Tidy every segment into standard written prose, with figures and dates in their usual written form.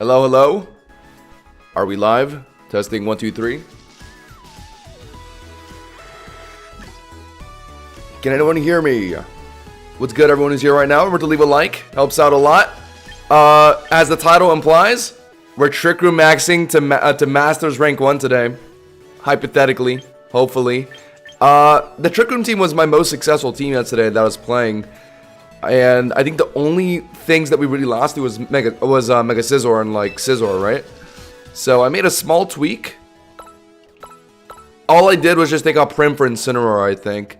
Hello, hello. Are we live? Testing 1, 2, 3. Can anyone hear me? What's good? Everyone who's here right now. Remember to leave a like. Helps out a lot. As the title implies, we're Trick Room maxing to Masters Rank 1 today. Hypothetically. Hopefully. The Trick Room team was my most successful team yesterday that I was playing. And I think the only things that we really lost to was Mega Scissor and like Scissor, right? So I made a small tweak. All I did was just take out Prim for Incineroar, I think.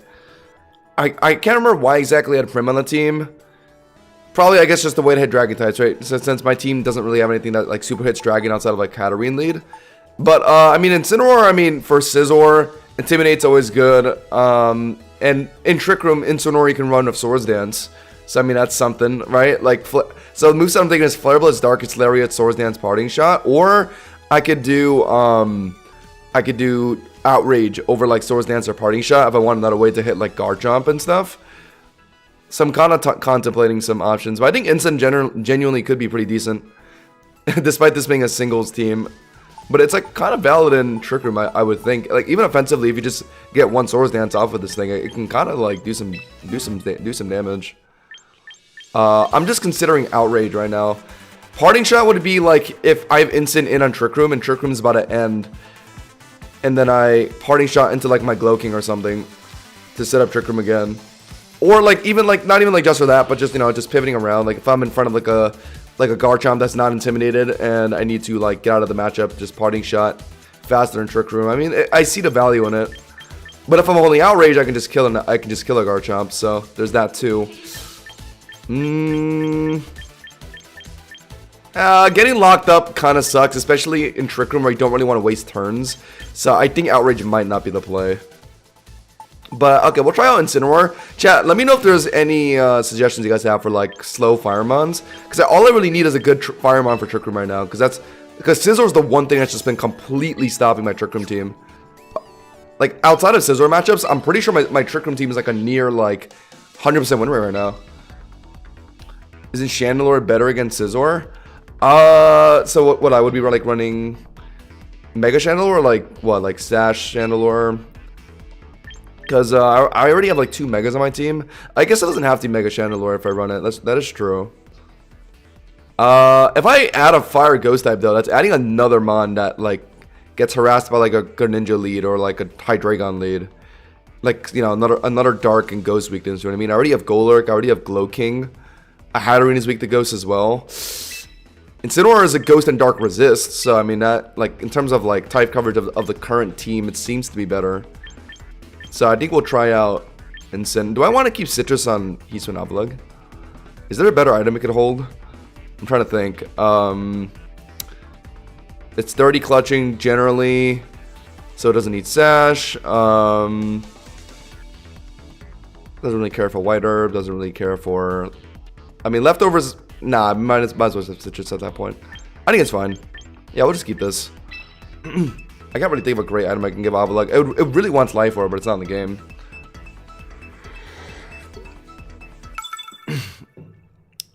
I can't remember why exactly I had Prim on the team. Probably, I guess, just the way to hit Dragon types, right? So, since my team doesn't really have anything that like super hits Dragon outside of like Katarine lead. But I mean, Incineroar, for Scizor, Intimidate's always good. And in Trick Room, Incineroar you can run with Swords Dance. So I mean that's something, right? Like, so the moveset I'm thinking is Flare Blitz, Darkest Lariat, Swords Dance, Parting Shot, or I could do Outrage over like Swords Dance or Parting Shot if I wanted another way to hit like Guard Jump and stuff. So I'm kind of contemplating some options, but I think Incin genuinely could be pretty decent, despite this being a singles team. But it's like kind of valid in Trick Room, I would think. Like even offensively, if you just get one Swords Dance off of this thing, it can kind of like do some damage. I'm just considering Outrage right now. Parting Shot would be like if I have Instant in on Trick Room and Trick Room is about to end, and then I Parting Shot into like my Glow King or something to set up Trick Room again. Or like even like not even like just for that, but just just pivoting around. Like if I'm in front of like a Garchomp that's not intimidated and I need to like get out of the matchup, just Parting Shot faster in Trick Room. I mean, I see the value in it. But if I'm holding Outrage, I can just kill a Garchomp. So there's that too. Getting locked up kind of sucks, especially in Trick Room where you don't really want to waste turns. So I think Outrage might not be the play. But okay, we'll try out Incineroar. Chat, let me know if there's any suggestions you guys have for like slow Firemons. Because all I really need is a good Firemon for Trick Room right now. Because Scizzor's the one thing that's just been completely stopping my Trick Room team. Like outside of Scizor matchups, I'm pretty sure my Trick Room team is like a near like 100% win rate right now. Isn't Chandelure better against Scizor? So what I would be like running Mega Chandelure or like what, like Sash Chandelure? Because I already have like 2 Megas on my team. I guess it doesn't have to be Mega Chandelure if I run it. That is true. If I add a Fire Ghost type though, that's adding another Mon that like gets harassed by like a Greninja lead or like a Hydreigon lead. Like another Dark and Ghost weakness. You know what I mean? I already have Golurk. I already have Glow King. A Hatterene is weak to Ghost as well. Incineroar is a Ghost and Dark resist, so I mean that like in terms of like type coverage of the current team, it seems to be better. So I think we'll try out Incin. Do I want to keep Citrus on Hisui Avalugg? Is there a better item it could hold? I'm trying to think. It's 30 clutching generally, so it doesn't need Sash. Doesn't really care for White Herb. Doesn't really care for. I mean, leftovers. Nah, might as well have Citrus at that point. I think it's fine. Yeah, we'll just keep this. I can't really think of a great item I can give Avalugg. It really wants Life Orb, but it's not in the game.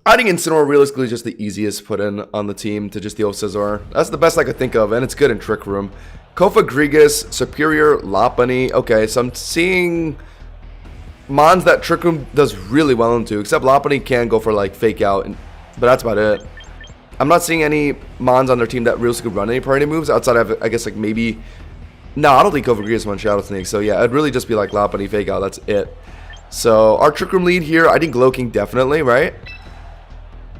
I think Incineroar realistically is just the easiest put in on the team to just deal with Scizor. That's the best I could think of, and it's good in Trick Room. Kofa Grigas, Superior, Lopunny. Okay, so I'm seeing Mons that Trick Room does really well into, except Lopunny can go for like Fake Out, but that's about it. I'm not seeing any Mons on their team that really could run any priority moves outside of, I guess, like maybe. No, I don't think Kofa Grigas wants Shadow Sneak, so yeah, it'd really just be like Lopunny, Fake Out, that's it. So our Trick Room lead here, I think Glow King definitely, right?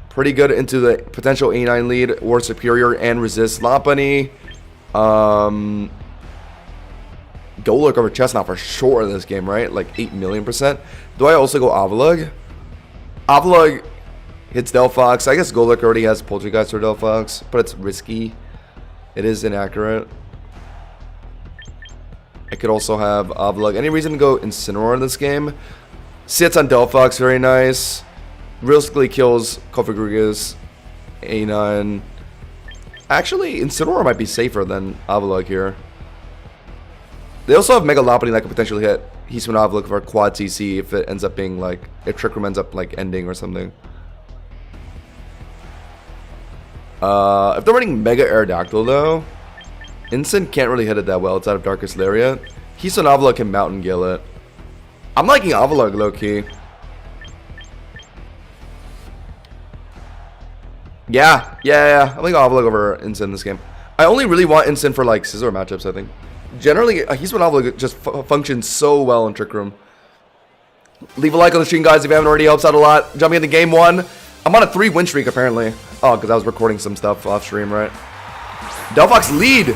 Pretty good into the potential A9 lead or Superior and resist Lopunny. Golurk over Chestnut for sure in this game, right? Like 8 million %. Do I also go Avalugg? Avalugg hits Delphox. I guess Golurk already has Poltergeist or Delphox, but it's risky. It is inaccurate. I could also have Avalugg. Any reason to go Incineroar in this game? Sits on Delphox, very nice. Realistically kills Kofa Grigas, A9. Actually, Incineroar might be safer than Avalugg here. They also have Mega Lopunny that could potentially hit Hisui Avalugg for a quad CC if it ends up being like, if Trick Room ends up like ending or something. If they're running Mega Aerodactyl though, Ensign can't really hit it that well. It's out of Darkest Lariat. He's an Avalugg can Mountain Gale it. I'm liking Avalugg low-key. Yeah. I like Avalugg over Ensign in this game. I only really want Ensign for like Scizor matchups, I think. Generally, he's when Avalugg just functions so well in Trick Room. Leave a like on the stream, guys, if you haven't already. Helps out a lot. Jumping into game 1. I'm on a 3-win streak, apparently. Oh, because I was recording some stuff off stream, right? Delphox lead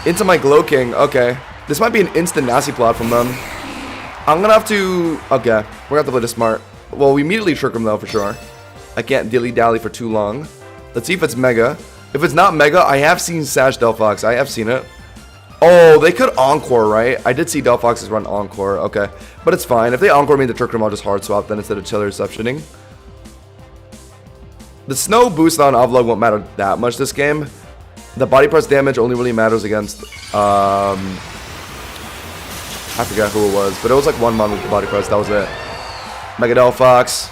into my Glow King. Okay. This might be an instant nasty plot from them. I'm going to have to... Okay. We're going to have to play this smart. Well, we immediately Trick Room, though, for sure. I can't dilly-dally for too long. Let's see if it's Mega. If it's not Mega, I have seen Sash Delphox. I have seen it. Oh, they could Encore, right? I did see Delphoxes run Encore. Okay. But it's fine. If they Encore me into Trick Room, I'll just Hard Swap then instead of Chill Receptioning. The Snow boost on Avalugg won't matter that much this game. The Body Press damage only really matters against... I forgot who it was. But it was like one mon with the Body Press. That was it. Mega Delphox.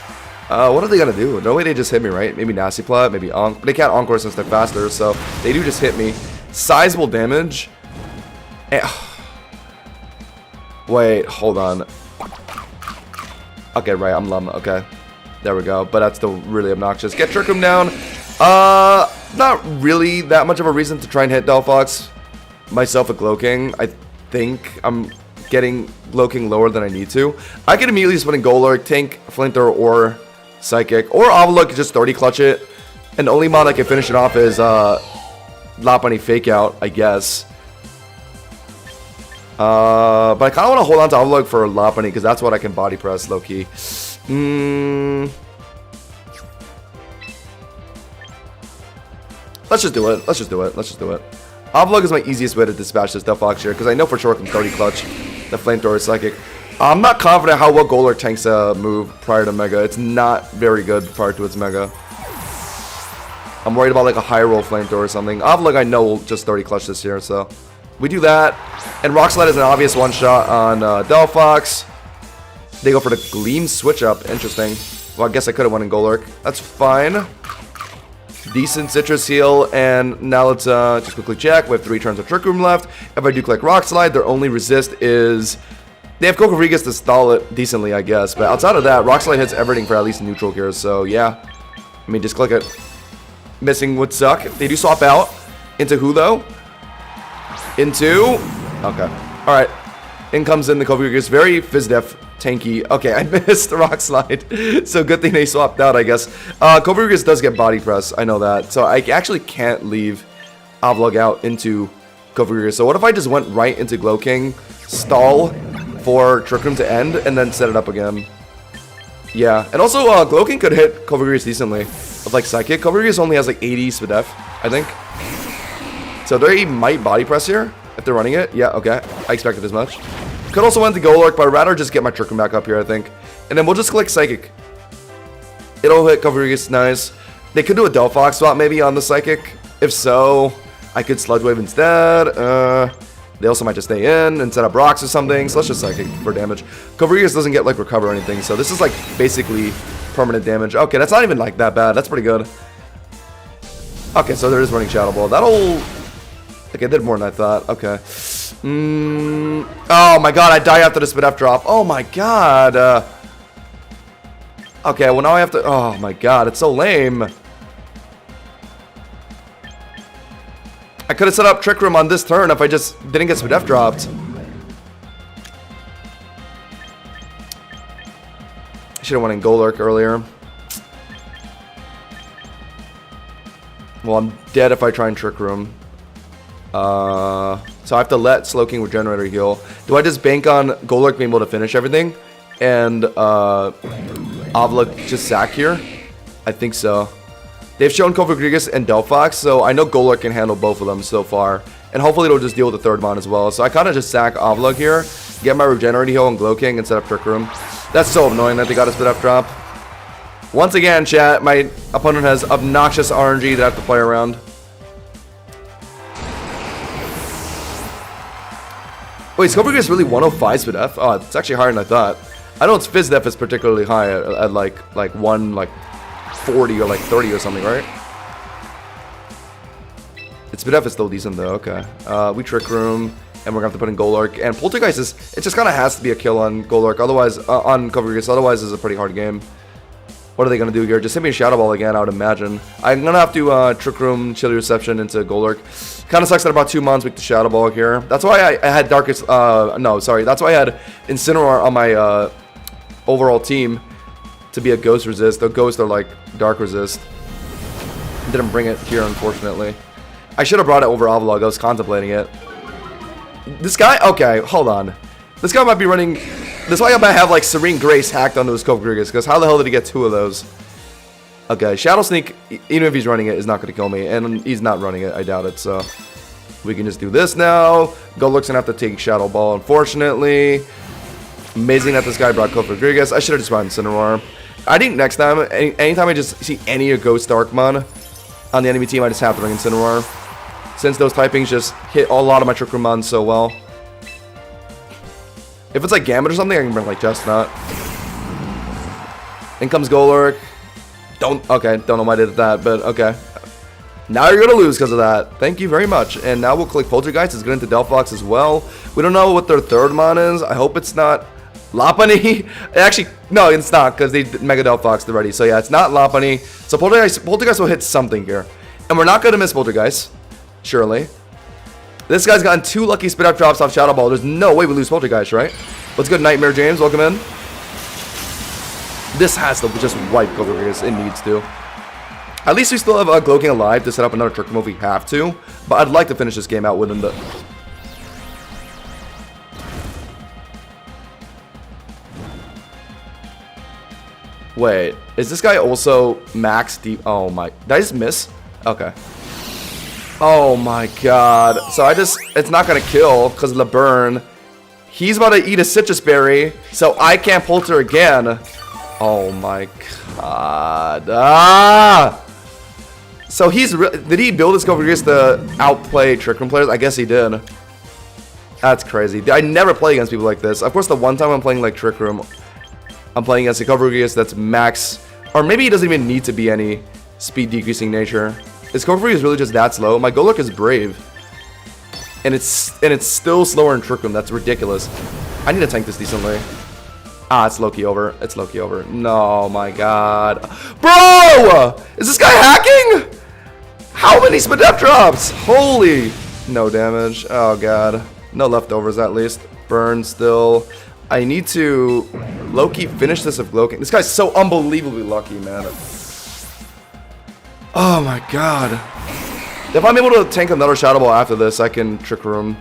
What are they gonna do? No way they just hit me, right? Maybe Nasty Plot, maybe Onk. They can't Encore since they're faster, so they do just hit me. Sizable damage. Wait, hold on. Okay, right, I'm Lum. Okay. There we go. But that's still really obnoxious. Get Trick Room down. Not really that much of a reason to try and hit Delphox. Myself a Glow King. I think I'm getting Glow King lower than I need to. I can immediately spin in Golurk, Tank, Flinter, or Psychic. Or Avalugg just 30 clutch it. And the only mod I can finish it off is Lopunny Fake Out, I guess. But I kind of want to hold on to Avalugg for Lopunny because that's what I can body press low-key. Let's just do it. Let's just do it. Let's just do it. Avalugg is my easiest way to dispatch this Delphox here because I know for sure I can 30 clutch the Flamethrower Psychic. I'm not confident how well Golurk tanks a move prior to Mega. It's not very good prior to its Mega. I'm worried about like a high roll Flamethrower or something. Avalugg I know will just 30 clutch this year, so we do that. And Rock Slide is an obvious one shot on Delphox. They go for the Gleam switch up. Interesting. Well, I guess I could have won in Golurk. That's fine. Decent Citrus Heal, and now let's just quickly check. We have 3 turns of Trick Room left. If I do click Rock Slide, their only resist is... They have Kokorigas to stall it decently, I guess. But outside of that, Rock Slide hits everything for at least neutral here, so yeah. I mean, just click it. Missing would suck. They do swap out. Into who, though? Into... Okay. Alright. In comes in the Kokorigas. Very Fizdef tanky. Okay, I missed the Rock Slide. So good thing they swapped out, I guess. Kokorigas does get Body Press. I know that. So I actually can't leave Avalugg out into Kokorigas. So what if I just went right into Glow King, stall for Trick Room to end, and then set it up again? Yeah. And also, Glow King could hit Kokorigas decently. With like Psychic. Kokorigas only has like 80 Spadef, I think. So they might Body Press here. If they're running it. Yeah, okay. I expected as much. Could also went to Golurk, but I'd rather just get my Trick Room back up here, I think. And then we'll just click Psychic. It'll hit Kokorigas, nice. They could do a Delphox swap maybe on the Psychic. If so, I could Sludge Wave instead. They also might just stay in and set up rocks or something. So let's just Psychic for damage. Kokorigas doesn't get like Recover or anything. So this is like basically permanent damage. Okay, that's not even like that bad. That's pretty good. Okay, so there is running Shadow Ball. That'll... Okay, I did more than I thought. Okay. Oh my god, I die after the Spadef drop. Oh my god. Okay, well now I have to... Oh my god, it's so lame. I could have set up Trick Room on this turn if I just didn't get Spadef dropped. I should have went in Golurk earlier. Well, I'm dead if I try and Trick Room. So I have to let Slowking Regenerator heal. Do I just bank on Golurk being able to finish everything? And Avalugg just sack here? I think so. They've shown Kokorigas and Delphox, so I know Golurk can handle both of them so far. And hopefully it'll just deal with the third mon as well. So I kind of just sack Avalugg here, get my Regenerator heal on Glow King, and set up Trick Room. That's so annoying that they got a Spadef drop. Once again, chat, my opponent has obnoxious RNG that I have to play around. Wait, is Kokorigas really 105 Spadef? Oh, it's actually higher than I thought. I know its Fizdef is particularly high at like 140 or like 30 or something, right? Its Bidef is still decent though, okay. We Trick Room, and we're gonna have to put in Golurk. And Poltergeist is, it just kinda has to be a kill on Golurk, otherwise, on Covergeist, otherwise it's a pretty hard game. What are they gonna do here? Just hit me a Shadow Ball again, I would imagine. I'm gonna have to Trick Room, Chilly Reception into Golurk. Kinda sucks that about 2 mons weak to Shadow Ball here. That's why I had Darkest, no, sorry. That's why I had Incineroar on my overall team to be a Ghost Resist. The Ghosts are like Dark Resist. Didn't bring it here, unfortunately. I should have brought it over Avalog. I was contemplating it. This guy, okay, hold on. This guy might be running. This guy might have like Serene Grace hacked onto his Cofagrigus, because how the hell did he get 2 of those? Okay, Shadow Sneak, even if he's running it, is not going to kill me, and he's not running it. I doubt it. So we can just do this now. Golurk's gonna have to take Shadow Ball, unfortunately. Amazing that this guy brought Cofagrigus. I should have just brought Incineroar. I think next time, anytime I just see any Ghost Darkmon on the enemy team, I just have to bring Incineroar, since those typings just hit a lot of my Trick Room mons so well. If it's like Gambit or something, I can bring like Chestnut. In comes Golurk. Okay, don't know why I did that, but okay. Now you're gonna lose because of that. Thank you very much. And now we'll click Poltergeist. It's good into Delphox as well. We don't know what their 3rd mon is. I hope it's not Lopunny. Actually, no, it's not, because they Mega Delphoxed already. So yeah, it's not Lopunny. So Poltergeist will hit something here. And we're not gonna miss Poltergeist. Surely. This guy's gotten 2 lucky spit up drops off Shadow Ball. There's no way we lose Poltergeist, right? What's good, Nightmare James? Welcome in. This has to just wipe Cofagrigus. It needs to. At least we still have Glowking alive to set up another Trick Room if we have to. But I'd like to finish this game out within the... Wait, is this guy also max deep? Oh my... Did I just miss? Okay. Oh my god. So it's not gonna kill because of the burn. He's about to eat a Citrus Berry, so I can't Polter again. Oh my god. Ah! So did he build his Cofagrigus to outplay Trick Room players? I guess he did. That's crazy. I never play against people like this. Of course, the one time I'm playing like Trick Room, I'm playing against a Cofagrigus that's max, or maybe he doesn't even need to be any speed decreasing nature. His Cofagrigus is really just that slow. My Golurk is brave, and it's still slower in Trick Room. That's ridiculous. I need to tank this decently. Ah, it's low-key over. It's low-key over. No, my god. Bro! Is this guy hacking? How many Spadef drops? Holy. No damage. Oh, god. No leftovers, at least. Burn still. I need to low-key finish this with Glowking. This guy's so unbelievably lucky, man. Oh, my god. If I'm able to tank another Shadow Ball after this, I can Trick Room.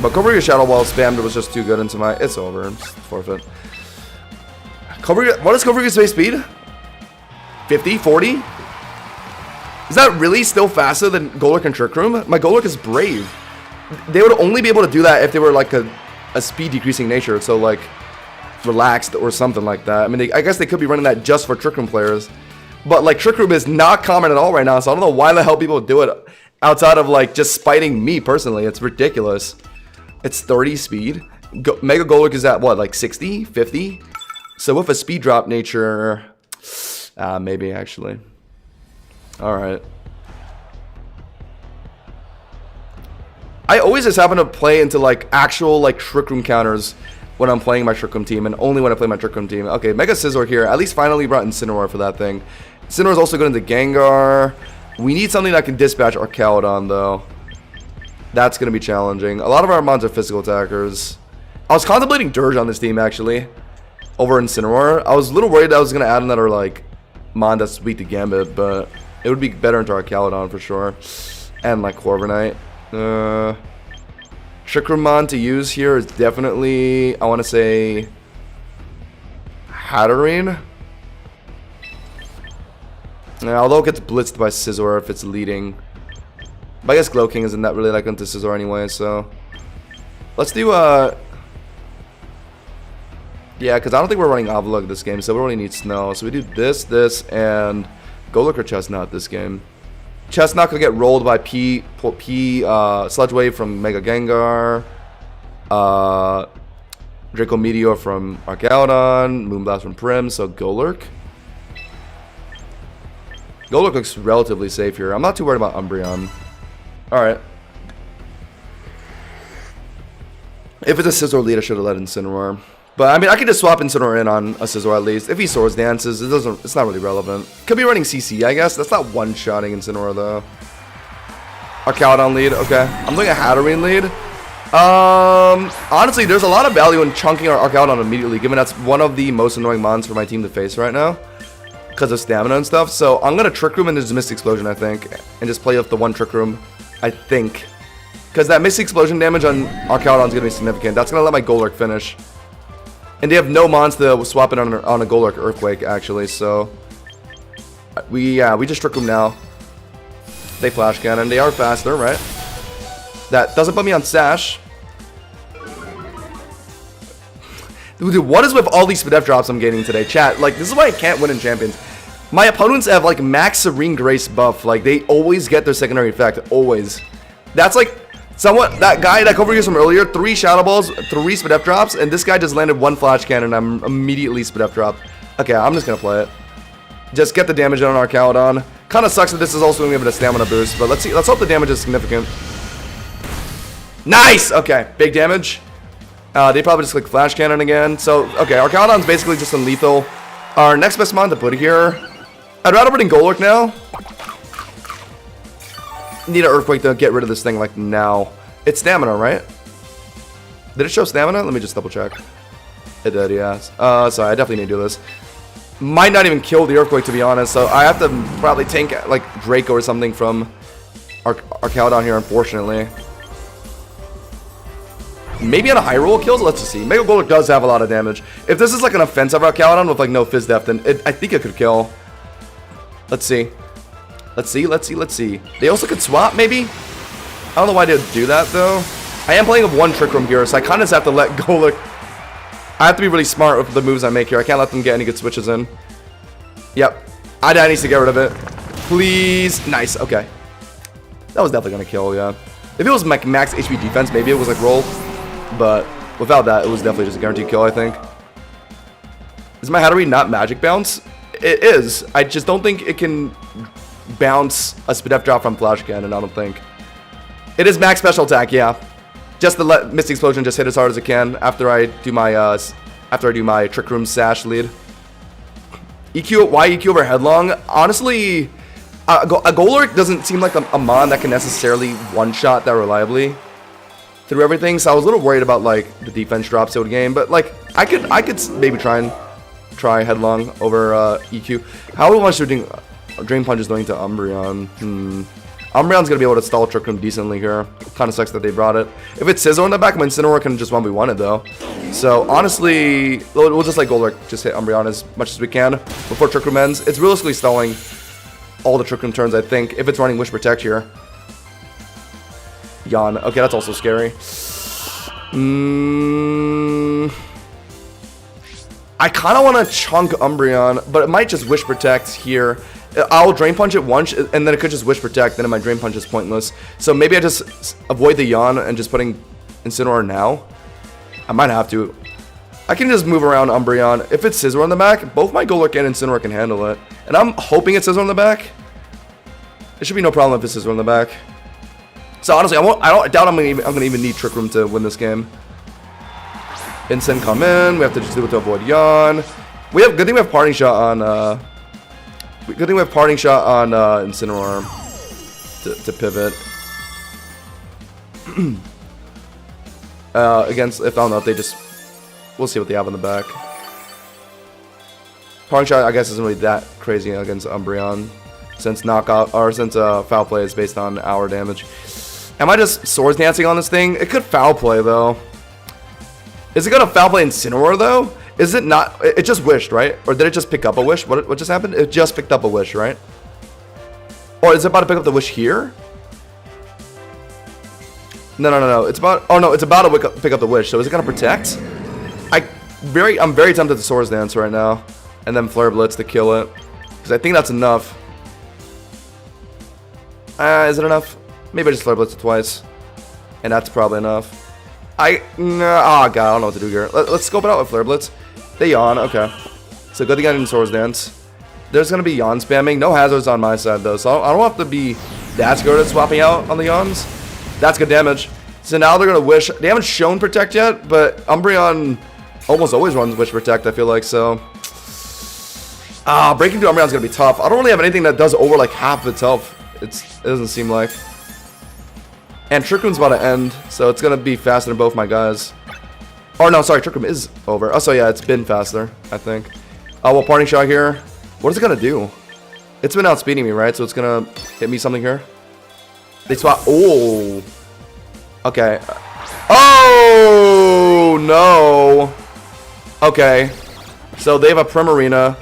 But Cobra Shadow Ball spammed was just too good into my... It's over. It's forfeit. What is Cobra's base speed? 50? 40? Is that really still faster than Golurk and Trick Room? My Golurk is brave. They would only be able to do that if they were like a speed decreasing nature. So like relaxed or something like that. I mean, I guess they could be running that just for Trick Room players. But like Trick Room is not common at all right now. So I don't know why the hell people do it outside of like just spiting me personally. It's ridiculous. It's 30 speed. Mega Golurk is at what, like 60? 50? So with a speed drop nature, maybe actually. Alright. I always just happen to play into like actual like Trick Room counters when I'm playing my Trick Room team, and only when I play my Trick Room team. Okay, Mega Scizor here. At least finally brought Incineroar for that thing. Incineroar is also good into Gengar. We need something that can dispatch Archaeodon though. That's going to be challenging. A lot of our mons are physical attackers. I was contemplating Dirge on this team, actually, over Incineroar. I was a little worried I was going to add another, like, mon that's weak to Gambit, but it would be better into Archaeodon for sure. And, like, Corviknight. Trick Room mon to use here is definitely, I want to say, Hatterene. Although it gets blitzed by Scizor if it's leading. But I guess Glowking isn't that really like into Scizor anyway, so let's do yeah, because I don't think we're running Avalugg this game, so we only need Snow. So we do this, and Golurk or Chestnut this game. Chestnut could get rolled by Sludge Wave from Mega Gengar, Draco Meteor from Archaeodon, Moonblast from Prim, so Golurk. Golurk looks relatively safe here. I'm not too worried about Umbreon. Alright. If it's a Scizor lead, I should have let Incineroar. But I mean, I could just swap Incineroar in on a Scizor at least. If he Swords Dances, it's not really relevant. Could be running CC, I guess. That's not one-shotting Incineroar though. Arcaudon lead, okay. I'm doing a Hatterene lead. Honestly, there's a lot of value in chunking our Arcaudon immediately, given that's one of the most annoying mons for my team to face right now. Because of stamina and stuff. So I'm going to Trick Room into this Misty Explosion, I think. And just play with the one Trick Room, I think. Because that Misty Explosion damage on Arcaudon is going to be significant. That's going to let my Golurk finish. And they have no mons to swap it on a Golurk Earthquake, actually. So we just Trick Room now. They Flash Cannon. They are faster, right? That doesn't put me on Sash. Dude, what is with all these Spadef drops I'm getting today? Chat, like, this is why I can't win in Champions. My opponents have, like, max Serene Grace buff. Like, they always get their secondary effect. Always. That's, like, somewhat... That guy that covered you from earlier, 3 Shadow Balls, 3 Spadef drops, and this guy just landed 1 Flash Cannon, and I'm immediately Spadef dropped. Okay, I'm just gonna play it. Just get the damage on Arcaudon. Kinda sucks that this is also gonna give it a stamina boost, but let's see. Let's hope the damage is significant. Nice! Okay, big damage. They probably just click Flash Cannon again. So, okay, Arcaudon's basically just unlethal. Our next best mon to put here. I'd rather bring Golurk now. Need an Earthquake to get rid of this thing, like, now. It's stamina, right? Did it show stamina? Let me just double check. It did, yeah. Sorry, I definitely need to do this. Might not even kill the Earthquake, to be honest. So, I have to probably tank, like, Draco or something from Arcaudon here, unfortunately. Maybe on a high roll kills. Let's just see. Mega Golurk does have a lot of damage. If this is like an offensive Arcaudon with like no Fizz Depth, then I think it could kill. Let's see. Let's see. They also could swap, maybe? I don't know why they would do that, though. I am playing with 1 Trick Room here, so I kind of just have to let Golurk... I have to be really smart with the moves I make here. I can't let them get any good switches in. Yep. Ida needs to get rid of it. Please. Nice. Okay. That was definitely going to kill, yeah. If it was like max HP defense, maybe it was like roll. But without that, it was definitely just a guaranteed kill, I think. Is my Hatterene not Magic Bounce? It is. I just don't think it can bounce a Spadef drop from Flash Cannon, I don't think. It is max special attack, yeah. Just to let Misty Explosion just hit as hard as it can after I do my Trick Room Sash lead. EQ, why EQ over Headlong? Honestly, a Golurk doesn't seem like a mon that can necessarily one-shot that reliably through everything, so I was a little worried about like the defense drops it would gain, but like I could maybe try Headlong over EQ. How much do you think Drain Punch is doing to Umbreon? Umbreon's gonna be able to stall Trick Room decently here. Kind of sucks that they brought it. If it's Scizor in the back, my Incineroar can just 1v1 it though. So honestly, we'll just let Golurk just hit Umbreon as much as we can before Trick Room ends. It's realistically stalling all the Trick Room turns, I think, if it's running Wish Protect here. Yawn. Okay, that's also scary. I kind of want to chunk Umbreon, but it might just Wish Protect here. I'll Drain Punch it once, and then it could just Wish Protect, then my Drain Punch is pointless. So maybe I just avoid the Yawn and just putting Incineroar now. I might have to. I can just move around Umbreon. If it's Scizor on the back, both my Golurk and Incineroar can handle it. And I'm hoping it's Scizor on the back. It should be no problem if it's Scizor on the back. So honestly, I doubt I'm gonna even need Trick Room to win this game. Incin come in. We have to just do it to avoid Yawn. Good thing we have Parting Shot on. Good thing we have Parting Shot on Incineroar to pivot. Against, if I don't know if they just, we'll see what they have on the back. Parting Shot, I guess, isn't really that crazy against Umbreon, since knockout or since foul play is based on hour damage. Am I just Swords Dancing on this thing? It could foul play though. Is it gonna foul play Incineroar though? Is it not? It just wished, right? Or did it just pick up a wish? What just happened? It just picked up a wish, right? Or is it about to pick up the wish here? No. It's about. Oh no, it's about to pick up the wish. So is it gonna protect? I'm very tempted to Swords Dance right now, and then Flare Blitz to kill it, because I think that's enough. Is it enough? Maybe I just Flare Blitz it twice, and that's probably enough. Oh god, I don't know what to do here. Let's scope it out with Flare Blitz. They Yawn, okay. So good thing I didn't Swords Dance. There's gonna be Yawn spamming. No hazards on my side though, so I don't have to be That's good at swapping out on the Yawns. That's good damage. So now they're going to Wish. They haven't shown Protect yet, but Umbreon almost always runs Wish Protect, I feel like, so. Breaking through Umbreon's going to be tough. I don't really have anything that does over like half of its health. It doesn't seem like. And Trick Room's about to end, so it's going to be faster than both my guys. Oh, no, sorry, Trick Room is over. Oh, so yeah, it's been faster, I think. Well, Parting Shot here. What is it going to do? It's been outspeeding me, right? So it's going to hit me something here. They swap. Oh. Okay. Oh, no. Okay. So they have a Primarina.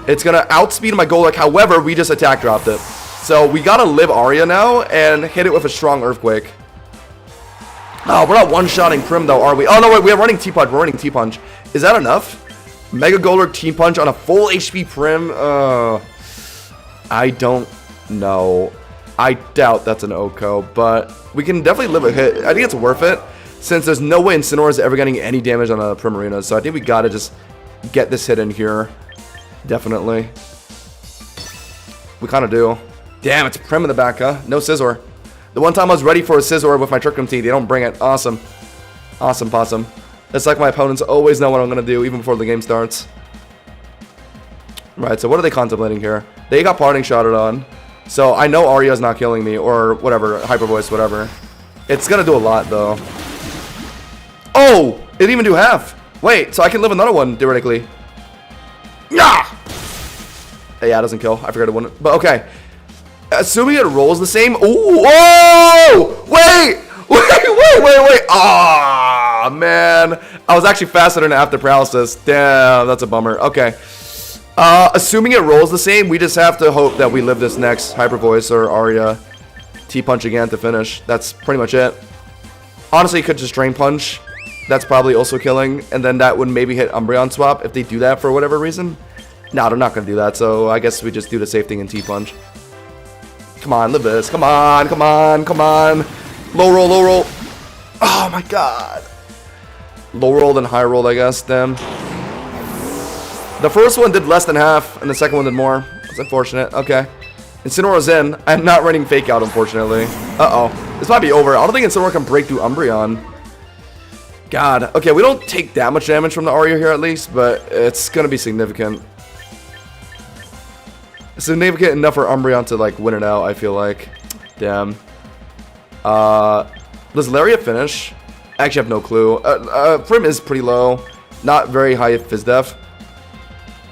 It's going to outspeed my Golurk. However, we just attack dropped it. So we got to live Arya now and hit it with a strong Earthquake. Oh, we're not one-shotting Prim, though, are we? Oh, no, wait. We're running T-Punch. We're running T-Punch. Is that enough? Mega Golurk T-Punch on a full HP Prim? I don't know. I doubt that's an Oko, but we can definitely live a hit. I think it's worth it, since there's no way Incineroar is ever getting any damage on a Primarina. So I think we gotta just get this hit in here. Definitely. We kind of do. Damn, it's Prim in the back, huh? No Scizor. The one time I was ready for a Scizor with my Trick Room team, they don't bring it. Awesome. Awesome, Possum. It's like my opponents always know what I'm gonna do, even before the game starts. Right, so what are they contemplating here? They got Parting Shotted on. So I know Arya's not killing me, or whatever, Hyper Voice, whatever. It's gonna do a lot, though. Oh! It didn't even do half. Wait, so I can live another one, theoretically. Yeah! Yeah, it doesn't kill. I figured it wouldn't. But okay. Assuming it rolls the same. Ooh! Oh! Wait! Wait! Ah, man. I was actually faster than after paralysis. Damn, that's a bummer. Okay. Assuming it rolls the same, we just have to hope that we live this next Hyper Voice or Arya T-Punch again to finish. That's pretty much it. Honestly, it could just Drain Punch. That's probably also killing. And then that would maybe hit Umbreon Swap if they do that for whatever reason. No, they're not going to do that. So I guess we just do the safe thing and T-Punch. Come on, live this. Come on, come on, come on. Low roll, low roll. Oh my god. Low roll then high roll, I guess. Damn. The first one did less than half, and the second one did more. That's unfortunate. Okay. Incineroar's in. I'm not running Fake Out, unfortunately. Uh-oh. This might be over. I don't think Incineroar can break through Umbreon. God. Okay, we don't take that much damage from the Arya here, at least, but it's going to be significant. Significant enough for Umbreon to, like, win it out, I feel like. Damn. Does Lariat finish? I actually have no clue. Prim is pretty low. Not very high Fizz Def.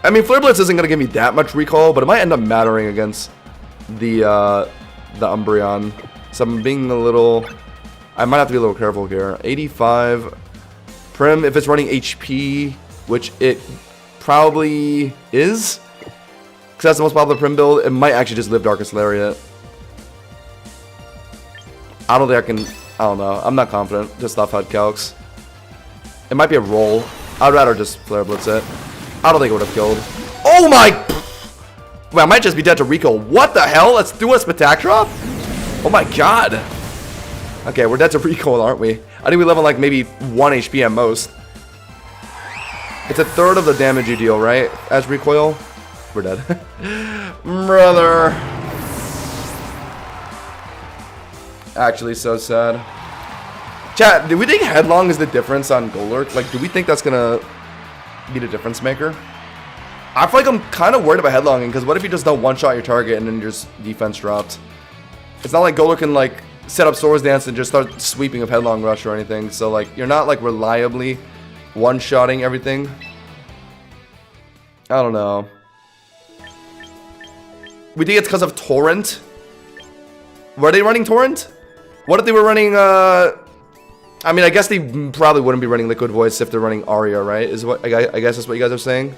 I mean, Flare Blitz isn't going to give me that much recall, but it might end up mattering against the Umbreon. So I'm being a little... I might have to be a little careful here. 85. Prim, if it's running HP, which it probably is, because that's the most popular Prim build, it might actually just live Darkest Lariat. I don't think I can... I don't know. I'm not confident. Just off HUD calcs. It might be a roll. I'd rather just Flare Blitz it. I don't think it would have killed. Oh my... Wait, I might just be dead to Rico. What the hell? Let's do a Spatak drop? Oh my god. Okay, we're dead to Rico, aren't we? I think we live on like maybe 1 HP at most. It's a third of the damage you deal, right? As recoil. We're dead. Brother. Actually, so sad. Chat, do we think Headlong is the difference on Golurk? Like, do we think that's gonna be the difference maker? I feel like I'm kind of worried about Headlonging, because what if you just don't one-shot your target and then your defense dropped? It's not like Golurk can, like, set up Swords Dance and just start sweeping of Headlong Rush or anything. So, like, you're not, like, reliably one-shotting everything. I don't know. We think it's because of Torrent? Were they running Torrent? What if they were running, I mean, I guess they probably wouldn't be running Liquid Voice if they're running Arya, right? Is what I guess that's what you guys are saying?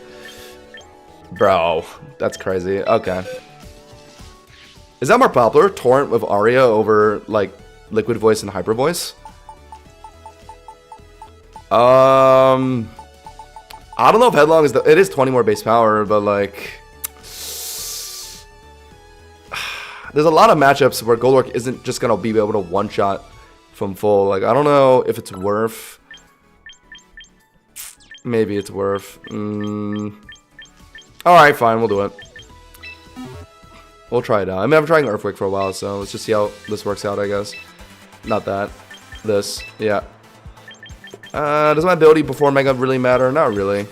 Bro, that's crazy. Okay. Is that more popular? Torrent with Arya over, like, Liquid Voice and Hyper Voice? I don't know if Headlong is it is 20 more base power, but, like... There's a lot of matchups where Golurk isn't just going to be able to one-shot from full. Like, I don't know if it's worth... Maybe it's worth... Alright, fine, we'll do it. We'll try it out. I mean, I'm trying Earthquake for a while, so let's just see how this works out, I guess. Not that. This. Yeah. Does my ability before Mega really matter? Not really.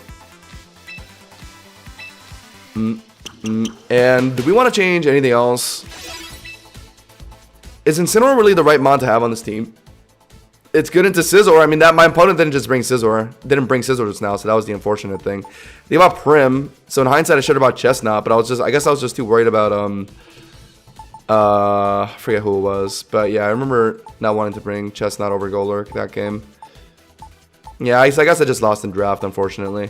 And do we want to change anything else? Is Incineroar really the right mon to have on this team? It's good into Scizor. I mean, that my opponent didn't just bring Scizor. Didn't bring Scizor just now, so that was the unfortunate thing. They about Prim. So in hindsight, I should have bought Chestnut, but I guess I was just too worried about I forget who it was, but yeah, I remember not wanting to bring Chestnut over Golurk that game. Yeah, I guess I just lost in draft, unfortunately.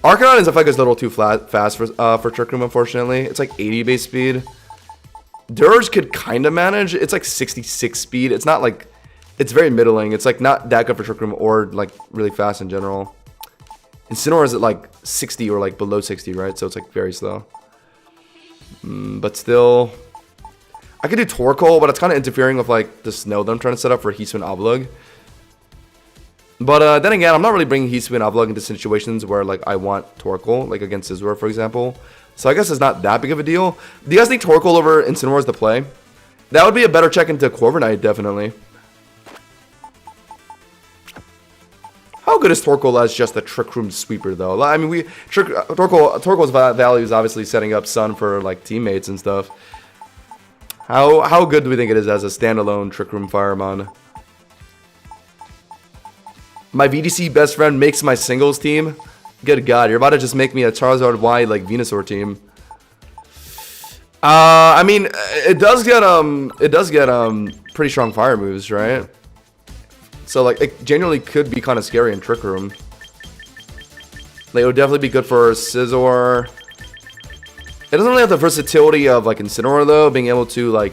Arcanine is, I feel like, is a little too fast for Trick Room, unfortunately. It's like 80 base speed. Dirge could kind of manage. It's like 66 speed. It's not like... It's very middling. It's like not that good for Trick Room or like really fast in general. Incineroar is at like 60 or like below 60, right? So it's like very slow. But still... I could do Torkoal, but it's kind of interfering with like the snow that I'm trying to set up for Hisui and Avalugg. But then again, I'm not really bringing Hisui and Avalugg into situations where like I want Torkoal, like against Scizor, for example. So I guess it's not that big of a deal. Do you guys think Torkoal over Incineroar is the play? That would be a better check into Corviknight, definitely. How good is Torkoal as just a Trick Room sweeper, though? I mean, Torkoal's value is obviously setting up Sun for like teammates and stuff. How good do we think it is as a standalone Trick Room Firemon? My VDC best friend makes my singles team. Good God, you're about to just make me a Charizard Y like Venusaur team. I mean, it does get pretty strong fire moves, right? So like it genuinely could be kind of scary in Trick Room. Like it would definitely be good for Scizor. It doesn't really have the versatility of like Incineroar though, being able to like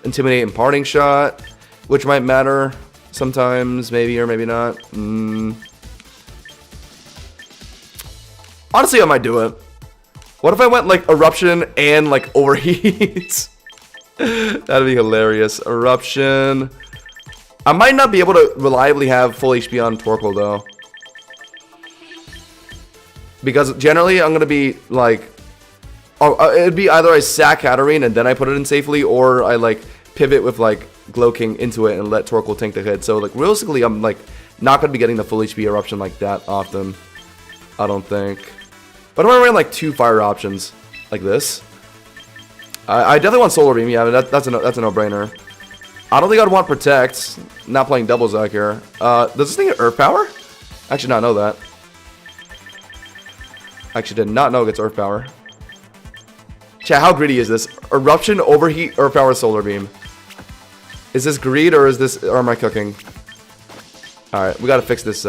intimidate and Parting Shot, which might matter sometimes, maybe or maybe not. Honestly, I might do it. What if I went like Eruption and like Overheat? That'd be hilarious. Eruption. I might not be able to reliably have full HP on Torkoal though. Because generally I'm going to be like... it'd be either I sack Hatterene and then I put it in safely, or I like pivot with like Glow King into it and let Torkoal tank the hit. So like realistically, I'm like not going to be getting the full HP Eruption like that often. I don't think. But if I ran like 2 fire options like this, I definitely want Solar Beam. Yeah, that's a no-brainer. I don't think I'd want Protect. Not playing double Zac here. Does this thing get Earth Power? I actually not know that. I actually did not know it gets Earth Power. Chat, how greedy is this? Eruption, Overheat, Earth Power, Solar Beam. Is this greed or am I cooking? Alright, we gotta fix this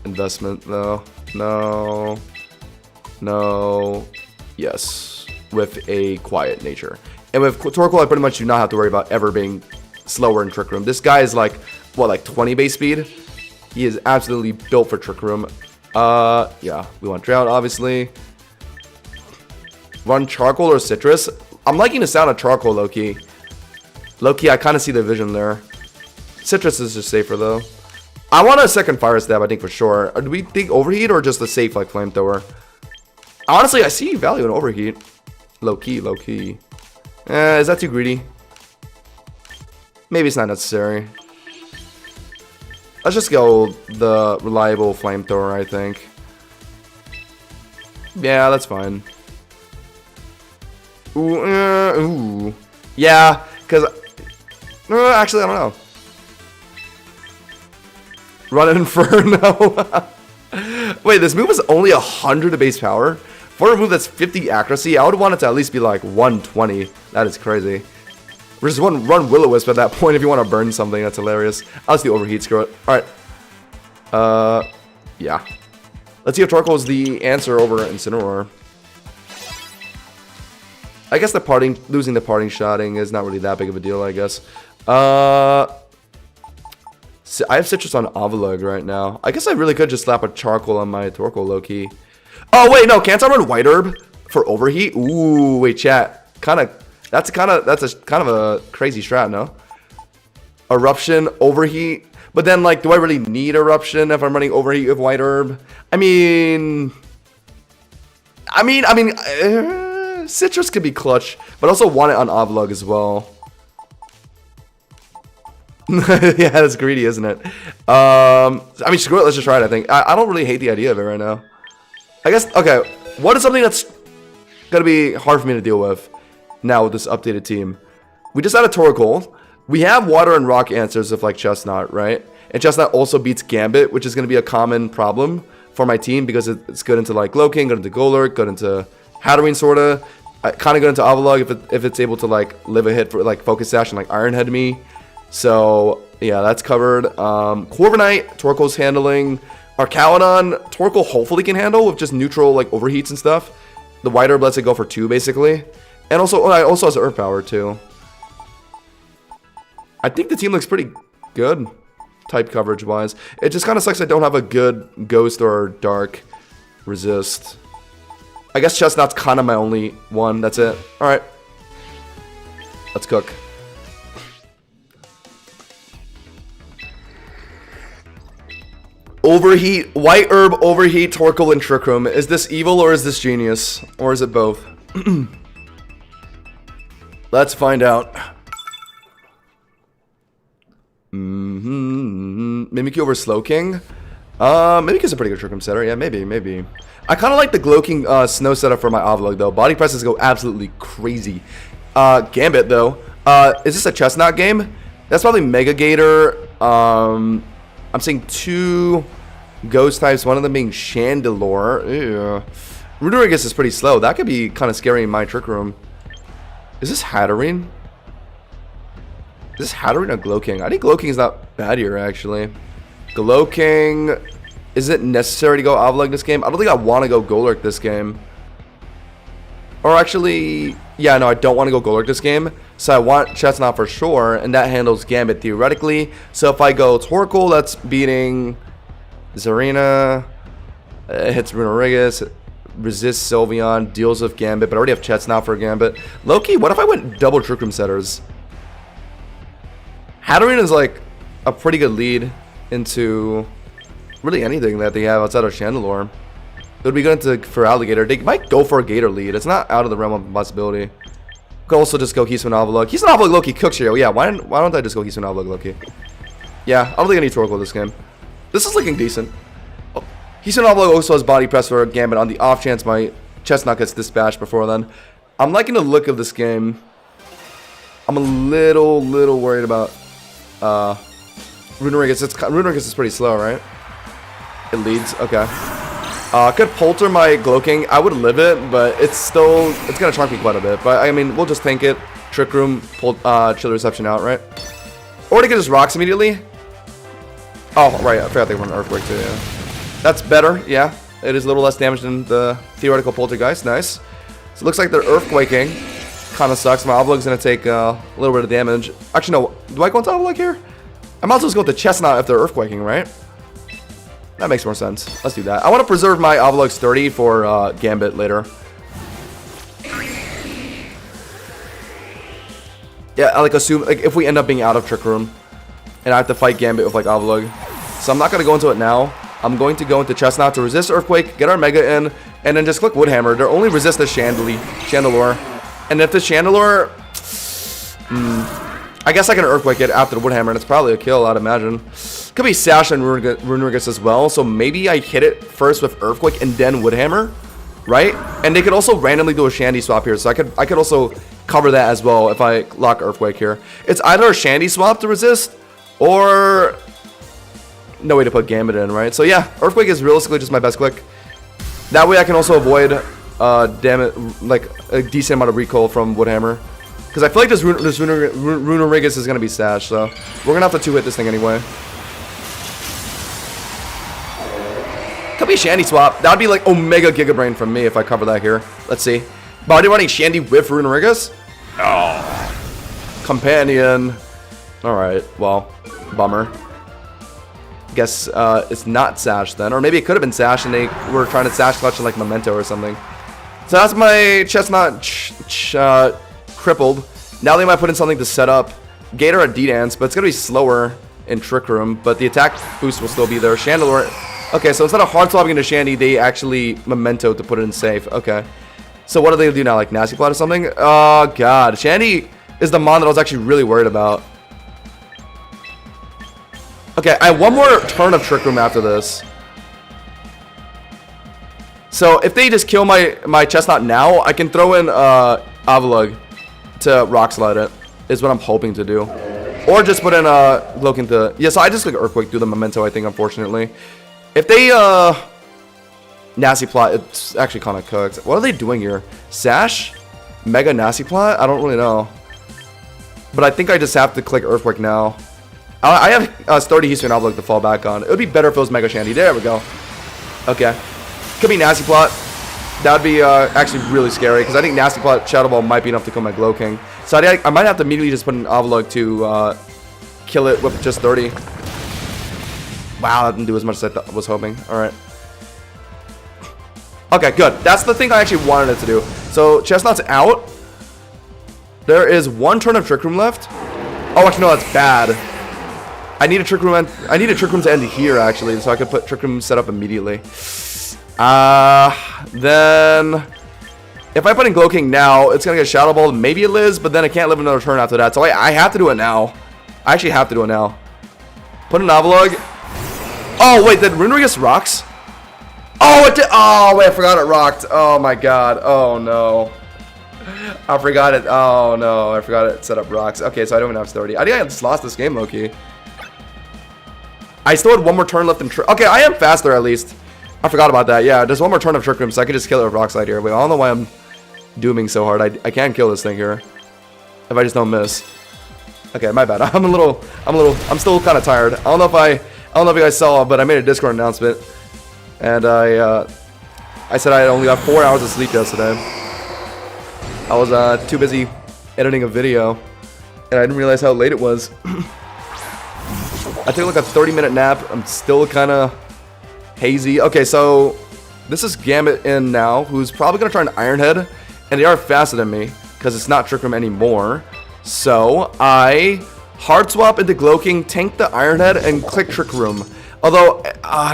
investment though. No. No. Yes. With a quiet nature. And with Torkoal, I pretty much do not have to worry about ever being slower in Trick Room. This guy is like, what, like 20 base speed? He is absolutely built for Trick Room. Yeah, we want Drought, obviously. Run Charcoal or Citrus? I'm liking the sound of Charcoal, low-key. Low-key, I kind of see the vision there. Citrus is just safer, though. I want a second Fire Stab, I think, for sure. Do we think Overheat or just a safe, like, Flamethrower? Honestly, I see value in Overheat. Low-key, low-key. Is that too greedy? Maybe it's not necessary. Let's just go the reliable Flamethrower, I think. Yeah, that's fine. Ooh, ooh. Yeah, because... actually, I don't know. Run an Inferno. Wait, this move is only 100 base power? For a move that's 50 accuracy, I would want it to at least be like 120. That is crazy. We're just run Will-O-Wisp at that point if you want to burn something. That's hilarious. I'll just do Overheat, screw it. Alright. Yeah. Let's see if Torkoal is the answer over Incineroar. I guess losing the Parting Shotting is not really that big of a deal, I guess. I have Citrus on Avalugg right now. I guess I really could just slap a Charcoal on my Torkoal low-key. Oh, wait, no. Can't I run White Herb for Overheat? Ooh, wait, chat. That's kind of a crazy strat, no? Eruption, Overheat. But then, like, do I really need Eruption if I'm running Overheat with White Herb? I mean, Citrus could be clutch, but also want it on Ovlog as well. Yeah, that's greedy, isn't it? I mean, screw it. Let's just try it, I think. I don't really hate the idea of it right now. I guess, okay. What is something that's going to be hard for me to deal with now with this updated team? We just added Torkoal. We have water and rock answers of like Chestnut, right? And Chestnut also beats Gambit, which is going to be a common problem for my team because it's good into like Loking, good into Golurk, good into Hatterene, sorta. Kind of good into Avalog if it's able to like live a hit for like Focus Sash and like Iron Head me. So yeah, that's covered. Corviknight, Torkoal's handling. Arcalodon, Torkoal hopefully can handle with just neutral like overheats and stuff. The White Herb lets it go for 2 basically. And also, it also has Earth Power too. I think the team looks pretty good, type coverage wise. It just kind of sucks I don't have a good Ghost or Dark resist. I guess Chestnut's kind of my only one. That's it. Alright. Let's cook. Overheat, White Herb, Overheat, Torkoal, and Trick Room. Is this evil or is this genius? Or is it both? Let's find out. Mimikyu over Slowking. Mimikyu's a pretty good Trick Room setter. Yeah, maybe. I kind of like the Glowking Snow setup for my Ovlog, though. Body presses go absolutely crazy. Gambit, though. Is this a Chestnut game? That's probably Mega Gator. I'm seeing 2 Ghost types, one of them being Chandelure. Runerigus is pretty slow. That could be kind of scary in my Trick Room. Is this Hatterene? Is this Hatterene or Glowking? I think Glowking is not bad here, actually. Glowking. Is it necessary to go Ovlog this game? I don't think I want to go Golurk this game. Or actually, yeah, no, I don't want to go Golurk this game. So I want Chestnut for sure, and that handles Gambit theoretically. So if I go Torkoal, that's beating Zarina. Hits Runerigus. Resists Sylveon. Deals with Gambit, but I already have Chestnut for Gambit. Loki, what if I went double Trick Room setters? Hatterene is like a pretty good lead into really anything that they have outside of Chandelure. It would be good for Alligator. They might go for a Gator lead. It's not out of the realm of possibility. Could also just go Hisui Avalugg. Hisui Avalugg Loki cooks here. Yeah, why don't I just go Hisui Avalugg Loki? Yeah, I don't think I need Torkoal this game. This is looking decent. Oh, Hisui Avalugg also has Body Press for Gambit on the off chance my Chestnut gets dispatched before then. I'm liking the look of this game. I'm a little worried about Runerigus. Runerigus is pretty slow, right? It leads. Okay. Could Polter my Glowking. I would live it, but it's gonna chunk me quite a bit. But I mean, we'll just tank it. Trick Room, Chill Reception out, right? Or they could just Rocks immediately. Oh, right. I forgot they were an Earthquake too. Yeah. That's better. Yeah, it is a little less damage than the theoretical Poltergeist. Nice. So it looks like they're Earthquaking. Kind of sucks. My Ovlug's gonna take a little bit of damage. Actually, no. Do I go into Ovlug here? I might as well just go with the Chestnut if they're Earthquaking, right? That makes more sense. Let's do that. I want to preserve my Ovlug sturdy for Gambit later. Yeah, I like assume like if we end up being out of Trick Room and I have to fight Gambit with like Ovlug. So I'm not going to go into it now. I'm going to go into Chestnut to resist Earthquake, get our Mega in, and then just click Woodhammer. They're only resist the Chandelure. And if the Chandelure... I guess I can Earthquake it after the Woodhammer, and it's probably a kill, I'd imagine. Could be Sash and Runerigus as well, so maybe I hit it first with Earthquake and then Woodhammer, right? And they could also randomly do a Shandy swap here, so I could also cover that as well if I lock Earthquake here. It's either a Shandy swap to resist, or no way to put Gambit in, right? So yeah, Earthquake is realistically just my best click. That way I can also avoid like a decent amount of recoil from Woodhammer. Because I feel like this Runerigus is going to be Sash, so we're going to have to 2-hit this thing anyway. Could be a Shandy swap. That would be like Omega Giga Brain from me if I cover that here. Let's see. Body running Shandy with Runerigus? Oh. Companion. Alright, well, bummer. Guess it's not Sash then. Or maybe it could have been Sash and they were trying to Sash clutch like Memento or something. So that's my Chestnut crippled. Now they might put in something to set up Gator at D-Dance, but it's going to be slower in Trick Room, but the attack boost will still be there. Chandelure. Okay, so instead of hard swapping into Shandy, they actually Memento to put it in safe. Okay. So what do they do now? Like Nasty Plot or something? Oh, God. Shandy is the mon that I was actually really worried about. Okay, I have one more turn of Trick Room after this. So if they just kill my Chestnut now, I can throw in Avalugg to Rock Slide it. Is what I'm hoping to do. Or just put in Gloking to... Yeah, so I just like Earthquake through the Memento, I think, unfortunately. If they Nasty Plot, it's actually kind of cooked. What are they doing here? Sash? Mega Nasty Plot? I don't really know. But I think I just have to click Earthquake now. I have Sturdy History and Avalugg to fall back on. It would be better if it was Mega Shandy. There we go. Okay. Could be Nasty Plot. That would be actually really scary. Because I think Nasty Plot Shadow Ball might be enough to kill my Glow King. So I might have to immediately just put an Avalugg to kill it with just 30. Wow, that didn't do as much as I was hoping. Alright. Okay, good. That's the thing I actually wanted it to do. So, Chestnut's out. There is one turn of Trick Room left. Oh, actually, no, that's bad. I need a Trick Room to end here, actually, so I could put Trick Room set up immediately. Then... If I put in Glow King now, it's going to get Shadow Ball, maybe a Liz, but then I can't live another turn after that. So I have to do it now. I actually have to do it now. Put in Avalugg. Oh, wait, did Runerigus rocks? Oh, it did. Oh, wait, I forgot it rocked. Oh, my God. Oh, no. I forgot it. Oh, no. I forgot it set up rocks. Okay, so I don't even have 30. I think I just lost this game, low-key. I still had one more turn left in okay, I am faster, at least. I forgot about that. Yeah, there's one more turn of Trick Room, so I could just kill it with Rock Slide here. Wait, I don't know why I'm dooming so hard. I can kill this thing here. If I just don't miss. Okay, my bad. I'm still kind of tired. I don't know if you guys saw, but I made a Discord announcement. And I said I only got 4 hours of sleep yesterday. I was too busy editing a video, and I didn't realize how late it was. I took like a 30-minute nap. I'm still kind of hazy. Okay, so this is Gambit in now, who's probably going to try an Iron Head, and they are faster than me, because it's not Trick Room anymore. So I hard swap into Glow King, tank the Iron Head, and click Trick Room. Although,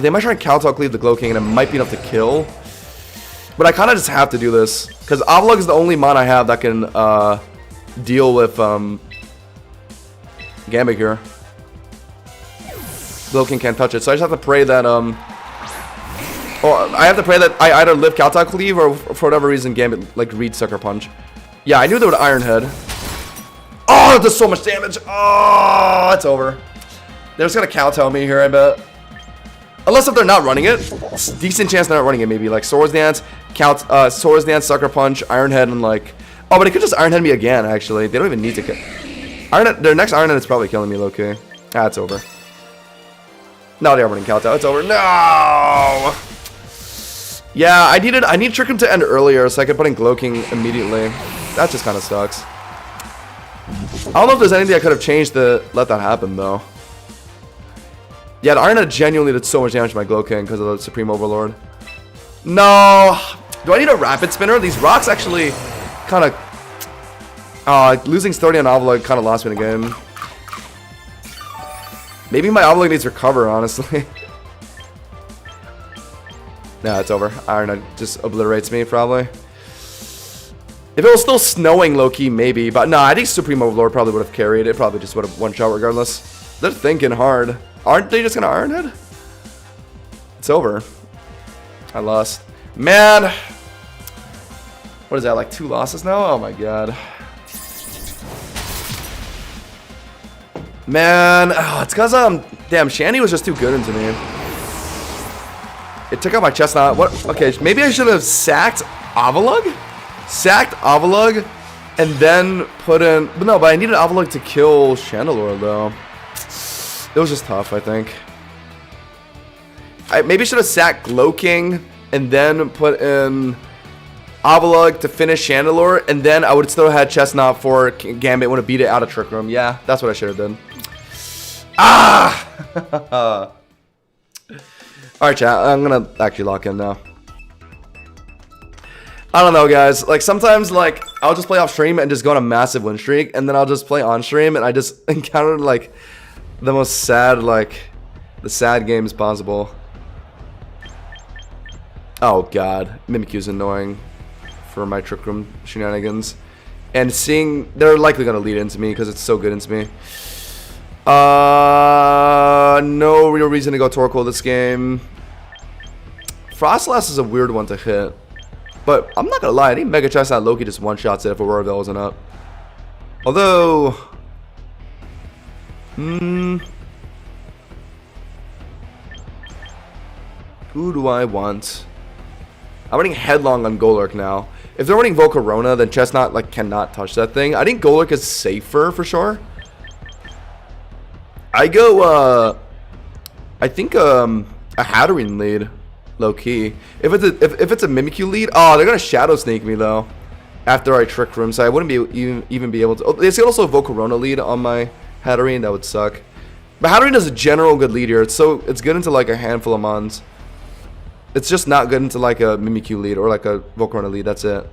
they might try and Counter Cleave the Glow King, and it might be enough to kill. But I kind of just have to do this, because Avalugg is the only mon I have that can deal with Gambit here. Glow King can't touch it, so I just have to pray that I have to pray that I either live Counter Cleave or for whatever reason Gambit like reads Sucker Punch. Yeah, I knew they would Iron Head. Oh, it does so much damage. Oh, it's over. They're just gonna cow-tail me here, I bet. Unless if they're not running it. It's a decent chance they're not running it, maybe. Like Swords Dance, Swords Dance, Sucker Punch, Iron Head, and like... Oh, but it could just Iron Head me again, actually. They don't even need to kill... Their next Iron Head is probably killing me, low-key. Ah, it's over. No, they are running cow-tail. It's over. No! Yeah, I need Trick Room to end earlier so I could put in Glow King immediately. That just kind of sucks. I don't know if there's anything I could have changed to let that happen, though. Yeah, the Iron Head genuinely did so much damage to my Glow King because of the Supreme Overlord. No! Do I need a Rapid Spinner? These rocks actually kind of... losing 30 on Avalugg kind of lost me the game. Maybe my Avalugg needs to recover, honestly. Nah, it's over. Iron Head just obliterates me, probably. If it was still snowing low-key, maybe. But no, I think Supreme Overlord probably would have carried it. Probably just would have one-shot regardless. They're thinking hard. Aren't they just going to Iron Head? It's over. I lost. Man! What is that, like 2 losses now? Oh my god. Man, it's because, damn, Shandy was just too good into me. It took out my Chestnut. What? Okay, maybe I should have sacked Avalugg? Sacked Avalugg, and then put in... But no, but I needed Avalugg to kill Chandelure, though. It was just tough, I think. I maybe should have sacked Glow King, and then put in Avalugg to finish Chandelure, and then I would still have had Chestnut for Gambit when it beat it out of Trick Room. Yeah, that's what I should have done. Ah! Alright, chat. I'm gonna actually lock in now. I don't know, guys. Like, sometimes, like, I'll just play off stream and just go on a massive win streak, and then I'll just play on stream, and I just encountered, like, the most sad, like, the sad games possible. Oh, God. Mimikyu's annoying. for my Trick Room shenanigans. And seeing... They're likely going to lead into me because it's so good into me. No real reason to go Torkoal this game. Frostlass is a weird one to hit. But I'm not going to lie. I think Mega Chestnut Loki just one-shots it if Aurora Veil wasn't up. Although... Who do I want? I'm running Headlong on Golurk now. If they're running Volcarona, then Chestnut like cannot touch that thing. I think Golurk is safer for sure. I go I think a Hatterene lead, low key. If it's a Mimikyu lead, oh, they're gonna Shadow Sneak me though. After I Trick Room, so I wouldn't be even be able to. Oh, they could also Volcarona lead on my Hatterene. That would suck. But Hatterene is a general good lead here. It's good into like a handful of mons. It's just not good into like a Mimikyu lead or like a Volcarona lead. That's it.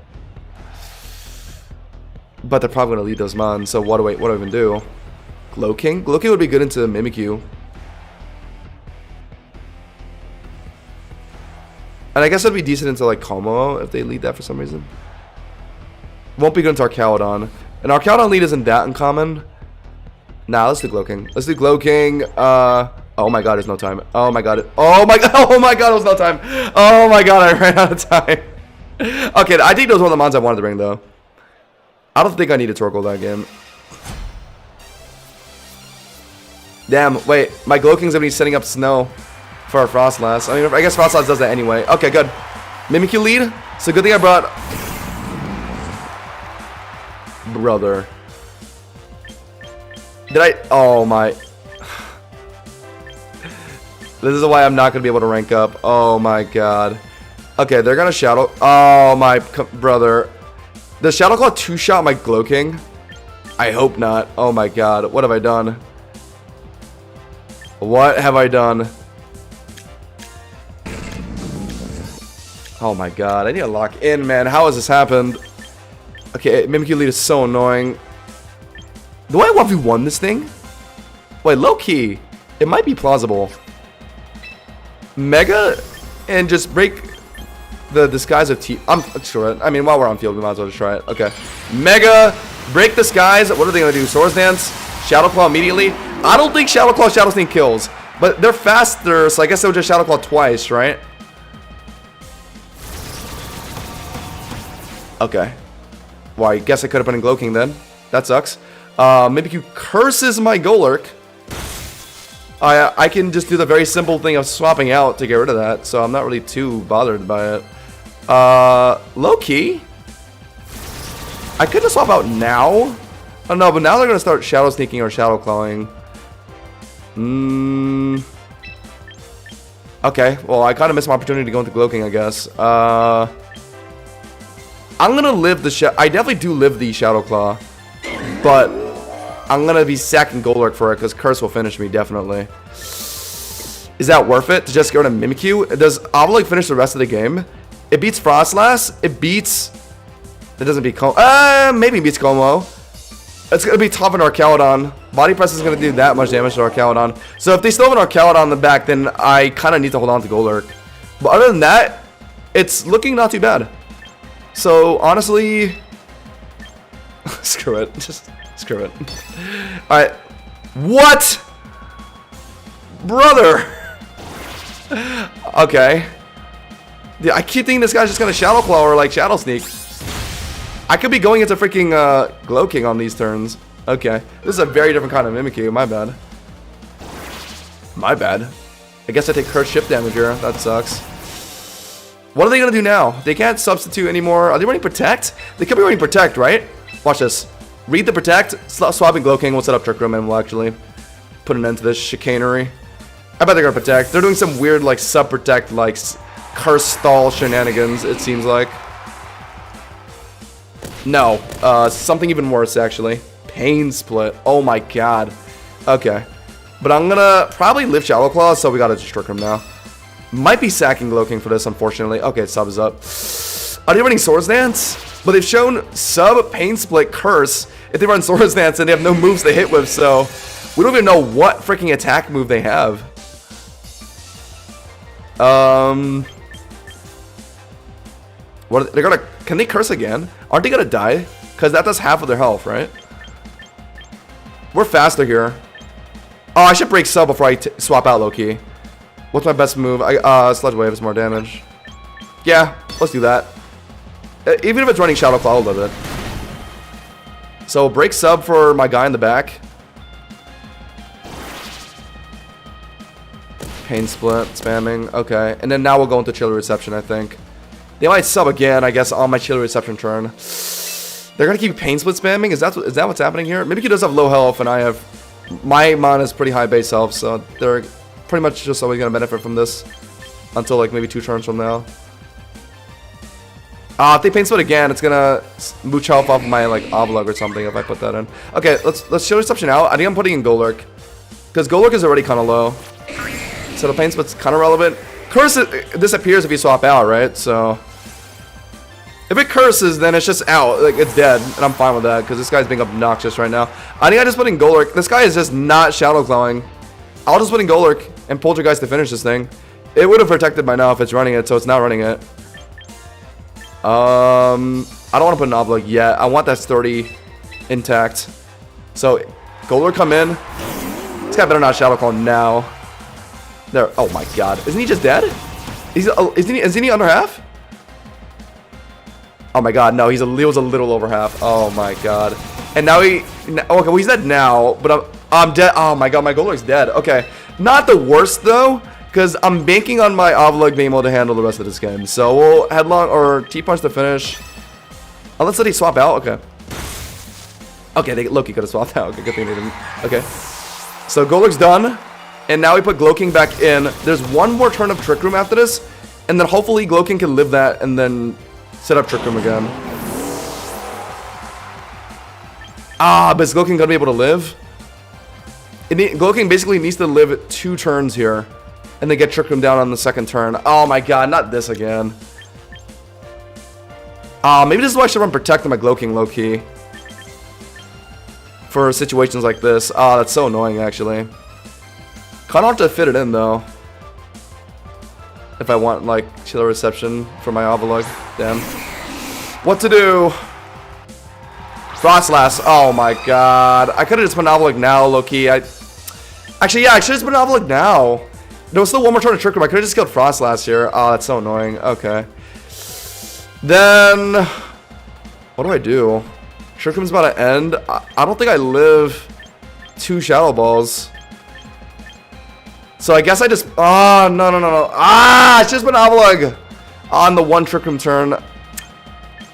But they're probably gonna lead those mons. So what do I even do? Glowking? Glowking would be good into Mimikyu. And I guess it'd be decent into like Como if they lead that for some reason. Won't be good into Arcaludon. And Arcaludon lead isn't that uncommon. Nah, let's do Glowking. Let's do Glowking. Oh my god, there's no time. Oh my god. Oh my god, there's no time. Oh my god, I ran out of time. Okay, I think those were the mons I wanted to bring though. I don't think I need a Torkoal that game. Damn, wait. My Glowking's gonna be setting up snow for our Frostlass. I mean, I guess Frostlass does that anyway. Okay, good. Mimikyu lead. So good thing I brought... Brother. Did I... Oh my... This is why I'm not gonna be able to rank up. Oh my god. Okay, they're gonna Shadow... Oh my... Brother. Does Shadow Claw two-shot my Glowking? I hope not. Oh my god. What have I done? What have I done? Oh my god. I need to lock in, man. How has this happened? Okay, Mimikyu lead is so annoying. Do I 1v1 this thing? Wait, low-key. It might be plausible. Mega and just break the disguise of T. I'm sure. I mean, while we're on field, we might as well just try it. Okay. Mega, break disguise. What are they gonna do? Swords Dance, Shadow Claw immediately. I don't think Shadow Claw, Shadow Sneak kills, but they're faster, so I guess they'll just Shadow Claw twice, right? Okay. Well, I guess I could have put in Glowking then. That sucks. Mimikyu curses my Golurk. I can just do the very simple thing of swapping out to get rid of that, so I'm not really too bothered by it. Low-key. I could just swap out now. Oh no, but now they're gonna start Shadow Sneaking or Shadow Clawing. Okay, well I kind of missed my opportunity to go into Glowking, I guess. I'm gonna live the I definitely do live the Shadow Claw, but I'm gonna be sacking Golurk for it because Curse will finish me definitely. Is that worth it to just get rid of Mimikyu? Does Obelisk finish the rest of the game? It beats Frostlass. It beats. It doesn't beat Como. Maybe it beats Como. It's gonna be tough on Arcaludon. Body Press is gonna do that much damage to Arcaludon. So if they still have an Arcaludon in the back, then I kind of need to hold on to Golurk. But other than that, it's looking not too bad. So honestly, screw it. Just screw it. All right. What, brother? Okay. Yeah, I keep thinking this guy's just gonna Shadow Claw or like Shadow Sneak. I could be going into freaking Glowking on these turns. Okay. This is a very different kind of Mimikyu. My bad. My bad. I guess I take Curse Shift damage here. That sucks. What are they going to do now? They can't substitute anymore. Are they running Protect? They could be running Protect, right? Watch this. Read the Protect. Swapping Glowking. We'll set up Trick Room and we'll actually put an end to this chicanery. I bet they're going to Protect. They're doing some weird like sub-Protect like Curse Stall shenanigans, it seems like. No, something even worse, actually. Pain Split. Oh my god. Okay. But I'm gonna probably live Shadow Claw, so we gotta just Trick Room now. Might be sacking Glowking for this, unfortunately. Okay, sub is up. Are they running Swords Dance? But they've shown sub, Pain Split, Curse. If they run Swords Dance, and they have no moves to hit with, so we don't even know what freaking attack move they have. What they're gonna Can they curse again? Aren't they gonna die? Because that does half of their health, right? We're faster here. Oh, I should break sub before I swap out low-key. What's my best move? Sludge Wave is more damage. Yeah, let's do that. Even if it's running Shadow Claw, I'll live it. So break sub for my guy in the back. Pain Split, spamming. Okay, and then now we'll go into Chilly Reception, I think. They might sub again, I guess, on my Chilly Reception turn. They're gonna keep Pain Split spamming? Is that what's happening here? Maybe he does have low health, and I have... My mana is pretty high base health, so they're pretty much just always gonna benefit from this. Until, like, maybe 2 turns from now. If they Pain Split again, it's gonna mooch health off of my, like, Oblug or something if I put that in. Okay, let's Chilly Reception out. I think I'm putting in Golurk. Because Golurk is already kind of low. So the Pain Split's kind of relevant. Curse disappears if you swap out, right? So... If it curses, then it's just out. Like, it's dead. And I'm fine with that, because this guy's being obnoxious right now. I think I just put in Golurk. This guy is just not Shadow Clawing. I'll just put in Golurk and Poltergeist to finish this thing. It would have protected by now if it's running it, so it's not running it. I don't want to put an Oblug yet. I want that sturdy intact. So, Golurk come in. This guy better not Shadow Claw now. There. Oh my god. Isn't he just dead? Isn't he under half? Oh my god, no, he was a little over half. Oh my god. And now okay, well, he's dead now, but I'm dead. Oh my god, my Golurk's dead. Okay. Not the worst though, because I'm banking on my Oblug being able to handle the rest of this game. So we'll headlong or T-punch to finish. Unless they swap out. Okay. Okay, Loki could have swapped out. Okay, good thing they didn't. Okay. So Golurk's done. And now we put Glowking back in. There's one more turn of Trick Room after this. And then hopefully Glowking can live that and then set up Trick Room again. But is Glowking gonna be able to live? Glowking basically needs to live 2 turns here. And then get Trick Room down on the 2nd turn. Oh my god, not this again. Maybe this is why I should run Protect on my Glowking low-key. For situations like this. That's so annoying actually. Kinda hard to fit it in though. If I want like Chilly Reception for my Oblug. Damn. What to do? Frost Lass. Oh my god. I could have just put an Oblug now, low-key. Actually, yeah, I should have just put an Oblug now. There was still one more turn to Trick Room. I could have just killed Frost Lass here. Oh, that's so annoying. Okay. Then... What do I do? Trick Room's about to end. I don't think I live 2 Shadow Balls. So I guess I just... Oh, no. It's just been Oblug on the 1 Trick Room turn.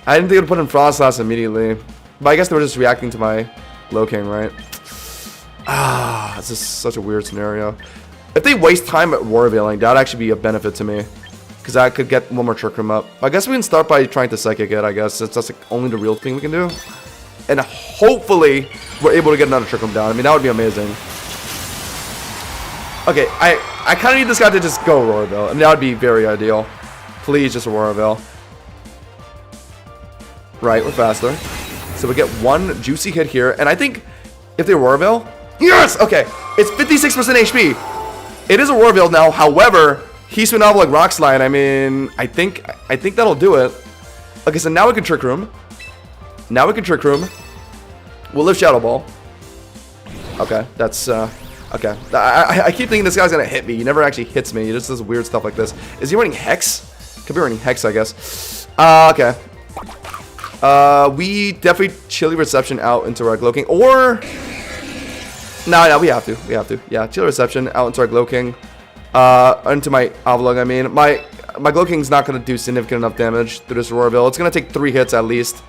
I didn't think I'd put in Frost Lass immediately. But I guess they were just reacting to my Low King, right? This is such a weird scenario. If they waste time at War Veiling, that would actually be a benefit to me. Because I could get 1 more Trick Room up. I guess we can start by trying to Psychic it, I guess. Since that's like only the real thing we can do. And hopefully, we're able to get another Trick Room down. I mean, that would be amazing. Okay, I kind of need this guy to just go Aurora Veil. I mean, that would be very ideal. Please, just Aurora Veil. Right, we're faster. So we get 1 juicy hit here. And I think if they Aurora Veil... Yes! Okay, it's 56% HP. It is Aurora Veil now. However, he's been like Rock Slide. I mean, I think that'll do it. Okay, so now we can Trick Room. We'll live Shadow Ball. Okay, that's... Okay, I keep thinking this guy's gonna hit me. He never actually hits me. He just does weird stuff like this. Is he running Hex? Could be running Hex, I guess. Okay. We definitely Chilly Reception out into our Glow King. Or... No, we have to. Yeah, Chilly Reception out into our Glow King. Into my Oblug, I mean. My Glow King's not gonna do significant enough damage through this Aurora Veil. It's gonna take 3 hits at least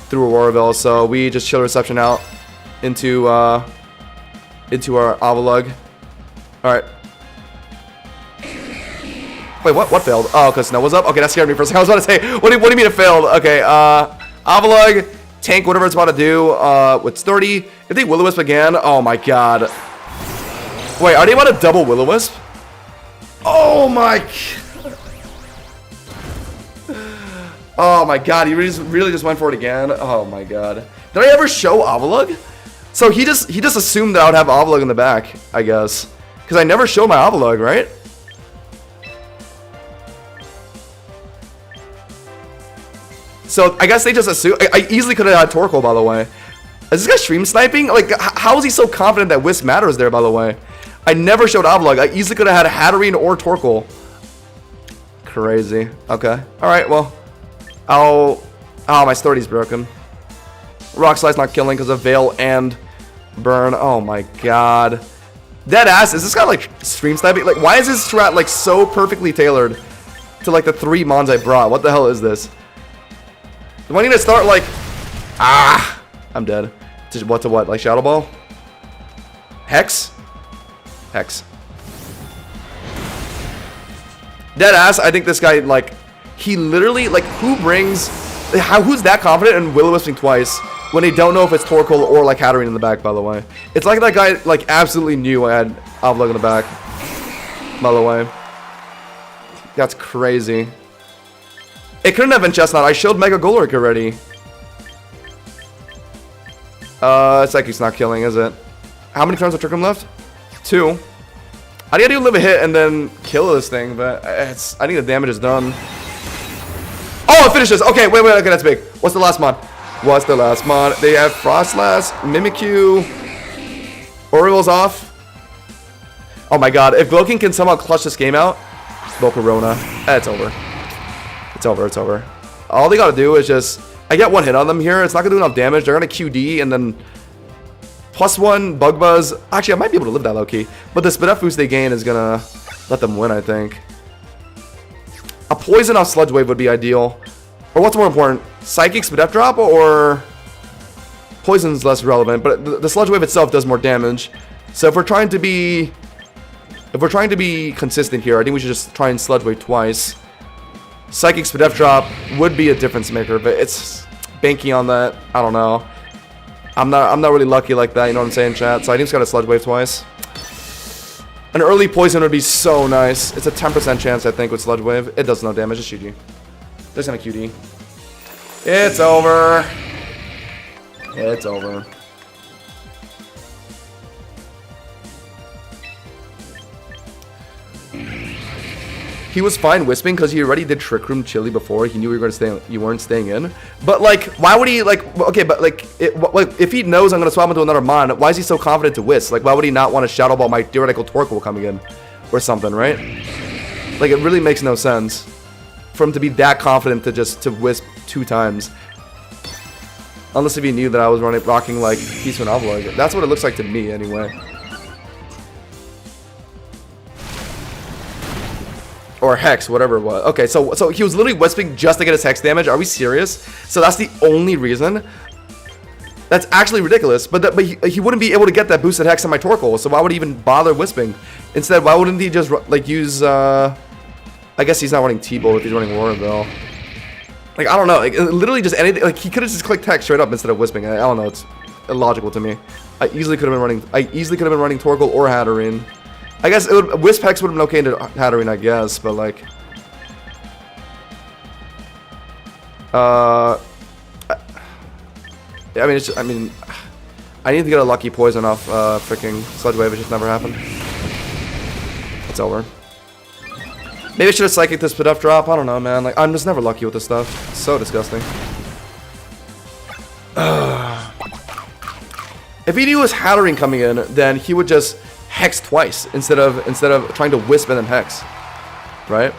through Aurora Veil. So we just Chilly Reception out into our Oblug. Alright. Wait, what failed? Oh, because Snow was up? Okay, that scared me for a second. I was about to say, what do you mean it failed? Okay, Oblug, tank whatever it's about to do, with 30. If they Will-O-Wisp again, oh my god. Wait, are they about to double Will-O-Wisp? Oh my... Oh my god, he really just went for it again. Oh my god. Did I ever show Oblug? So he just assumed that I would have Oblug in the back, I guess. Because I never showed my Oblug, right? So I guess they just assume. I easily could have had Torkoal, by the way. Is this guy stream sniping? Like, how is he so confident that Wisp matters there, by the way? I never showed Oblog. I easily could have had Hatterene or Torkoal. Crazy. Okay. Alright, well. Oh, my Sturdy's broken. Rock Slide's not killing because of Veil and Burn. Oh my god. Deadass, is this guy like stream sniping? Like, why is his strat like so perfectly tailored to like the 3 mons I brought? What the hell is this? Do I need to start like... Ah! I'm dead. What to what? Like Shadow Ball? Hex? Hex. Deadass, I think this guy, like, he literally, like, who's that confident in Will-O-Wisping twice when they don't know if it's Torkoal or, like, Hatterene in the back, by the way? It's like that guy, like, absolutely knew I had Oblog in the back, by the way. That's crazy. It couldn't have been Chestnut. I showed Mega Golurk already. It's like he's not killing, is it? How many turns of Trick Room left? 2. I think I do live a hit and then kill this thing, but I think the damage is done. Oh, it finishes. Okay, wait, okay, that's big. What's the last mod? What's the last mod? They have Frostlass, Mimikyu, Oriole's off. Oh my god, if Gloking can somehow clutch this game out, Volcarona, it's over. It's over, it's over. All they gotta do is just... I get 1 hit on them here. It's not gonna do enough damage. They're gonna QD and then... +1 Bug Buzz. Actually, I might be able to live that low-key. But the Spidef boost they gain is gonna let them win, I think. A Poison off Sludge Wave would be ideal. Or what's more important? Psychic Spidef drop or... Poison's less relevant, but the Sludge Wave itself does more damage. So if we're trying to be... consistent here, I think we should just try and Sludge Wave twice. Psychic Spidef drop would be a difference maker, but it's banking on that. I don't know. I'm not really lucky like that, you know what I'm saying, chat? So I think it's got a Sludge Wave twice. An early Poison would be so nice. It's a 10% chance, I think, with Sludge Wave. It does no damage, it's GG. There's gonna QD. It's over. It's over. He was fine Wisping because he already did Trick Room Chili before. He knew you weren't staying in. But like, why would he like? Okay, but like, if he knows I'm gonna swap into another mon, why is he so confident to Wisp? Like, why would he not want to Shadow Ball my theoretical Torkoal coming in, or something, right? Like, it really makes no sense for him to be that confident to Wisp 2 times. Unless if he knew that I was rocking like Peace and Oblog. That's what it looks like to me, anyway. Or Hex, whatever it was. Okay, so he was literally Wisping just to get his Hex damage. Are we serious? So that's the only reason? That's actually ridiculous. But he wouldn't be able to get that boosted Hex on my Torkoal, so why would he even bother Wisping? Instead, why wouldn't he just, like, use, I guess he's not running T-Bolt if he's running Warrenville. Like, I don't know. Like, literally just anything. Like, he could have just clicked Hex straight up instead of Wisping. I don't know. It's illogical to me. I easily could have been running Torkoal or Hatterene. I guess Wisp Hex would have been okay into Hatterene, I guess, but like... I mean, I need to get a lucky Poison off freaking Sludge Wave. It just never happened. It's over. Maybe I should have Psychic this Spidef drop. I don't know, man. Like, I'm just never lucky with this stuff. It's so disgusting. If he knew it was Hatterene coming in, then he would just Hex twice instead of trying to Wisp and then Hex, right?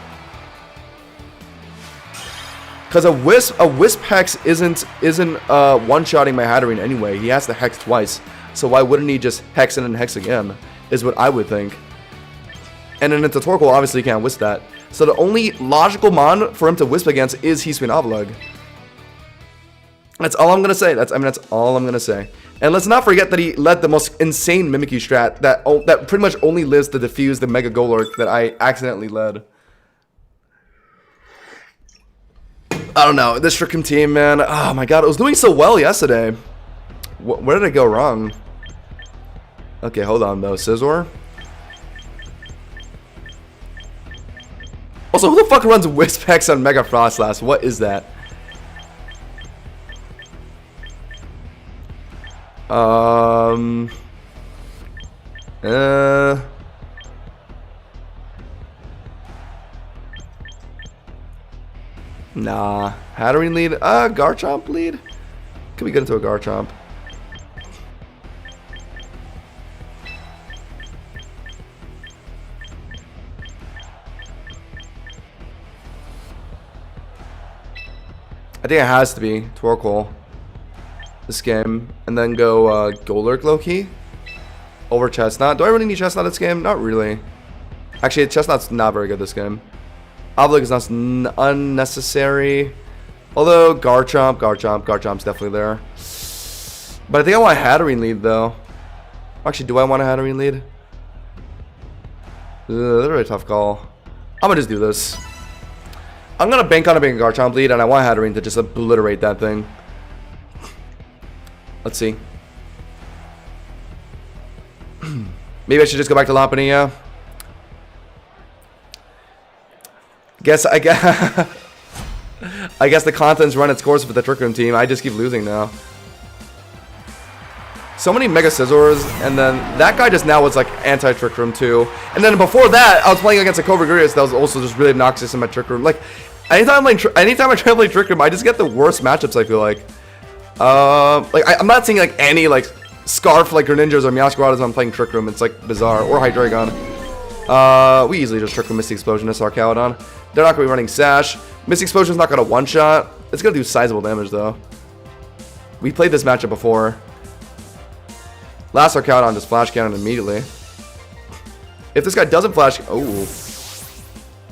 Because a Wisp Hex isn't one-shotting my Hatterene anyway. He has to Hex twice, so why wouldn't he just Hex and then Hex again? Is what I would think. And then into Torkoal, obviously he can't Wisp that. So the only logical mon for him to Wisp against is Heatwing Oblog. That's all I'm gonna say. That's all I'm gonna say. And let's not forget that he led the most insane Mimikyu strat that pretty much only lives to defuse the Mega Golurk that I accidentally led. I don't know. This Trick Room team, man. Oh my god, it was doing so well yesterday. Where did it go wrong? Okay, hold on though. Scizor. Also, who the fuck runs Wisp Hex on Mega Frostlass? What is that? Nah. Hatterene lead. Garchomp lead? Could we get into a Garchomp? I think it has to be Torkoal this game, and then go Golurk low-key over Chestnut. Do I really need Chestnut this game? Not really. Actually, Chestnut's not very good this game. Obelisk is not unnecessary. Although Garchomp's definitely there. But I think I want a Hatterene lead though. Actually, do I want a Hatterene lead? That's a really tough call. I'm gonna just do this. I'm gonna bank on it being a Garchomp lead, and I want Hatterene to just obliterate that thing. Let's see. Maybe I should just go back to Lopunny, I guess the content's run its course with the Trick Room team. I just keep losing now. So many Mega Scizors, and then that guy just now was like anti-Trick Room too. And then before that, I was playing against a Cobra-Gurius that was also just really obnoxious in my Trick Room. Like, anytime I try to play Trick Room, I just get the worst matchups, I feel like. I'm not seeing like any like Scarf like Greninjas or Meowscarada when I'm playing Trick Room. It's like bizarre. Or Hydreigon. We easily just Trick Room Misty Explosion to Sarcaladon. They're not going to be running Sash. Misty Explosion's not going to one-shot. It's going to do sizable damage, though. We played this matchup before. Last Sarcaladon just Flash Cannon immediately. If this guy doesn't Flash... Oh.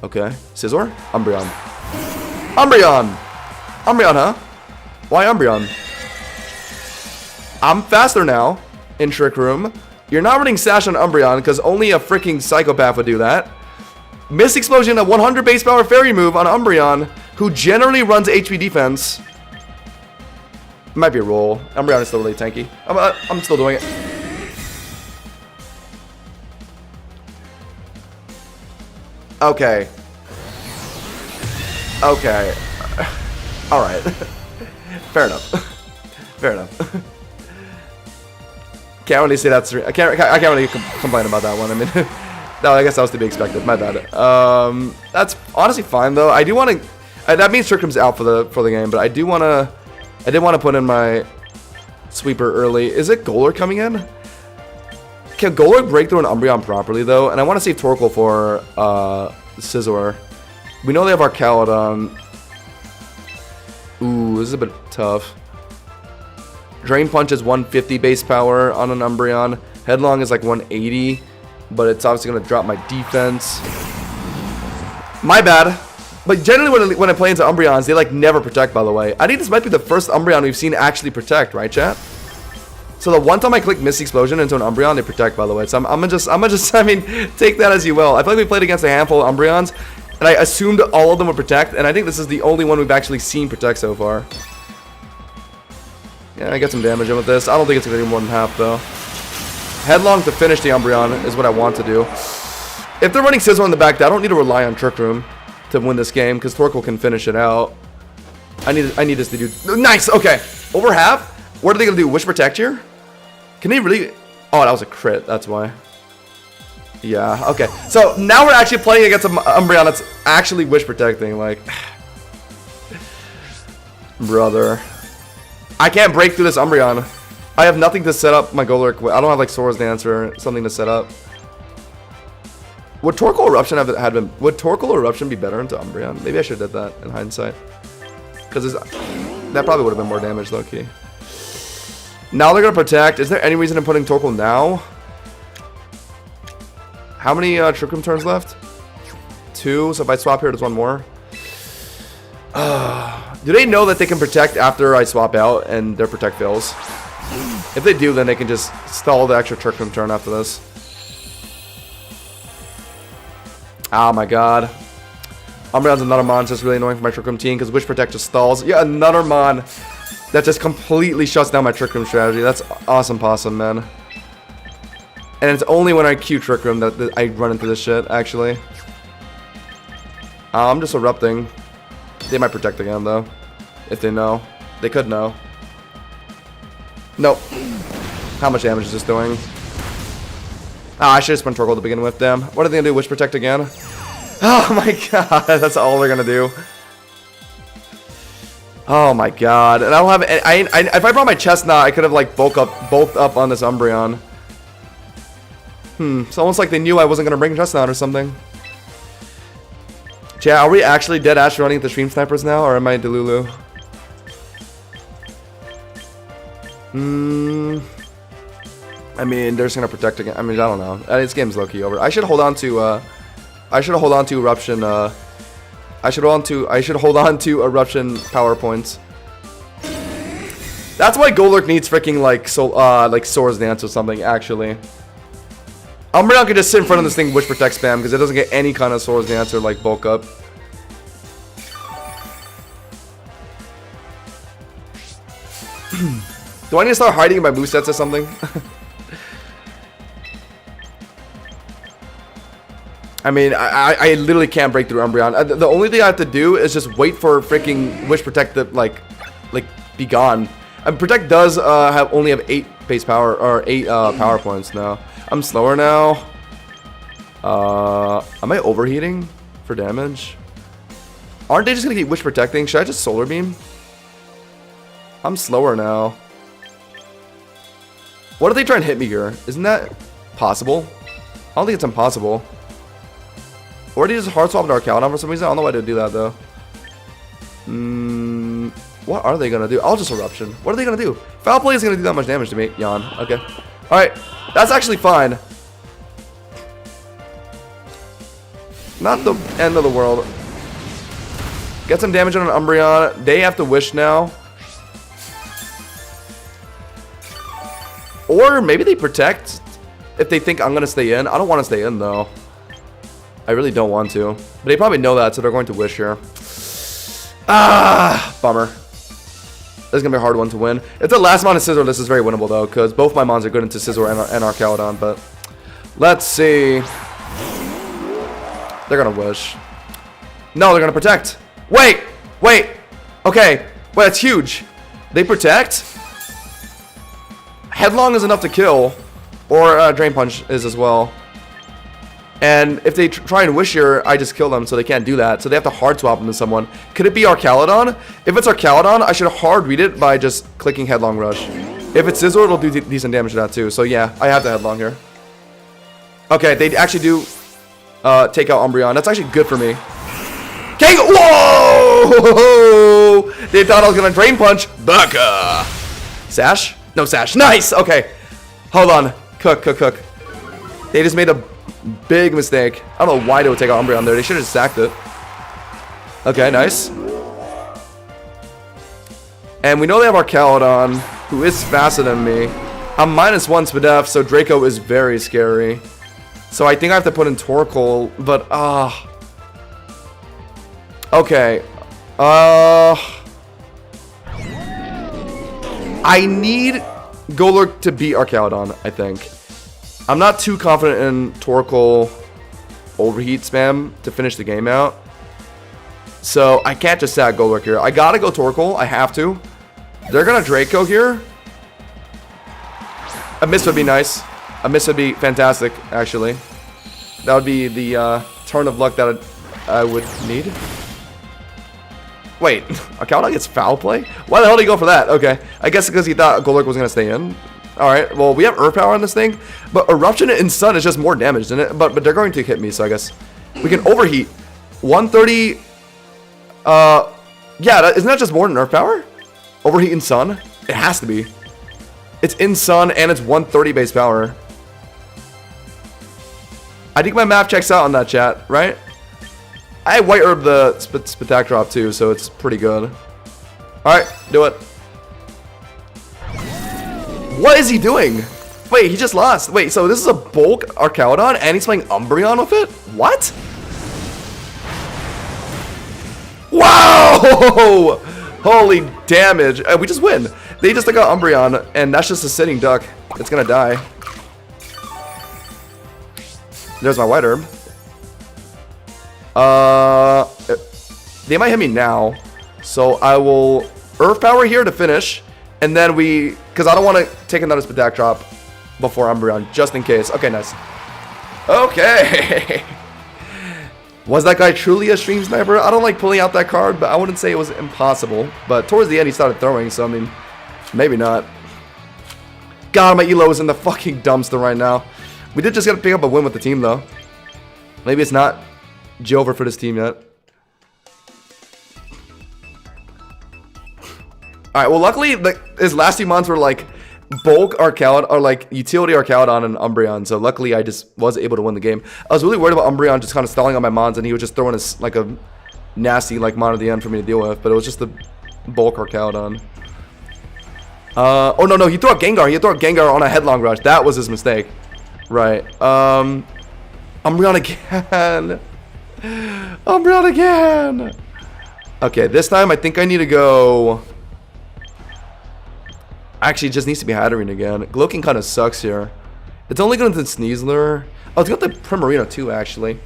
Okay. Scizor? Umbreon. Umbreon! Umbreon, huh? Why Umbreon? I'm faster now in Trick Room. You're not running Sash on Umbreon because only a freaking psychopath would do that. Mist Explosion, a 100 base power fairy move on Umbreon, who generally runs HP defense. It might be a roll. Umbreon is still really tanky. I'm still doing it. Okay. Okay. Alright. Fair enough. Fair enough. Can't really say that's... I can't really complain about that one. I mean... No, I guess that was to be expected. My bad. That's honestly fine though. I do want to. That means Trick Room's out for the game, but I do want to. I did want to put in my sweeper early. Is it Golurk coming in? Can Golurk break through an Umbreon properly though? And I want to save Torkoal for Scizor. We know they have Arcaladon. Ooh, this is a bit tough. Drain Punch is 150 base power on an Umbreon. Headlong is like 180. But it's obviously going to drop my defense. My bad. But generally when I play into Umbreons, they like never protect, by the way. I think this might be the first Umbreon we've seen actually protect, right, chat? So the one time I click Misty Explosion into an Umbreon, they protect, by the way. So I'm gonna just, I mean, take that as you will. I feel like we played against a handful of Umbreons, and I assumed all of them would protect, and I think this is the only one we've actually seen protect so far. Yeah, I get some damage in with this. I don't think it's going to do more than half, though. Headlong to finish the Umbreon is what I want to do. If they're running Scizor in the back, I don't need to rely on Trick Room to win this game, because Torkoal can finish it out. I need this to do... Nice! Okay. Over half? What are they going to do? Wish Protect here? Can they really... Oh, that was a crit. That's why. Yeah, okay. So, now we're actually playing against an Umbreon that's actually Wish Protecting. Like... Brother. I can't break through this Umbreon. I have nothing to set up my Golurk with. I don't have like Sora's Dance or something to set up. Would Torkoal Eruption would Torkoal Eruption be better into Umbreon? Maybe I should have did that in hindsight. Because that probably would have been more damage, low key. Now they're gonna protect. Is there any reason in putting Torkoal now? How many Trick Room turns left? 2. So if I swap here, there's one more. Do they know that they can protect after I swap out and their protect fails? If they do, then they can just stall the extra Trick Room turn after this. Oh my god. Umbreon's another Mon, just really annoying for my Trick Room team because Wish Protect just stalls. Yeah, another Mon that just completely shuts down my Trick Room strategy. That's awesome possum, man. And it's only when I Q Trick Room that I run into this shit, actually. I'm just erupting. They might protect again, though. If they know. They could know. Nope. How much damage is this doing? Ah, I should have spun Torkoal to begin with, damn. What are they gonna do? Wish Protect again? Oh my god, that's all they're gonna do. Oh my god. And I don't have... if I brought my Chestnut, I could have, like, bulked up on this Umbreon. It's almost like they knew I wasn't going to bring Chestnut or something. Chat, are we actually dead ash running at the stream snipers now? Or am I Delulu? I mean, they're just going to protect again. I mean, I don't know. This game's low-key over. I should hold on to... I should hold on to Eruption... I should hold on to Eruption power points. That's why Golurk needs freaking like Swords Dance or something, actually. Umbreon can just sit in front of this thing, Wish Protect spam, because it doesn't get any kind of Swords Dance or like bulk up. Do I need to start hiding my movesets or something? I mean, I literally can't break through Umbreon. The only thing I have to do is just wait for freaking Wish Protect to like be gone. And Protect does only have 8 base power or 8 power points now. I'm slower now. Am I overheating for damage? Aren't they just gonna keep Wish Protecting? Should I just Solar Beam? I'm slower now. What if they try and hit me here? Isn't that possible? I don't think it's impossible. Or did he just hard swap into Arcalon for some reason? I don't know why to do that though. What are they gonna do? I'll just Eruption. What are they gonna do? Foul Play is gonna do that much damage to me. Yawn. Okay. Alright. That's actually fine. Not the end of the world. Get some damage on an Umbreon. They have to Wish now. Or maybe they Protect if they think I'm gonna stay in. I don't want to stay in though. I really don't want to. But they probably know that, so they're going to Wish here. Ah, bummer. This is going to be a hard one to win. If the last mon is Scizor, this is very winnable, though, because both my mons are good into Scizor and Arcalon, but let's see. They're going to Wish. No, they're going to Protect. Wait! Okay. Wait, that's huge. They Protect? Headlong is enough to kill, or Drain Punch is as well. And if they try and Wish here, I just kill them, so they can't do that. So they have to hard swap them to someone. Could it be Arcalon? If it's Arcalon, I should hard read it by just clicking Headlong Rush. If it's Scizor, it'll do decent damage to that too. So yeah, I have the Headlong here. Okay, they actually do take out Umbreon. That's actually good for me. Okay, whoa! They thought I was gonna Drain Punch. Baka! Sash? No Sash. Nice! Okay. Hold on. Cook. They just made a big mistake. I don't know why they would take out Umbreon there. They should have just sacked it. Okay, nice. And we know they have Arcalon, who is faster than me. I'm -1 SPDF, so Draco is very scary. So I think I have to put in Torkoal, but okay. I need Golurk to beat Arcalon, I think. I'm not too confident in Torkoal overheat spam to finish the game out. So I can't just sack Golurk here. I gotta go Torkoal. I have to. They're gonna Draco here. A miss would be nice. A miss would be fantastic, actually. That would be the turn of luck that I would need. Wait, Arcalon gets Foul Play? Why the hell did he go for that? Okay, I guess because he thought Golurk was gonna stay in. Alright, well, we have Earth Power on this thing, but Eruption and Sun is just more damage than it. But they're going to hit me, so I guess we can overheat. 130. Yeah, isn't that just more than Earth Power? Overheat in Sun? It has to be. It's in Sun and it's 130 base power. I think my math checks out on that, chat, right? I White Herb the Spitac drop too, so it's pretty good. Alright, do it. What is he doing? Wait, he just lost. Wait, so this is a bulk Arcalon and he's playing Umbreon with it? What? Wow! Holy damage. We just win. They just took out Umbreon and that's just a sitting duck. It's gonna die. There's my White Herb. They might hit me now. So I will Earth Power here to finish. And then because I don't want to take another Spitac drop before Umbreon, just in case. Okay, nice. Okay. Was that guy truly a stream sniper? I don't like pulling out that card, but I wouldn't say it was impossible. But towards the end, he started throwing, so I mean, maybe not. God, my elo is in the fucking dumpster right now. We did just get to pick up a win with the team, though. Maybe it's not G-over for this team yet. Alright, well, luckily, his last 2 months were like bulk Arcalon, or like utility Arcalon and Umbreon. So luckily, I just was able to win the game. I was really worried about Umbreon just kind of stalling on my mons, and he was just throwing us like a nasty like mon at the end for me to deal with. But it was just the bulk Arcalon. Oh no, he threw out Gengar. He threw out Gengar on a headlong rush. That was his mistake. Right. Umbreon again. Umbreon again. Okay, this time I think I need to go. Actually, it just needs to be Hatterene again. Gloking kind of sucks here. It's only going to Sneasler. Oh, it's got the Primarina too, actually.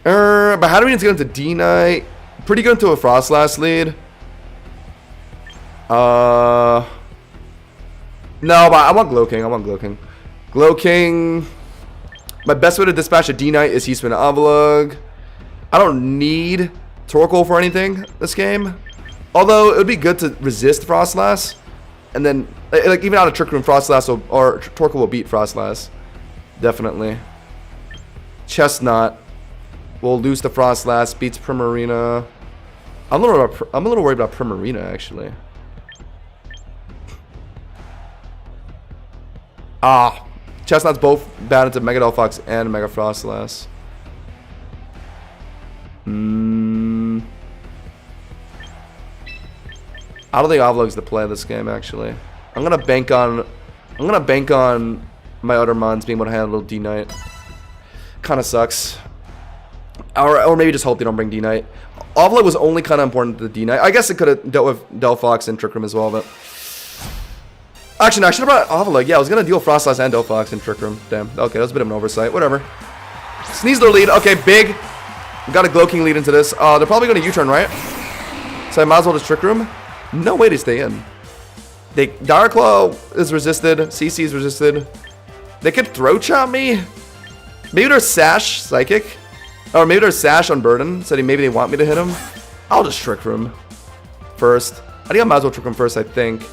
But Hatterene's going to D-Knight. Pretty good into a Frostlass lead. No, but I want Gloking. Gloking. My best way to dispatch a D-Knight is Heatspin Avalugg. I don't need Torkoal for anything this game. Although, it would be good to resist Frostlass. And then, like, even out of Trick Room, Frostlass or Torkoal will beat Frostlass. Definitely. Chestnut will lose to Frostlass, beats Primarina. I'm a little worried about Primarina, actually. Chestnut's both bad into Mega Delphox and Mega Frostlass. I don't think Avalug's the play of this game, actually. I'm gonna bank on my other mons being able to handle D-Knight. Kinda sucks. Or maybe just hope they don't bring D-Knight. Avalugg was only kinda important to the D-Knight. I guess it could have dealt with Delphox and Trick Room as well, but actually no, I should have brought Avalugg. Yeah, I was gonna deal with Frostlass and Delphox and Trick Room. Damn. Okay, that was a bit of an oversight. Whatever. Sneasler lead. Okay, big. We got a Gloking lead into this. They're probably gonna U-turn, right? So I might as well just Trick Room. No way to stay in. Dire Claw is resisted. CC is resisted. They could Throw Chop me. Maybe there's Sash Psychic. Or maybe there's Sash on Burden. So maybe they want me to hit him. I'll just Trick Room first. I think I might as well Trick Room first, I think.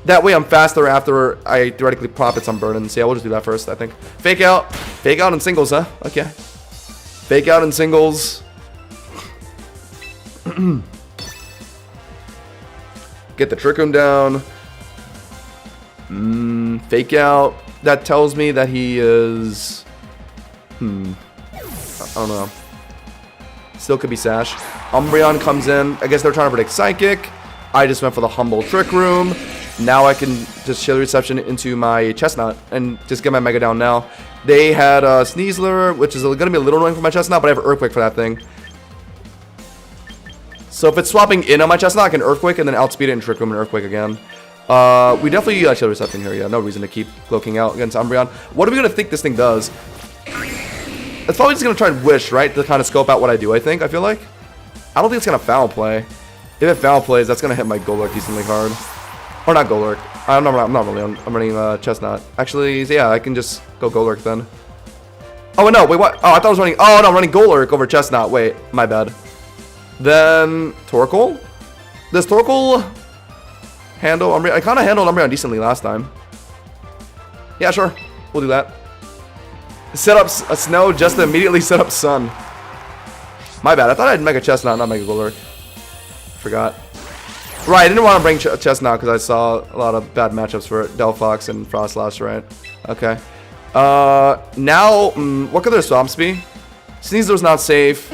That way I'm faster after I theoretically pop it on Burden. So yeah, we'll just do that first, I think. Fake out. Fake out in singles, huh? Okay. Fake out in singles. Get the Trick Room down. Fake out. That tells me that he is... I don't know. Still could be Sash. Umbreon comes in. I guess they're trying to predict Psychic. I just went for the humble Trick Room. Now I can just Chilly Reception into my Chestnut and just get my Mega down now. They had Sneasler, which is going to be a little annoying for my Chestnut, but I have Earthquake for that thing. So if it's swapping in on my Chestnut, I can Earthquake and then outspeed it and Trick Room and Earthquake again. We definitely Chilly Reception here, yeah. No reason to keep Cloaking out against Umbreon. What are we going to think this thing does? It's probably just going to try and Wish, right? To kind of scope out what I do, I feel like. I don't think it's going to Foul Play. If it Foul Plays, that's going to hit my Golurk decently hard. Or not Golurk. I'm not really on. I'm running Chestnut. Actually, yeah, I can just go Golurk then. Oh, no, wait, what? Oh, I thought I was running... Oh, no, I'm running Golurk over Chestnut. Wait, my bad. Then Torkoal. Does Torkoal handle Umbreon? I kind of handled Umbreon decently last time. Yeah, sure. We'll do that. Set up a Snow just to immediately set up Sun. My bad. I thought I had Mega Chestnut, not Mega Golurk. Forgot. Right, I didn't want to bring Chestnut because I saw a lot of bad matchups for Delphox and Frostlass, right? Okay. Now, what could their swamps be? Sneasler's not safe.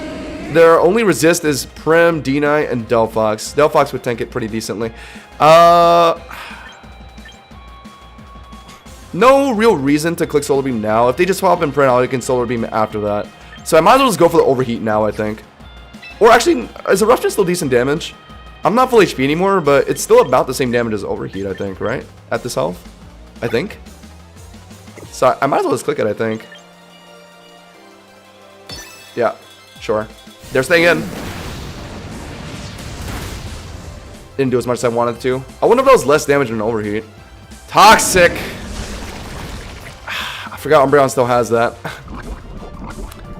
Their only resist is Prim, D-Knight, and Delphox. Delphox would tank it pretty decently. No real reason to click Solar Beam now. If they just swap in Prim, I can Solar Beam after that. So I might as well just go for the Overheat now, I think. Or actually, is Eruption still decent damage? I'm not full HP anymore, but it's still about the same damage as Overheat, I think, right? At this health? I think. So I might as well just click it, I think. Yeah, sure. They're staying in. Didn't do as much as I wanted to. I wonder if that was less damage than Overheat. Toxic! I forgot Umbreon still has that.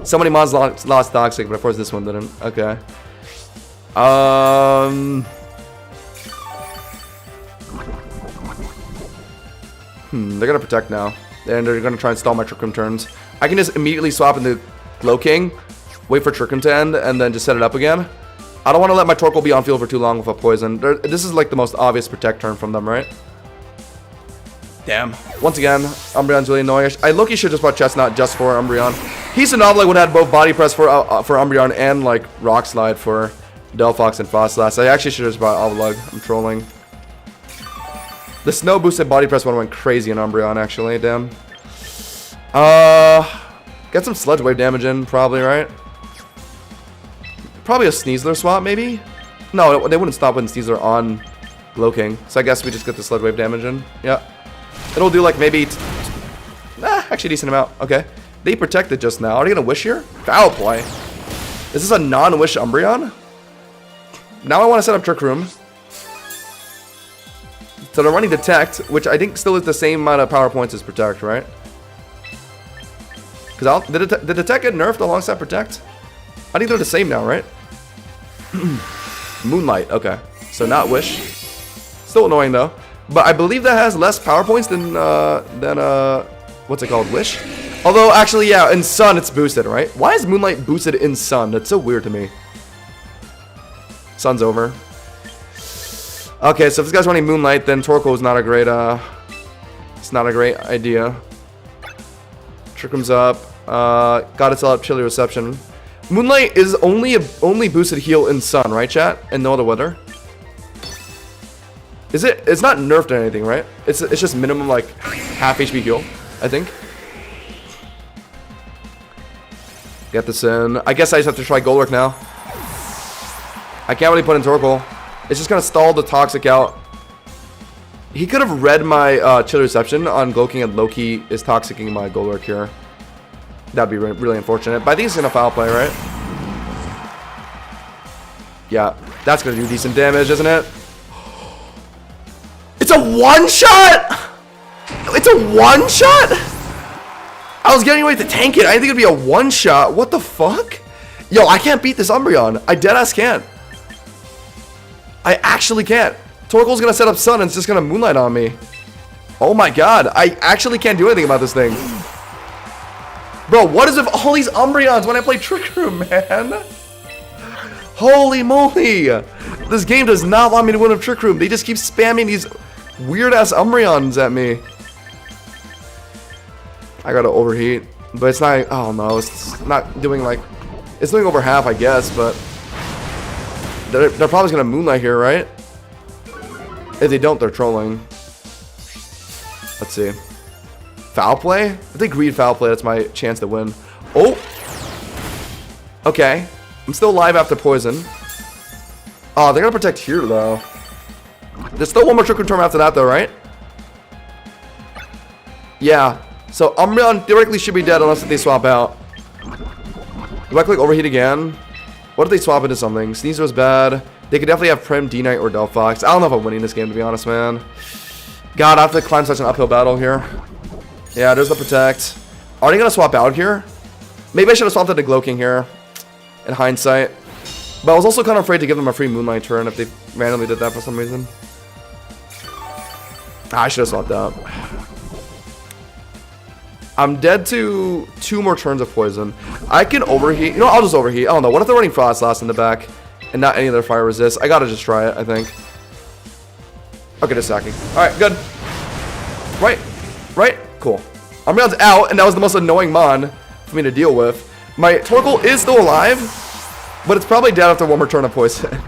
So many mons lost Toxic, but of course this one didn't. Okay. They're gonna protect now. And they're gonna try and stall my Trick Room turns. I can just immediately swap into Glow King, wait for Trick Room to end, and then just set it up again. I don't want to let my Torkoal be on field for too long with a poison. This is like the most obvious protect turn from them, right? Damn. Once again, Umbreon's really annoying. I low-key should just bought Chestnut just for Umbreon. He's an like would have both Body Press for Umbreon and like Rock Slide for Delphox and Frostlass. I actually should have just bought Ovalug. I'm trolling. The snow boosted Body Press one went crazy in Umbreon actually. Damn. Get some Sludge Wave damage in probably, right? Probably a Sneasler swap maybe. No, they wouldn't stop with Sneasler on Glow King. So I guess we just get the Sludge Wave damage in. Yeah. It'll do like maybe actually a decent amount. Okay. They protected just now. Are they gonna Wish here? Foul play. Is this a non-Wish Umbreon? Now I want to set up Trick Room. So they're running Detect, which I think still is the same amount of power points as Protect, right? Because did Detect get nerfed alongside Protect? I think they're the same now, right? Moonlight, okay. So not Wish. Still annoying though. But I believe that has less power points than what's it called? Wish? Although, actually, yeah, in Sun it's boosted, right? Why is Moonlight boosted in Sun? That's so weird to me. Sun's over. Okay, so if this guy's running Moonlight, then Torkoal is not a great, it's not a great idea. Trick Room's up. Gotta sell up Chilly Reception. Moonlight is only boosted heal in Sun, right, chat? And no other weather? Is it? It's not nerfed or anything, right? It's just minimum, like, half HP heal, I think. Get this in. I guess I just have to try Golurk now. I can't really put in Torkoal. It's just gonna stall the Toxic out. He could have read my Chilly Reception on Glow King and low-key is Toxicking my Golurk here. That'd be really unfortunate. But I think he's gonna foul play, right? Yeah, that's gonna do decent damage, isn't it? It's a one-shot! It's a one-shot? I was getting ready to tank it. I didn't think it'd be a one-shot. What the fuck? Yo, I can't beat this Umbreon. I deadass can't. I actually can't. Torkoal's gonna set up Sun and it's just gonna Moonlight on me. Oh my god. I actually can't do anything about this thing. Bro, what is with all these Umbreons when I play Trick Room, man? Holy moly. This game does not want me to win with Trick Room. They just keep spamming these weird-ass Umbreons at me. I gotta overheat. But it's not... Oh no, it's not doing like... It's doing over half, I guess, but... They're probably gonna Moonlight here, right? If they don't, they're trolling. Let's see. Foul play? If they greed foul play, that's my chance to win. Oh! Okay. I'm still alive after poison. Oh, they're gonna protect here, though. There's still one more Trick Room turn after that, though, right? Yeah. So, Umbreon theoretically should be dead unless they swap out. Do I click Overheat again? What if they swap into something? Sneaser's bad. They could definitely have Prim, D-Knight, or Delphox. I don't know if I'm winning this game, to be honest, man. God, I have to climb such an uphill battle here. Yeah, there's the Protect. Are they going to swap out here? Maybe I should have swapped out the Glow King here. In hindsight. But I was also kind of afraid to give them a free Moonlight turn if they randomly did that for some reason. I should have swapped out. I'm dead to 2 more turns of poison. I can overheat. You know, I'll just overheat. I don't know. What if they're running Frostlass in the back and not any other fire resist? I gotta just try it, I think. Okay, just sacking. Alright, good. Right? Cool. Umbreon's out, and that was the most annoying Mon for me to deal with. My Torkoal is still alive, but it's probably dead after 1 more turn of poison.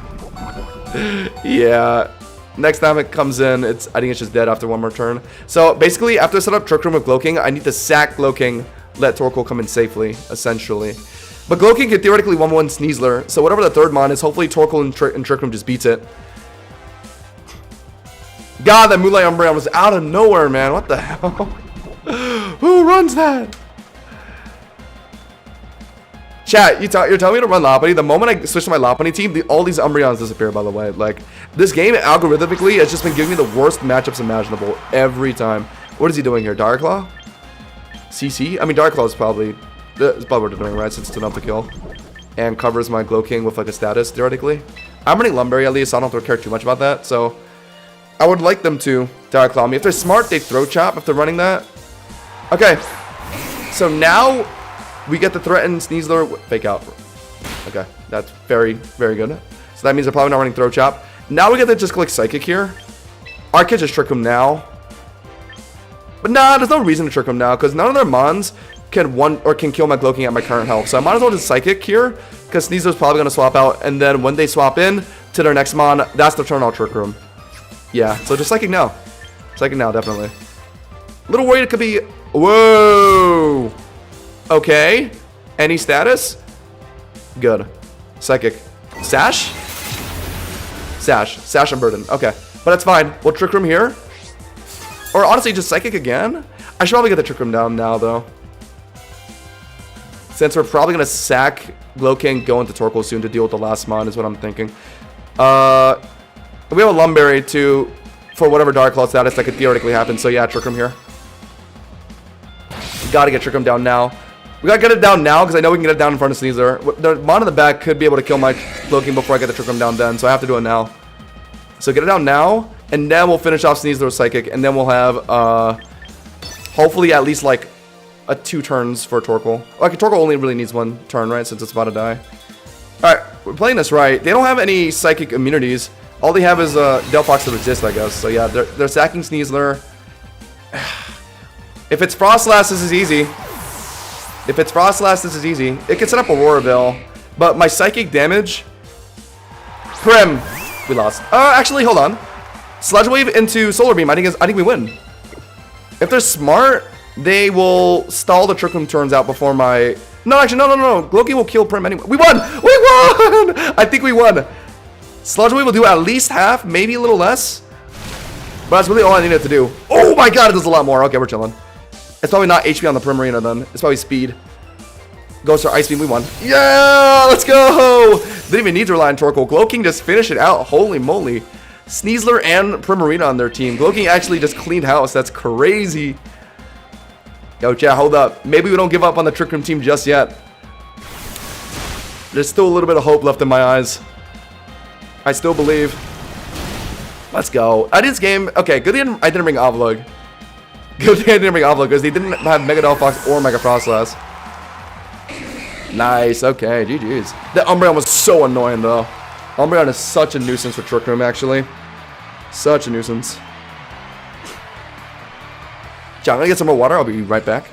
Yeah. Next time it comes in, I think it's just dead after 1 more turn. So basically, after I set up Trick Room with Glow King, I need to sack Glow King, let Torkoal come in safely, essentially. But Glow King can theoretically 1-1 Sneasler, so whatever the third mon is, hopefully Torkoal and Trick Room just beats it. God, that Moonlight Umbreon was out of nowhere, man. What the hell? Who runs that? Chat, you're telling me to run Lopunny. The moment I switch to my Lopunny team, all these Umbreons disappear, by the way. Like, this game, algorithmically, has just been giving me the worst matchups imaginable every time. What is he doing here? Dark Claw? CC? I mean, Dark Claw is probably It's probably what we're doing, right? Since it's enough to kill. And covers my Glow King with like a status, theoretically. I'm running Lumberry at least, so I don't have to care too much about that. So I would like them to Claw me. If they're smart, they throw chop if they're running that. Okay. So now we get to threaten Sneasler. Fake out. Okay. That's very, very good. So that means they're probably not running throw chop. Now we get to just click Psychic here. I could just trick him now. But nah, there's no reason to trick him now, because none of their mons can kill my Glow King at my current health. So I might as well just Psychic here, because Sneasler's probably going to swap out, and then when they swap in to their next mon, that's the turn I'll Trick Room. Yeah, so just Psychic now. Psychic now, definitely. A little worried it could be... Whoa! Okay. Any status? Good. Psychic. Sash? Sash and Burden. Okay. But that's fine. We'll Trick Room here. Or honestly, just Psychic again? I should probably get the Trick Room down now, though. Since we're probably going to sack Glow King, go into Torkoal soon to deal with the last mon, is what I'm thinking. We have a Lumberry, too, for whatever Dark Claw status that could theoretically happen. So yeah, Trick Room here. Gotta get Trick Room down now. We gotta get it down now, because I know we can get it down in front of Sneasler. The mon in the back could be able to kill my Glow King before I get the Trick Room down then, so I have to do it now. So get it down now, and then we'll finish off Sneasler with Psychic, and then we'll have, hopefully at least, like, 2 turns for Torkoal. Like, Torkoal only really needs 1 turn, right, since it's about to die. Alright, we're playing this right. They don't have any Psychic immunities. All they have is, Delphox to resist, I guess. So yeah, they're sacking Sneasler. If it's Frostlass, this is easy. If it's Frostlass, this is easy. It can set up Aurora Veil, but my Psychic damage... Prim! We lost. Actually, hold on. Sludge Wave into Solar Beam. I think we win. If they're smart, they will stall the Trick Room turns out before my... No, actually, no. Loki will kill Prim anyway. We won! We won! I think we won. Sludge Wave will do at least half, maybe a little less. But that's really all I needed to do. Oh my god, it does a lot more. Okay, we're chilling. It's probably not HP on the Primarina then. It's probably speed. Goes to Ice Beam, we won. Yeah, let's go! Didn't even need to rely on Torkoal. Glow King just finished it out. Holy moly. Sneasler and Primarina on their team. Glow King actually just cleaned house. That's crazy. Yo, chat, hold up. Maybe we don't give up on the Trick Room team just yet. There's still a little bit of hope left in my eyes. I still believe. Let's go. I did this game. Okay, good thing I didn't bring Avlog. Good thing I didn't bring Avlog because they didn't have Mega Delphox or Mega Frostlass. Nice. Okay, GG's. The Umbreon was so annoying, though. Umbreon is such a nuisance for Trick Room, actually. Such a nuisance. John, I'm gonna get some more water. I'll be right back.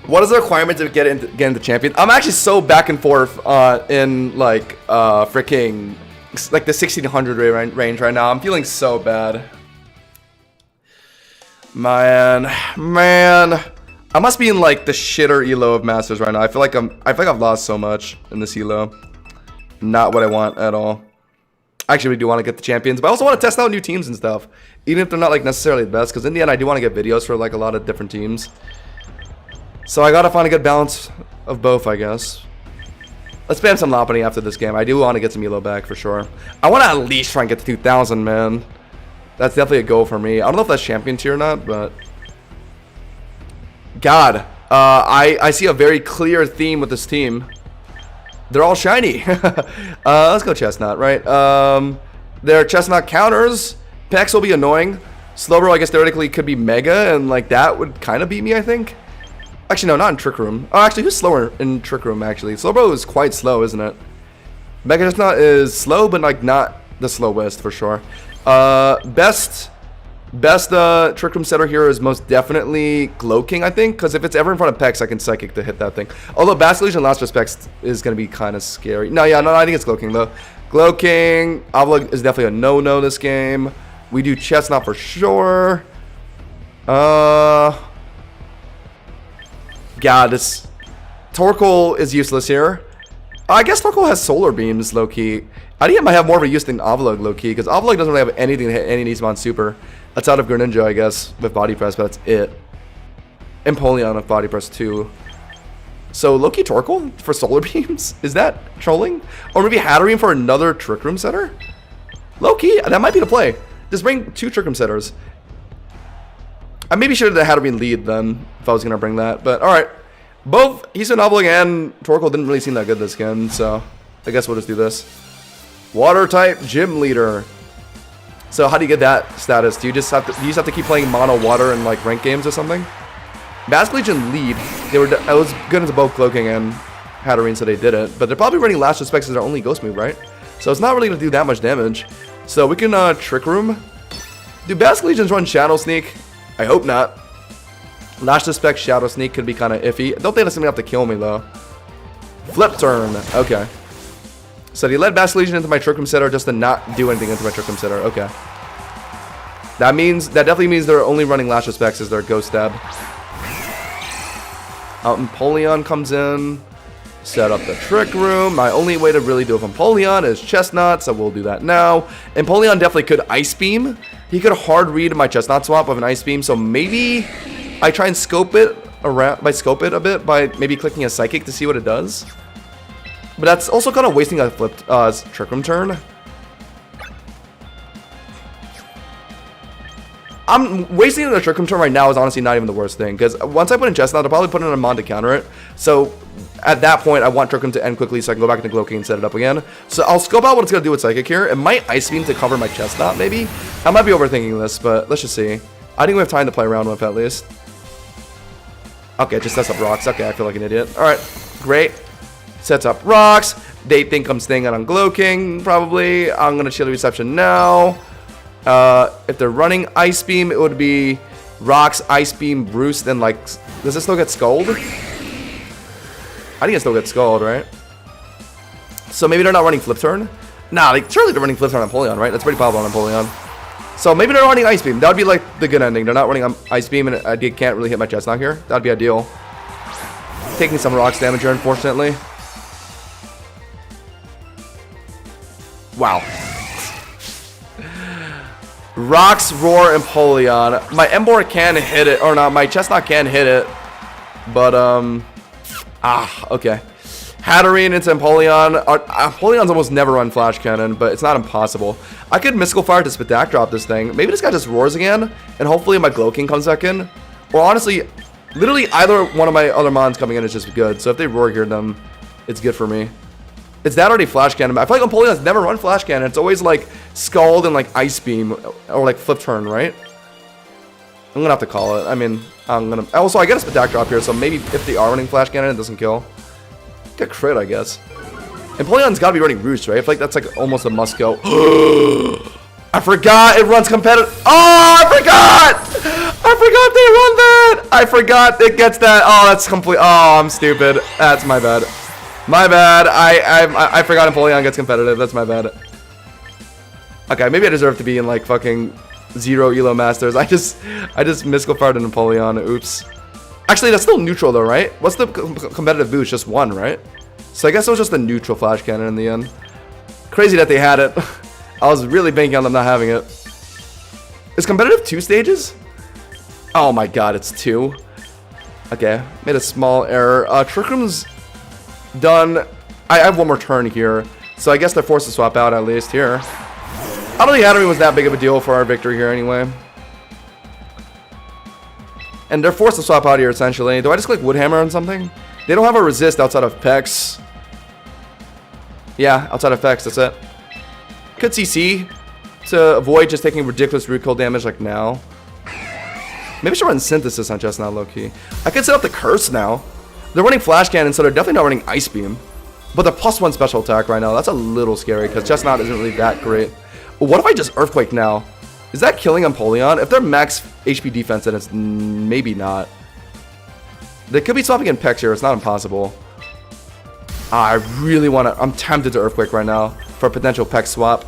What is the requirement to get into champion? I'm actually so back and forth in like freaking like the 1600 range right now. I'm feeling so bad. Man, I must be in like the shitter elo of Masters right now. I feel like I've lost so much in this elo. Not what I want at all. I actually do want to get the champions, but I also want to test out new teams and stuff, even if they're not like necessarily the best. Because in the end, I do want to get videos for like a lot of different teams. So I gotta find a good balance of both, I guess. Let's spam some Lopunny after this game. I do want to get some elo back for sure. I want to at least try and get to 2,000, man. That's definitely a goal for me. I don't know if that's champion tier or not, but God, I see a very clear theme with this team. They're all shiny. Let's go Chestnut, right? Their Chestnut counters. Pex will be annoying. Slowbro, I guess, theoretically could be Mega, and, like, that would kind of beat me, I think. Actually, no, not in Trick Room. Oh, actually, who's slower in Trick Room, actually? Slowbro is quite slow, isn't it? Mega Chestnut is slow, but, like, not the slowest, for sure. Best Trick Room setter here is most definitely Glow King, I think, because if it's ever in front of Pex, I can Psychic to hit that thing. Although Basilisk Legion Last Respect is going to be kind of scary. No, I think it's Glow King, though. Glow King, Avlog is definitely a no-no this game. We do Chestnut for sure. God, this Torkoal is useless here. I guess Torkoal has Solar Beams, low-key. I think it might have more of a use than Avlog, low-key, because Avlog doesn't really have anything to hit any Nismon Super. That's out of Greninja, I guess, with Body Press, but that's it. Empoleon with Body Press, too. So, low-key Torkoal for Solar Beams? Is that trolling? Or maybe Hatterene for another Trick Room setter? Low-key, that might be the play. Just bring 2 Trick Room setters. I maybe should have had Hatterene lead then, if I was going to bring that. But, alright. Both Hisanoblog and Torkoal didn't really seem that good this game, so I guess we'll just do this. Water-type Gym Leader. So how do you get that status? Do you just have to keep playing mono water in like ranked games or something? Basilisk Legion lead. I was good into both Glow King and Hatterene, so they did it. But they're probably running Last Respects as their only ghost move, right? So it's not really going to do that much damage. So we can Trick Room. Do Basilisk Legions run Shadow Sneak? I hope not. Last Respect Shadow Sneak could be kind of iffy. I don't think that's going to have to kill me, though. Flip turn. Okay. So they led Basilisk Legion into my Trick Room setter just to not do anything into my Trick Room setter. Okay. That definitely means they're only running Last Respects as their Ghost Stab. Empoleon comes in. Set up the Trick Room. My only way to really do it with Empoleon is Chestnut, so we'll do that now. Empoleon definitely could Ice Beam. He could hard read my Chestnut swap with an Ice Beam, so maybe I try and scope it a bit by maybe clicking a Psychic to see what it does. But that's also kind of wasting a flipped Trick Room turn. I'm wasting the Trick Room turn right now is honestly not even the worst thing, because once I put in Chestnut, I'll probably put in a Mon to counter it. So at that point, I want Trick Room to end quickly so I can go back into Glow King and set it up again. So I'll scope out what it's going to do with Psychic here. It might Ice Beam to cover my Chestnut, maybe. I might be overthinking this, but let's just see. I think we have time to play around with at least. Okay, just sets up rocks. Okay, I feel like an idiot. Alright, great. Sets up rocks. They think I'm staying out on Glow King, probably. I'm going to Chilly Reception now. If they're running Ice Beam, it would be Rocks, Ice Beam, Bruce, then like... Does it still get Scald? I think it still gets Scald, right? So maybe they're not running Flip Turn? Nah, surely they're running Flip Turn on Empoleon, right? That's pretty powerful on Empoleon. So maybe they're running Ice Beam. That would be like the good ending. They're not running Ice Beam and I can't really hit my Chestnut here. That would be ideal. Taking some Rocks damage here, unfortunately. Wow. Rocks, Roar, Empoleon. My Emboar can hit it, or not, my Chestnut can hit it. But, okay. Hatterene into Empoleon. Empoleon's almost never run Flash Cannon, but it's not impossible. I could Mystical Fire to Spadak drop this thing. Maybe this guy just roars again, and hopefully my Glow King comes back in. Or honestly, literally either one of my other Mons coming in is just good. So if they roar here, then it's good for me. It's that already Flash Cannon. I feel like Empoleon's never run Flash Cannon. It's always like Scald and like Ice Beam or like Flip Turn, right? I'm gonna have to call it. I mean, also, I get a Spadak drop here, so maybe if they are running Flash Cannon, it doesn't kill. Get crit, I guess. Empoleon's gotta be running Roost, right? I feel like that's like almost a must go. I forgot it runs competitive. Oh, I forgot they run that. I forgot it gets that. Oh, that's complete. Oh, I'm stupid. That's my bad. My bad. I forgot Empoleon gets competitive. That's my bad. Okay, maybe I deserve to be in like fucking 0 Elo Masters. I just Mystical Fired an Empoleon. Oops. Actually, that's still neutral though, right? What's the competitive boost? Just 1, right? So I guess it was just a neutral Flash Cannon in the end. Crazy that they had it. I was really banking on them not having it. Is competitive 2 stages? Oh my god, it's 2. Okay, made a small error. Trick Room's done. I have one more turn here, so I guess they're forced to swap out at least here. I don't think Hatterene was that big of a deal for our victory here anyway. And they're forced to swap out here essentially. Do I just click Woodhammer on something? They don't have a resist outside of Pex. Yeah, outside of Pex, that's it. Could CC. to avoid just taking ridiculous recoil damage like now. Maybe I should run Synthesis on Chestnut low-key. I could set up the Curse now. They're running Flash Cannon, so they're definitely not running Ice Beam. But they're +1 special attack right now. That's a little scary because Chestnut isn't really that great. What if I just Earthquake now? Is that killing Empoleon? If they're max HP defense, then it's maybe not. They could be swapping in Pex here. It's not impossible. I really want to... I'm tempted to Earthquake right now for a potential Pex swap.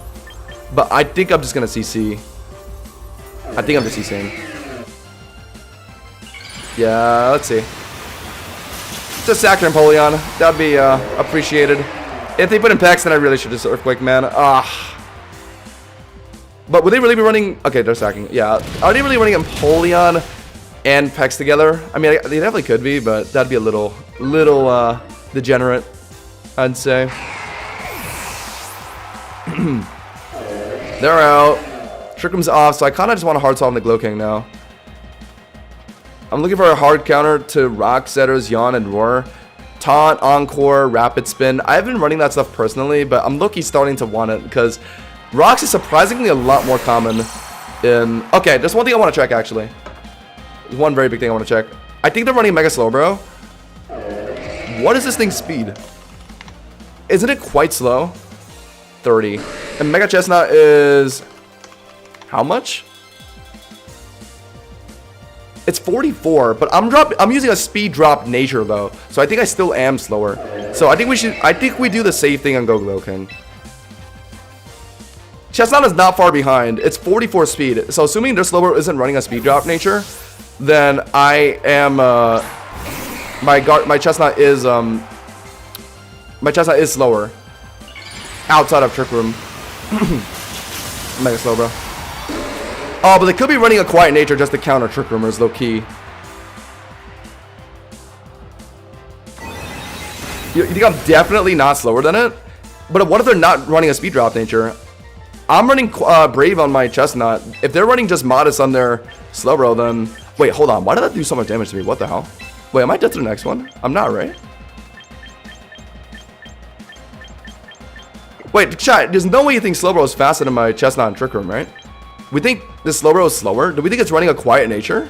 But I think I'm just going to CC. I think I'm just CCing. Yeah, let's see. Just sack your Empoleon. That'd be appreciated. If they put in Pex, then I really should just Earthquake, man. But would they really be running... Okay, they're sacking. Yeah. Are they really running Empoleon and Pex together? I mean, they definitely could be, but that'd be a little degenerate, I'd say. They're out. Trick Room's off, so I kind of just want to hard solve the Glow King now. I'm looking for a hard counter to Rock Setters, Yawn, and Roar. Taunt, Encore, Rapid Spin. I have been running that stuff personally, but I'm low-key starting to want it because Rocks is surprisingly a lot more common in... Okay, there's one thing I want to check, actually. There's one very big thing I want to check. I think they're running Mega Slowbro. What is this thing's speed? Isn't it quite slow? 30. And Mega Chestnut is... How much? It's 44, but I'm using a speed drop nature though, so I think I still am slower. So I think we do the safe thing and go Glow King. Chestnut is not far behind. It's 44 speed. So assuming their Slowbro isn't running a speed drop nature, then I am my Chestnut is slower. Outside of Trick Room. Mega Slowbro. Oh, but they could be running a Quiet Nature just to counter Trick Roomers, low key. You think I'm definitely not slower than it? But what if they're not running a speed drop nature? I'm running Brave on my Chestnut. If they're running just Modest on their Slowbro, then... Wait, hold on. Why did that do so much damage to me? What the hell? Wait, am I dead to the next one? I'm not, right? Wait, chat, there's no way you think Slowbro is faster than my Chestnut and Trick Room, right? We think this Slowbro is slower? Do we think it's running a Quiet Nature?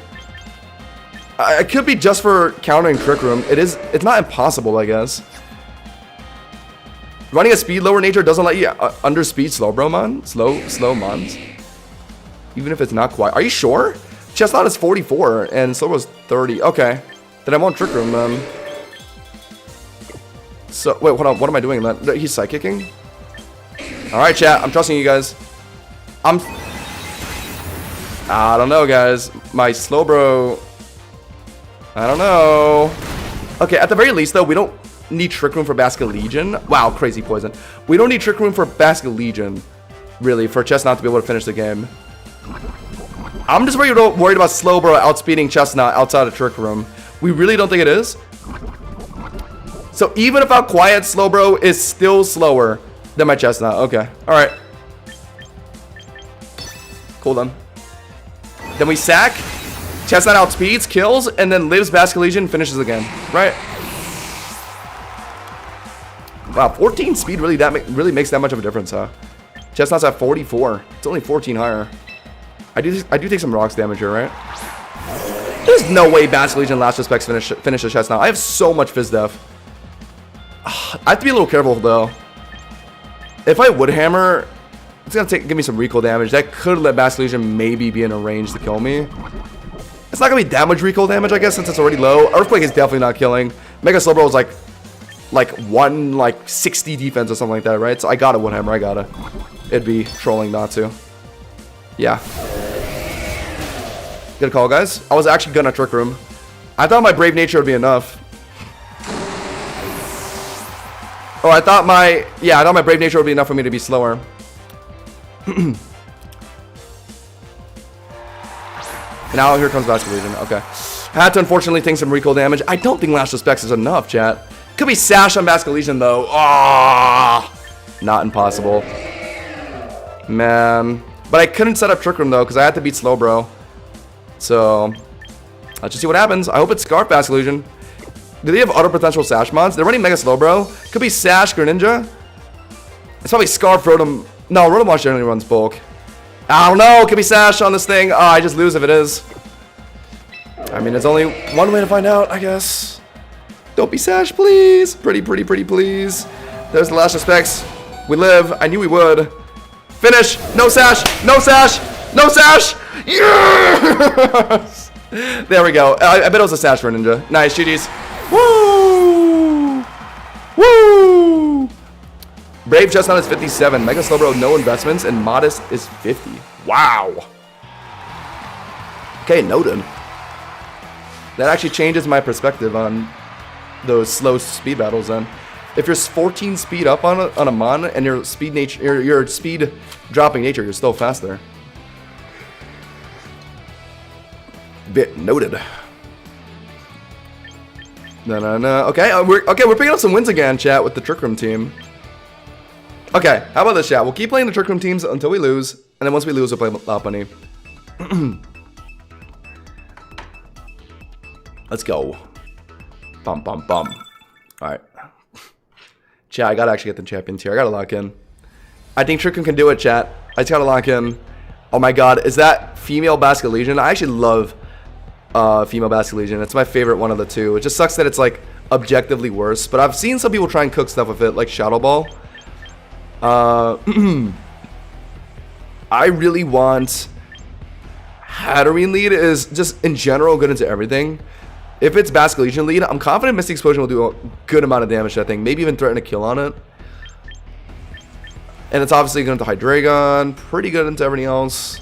It could be just for countering Trick Room. It's not impossible, I guess. Running a speed lower nature doesn't let you underspeed Slowbro mon? Slow mons? Even if it's not quiet. Are you sure? Chestnut is 44 and Slowbro's 30. Okay. Then I won't Trick Room them. So, wait, hold on. What am I doing? He's Psychicking? Alright, chat. I'm trusting you guys. I don't know, guys. My Slowbro... I don't know. Okay, at the very least, though, we don't need Trick Room for Basculegion. Wow, crazy poison. We don't need Trick Room for Basculegion, really, for Chestnut to be able to finish the game. I'm just worried about Slowbro outspeeding Chestnut outside of Trick Room. We really don't think it is. So even if our quiet Slowbro is still slower than my Chestnut. Okay, alright. Cool then. Then we sack, Chestnut outspeeds, kills, and then lives Basculegion, finishes the game. Right? Wow, 14 speed really makes that much of a difference, huh? Chestnut's at 44. It's only 14 higher. I do take some rocks damage here, right? There's no way Basculegion last respects finishes Chestnut. I have so much Fizz Def. I have to be a little careful though. If I would hammer, it's gonna give me some recoil damage. That could let Basculegion maybe be in a range to kill me. It's not gonna be that much recoil damage, I guess, since it's already low. Earthquake is definitely not killing. Mega Slowbro is like 160 defense or something like that, right? So I gotta one hammer. I gotta. It'd be trolling not to. Yeah. Good call, guys. I was actually gonna Trick Room. I thought my Brave Nature would be enough. Oh, I thought my Brave Nature would be enough for me to be slower. Now here comes Basculegion. Okay. Had to unfortunately take some recoil damage. I don't think Last Respects is enough, chat. Could be Sash on Basculegion though. Ah, not impossible. Man. But I couldn't set up Trick Room though, because I had to beat Slowbro. So let's just see what happens. I hope it's Scarf Basculegion. Do they have auto potential Sash mods? They're running Mega Slowbro. Could be Sash Greninja. It's probably Scarf Rotom. No, Rotom Wash generally runs bulk. I don't know. Could be Sash on this thing. Oh, I just lose if it is. I mean, there's only one way to find out, I guess. Don't be Sash, please. Pretty, please. There's the last respects. We live. I knew we would. Finish. No Sash. No Sash. No Sash. Yes! There we go. I bet it was a Sash for a ninja. Nice, GG's. Woo! Woo! Brave Chestnut is 57. Mega Slowbro, no investments. And Modest is 50. Wow. Okay, noted. That actually changes my perspective on those slow speed battles then. If you're 14 speed up on a mon and your speed nature, your speed dropping nature, you're still faster. Bit noted. No. Okay, we're picking up some wins again, chat, with the Trick Room team. Okay, how about this, chat? We'll keep playing the Trick Room teams until we lose, and then once we lose, we'll play Loud Bunny. Let's go. Bum. All right. Chat, I gotta actually get the champions here. I gotta lock in. I think Trick Room can do it, chat. I just gotta lock in. Oh my god, is that female Basket Legion? I actually love female Basket Legion. It's my favorite one of the two. It just sucks that it's like objectively worse, but I've seen some people try and cook stuff with it, like Shadow Ball. I really want Hatterene lead is just in general good into everything. If it's Basket Legion lead, I'm confident Misty Explosion will do a good amount of damage to that thing. Maybe even threaten a kill on it. And it's obviously good into Hydreigon. Pretty good into everything else.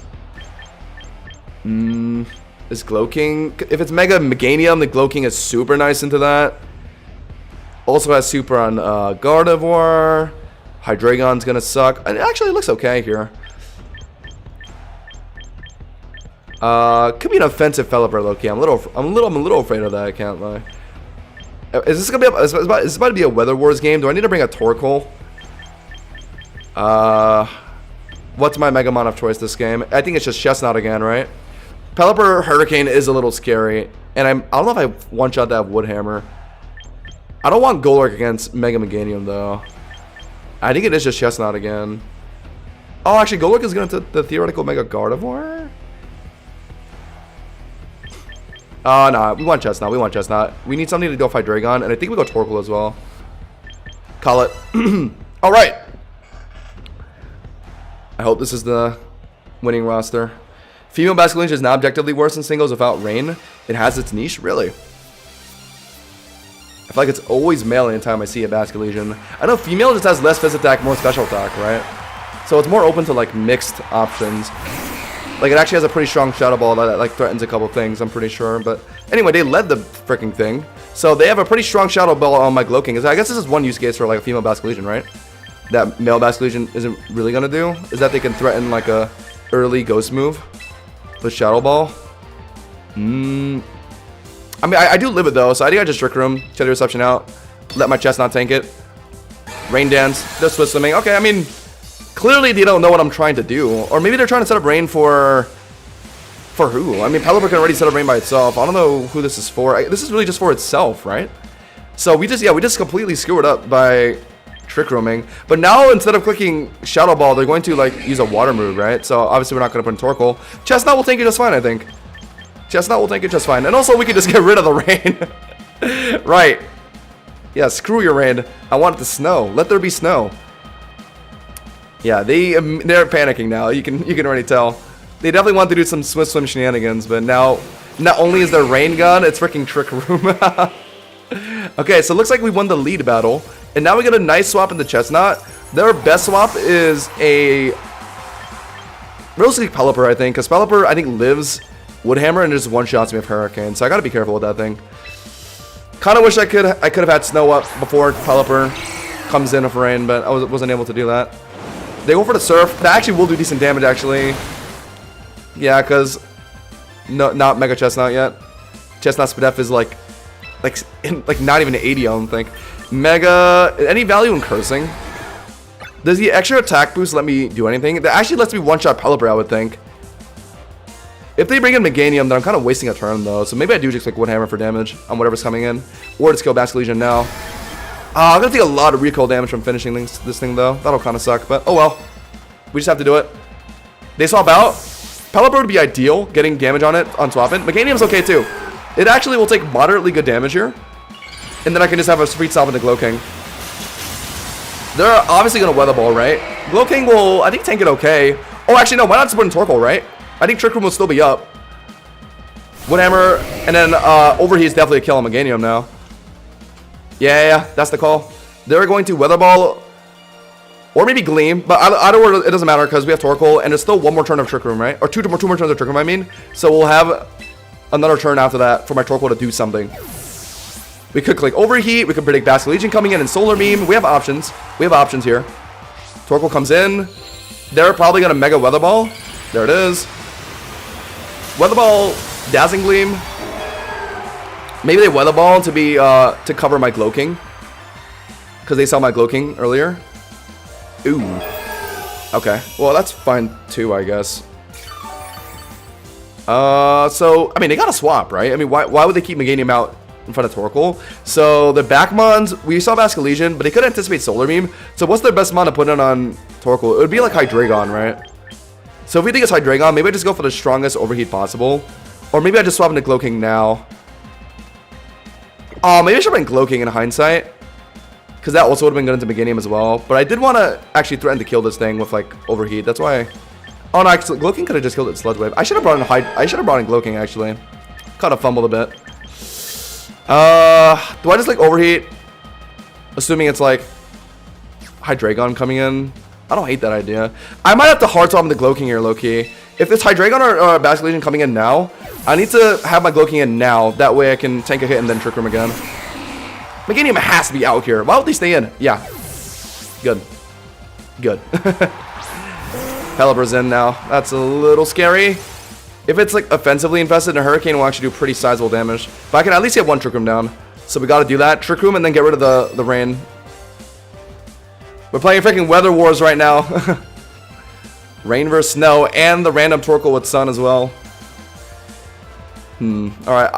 Is Glow King... If it's Mega Meganium, the Glow King is super nice into that. Also has super on Gardevoir. Hydreigon's gonna suck. And actually, it looks okay here. Could be an offensive Pelipper, low-key. I'm a little afraid of that. I can't lie. Is this gonna be? Is this about to be a Weather Wars game? Do I need to bring a Torkoal? What's my Megamon of choice this game? I think it's just Chestnut again, right? Pelipper Hurricane is a little scary, and I don't know if I one-shot that Woodhammer. I don't want Golurk against Mega Meganium though. I think it is just Chestnut again. Oh, actually, Golurk is going to the theoretical Mega Gardevoir. Oh, no, we want Chestnut. We need something to go fight Hydreigon, and I think we go Torkoal as well. Call it. All right. I hope this is the winning roster. Female Basket Legion is now objectively worse in singles without Rain. It has its niche, really. I feel like it's always male anytime I see a Basket Legion. I know female just has less Fizz attack, more special attack, right? So it's more open to like mixed options. Like, it actually has a pretty strong Shadow Ball that like threatens a couple things, I'm pretty sure. But anyway, they led the freaking thing. So they have a pretty strong Shadow Ball on my Glow King. I guess this is one use case for like a female Basket Legion, right? That male Basket Legion isn't really going to do. Is that they can threaten like a early Ghost move with Shadow Ball. I mean, I do live it though, so I think I just Trick Room, Shadow Reception out, let my Chestnut tank it. Rain Dance, just Swift Swimming. Okay, I mean... Clearly, they don't know what I'm trying to do. Or maybe they're trying to set up Rain for who? I mean, Pelipper can already set up Rain by itself. I don't know who this is for. This is really just for itself, right? So we just completely screwed up by Trick Rooming. But now, instead of clicking Shadow Ball, they're going to, like, use a Water move, right? So obviously, we're not going to put in Torkoal. Chestnut will take it just fine, I think. Chestnut will take it just fine. And also, we can just get rid of the Rain. Right. Yeah, screw your Rain. I want it to snow. Let there be snow. Yeah, they're panicking now. You can already tell. They definitely want to do some Swift Swim shenanigans, but now not only is there Rain Gun, it's freaking Trick Room. Okay, so it looks like we won the lead battle, and now we get a nice swap into Chestnut. Their best swap is a mostly Pelipper, I think, because Pelipper I think lives Woodhammer and just one shots me with Hurricane, so I gotta be careful with that thing. Kind of wish I could have had Snow up before Pelipper comes in with Rain, but I wasn't able to do that. They go for the Surf. That actually will do decent damage, actually. Yeah, because not Mega Chestnut yet. Chestnut's Spadef is like not even an 80, I don't think. Mega, any value in cursing? Does the extra attack boost let me do anything? That actually lets me one-shot Pelipper, I would think. If they bring in Meganium, then I'm kind of wasting a turn, though. So maybe I do just like Woodhammer for damage on whatever's coming in. Or just kill Basket Legion now. I'm going to take a lot of recoil damage from finishing this thing, though. That'll kind of suck, but oh well. We just have to do it. They swap out. Pelipper would be ideal, getting damage on it on swapping. Meganium's okay too. It actually will take moderately good damage here. And then I can just have a free swap into Glow King. They're obviously going to Weather Ball, right? Glow King will, I think, tank it okay. Oh, actually, no. Why not just put in Torkoal, right? I think Trick Room will still be up. Woodhammer, and then Overheat is definitely a kill on Meganium now. Yeah, that's the call. They're going to Weather Ball or maybe Gleam, but either way, it doesn't matter because we have Torkoal, and there's still one more turn of Trick Room, right? Or two more turns of Trick Room, I mean. So we'll have another turn after that for my Torkoal to do something. We could click Overheat. We could predict Basket Legion coming in and Solar Beam. We have options. We have options here. Torkoal comes in. They're probably going to Mega Weather Ball. There it is. Weather Ball, Dazzling Gleam. Maybe they Weather Ball to be to cover my Glow King, because they saw my Glow King earlier. Ooh. Okay. Well, that's fine too, I guess. So I mean, they got to swap, right? I mean, why would they keep Meganium out in front of Torkoal? So the Backmons, we saw Basket Legion, but they could anticipate Solar Beam. So what's their best mon to put in on Torkoal? It would be like Hydreigon, right? So if we think it's Hydreigon, maybe I just go for the strongest Overheat possible. Or maybe I just swap into Glow King now. Oh, maybe I should have been Glow King in hindsight, because that also would have been good into Meganium as well. But I did want to actually threaten to kill this thing with like Overheat. That's why. Oh no, actually, Glow King could have just killed it with Sludge Wave. I should have brought in I should have brought in Glow King actually. Kind of fumbled a bit. Do I just like Overheat, assuming it's like Hydreigon coming in? I don't hate that idea. I might have to hard swap in the Glow King here, low key. If it's Hydreigon or Basket Legion coming in now, I need to have my Glow King in now. That way I can tank a hit and then Trick Room again. Meganium has to be out here. Why would they stay in? Yeah. Good. Good. Pelipper's in now. That's a little scary. If it's like offensively infested, a Hurricane will actually do pretty sizable damage. But I can at least get one Trick Room down. So we gotta do that. Trick Room and then get rid of the rain. We're playing freaking Weather Wars right now. Rain versus Snow, and the random Torkoal with Sun as well. Alright.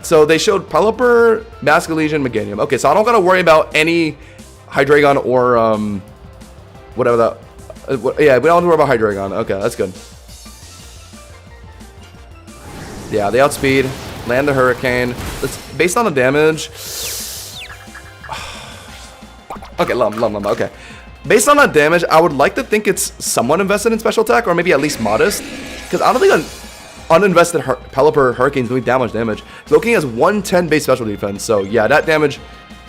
So they showed Pelipper, Basket Legion, Meganium. Okay, so I don't gotta worry about any Hydreigon or whatever that. Yeah, we don't have to worry about Hydreigon. Okay, that's good. Yeah, they outspeed, land the Hurricane. Based on the damage. Okay, Lum. Okay. Based on that damage, I would like to think it's somewhat invested in special attack, or maybe at least modest. Because I don't think an uninvested Pelipper Hurricane is doing that much damage. Glow King has 110 base special defense, so yeah, that damage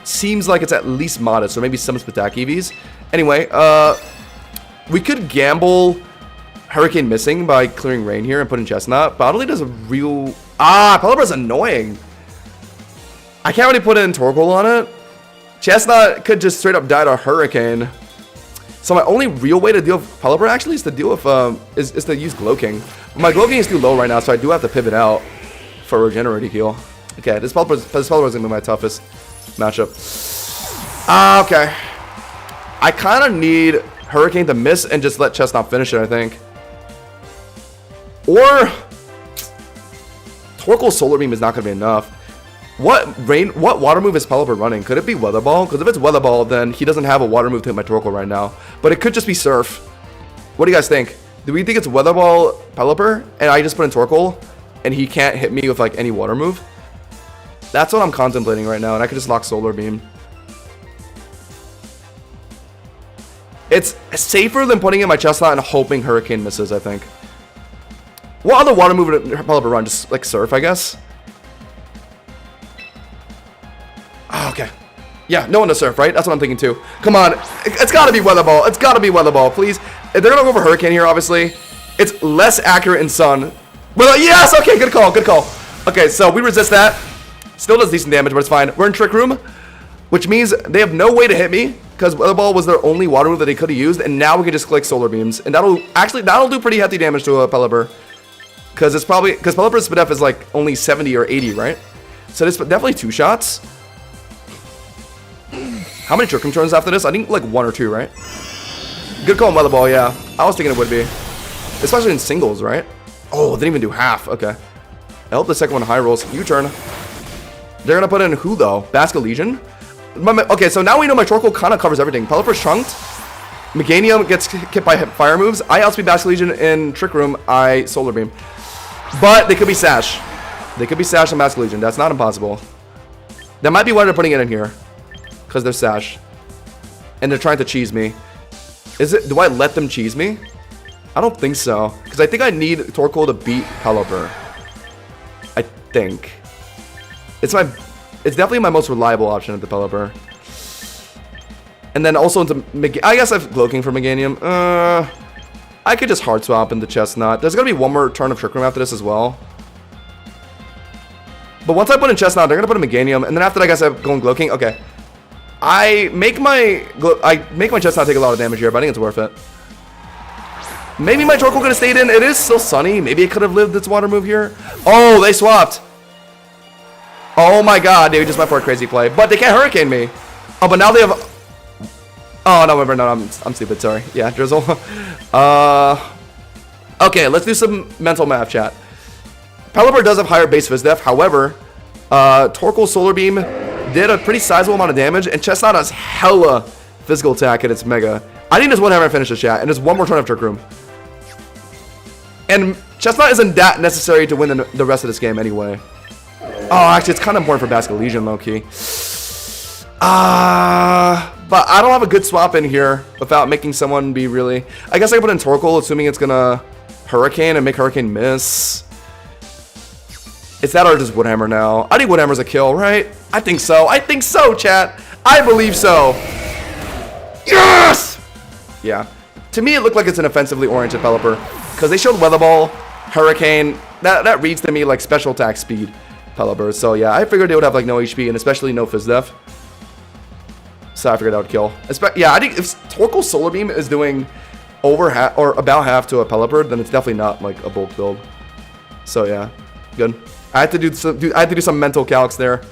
seems like it's at least modest, or maybe some Spatak EVs. Anyway, we could gamble Hurricane missing by clearing Rain here and putting Chestnut, but I don't think there's a real... Pelipper's annoying. I can't really put in Torkoal on it. Chestnut could just straight up die to Hurricane. So my only real way to deal with Pelipper actually is to deal with is to use Glow King. But my Glow King is too low right now, so I do have to pivot out for a regenerative heal. Okay, this Pelipper is gonna be my toughest matchup. Okay. I kind of need Hurricane to miss and just let Chestnut finish it, I think. Or Torkoal Solar Beam is not gonna be enough. What water move is Pelipper running? Could it be Weather Ball? Because if it's Weather Ball, then he doesn't have a water move to hit my Torkoal right now. But it could just be Surf. What do you guys think? Do we think it's Weather Ball Pelipper, and I just put in Torkoal, and he can't hit me with like any water move? That's what I'm contemplating right now, and I could just lock Solar Beam. It's safer than putting in my Chestnut and hoping Hurricane misses, I think. What other water move would Pelipper run? Just like Surf, I guess? Okay. Yeah, no one to Surf, right? That's what I'm thinking too. Come on. It's got to be Weather Ball. It's got to be Weather Ball, please. If they're going to go for Hurricane here, obviously. It's less accurate in Sun. Well, yes! Okay, good call, good call. Okay, so we resist that. Still does decent damage, but it's fine. We're in Trick Room, which means they have no way to hit me, because Weather Ball was their only water move that they could have used, and now we can just click Solar Beams. And that'll do pretty hefty damage to a Pelipper. Because Pelipper's SPDF is like only 70 or 80, right? So this definitely 2 shots. How many Trick Room turns after this? I think like 1 or 2, right? Good call on Weather Ball, yeah. I was thinking it would be. Especially in singles, right? Oh, didn't even do half. Okay. I hope the second one high rolls. U-turn. They're going to put in who, though? Basket Legion? Okay, so now we know my Torkoal kind of covers everything. Pelipper's chunked. Meganium gets hit by fire moves. I outspeed Basket Legion in Trick Room. I Solar Beam. But they could be Sash. They could be Sash and Basket Legion. That's not impossible. That might be why they're putting it in here. Because they're Sash. And they're trying to cheese me. Do I let them cheese me? I don't think so. Because I think I need Torkoal to beat Pelipper. I think. It's definitely my most reliable option at the Pelipper. And then also into I guess I've Gloking for Meganium. I could just hard swap into Chestnut. There's gonna be one more turn of Trick Room after this as well. But once I put in Chestnut, they're gonna put in Meganium, and then after that, I guess I'm going Gloking. Okay, I make my Chestnut take a lot of damage here, but I think it's worth it. Maybe my Torkoal could have stayed in. It is still sunny. Maybe it could have lived its water move here. Oh, they swapped. Oh my God, they just went for a crazy play, but they can't Hurricane me. Oh, but now they have. Oh, no, remember, no, I'm stupid, sorry. Yeah, Drizzle. Okay, let's do some mental math, chat. Pelipper does have higher base Fizdef, however, Torkoal Solar Beam did a pretty sizable amount of damage, and Chestnut has hella physical attack at its Mega. I think there's one hammer to finish this, chat, and there's one more turn of Trick Room. And Chestnut isn't that necessary to win the rest of this game anyway. Oh, actually, it's kind of important for Basket Legion, low-key. But I don't have a good swap in here without making someone be really... I guess I can put in Torkoal, assuming it's gonna Hurricane and make Hurricane miss. It's that or just Woodhammer now. I think Woodhammer's a kill, right? I think so. I think so, chat. I believe so. Yes! Yeah. To me, it looked like it's an offensively oriented Pelipper. Because they showed Weather Ball, Hurricane. That reads to me like special attack speed Pelipper. So yeah, I figured they would have like no HP and especially no Fizdef. So I figured that would kill. Yeah, I think if Torkoal Solar Beam is doing over half or about half to a Pelipper, then it's definitely not like a bulk build. So yeah, good. I had to do some mental calcs there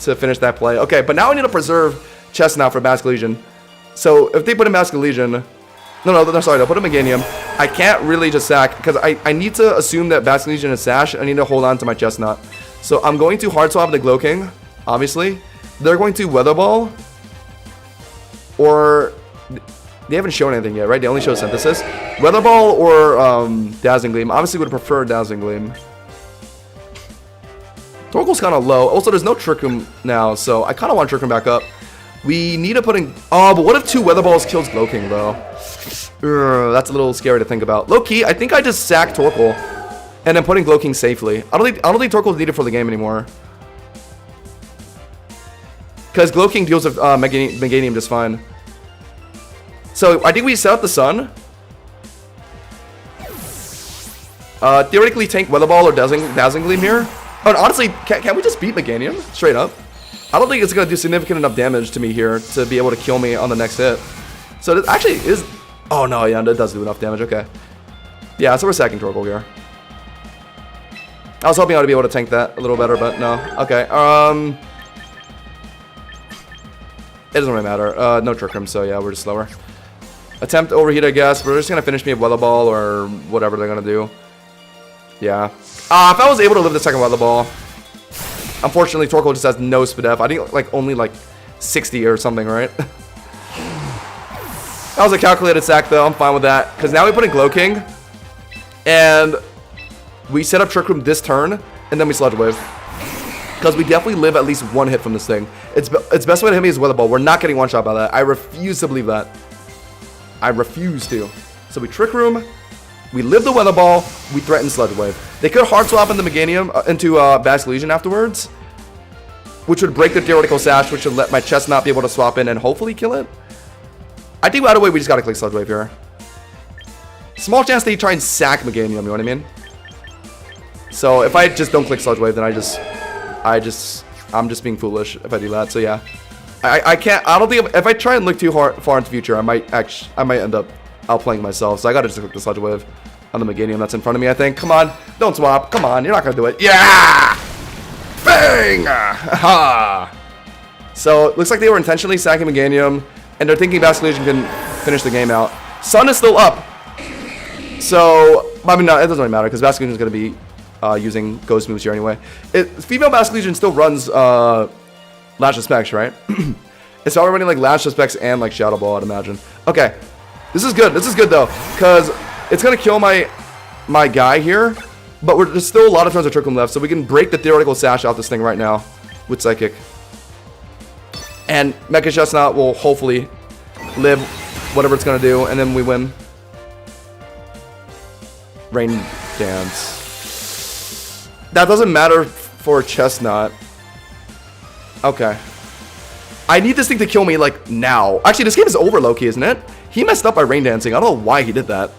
to finish that play. Okay, but now I need to preserve Chestnut for Basket Legion. So if they put in Basket Legion, no, sorry, they'll put in Meganium. I can't really just sack because I need to assume that Basket Legion is Sash. I need to hold on to my Chestnut. So I'm going to hard swap the Gloking, obviously. They're going to Weather Ball. Or they haven't shown anything yet, right? They only show Synthesis. Weather Ball or Dazzling Gleam. Obviously would prefer Dazzling Gleam. Torkoal's kind of low. Also, there's no Trick Room now, so I kind of want Trick Room back up. We need to put in... Oh, but what if 2 Weather Balls kills Gloking, though? That's a little scary to think about. Low-key, I think I just sack Torkoal. And then putting Gloking safely. I don't think Torkoal's needed for the game anymore. Because Gloking deals with Meganium just fine. So, I think we set up the Sun. Theoretically, tank Weather Ball or Dazzling Gleam here. Oh, and honestly, can we just beat Meganium? Straight up. I don't think it's going to do significant enough damage to me here to be able to kill me on the next hit. So, it actually is... Oh, no, yeah, that does do enough damage. Okay. Yeah, so we're sacking Torkoal here. I was hoping I would be able to tank that a little better, but no. Okay, it doesn't really matter. No Trick Room, so yeah, we're just slower. Attempt overheat, I guess. We're just gonna finish me a Weather Ball or whatever they're gonna do. Yeah. If I was able to live the second Weather Ball. Unfortunately, Torkoal just has no Spidef. I think like only like 60 or something, right? That was a calculated sack though. I'm fine with that. Because now we put in Gloking. And we set up Trick Room this turn. And then we Sludge Wave. Because we definitely live at least one hit from this thing. Its best way to hit me is Weather Ball. We're not getting one shot by that. I refuse to believe that. I refuse to. So we Trick Room. We live the Weather Ball. We threaten Sludge Wave. They could hard swap into Meganium, into Basket Legion afterwards. Which would break the theoretical Sash, which would let my Chestnut be able to swap in and hopefully kill it. I think either way we just gotta click Sludge Wave here. Small chance they try and sack Meganium, you know what I mean? So if I just don't click Sludge Wave, then I'm just being foolish if I do that. So yeah, I don't think if I try and look too far into the future, I might end up outplaying myself. So I gotta just click the Sludge Wave on the Meganium that's in front of me. I think. Come on, don't swap. Come on, you're not gonna do it. Yeah, bang! Ha! So it looks like they were intentionally sacking Meganium, and they're thinking Basket Legion can finish the game out. Sun is still up. So I mean, no, it doesn't really matter because Basket Legion is gonna be using ghost moves here anyway. Female Basket Legion still runs Lash of Specs, right? It's probably running like Lash Suspects and like Shadow Ball, I'd imagine. Okay. This is good. This is good though. Because it's going to kill my guy here. But there's still a lot of turns of Trick Room left. So we can break the theoretical Sash out this thing right now. With Psychic. And Mecha Chestnut will hopefully live whatever it's going to do. And then we win. Rain Dance. That doesn't matter for Chestnut. Okay. I need this thing to kill me, like, now. Actually, this game is over, low-key, isn't it? He messed up by rain dancing. I don't know why he did that.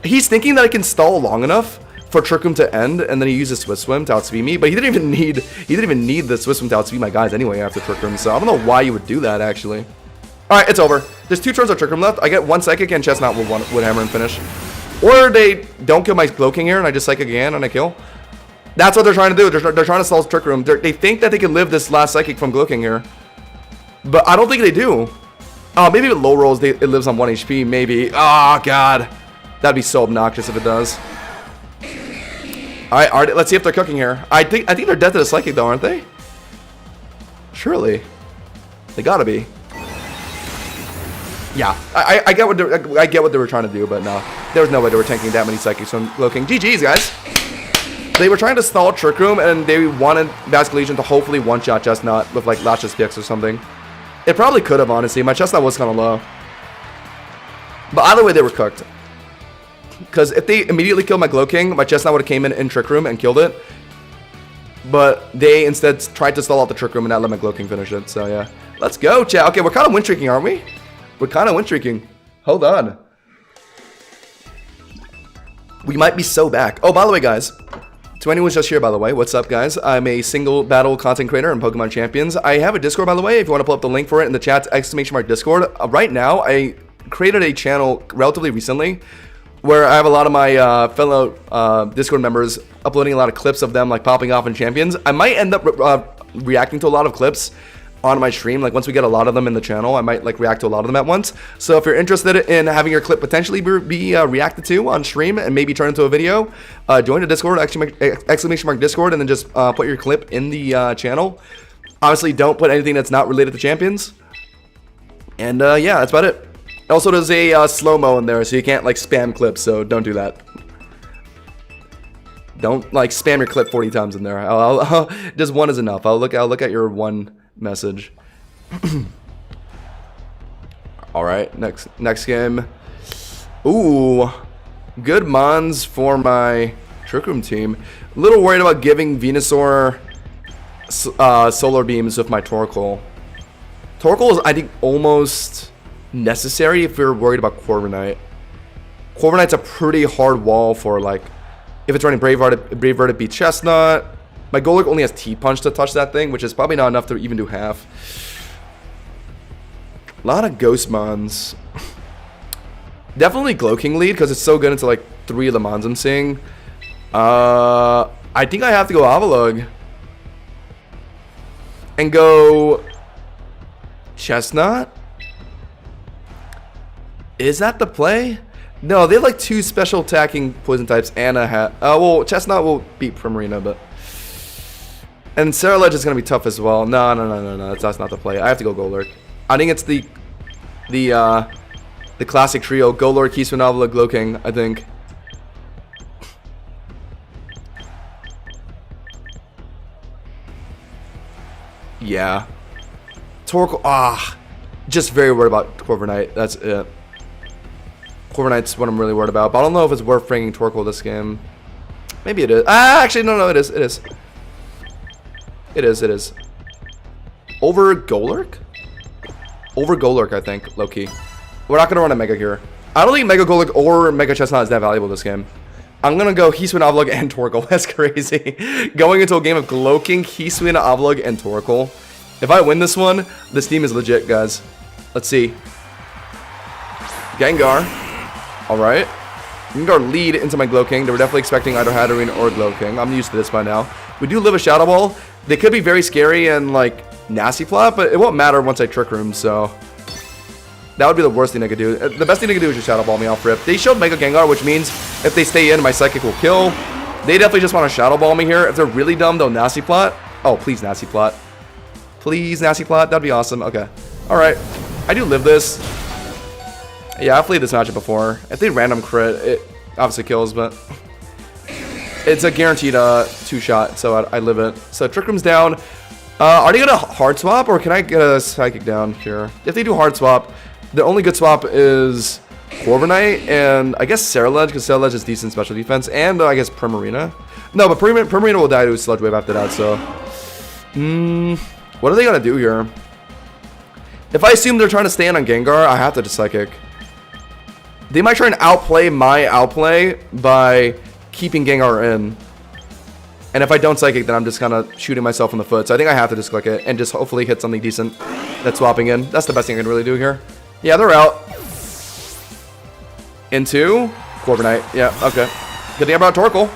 He's thinking that I can stall long enough for Trick Room to end, and then he uses Swift Swim to outspeed me. But he didn't even need the Swift Swim to outspeed my guys anyway after Trick Room. So I don't know why you would do that, actually. All right, it's over. There's 2 turns of Trick Room left. I get 1 Psychic, and Chestnut would hammer and finish. Or they don't kill my Glow King here, and I just Psychic again, and I kill. That's what they're trying to do. They're trying to stall Trick Room. They think that they can live this last Psychic from Glow King here. But I don't think they do. Oh, maybe if it low rolls, it lives on 1 HP, maybe. Oh, God. That'd be so obnoxious if it does. All right, let's see if they're cooking here. I think they're dead to the Psychic, though, aren't they? Surely. They gotta be. Yeah, I get what they were trying to do, but no. There was no way they were tanking that many Psychics from Glow King. GG's, guys. They were trying to stall Trick Room, and they wanted Basket Legion to hopefully one-shot Chestnut with, like, Lashes Picks or something. It probably could have, honestly. My Chestnut was kind of low. But either way, they were cooked. Because if they immediately killed my Glow King, my Chestnut would have came in Trick Room and killed it. But they instead tried to stall out the Trick Room and not let my Glow King finish it. So, yeah. Let's go, chat. Okay, we're kind of win streaking, aren't we? We're kind of win streaking. Hold on. We might be so back. Oh, by the way, guys. To anyone who's just here, by the way, what's up, guys? I'm a single battle content creator in Pokemon Champions. I have a Discord, by the way, if you want to pull up the link for it in the chat, !Discord. Right now, I created a channel relatively recently where I have a lot of my fellow Discord members uploading a lot of clips of them, like, popping off in Champions. I might end up reacting to a lot of clips on my stream. Like, once we get a lot of them in the channel, I might, like, react to a lot of them at once. So if you're interested in having your clip potentially be reacted to on stream and maybe turn into a video, join the Discord, !Discord, and then just put your clip in the channel. Obviously, don't put anything that's not related to Champions. And yeah, that's about it. Also, there's a slow-mo in there, so you can't, like, spam clips, so don't do that. Don't, like, spam your clip 40 times in there. Just one is enough. I'll look at your one message. All right, next game. Ooh, good mons for my Trick Room team. A little worried about giving Venusaur solar beams with my Torkoal. Torkoal is, I think, almost necessary if you're worried about Corviknight. Corviknight's a pretty hard wall for, like, if it's running Brave Bird to beat Chestnut. My Golurk only has T-Punch to touch that thing, which is probably not enough to even do half. A lot of Ghost Mons. Definitely Glow King lead, because it's so good into, like, 3 of the Mons I'm seeing. I think I have to go Avalugg. And go Chestnut? Is that the play? No, they have, like, 2 special attacking poison types and a hat. Well, Chestnut will beat Primarina, but... And Ceruledge is going to be tough as well. No. That's not the play. I have to go Golurk. I think it's the classic trio. Golurk, Hisui, Avalugg, Glow King, I think. Yeah. Torkoal. Just very worried about Corviknight. That's it. Corviknight's what I'm really worried about. But I don't know if it's worth bringing Torkoal this game. Maybe it is. Actually, no, it is. It is. It is. Over Golurk? Over Golurk, I think, low-key. We're not going to run a Mega here. I don't think Mega Golurk or Mega Chestnut is that valuable this game. I'm going to go Hisui, Avalugg, and Torkoal. That's crazy. Going into a game of Glow King, Hisui, Avalugg, and Torkoal. If I win this one, this team is legit, guys. Let's see. Gengar. Alright. Gengar lead into my Glow King. They were definitely expecting either Hatterene or Glow King. I'm used to this by now. We do live a Shadow Ball. They could be very scary and, like, nasty plot, but it won't matter once I Trick Room, so... That would be the worst thing I could do. The best thing they could do is just Shadow Ball me off rip. They showed Mega Gengar, which means if they stay in, my Psychic will kill. They definitely just want to Shadow Ball me here. If they're really dumb, they'll Nasty Plot. Oh, please Nasty Plot. Please, nasty plot. That'd be awesome. Okay. Alright. I do live this. Yeah, I've played this matchup before. If they random crit, it obviously kills, but it's a guaranteed 2-shot, so I live it. So Trick Room's down. Are they gonna hard swap, or can I get a psychic down here? If they do hard swap, the only good swap is Corviknight and I guess Ceruledge, because Ceruledge is decent special defense, and I guess Primarina. No, but Primarina will die to a Sludge Wave after that, so... what are they gonna do here? If I assume they're trying to stand on Gengar, I have to just Psychic. They might try and outplay my outplay by keeping Gengar in. And if I don't Psychic, then I'm just kind of shooting myself in the foot. So I think I have to just click it and just hopefully hit something decent that's swapping in. That's the best thing I can really do here. Yeah, they're out. Into Corviknight. Yeah, okay. Good thing I brought Torkoal.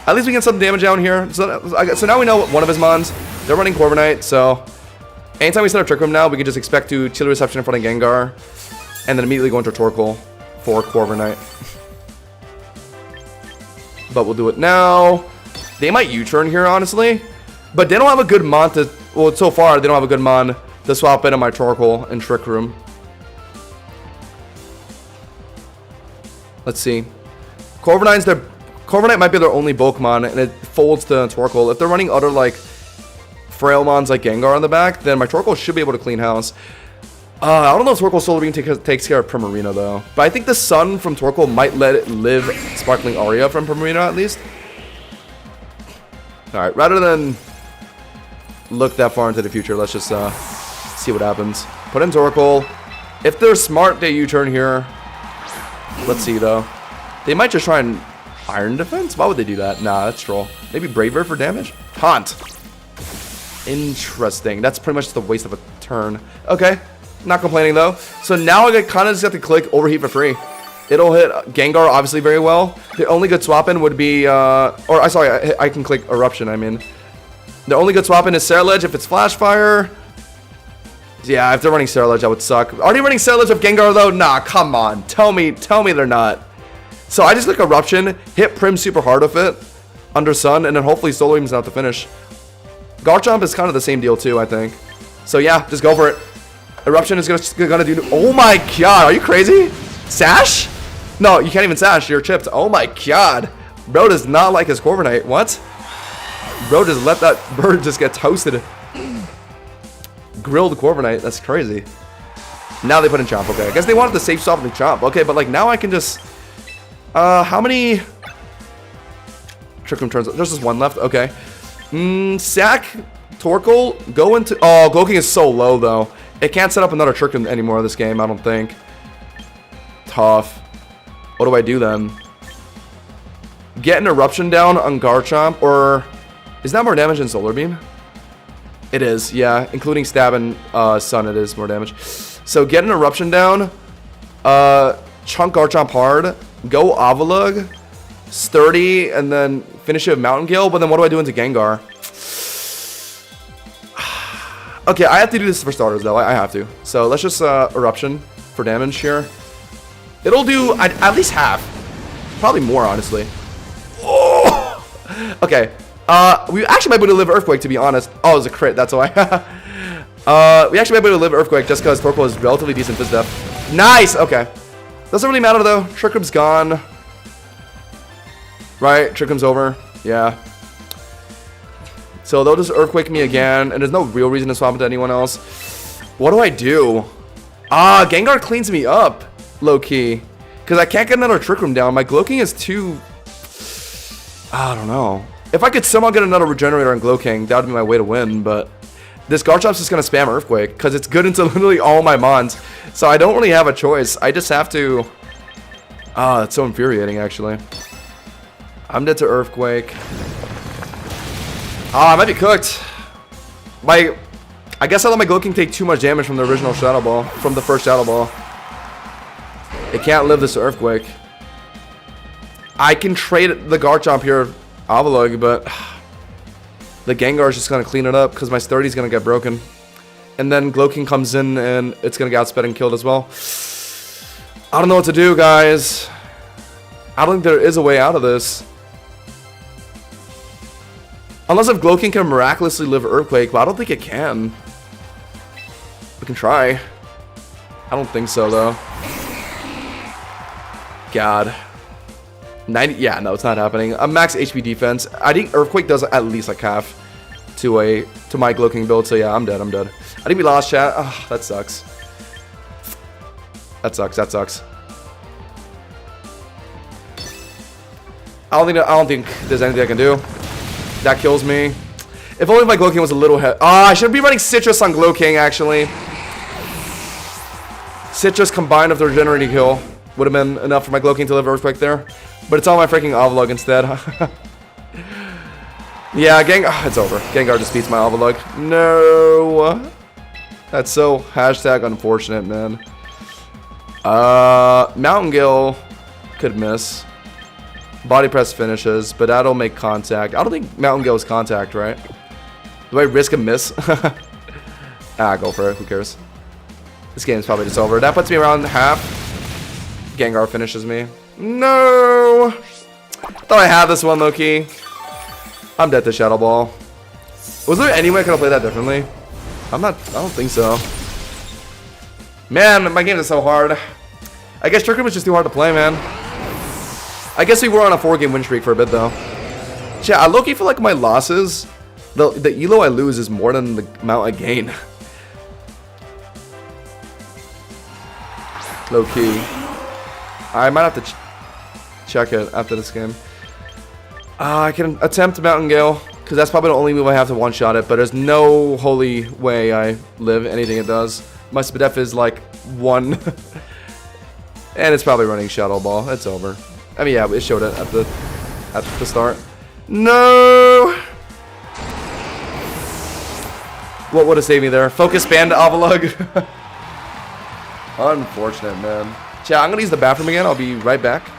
At least we get some damage down here. So now we know one of his mons. They're running Corviknight, so anytime we set up Trick Room now, we can just expect to Chilly Reception in front of Gengar and then immediately go into Torkoal for Corviknight. But we'll do it now. They might U-turn here, honestly. But they don't have a good mon to... Well, so far, they don't have a good mon to swap in on my Torkoal and Trick Room. Let's see. Corviknight might be their only bulk mon, and it folds to Torkoal. If they're running other, like, frail mons like Gengar on the back, then my Torkoal should be able to clean house. I don't know if Torkoal Solar Beam takes care of Primarina, though. But I think the Sun from Torkoal might let it live Sparkling Aria from Primarina, at least. Alright, rather than look that far into the future, let's just see what happens. Put in Torkoal. If they're smart, they U-turn here. Let's see, though. They might just try and Iron Defense? Why would they do that? Nah, that's troll. Maybe Braver for damage? Taunt. Interesting. That's pretty much the waste of a turn. Okay. Not complaining, though. So now I kind of just have to click Overheat for free. It'll hit Gengar, obviously, very well. The only good swap-in would be... I can click Eruption, I mean. The only good swap-in is Ceruledge if it's Flash Fire. Yeah, if they're running Ceruledge, that would suck. Are they running Ceruledge with Gengar, though? Nah, come on. Tell me they're not. So I just click Eruption, hit Prim super hard with it, under Sun, and then hopefully Solar Beam's not to finish. Garchomp is kind of the same deal, too, I think. So yeah, just go for it. Eruption is gonna do... Oh my god, are you crazy? Sash? No, you can't even Sash, you're chipped. Oh my god. Bro does not like his Corviknight. What? Bro just let that bird just get toasted. Grilled Corviknight, that's crazy. Now they put in Chomp, okay. I guess they wanted the safe swap in Chomp. Okay, but like now I can just... how many... Trick Room turns... There's just one left, okay. Sack, Torkoal, go into... Oh, Gloking is so low, though. It can't set up another Trick Room anymore this game, I don't think. Tough. What do I do then? Get an Eruption down on Garchomp, or... Is that more damage than Solar Beam? It is, yeah. Including Stab and Sun, it is more damage. So get an Eruption down. Chunk Garchomp hard. Go Avalugg. Sturdy, and then finish it with Mountain Gale. But then what do I do into Gengar? Okay, I have to do this for starters, though. I have to. So let's just Eruption for damage here. It'll do at least half. Probably more, honestly. Oh! Okay. We actually might be able to live Earthquake, to be honest. Oh, it was a crit. That's why. We actually might be able to live Earthquake just because Torkoal is relatively decent Fizz Def. Nice! Okay. Doesn't really matter, though. Trick Room's gone. Right? Trick Room's over. Yeah. So they'll just Earthquake me again, and there's no real reason to swap into anyone else. What do I do? Gengar cleans me up, low-key. Because I can't get another Trick Room down. My Gloking is too... I don't know. If I could somehow get another Regenerator on Gloking, that would be my way to win, but... This Garchomp's just going to spam Earthquake, because it's good into literally all my mons. So I don't really have a choice. I just have to... it's so infuriating, actually. I'm dead to Earthquake. I might be cooked. I guess I let my Gloking take too much damage from the original Shadow Ball. From the first Shadow Ball. It can't live this Earthquake. I can trade the Garchomp here, Avalugg, but... The Gengar is just going to clean it up because my Sturdy is going to get broken. And then Gloking comes in and it's going to get outsped and killed as well. I don't know what to do, guys. I don't think there is a way out of this. Unless if Gloking can miraculously live Earthquake, but I don't think it can. We can try. I don't think so, though. God. 90. Yeah, no, it's not happening. A max HP defense. I think Earthquake does at least like half to my Glow King build. So yeah, I'm dead. I think we lost, chat. Oh, that sucks. That sucks. I don't think there's anything I can do. That kills me. If only my Glow King was a little heavy. I should be running Citrus on Glow King, actually. Citrus combined with the regenerating heal would have been enough for my Glow King to live Earthquake there. But it's on my freaking Avalugg instead. Yeah, it's over. Gengar just beats my Avalugg. No. That's so #unfortunate, man. Mountain Gill could miss. Body Press finishes, but that'll make contact. I don't think Mountain Gill is contact, right? Do I risk a miss? Go for it. Who cares? This game's probably just over. That puts me around half. Gengar finishes me. No! Thought I had this one, low-key. I'm dead to Shadow Ball. Was there any way I could have played that differently? I don't think so. Man, my games are so hard. I guess Trick Room was just too hard to play, man. I guess we were on a 4-game win streak for a bit, though. Yeah, I low-key feel like my losses, the elo I lose is more than the amount I gain. Low-key. I might have to check it after this game. I can attempt Mountain Gale, because that's probably the only move I have to one-shot it, but there's no holy way I live anything it does. My Spadef is like 1. And it's probably running Shadow Ball. It's over. I mean, yeah, it showed it at the start. No! What would have saved me there? Focus Band Avalugg. Unfortunate, man. Chat, I'm gonna use the bathroom again. I'll be right back.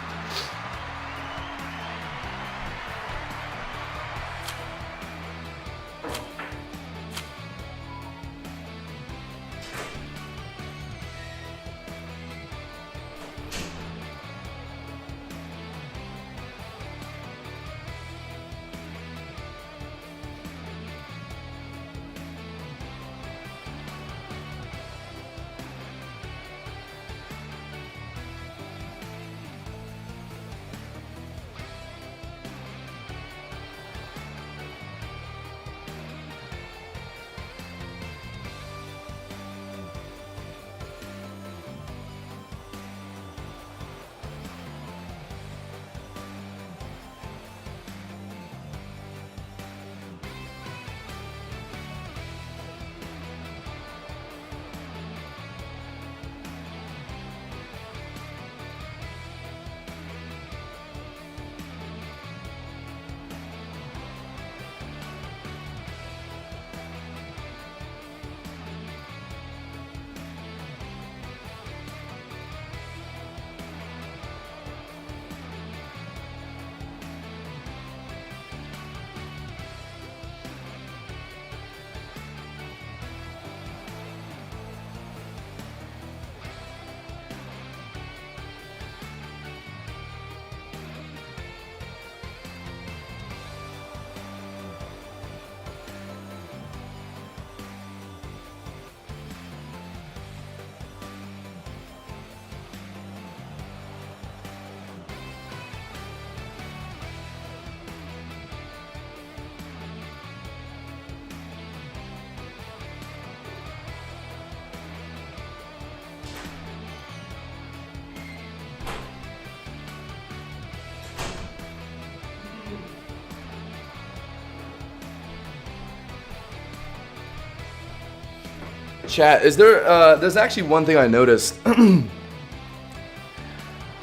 Chat, is there, there's actually one thing I noticed. Remember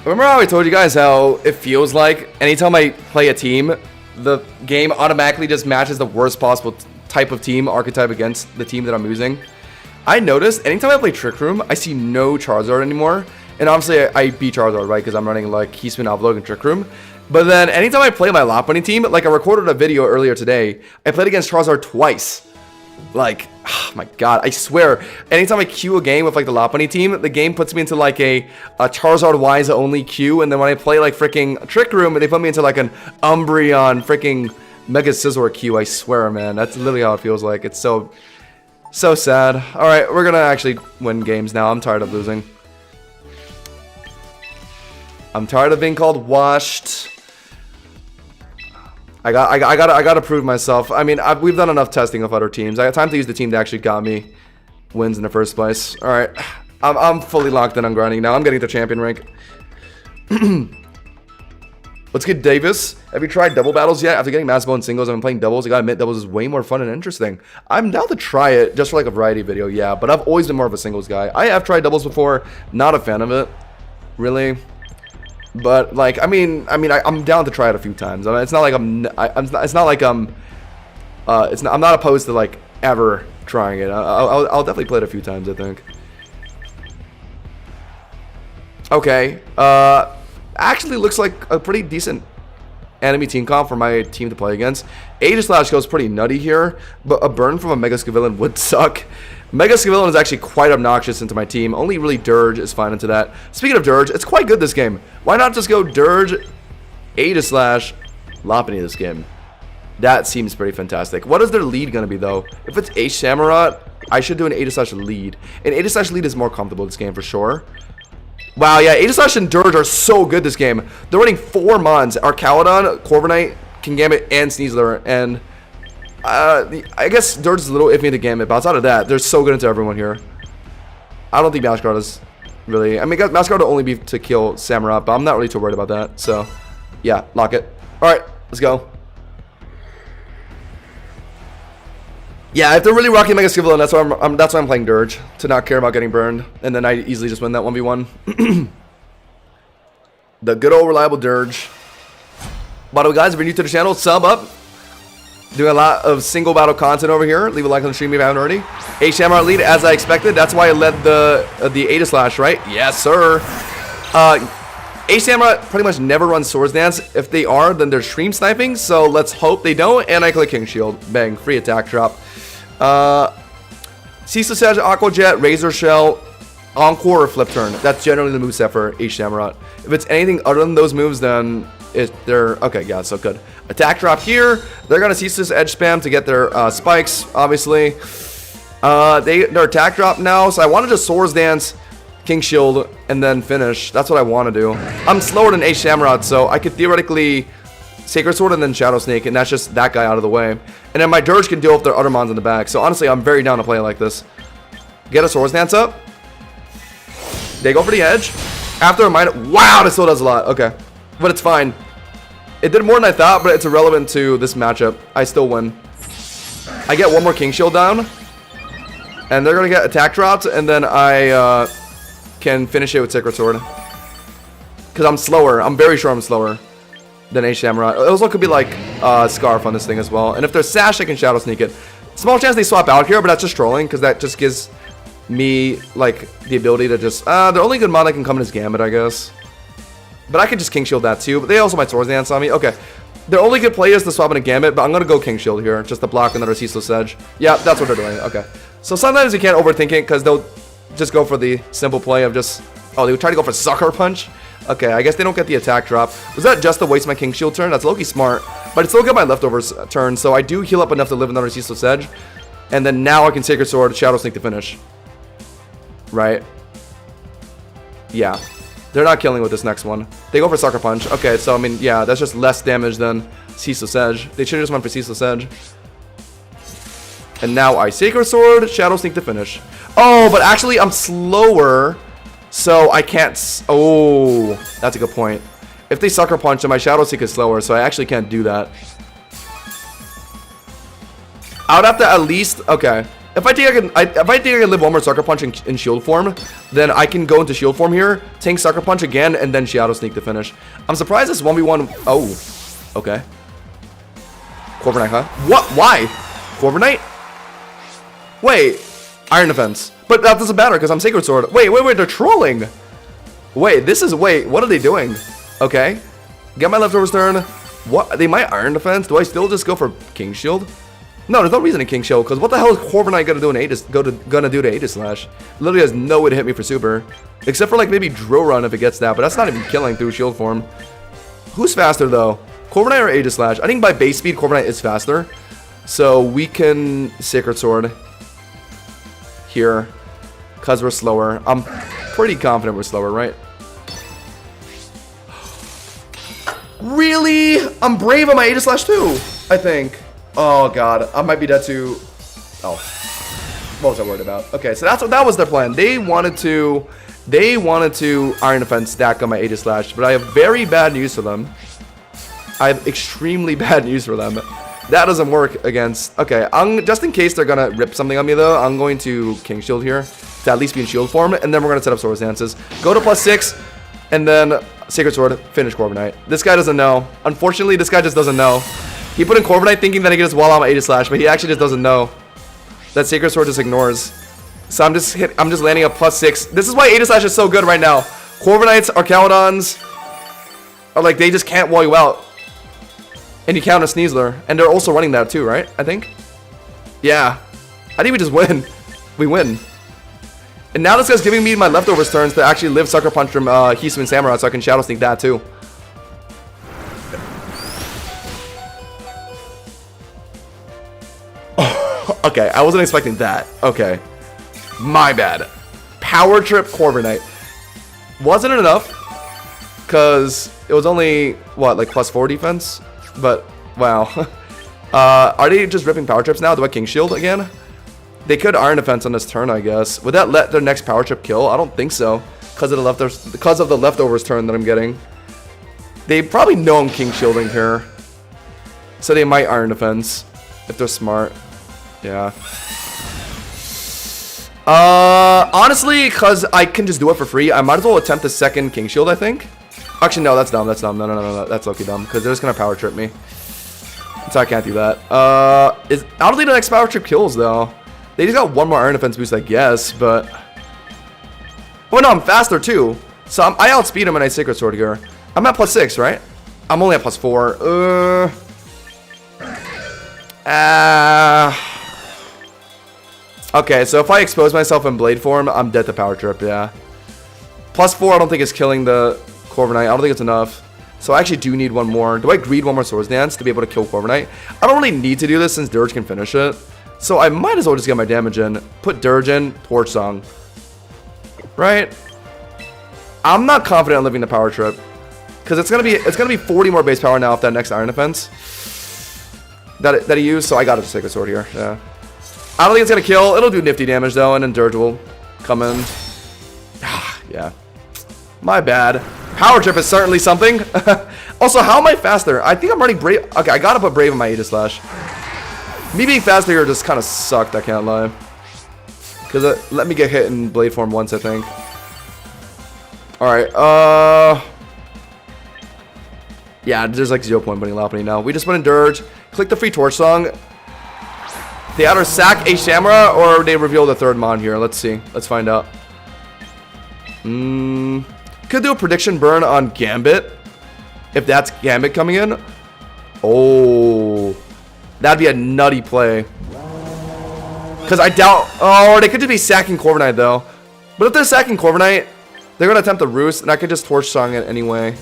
how I told you guys how it feels like anytime I play a team, the game automatically just matches the worst possible type of team archetype against the team that I'm using? I noticed anytime I play Trick Room, I see no Charizard anymore. And obviously I beat Charizard, right? Because I'm running like Heatspin, Avalugg, and Trick Room. But then anytime I play my Lopunny team, like I recorded a video earlier today, I played against Charizard twice. Like, oh my god, I swear, anytime I queue a game with like the Lopunny team, the game puts me into like a Charizard Wise only queue, and then when I play like freaking Trick Room, they put me into like an Umbreon freaking Mega Scizor queue. I swear, man, that's literally how it feels like. It's so So sad. Alright, we're gonna actually win games now. I'm tired of losing. I'm tired of being called washed. I gotta prove myself. I mean, we've done enough testing of other teams. I got time to use the team that actually got me wins in the first place. Alright. I'm fully locked in on grinding now. I'm getting to champion rank. Let's get Davis. Have you tried double battles yet? After getting massive in singles, I've been playing doubles. I gotta admit, doubles is way more fun and interesting. I'm down to try it just for like a variety video, yeah. But I've always been more of a singles guy. I have tried doubles before. Not a fan of it, really. But like, I'm down to try it a few times. I mean, it's not like I'm not opposed to like ever trying it. I'll definitely play it a few times, I think. Okay. Actually looks like a pretty decent enemy team comp for my team to play against. Aegislash goes pretty nutty here, but a burn from a Mega Scavillain would suck. Mega Scavillain is actually quite obnoxious into my team. Only really Dirge is fine into that. Speaking of Dirge, it's quite good this game. Why not just go Dirge, Aegislash, Lopunny this game? That seems pretty fantastic. What is their lead going to be, though? If it's Ace Samurott, I should do an Aegislash lead. An Aegislash lead is more comfortable this game for sure. Wow, yeah, Aegislash and Dirge are so good this game. They're running 4 mons. Arcalodon, Corviknight, Kingambit, and Sneasler. And I guess Dirge is a little iffy into Gambit, but outside of that, they're so good into everyone here. I don't think Masquerade is really... I mean, Masquerade will only be to kill Samurott, but I'm not really too worried about that. So, yeah, lock it. Alright, let's go. Yeah, if they're really rocking Mega Scavillain, that's why I'm playing Dirge. To not care about getting burned. And then I easily just win that 1v1. The good old reliable Dirge. By the way, guys, if you're new to the channel, sub up. Doing a lot of single battle content over here. Leave a like on the stream if you haven't already. Ace Samurott lead as I expected. That's why I led the Aegislash, right? Yes, sir. Ace Samurott pretty much never runs Swords Dance. If they are, then they're stream sniping. So let's hope they don't. And I click King Shield. Bang. Free attack drop. Ceaseless Edge, Aqua Jet, Razor Shell, Encore, or Flip Turn. That's generally the moveset for Ace Samurott. If it's anything other than those moves, then they're... Okay, yeah, so good. Attack drop here. They're going to Ceaseless Edge spam to get their spikes, obviously. They're attack drop now, so I want to just Swords Dance, King Shield, and then finish. That's what I want to do. I'm slower than Ace Samurott, so I could theoretically Sacred Sword and then Shadow Snake, and that's just that guy out of the way. And then my Dirge can deal with their other mons in the back. So honestly, I'm very down to play like this. Get a Swords Dance up. They go for the edge. After a minute. Wow, this still does a lot. Okay. But it's fine. It did more than I thought, but it's irrelevant to this matchup. I still win. I get one more King Shield down. And they're going to get attack dropped, and then I can finish it with Sacred Sword. Because I'm slower. I'm very sure I'm slower than Ace Samurott. It also could be like Scarf on this thing as well. And if there's Sash, I can Shadow Sneak it. Small chance they swap out here, but that's just trolling, because that just gives me like the ability to just... the only good mod that can come in is Gambit, I guess. But I could just King Shield that too. But they also might Swords Dance on me. Okay. Their only good play is to swap in a Gambit, but I'm going to go King Shield here, just to block another Ceaseless Edge. Yeah, that's what they're doing. Okay. So sometimes you can't overthink it, because they'll just go for the simple play of just... Oh, they would try to go for Sucker Punch? Okay, I guess they don't get the attack drop. Was that just to waste my King Shield turn? That's low-key smart. But it's still get my leftovers turn, so I do heal up enough to live another Ceaseless Edge. And then now I can Sacred Sword, Shadow Sneak to finish. Right? Yeah. They're not killing with this next one. They go for Sucker Punch. Okay, so I mean, yeah, that's just less damage than Ceaseless Edge. They should have just went for Ceaseless Edge. And now I Sacred Sword, Shadow Sneak to finish. Oh, but actually I'm slower, so I can't... Oh, that's a good point. If they Sucker Punch, then my Shadow Sneak is slower, so I actually can't do that. I would have to at least... Okay. If I think I can live one more Sucker Punch in Shield form, then I can go into Shield form here, tank Sucker Punch again, and then Shadow Sneak to finish. I'm surprised this 1v1... Oh. Okay. Corviknight, huh? What? Why? Corviknight? Wait. Iron Defense. But that doesn't matter because I'm Sacred Sword. Wait. They're trolling. Wait. Wait. What are they doing? Okay. Get my leftovers turn. What? They might Iron Defense. Do I still just go for King Shield? No, there's no reason to King Shield, because what the hell is Corviknight gonna do to Aegislash? Literally has no way to hit me for super. Except for like maybe Drill Run if it gets that, but that's not even killing through shield form. Who's faster though? Corviknight or Aegislash? I think by base speed, Corviknight is faster. So we can Sacred Sword. here. Because we're slower. I'm pretty confident we're slower, right? Really? I'm brave on my Aegislash too, I think. Oh god, I might be dead too. Oh. What was I worried about? Okay, so that was their plan. They wanted to Iron Defense stack on my Aegislash, but I have very bad news for them. I have extremely bad news for them. That doesn't work against... Okay, just in case they're gonna rip something on me though, I'm going to King Shield here to at least be in shield form, and then we're gonna set up Swords Dances. Go to +6, and then Sacred Sword, finish Corviknight. This guy doesn't know. Unfortunately, this guy just doesn't know. He put in Corviknight thinking that he could just wall out my Aegislash, but he actually just doesn't know. That Sacred Sword just ignores. So I'm just landing a +6. This is why Aegislash is so good right now. Corviknights, Archaludons are like, they just can't wall you out. And you counter Sneasler. And they're also running that too, right? I think. Yeah. I think we just win. We win. And now this guy's giving me my leftovers turns to actually live Sucker Punch from Hisui Samurai, so I can Shadow Sneak that too. Okay, I wasn't expecting that. Okay. My bad. Power Trip Corviknight. Wasn't it enough? Because it was only, what, like +4 defense? But, wow. Are they just ripping Power Trips now? Do I King Shield again? They could Iron Defense on this turn, I guess. Would that let their next Power Trip kill? I don't think so. Because of the leftovers turn that I'm getting. They probably know I'm King Shielding here. So they might Iron Defense. If they're smart. Yeah. Honestly, because I can just do it for free, I might as well attempt the second King Shield, I think. Actually, no, that's dumb. That's dumb. No. That's lucky dumb. Because they're just going to Power Trip me. So I can't do that. I don't think the next Power Trip kills, though. They just got one more Iron Defense boost, I guess, but... Oh, no, I'm faster, too. So I outspeed him and I Sacred Sword here. I'm at +6, right? I'm only at +4. Okay, so if I expose myself in Blade form, I'm dead to Power Trip, yeah. +4 I don't think is killing the Corviknight. I don't think it's enough. So I actually do need one more. Do I greed one more Swords Dance to be able to kill Corviknight? I don't really need to do this since Dirge can finish it. So I might as well just get my damage in. Put Dirge in, Torch Song. Right? I'm not confident in living the Power Trip. Because it's gonna be 40 more base power now if that next Iron Defense that he used, so I gotta just take a sword here. Yeah. I don't think it's gonna kill. It'll do nifty damage though, and then Dirge will come in. Yeah. My bad. Power Trip is certainly something. Also, how am I faster? I think I'm running Brave. Okay, I gotta put Brave in my Aegislash. Me being faster here just kind of sucked, I can't lie. Because it let me get hit in Blade form once, I think. Alright, yeah, there's like 0 point putting Lopunny now. We just put in Dirge. Click the free Torch Song. They either sack a Shamra or they reveal the third Mon here. Let's see. Let's find out. Could do a prediction burn on Gambit. If that's Gambit coming in. Oh. That'd be a nutty play. Because I doubt... Oh, they could just be sacking Corviknight though. But if they're sacking Corviknight, they're going to attempt the Roost, and I could just Torch Song it anyway.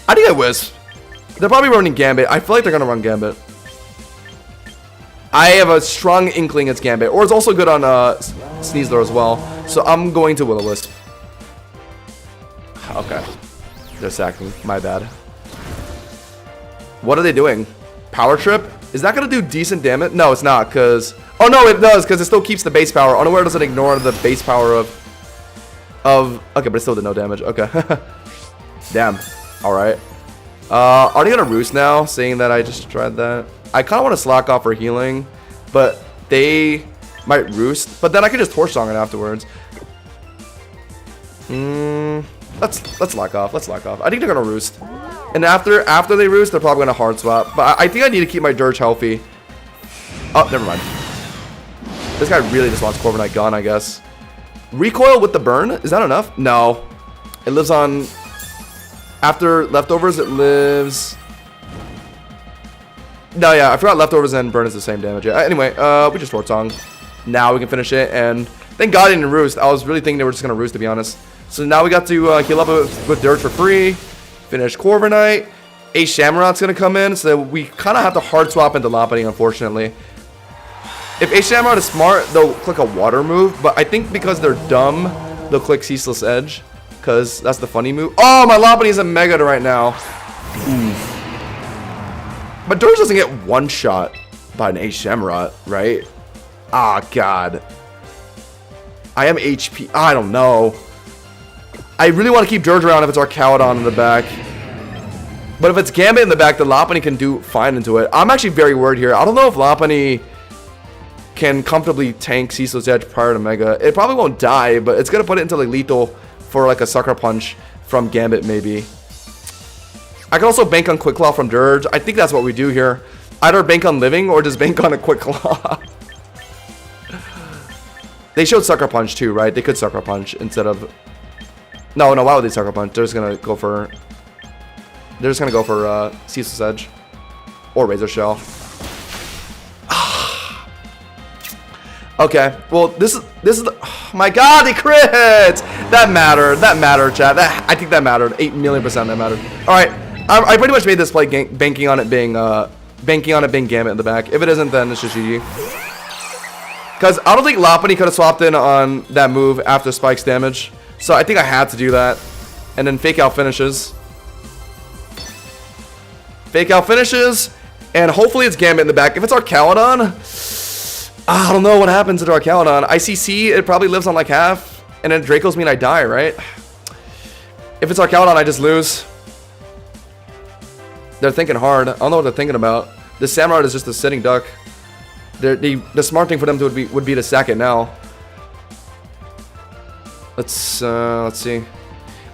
I think I Wisp. They're probably running Gambit. I feel like they're going to run Gambit. I have a strong inkling it's Gambit. Or it's also good on Sneasler as well. So I'm going to Will-O-Wisp. Okay. They're sacking. My bad. What are they doing? Power Trip? Is that going to do decent damage? No, it's not, because... Oh, no, it does, because it still keeps the base power. Unaware doesn't ignore the base power of... Okay, but it still did no damage. Okay. Damn. Alright. Are they going to Roost now, saying that I just tried that? I kind of want to slack off for healing, but they might Roost. But then I can just Torch Song it afterwards. Let's lock off. Let's lock off. I think they're going to Roost. And after they Roost, they're probably going to Hard Swap. But I think I need to keep my Dirge healthy. Oh, never mind. This guy really just wants Corviknight gone, I guess. Recoil with the burn? Is that enough? No. It lives on... After leftovers, it lives... No, yeah, I forgot leftovers and burn is the same damage. Yeah. Anyway, we just Torch Song. Now we can finish it, and thank God I didn't Roost. I was really thinking they were just going to Roost, to be honest. So now we got to heal up with Dirge for free. Finish Corviknight. Shamrock's going to come in, so we kind of have to Hard Swap into Lopunny, unfortunately. If H Samurai is smart, they'll click a water move, but I think because they're dumb, they'll click Ceaseless Edge, because that's the funny move. Oh, my Lopunny is a Mega right now. Oof. But Dirge doesn't get one shot by an H Samurai, right? Ah, God. I am HP. I don't know. I really want to keep Dirge around if it's Arcalodon in the back. But if it's Gambit in the back, the Lopunny can do fine into it. I'm actually very worried here. I don't know if Lopunny can comfortably tank Ceaseless Edge prior to Mega. It probably won't die, but it's going to put it into like lethal for like a Sucker Punch from Gambit maybe. I can also bank on Quick Claw from Dirge. I think that's what we do here. Either bank on Living or just bank on a Quick Claw. They showed Sucker Punch too, right? They could Sucker Punch instead of... No, why would they Sucker Punch? They're just going to go for... Ceaseless Edge. Or Razor Shell. Okay, well, this is the... Oh my God, they crit! That mattered, chat. I think that mattered. 8,000,000% that mattered. Alright, I pretty much made this play banking on it being Gambit in the back. If it isn't, then it's just GG. Because I don't think Lopunny could have swapped in on that move after Spike's damage. So I think I had to do that. And then Fake Out finishes. Fake Out finishes. And hopefully it's Gambit in the back. If it's Arcalodon, I don't know what happens to Arcalodon. ICC, it probably lives on like half. And then Dracos mean I die, right? If it's Arcalodon, I just lose. They're thinking hard. I don't know what they're thinking about. This Samurai is just a sitting duck. The smart thing for them would be to sack it now. Let's see.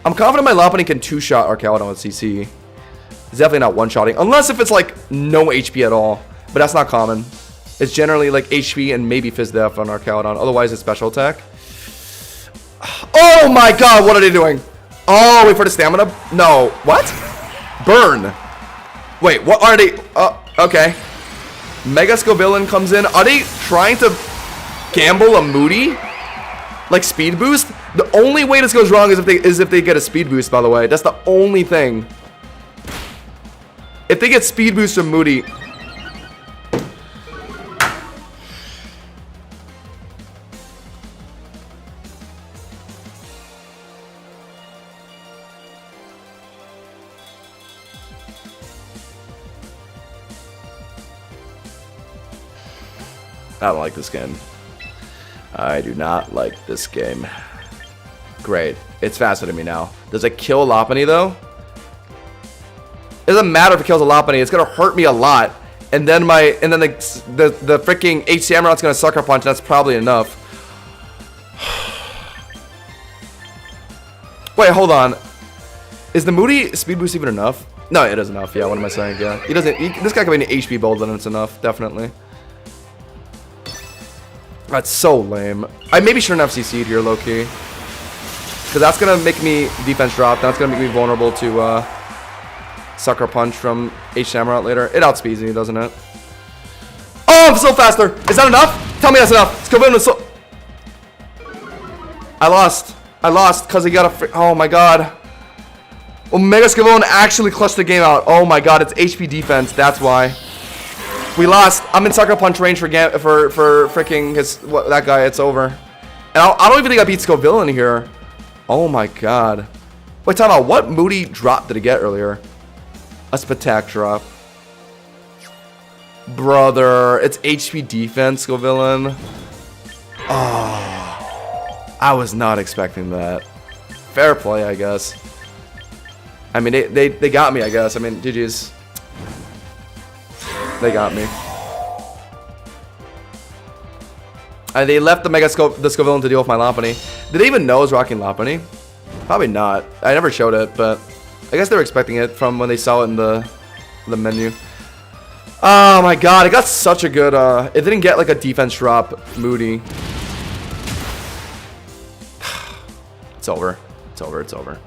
I'm confident my Lopunny can two-shot Arcalodon with CC. It's definitely not one-shotting. Unless if it's like no HP at all. But that's not common. It's generally like HP and maybe Fizz Def on Arcalodon. Otherwise it's special attack. Oh my God, what are they doing? Oh, wait for the stamina? No. What? Burn. Wait, what are they? Okay. Mega Scovillain comes in. Are they trying to gamble a Moody? Like speed boost? The only way this goes wrong is if they get a speed boost, by the way. That's the only thing. If they get speed boost from Moody. I don't like this game. I do not like this game. Great. It's faster than me now. Does it kill Lopunny though? It doesn't matter if it kills a Lopunny. It's gonna hurt me a lot. And then the freaking H Samurai's gonna Sucker Punch. That's probably enough. Wait, hold on. Is the Moody speed boost even enough? No, it is enough. Yeah, what am I saying? Yeah, he doesn't. This guy can be an HP build, and it's enough. Definitely. That's so lame. I maybe shouldn't have CC'd here, low-key. Because that's going to make me defense drop. That's going to make me vulnerable to Sucker Punch from H Samurai later. It outspeeds me, doesn't it? Oh, I'm so faster. Is that enough? Tell me that's enough. Scovillain was so... I lost because he got a... Oh, my God. Omega Scovillain actually clutched the game out. Oh, my God. It's HP defense. That's why. We lost. I'm in Sucker Punch range for freaking that guy. It's over. And I don't even think I beat Scovillain here. Oh my God. Wait, time out. What Moody drop did he get earlier? A Spatak drop. Brother, it's HP defense, Scovillain. Oh, I was not expecting that. Fair play, I guess. I mean, they got me, I guess. I mean, GG's. They got me. They left the Scovillain to deal with my Lopunny. Did they even know I was rocking Lopunny? Probably not. I never showed it, but I guess they were expecting it from when they saw it in the menu. Oh my God, it got such a good, it didn't get like a defense drop Moody. It's over. It's over. It's over.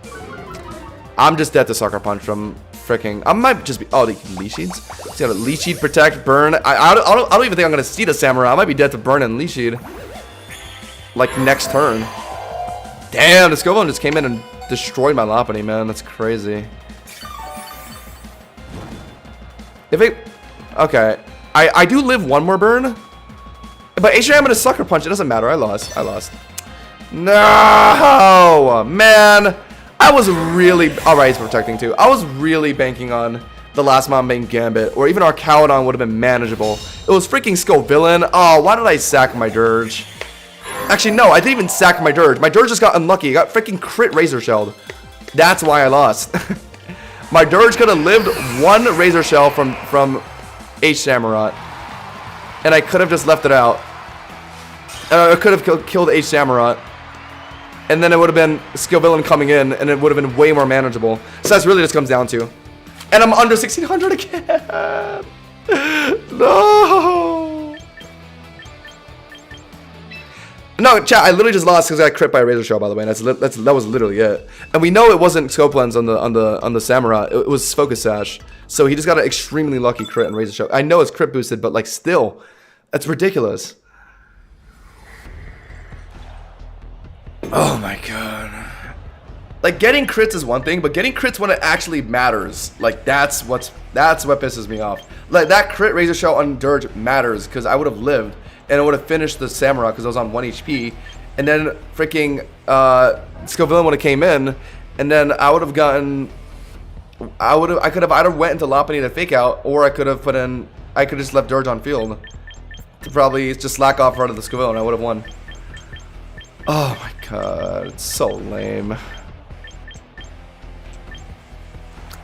I'm just dead to Sucker Punch from freaking... I might just be... Oh, the Leech Seeds? It's got a Leech Seed, Protect, Burn. I don't even think I'm going to see the Samurai. I might be dead to Burn and Leech Seed. Like, next turn. Damn, the Scovillain just came in and destroyed my Lopunny, man. That's crazy. If it... Okay. I do live one more burn. But H-Ram and a Sucker Punch, it doesn't matter. I lost. No! Man! I was really... Alright, he's protecting too. I was really banking on the last Mon being Gambit, or even our Cowdon would have been manageable. It was freaking Scovillain. Oh, why did I sack my Dirge? Actually, no, I didn't even sack my Dirge. My Dirge just got unlucky. It got freaking crit Razor Shelled. That's why I lost. My Dirge could have lived one Razor Shell from H Samurott. And I could have just left it out. I could have killed H Samurott. And then it would have been Scovillain coming in, and it would have been way more manageable. So that's really just comes down to. And I'm under 1600 again. No. No, chat. I literally just lost because I got crit by a Razor Shell. By the way, that was literally it. And we know it wasn't Scope Lens on the Samurott. It was Focus Sash. So he just got an extremely lucky crit and Razor Shell. I know it's crit boosted, but like still, that's ridiculous. Oh my god. Like getting crits is one thing, but getting crits when it actually matters, like that's what pisses me off. Like that crit Razor Shell on Dirge matters because I would have lived and I would have finished the Samurott because I was on 1 HP, and then freaking Scovillain would have came in, and then I would have gotten. I could have either went into Lopunny to fake out, or I could have just left Dirge on field to probably just slack off right of the Scovillain, and I would have won. Oh my god, it's so lame. A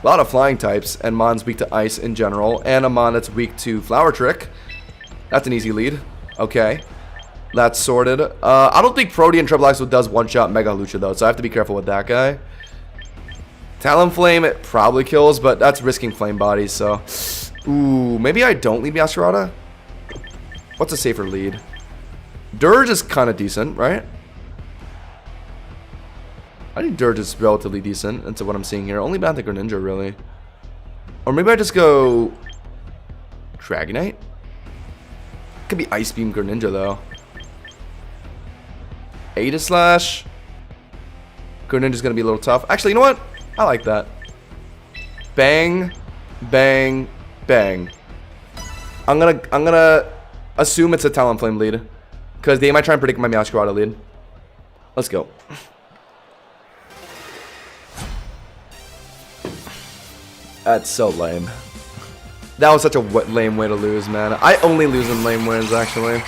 lot of flying types, and Mon's weak to ice in general, and a Mon that's weak to Flower Trick. That's an easy lead. Okay. That's sorted. I don't think Protean Triple Axle does one-shot Mega Lucha though, so I have to be careful with that guy. Talonflame, it probably kills, but that's risking Flame Bodies, so... Ooh, maybe I don't lead Meowscarada? What's a safer lead? Dirge is kind of decent, right? I think Dirge is relatively decent into what I'm seeing here. Only Bantha Greninja, really. Or maybe I just go... Dragonite? Could be Ice Beam Greninja, though. Aegislash. Greninja's gonna be a little tough. Actually, you know what? I like that. Bang. Bang. Bang. I'm gonna assume it's a Talonflame lead. Because they might try and predict my Meowscarada lead. Let's go. That's so lame. That was such a lame way to lose, man. I only lose in lame wins, actually.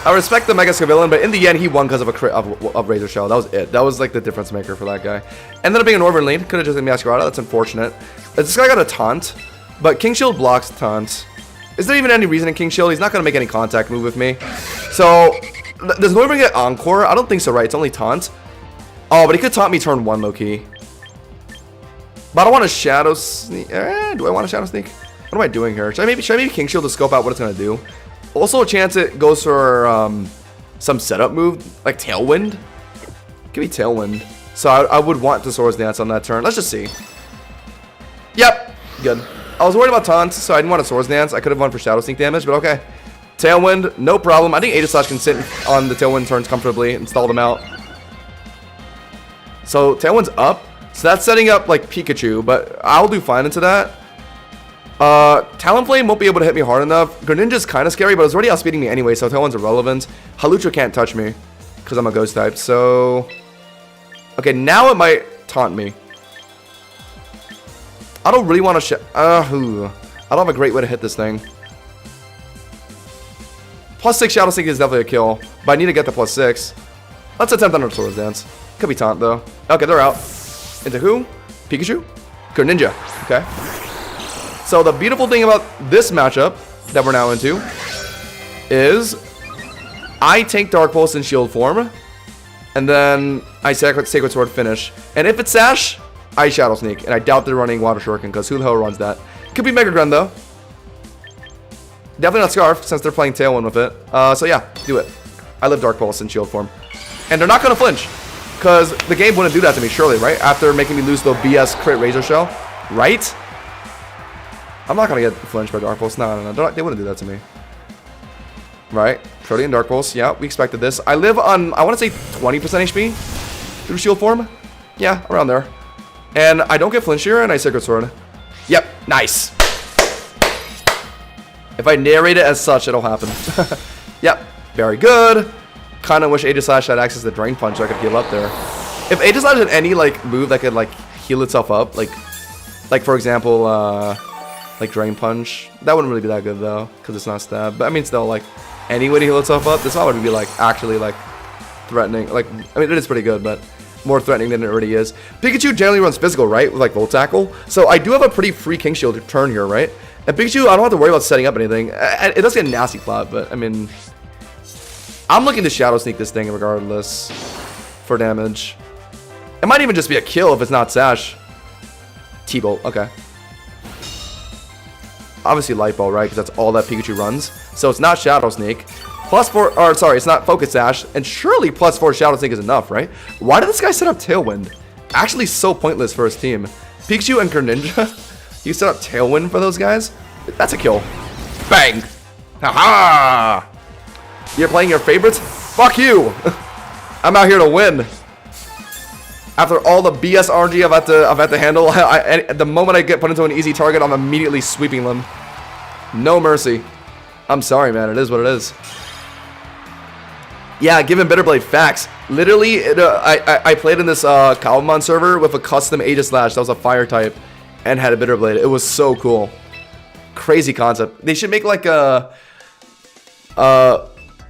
I respect the Mega Scovillain, but in the end, he won because of a crit of Razor Shell. That was it. That was like the difference maker for that guy. Ended up being a Northern lead. Could have just been Meowscarada. That's unfortunate. This guy got a taunt, but King Shield blocks taunt. Is there even any reason in King Shield? He's not going to make any contact move with me. So, does Northern get Encore? I don't think so, right? It's only taunt. Oh, but he could taunt me turn 1, low-key. But I don't want to Shadow Sneak. Do I want to Shadow Sneak? What am I doing here? Should I maybe King Shield to scope out what it's going to do? Also a chance it goes for some setup move, like Tailwind. Give me Tailwind. So I would want to Swords Dance on that turn. Let's just see. Yep, good. I was worried about taunts, so I didn't want to Swords Dance. I could have won for Shadow Sneak damage, but okay. Tailwind, no problem. I think Aegislash can sit on the Tailwind turns comfortably and stall them out. So Tailwind's up. So that's setting up like Pikachu, but I'll do fine into that. Talonflame won't be able to hit me hard enough. Greninja's kind of scary, but it's already outspeeding me anyway, so Tailwind's irrelevant. Hawlucha can't touch me because I'm a ghost type, so... Okay, now it might taunt me. I don't really want to I don't have a great way to hit this thing. +6 Shadow Sneak is definitely a kill, but I need to get the +6. Let's attempt another Swords Dance. Could be taunt, though. Okay, they're out. Into who? Pikachu? Greninja. Okay. So the beautiful thing about this matchup that we're now into is I take Dark Pulse in shield form, and then I Sacred Sword finish. And if it's Sash, I Shadow Sneak, and I doubt they're running Water Shuriken because who the hell runs that? Could be Mega Gren though. Definitely not Scarf since they're playing Tailwind with it. So yeah, do it. I live Dark Pulse in shield form, and they're not gonna flinch. Because the game wouldn't do that to me, surely, right? After making me lose the BS crit Razor Shell, right? I'm not going to get flinched by Dark Pulse. No. They wouldn't do that to me. Right? Protean Dark Pulse. Yeah, we expected this. I live on, I want to say 20% HP through shield form. Yeah, around there. And I don't get flinch here, and I Sacred Sword. Yep, nice. If I narrate it as such, it'll happen. Yep, very good. Kind of wish Aegis Slash had access to Drain Punch so I could heal up there. If Aegis Slash had any like move that could like heal itself up, like for example, like Drain Punch, that wouldn't really be that good though, because it's not stab. But I mean, still, like any way to heal itself up, this one would be like actually like threatening. Like, I mean, it is pretty good, but more threatening than it already is. Pikachu generally runs physical, right, with like Volt Tackle. So I do have a pretty free King Shield turn here, right? And Pikachu, I don't have to worry about setting up anything. It does get a nasty plot, but I mean, I'm looking to Shadow Sneak this thing regardless for damage. It might even just be a kill if it's not Sash. T-Bolt, okay. Obviously Light Ball, right? Because that's all that Pikachu runs. So it's not Shadow Sneak. +4, or sorry, it's not Focus Sash. And surely +4 Shadow Sneak is enough, right? Why did this guy set up Tailwind? Actually so pointless for his team. Pikachu and Greninja, you set up Tailwind for those guys? That's a kill. Bang! Haha! You're playing your favorites? Fuck you! I'm out here to win. After all the BS RNG I've had to handle, the moment I get put into an easy target, I'm immediately sweeping them. No mercy. I'm sorry, man. It is what it is. Yeah, given Bitterblade, facts. Literally, I played in this Calvamon server with a custom Aegis Slash that was a fire type and had a Bitterblade. It was so cool. Crazy concept. They should make like a...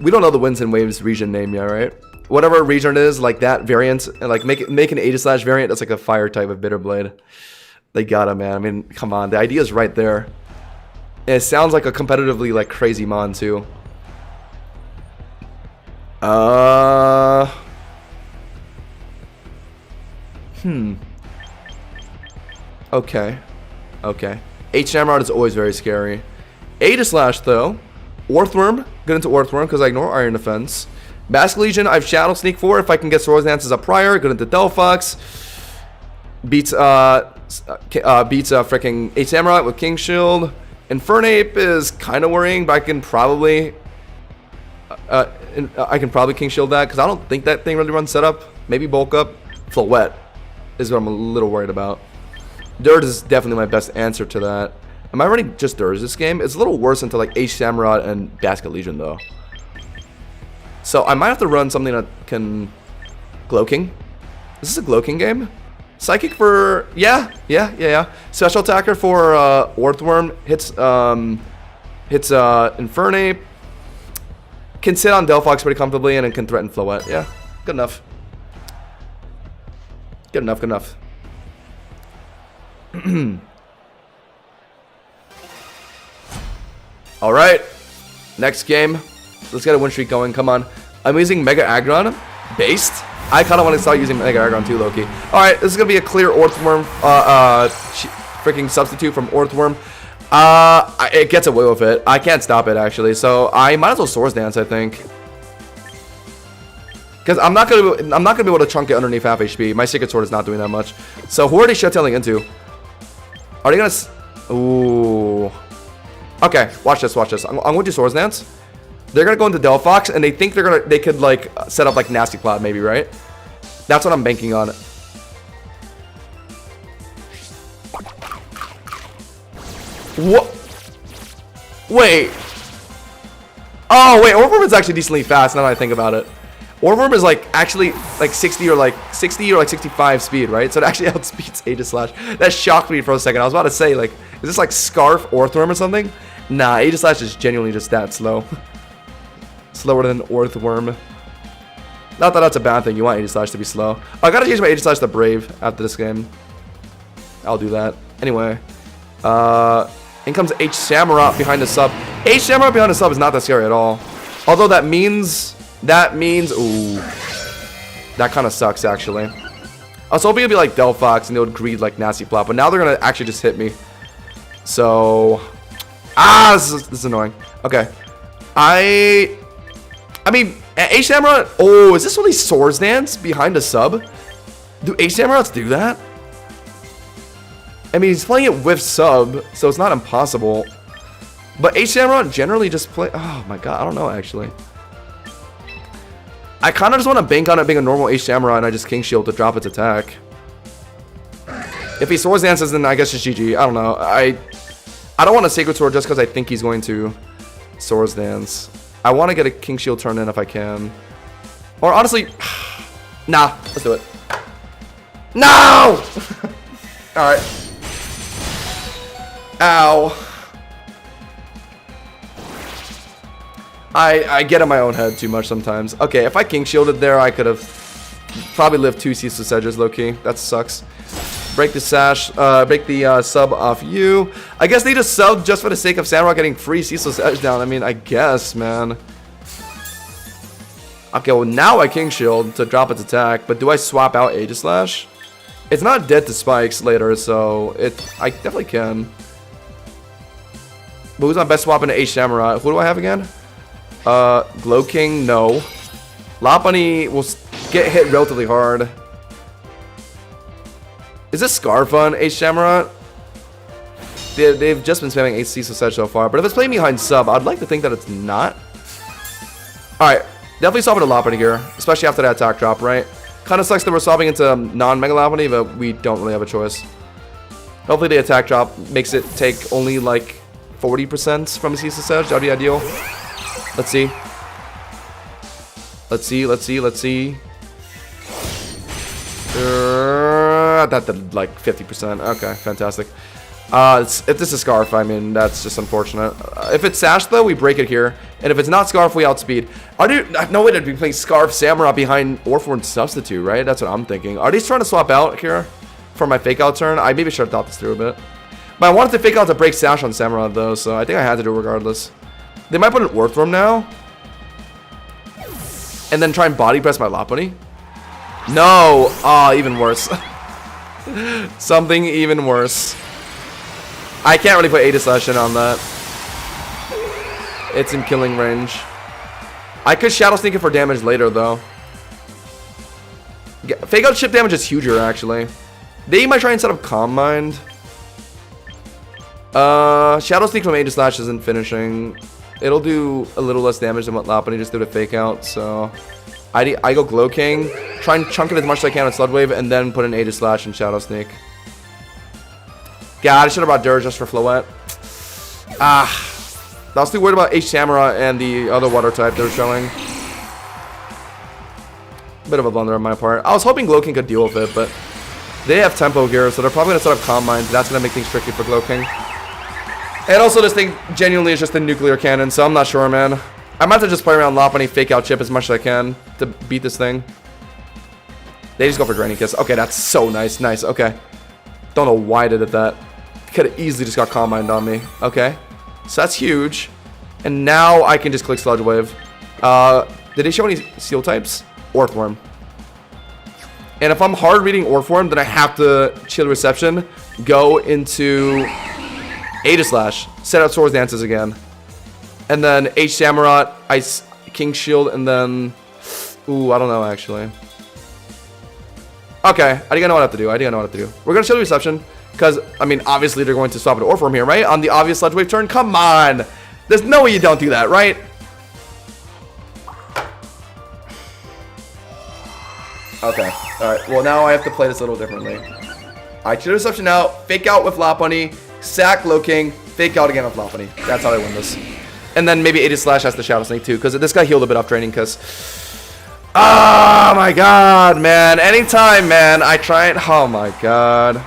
we don't know the Winds and Waves region name yet, right? Whatever region it is, like that variant, and like make an Aegis Slash variant that's like a fire type of Bitterblade. They got it, man. I mean, come on, the idea is right there. And it sounds like a competitively like crazy mon too. Okay. Okay. H-Shamrod is always very scary. Aegis Slash though. Orthworm. Get into Orthworm because I ignore Iron Defense. Basque Legion, I've Shadow Sneak for if I can get Swords Dance as a prior. Good into Delphox. Beats freaking H-Samurai with King Shield. Infernape is kind of worrying, but I can probably King Shield that because I don't think that thing really runs setup. Maybe bulk up. Floette is what I'm a little worried about. Dirt is definitely my best answer to that. Am I running just Dirge this game? It's a little worse into like H-Samurai and Basket Legion though. So I might have to run something that can... Glow King? Is this a Glow King game? Psychic for... Yeah. Special attacker for Orthworm. Hits Infernape. Can sit on Delphox pretty comfortably and it can threaten Floette. Yeah, good enough. Good enough, good enough. Alright. Next game. Let's get a win streak going. Come on. I'm using Mega Aggron based. I kind of want to start using Mega Aggron too, Loki. Alright, this is going to be a clear Orthworm freaking substitute from Orthworm. It gets away with it. I can't stop it actually. So I might as well Swords Dance, I think. Because I'm not gonna be able to chunk it underneath half HP. My Secret Sword is not doing that much. So who are they shut-tailing into? Are they gonna... Ooh. Okay, watch this, watch this. I'm going to do Swords Dance. They're gonna go into Delphox, and they think they could like set up like Nasty Cloud, maybe, right? That's what I'm banking on. What? Wait. Oh wait, Orthworm is actually decently fast now that I think about it. Orthworm is like actually like 60 or 65 speed, right? So it actually outspeeds Aegis Slash. That shocked me for a second. I was about to say, like, is this like Scarf Orthworm or something? Nah, Aegis Slash is genuinely just that slow. Slower than Orthworm. Not that that's a bad thing. You want Aegis Slash to be slow. I gotta change my Aegis Slash to Brave after this game. I'll do that. Anyway. In comes H-Samurai behind the sub. H-Samurai behind the sub is not that scary at all. Although that means... Ooh. That kind of sucks, actually. I was hoping it'd be like Delphox and they would greed like Nasty Plot. But now they're gonna actually just hit me. So... this is annoying. Okay. I mean, H-Samurai... Oh, is this really Swords Dance behind a sub? Do H-Samurais do that? I mean, he's playing it with sub, so it's not impossible. But H-Samurai generally just play... Oh my god, I don't know, actually. I kind of just want to bank on it being a normal H-Samurai and I just King Shield to drop its attack. If he Swords Dances, then I guess it's GG. I don't know. I don't want a Sacred Sword just because I think he's going to Swords Dance. I want to get a King Shield turn in if I can. Or honestly, nah, let's do it. No! Alright. Ow. I get in my own head too much sometimes. Okay, if I King Shielded there, I could have probably lived 2 Ceaseless Edges, low-key. That sucks. Break the sash, break the sub off you. I guess they just subbed just for the sake of Sandrock getting free Ceaseless Edge down. I mean, I guess, man. Okay, well now I King Shield to drop its attack, but do I swap out Aegislash? It's not dead to spikes later, so I definitely can. But who's my best swap into H Samurai? Who do I have again? Glow King, no. Lopunny will get hit relatively hard. Is this Scarf on H Samurai? They've just been spamming H Ceaseless Edge so far, but if it's playing behind sub, I'd like to think that it's not. Alright, definitely swap into Lopunny here, especially after that attack drop, right? Kind of sucks that we're swapping into non-Mega Lopunny, but we don't really have a choice. Hopefully the attack drop makes it take only like 40% from a Ceaseless Edge. That would be ideal. Let's see. Let's see, let's see, let's see. That did like 50%. Okay, fantastic. If this is Scarf, I mean, that's just unfortunate. If it's Sash, though, we break it here. And if it's not Scarf, we outspeed. No way to be playing Scarf Samurai behind Orphan Substitute, right? That's what I'm thinking. Are they trying to swap out here for my fake out turn? I maybe should have thought this through a bit. But I wanted to fake out to break Sash on Samurai, though, so I think I had to do it regardless. They might put an Orthworm now. And then try and body press my Lopunny. No! Ah, even worse. Something even worse. I can't really put Aegislash in on that. It's in killing range. I could Shadow Sneak it for damage later, though. Fake out chip damage is huger, actually. They might try and set up Calm Mind. Shadow Sneak from Aegislash isn't finishing. It'll do a little less damage than what Lopunny just did a fake out, so I go Glow King, try and chunk it as much as I can with Sludge Wave, and then put an Aegislash and Shadow Sneak. God, I should have brought Dirge just for Floette. I was too worried about H Samurai and the other water type they were showing. Bit of a blunder on my part. I was hoping Glow King could deal with it, but they have tempo here, so they're probably going to set up Calm Mind. That's going to make things tricky for Glow King. And also, this thing genuinely is just a nuclear cannon, so I'm not sure, man. I might have to just play around Lopunny, fake out chip as much as I can to beat this thing. They just go for Draining Kiss. Okay, that's so nice. Nice, okay. Don't know why they did that. Could have easily just got Calm Mind on me. Okay. So that's huge. And now I can just click Sludge Wave. Did they show any Steel types? Orthworm. And if I'm hard reading Orthworm, then I have to Chill Reception, go into Aegislash, set out Swords Dances again. And then H Samurai, Ice King Shield, and then... Ooh, I don't know, actually. Okay, I think I know what I have to do. I think I know what I have to do. We're going to Chill Reception, because, I mean, obviously they're going to swap it to Orthworm here, right? On the obvious Sludge Wave turn. Come on! There's no way you don't do that, right? Okay, alright. Well, now I have to play this a little differently. I Chill Reception out, fake out with Lopunny, sack Glow King, fake out again with Lopunny. That's how I win this. And then maybe Aegislash has the Shadow Snake too, because this guy healed a bit off Draining Kiss. Oh my god, man. Anytime, man, I try it. Oh my god.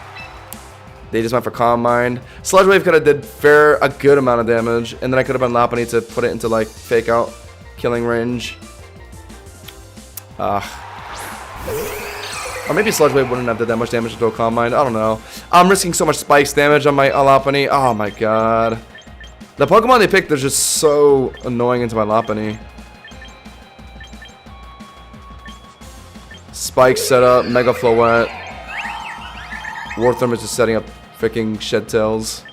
They just went for Calm Mind. Sludge Wave could have did a good amount of damage, and then I could have been Lopunny to put it into like fake out killing range. Or maybe Sludge Wave wouldn't have done that much damage to throw Calm Mind. I don't know. I'm risking so much spikes damage on my Lopunny. Oh my god. The Pokemon they picked are just so annoying into my Lopunny. Spikes set up, Mega Floette. Warthorn is just setting up freaking Shed Tails.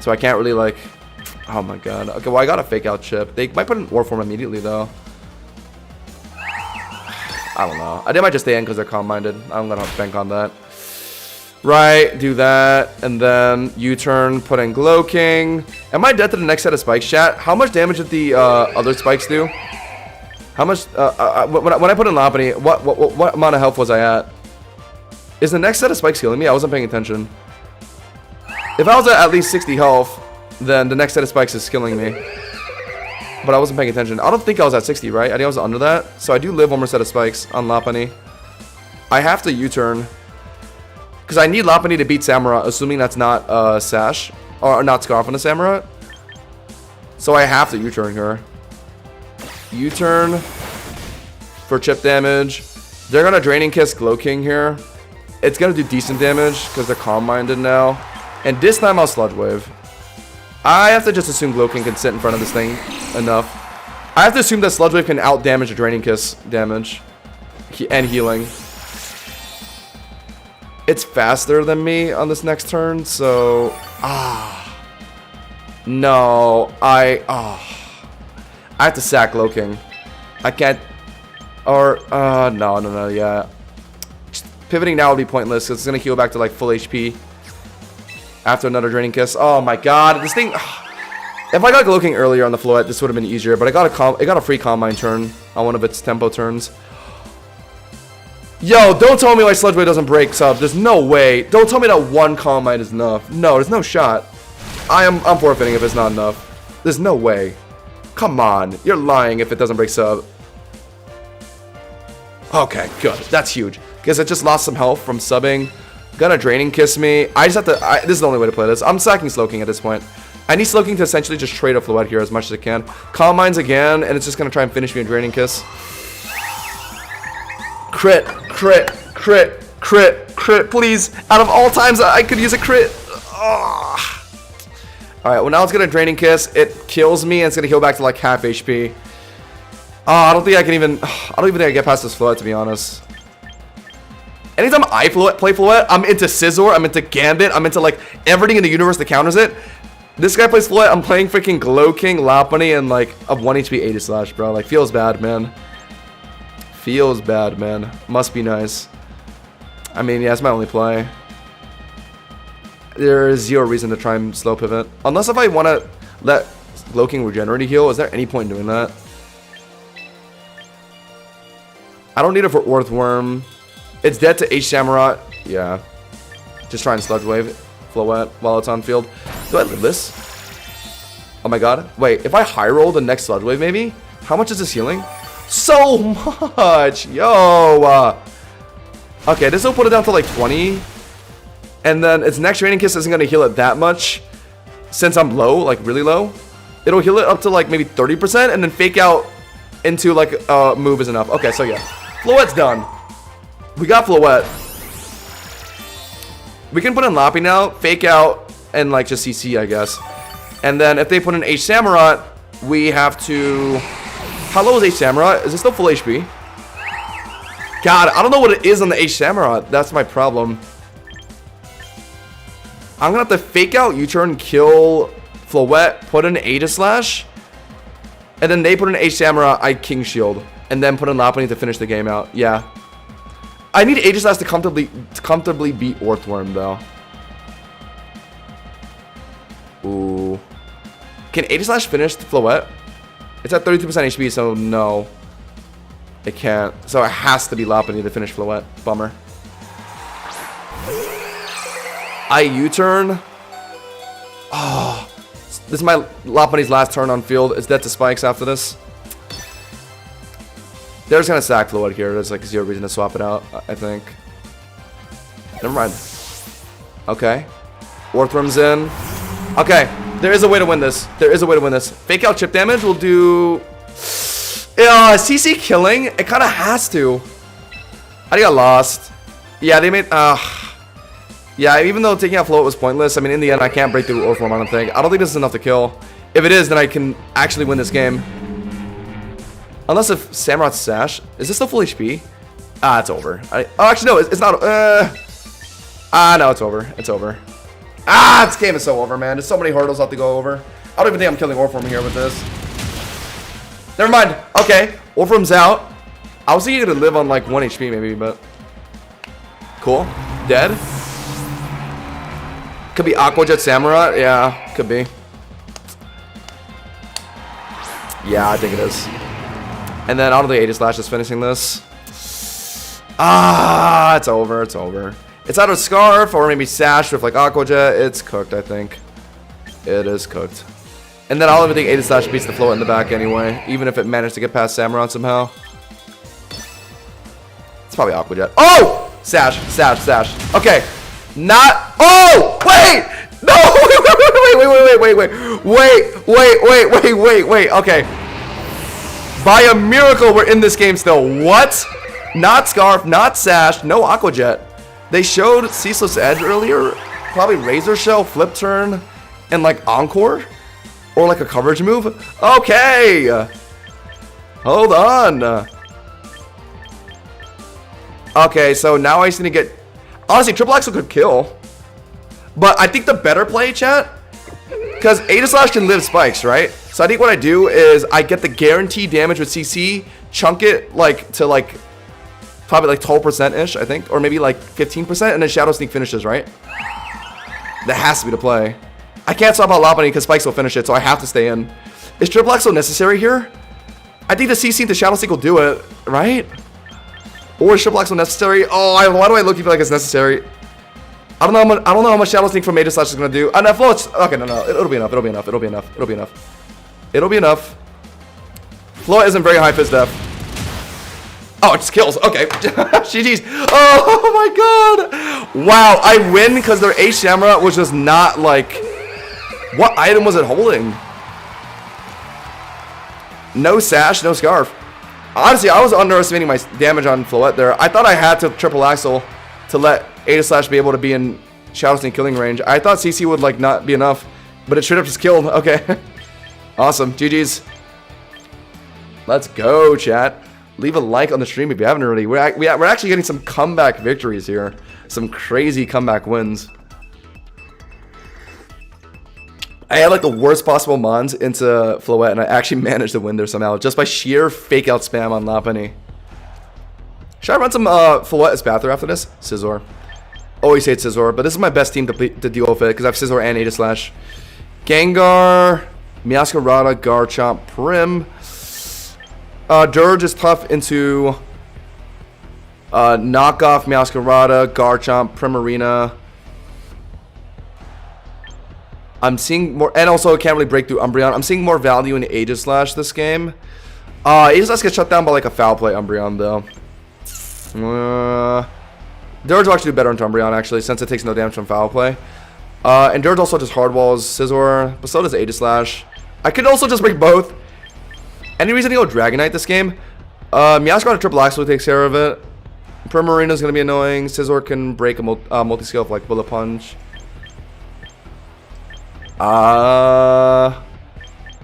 So I can't really like... Oh my god. Okay, well I got a fake out chip. They might put an Warform immediately though. I don't know. They might just stay in because they're calm-minded. I'm gonna bank on that. Right, do that, and then U-turn, put in Glow King. Am I dead to the next set of spikes, chat? How much damage did the other spikes do? How much? When I put in Lopunny, what amount of health was I at? Is the next set of spikes healing me? I wasn't paying attention. If I was at least 60 health, then the next set of spikes is killing me. But I wasn't paying attention. I don't think I was at 60, right? I think I was under that. So I do live one more set of spikes on Lopunny. I have to U-turn. Because I need Lopunny to beat Samurott, assuming that's not Sash. Or not Scarf on a Samurott. So I have to U-turn here. U-turn for chip damage. They're going to Draining Kiss Glow King here. It's going to do decent damage because they're calm-minded now. And this time I'll Sludge Wave. I have to just assume Glow King can sit in front of this thing enough. I have to assume that Sludge Wave can out-damage the Draining Kiss damage. And healing. It's faster than me on this next turn, so... No, I have to sack Glow King. I can't... Or, no, yeah. Just pivoting now would be pointless, because it's going to heal back to, like, full HP. After another Draining Kiss. Oh my god, this thing... If I got Glow King earlier on the Floette, this would have been easier, but it got a free Calm Mind turn on one of its tempo turns. Yo, don't tell me my Sludge Wave doesn't break sub. There's no way. Don't tell me that one Calm Mind is enough. No, there's no shot. I'm forfeiting if it's not enough. There's no way. Come on. You're lying if it doesn't break sub. Okay, good. That's huge. Because I just lost some health from subbing. Gonna Draining Kiss me. I just have to... this is the only way to play this. I'm sacking Slowking at this point. I need Slowking to essentially just trade a Floette here as much as I can. Calm Minds again, and it's just gonna try and finish me a Draining Kiss. Crit, crit, crit, crit, crit, please. Out of all times I could use a crit. Oh. Alright, well now it's gonna Draining Kiss. It kills me, and it's gonna heal back to like half HP. I don't think I can even... I don't even think I get past this Floette, to be honest. Anytime I play Floette, I'm into Scizor, I'm into Gambit, I'm into like everything in the universe that counters it. This guy plays Floette, I'm playing freaking Glow King, Lopunny, and like a 1 HP 80 slash, bro. Like, feels bad, man. Feels bad, man. Must be nice. I mean, yeah, it's my only play. There is zero reason to try and slow pivot. Unless if I want to let Glow King regenerate heal, is there any point in doing that? I don't need it for Earthworm. It's dead to H Samurott. Yeah. Just try and Sludge Wave Floette while it's on field. Do I live this? Oh my god. Wait, if I high roll the next Sludge Wave maybe? How much is this healing? So much! Yo! Okay, this will put it down to like 20. And then its next Draining Kiss isn't going to heal it that much. Since I'm low, like really low. It'll heal it up to like maybe 30% and then Fake Out into like a move is enough. Okay, so yeah. Floette's done. We got Floette. We can put in Loppy now, Fake Out, and like just CC, I guess. And then if they put in H Samurott, we have to... How low is H Samurott? Is it still full HP? God, I don't know what it is on the H Samurott. That's my problem. I'm gonna have to Fake Out, U-turn, kill Floette, put in Aegislash, and then they put in H Samurott, I King Shield, and then put in Lopunny to finish the game out. Yeah. I need Aegislash to comfortably beat Earthworm, though. Ooh. Can Aegislash finish the Floette? It's at 32% HP, so no. It can't. So it has to be Lopunny to finish Floette. Bummer. I U-turn. Oh. This is my Lopunny's last turn on field. It's dead to Spikes after this. They're just gonna sack Floette here. There's like zero reason to swap it out, I think. Never mind. Okay. Earthworm's in. Okay. There is a way to win this. There is a way to win this. Fake Out chip damage will do... CC killing? It kind of has to. I think I lost. Yeah, they made... Yeah, even though taking out Floette was pointless, I mean, in the end, I can't break through Earthworm, I don't think. I don't think this is enough to kill. If it is, then I can actually win this game. Unless if Samurott's Sash... Is this still full HP? It's over. Oh, actually, no, it's not... no, it's over. It's over. This game is so over, man. There's so many hurdles I have to go over. I don't even think I'm killing Earthworm here with this. Never mind. Okay, Earthworm's out. I was thinking it would live on like 1 HP maybe, but... Cool. Dead. Could be Aqua Jet Samurott. Yeah, could be. Yeah, I think it is. And then I don't think Aegislash is finishing this. It's over. It's over. It's either Scarf or maybe Sash with like Aqua Jet. It's cooked, I think. It is cooked. And then I'll even think Aegislash beats the float in the back anyway, even if it managed to get past Samurott somehow. It's probably Aqua Jet. Oh! Sash, Sash, Sash. Okay. Not. Oh! Wait! No! Wait. Okay. By a miracle, we're in this game still. What? Not Scarf, not Sash, no Aqua Jet. They showed Ceaseless Edge earlier. Probably Razor Shell, Flip Turn, and like Encore. Or like a coverage move. Okay. Hold on. Okay, so now I just need to get... Honestly, Triple Axel could kill. But I think the better play, chat, because Aegislash can live spikes, right? So I think what I do is I get the guaranteed damage with CC, chunk it like to like probably like 12%-ish, I think, or maybe like 15%, and then Shadow Sneak finishes, right? That has to be the play. I can't swap out Lopunny because spikes will finish it, so I have to stay in. Is Triple Axel necessary here? I think the CC into Shadow Sneak will do it, right? Or is Triple Axel necessary? Oh, why do I look like it's necessary? I don't know how much Shadow Sneak from Aegislash is gonna do. And that float's okay. No, it'll be enough. It'll be enough. Float isn't very high fizz def. Oh, it just kills. Okay. GG's. Oh my god. Wow, I win because their Ace Shamrock was just not like. What item was it holding? No Sash, no Scarf. Honestly, I was underestimating my damage on Floette there. I thought I had to Triple Axel to let Aegislash be able to be in Shadow Sneak killing range. I thought CC would like not be enough, but it straight up just killed. Okay. Awesome. GG's. Let's go, chat. Leave a like on the stream if you haven't already. We're actually getting some comeback victories here. Some crazy comeback wins. I had like the worst possible mons into Floette, and I actually managed to win there somehow just by sheer fake out spam on Lopunny. Should I run some Floette as Bather after this? Scizor. Always hate Scizor, but this is my best team to deal with it because I have Scizor and Aegislash. Gengar, Meowscarada, Garchomp, Prim. Dirge is tough into knockoff Meowscarada, Garchomp, Primarina. I'm seeing more, and also can't really break through Umbreon. I'm seeing more value in Aegislash this game. Aegislash gets shut down by like a foul play Umbreon though. Dirge will actually do better into Umbreon actually, since it takes no damage from foul play. And Dirge also just hard walls Scizor, but so does Aegislash. I could also just break both. Any reason to go Dragonite this game? Meowscarada Triple Axel takes care of it. Primarina's gonna be annoying. Scizor can break a multi-scale of like Bullet Punch. I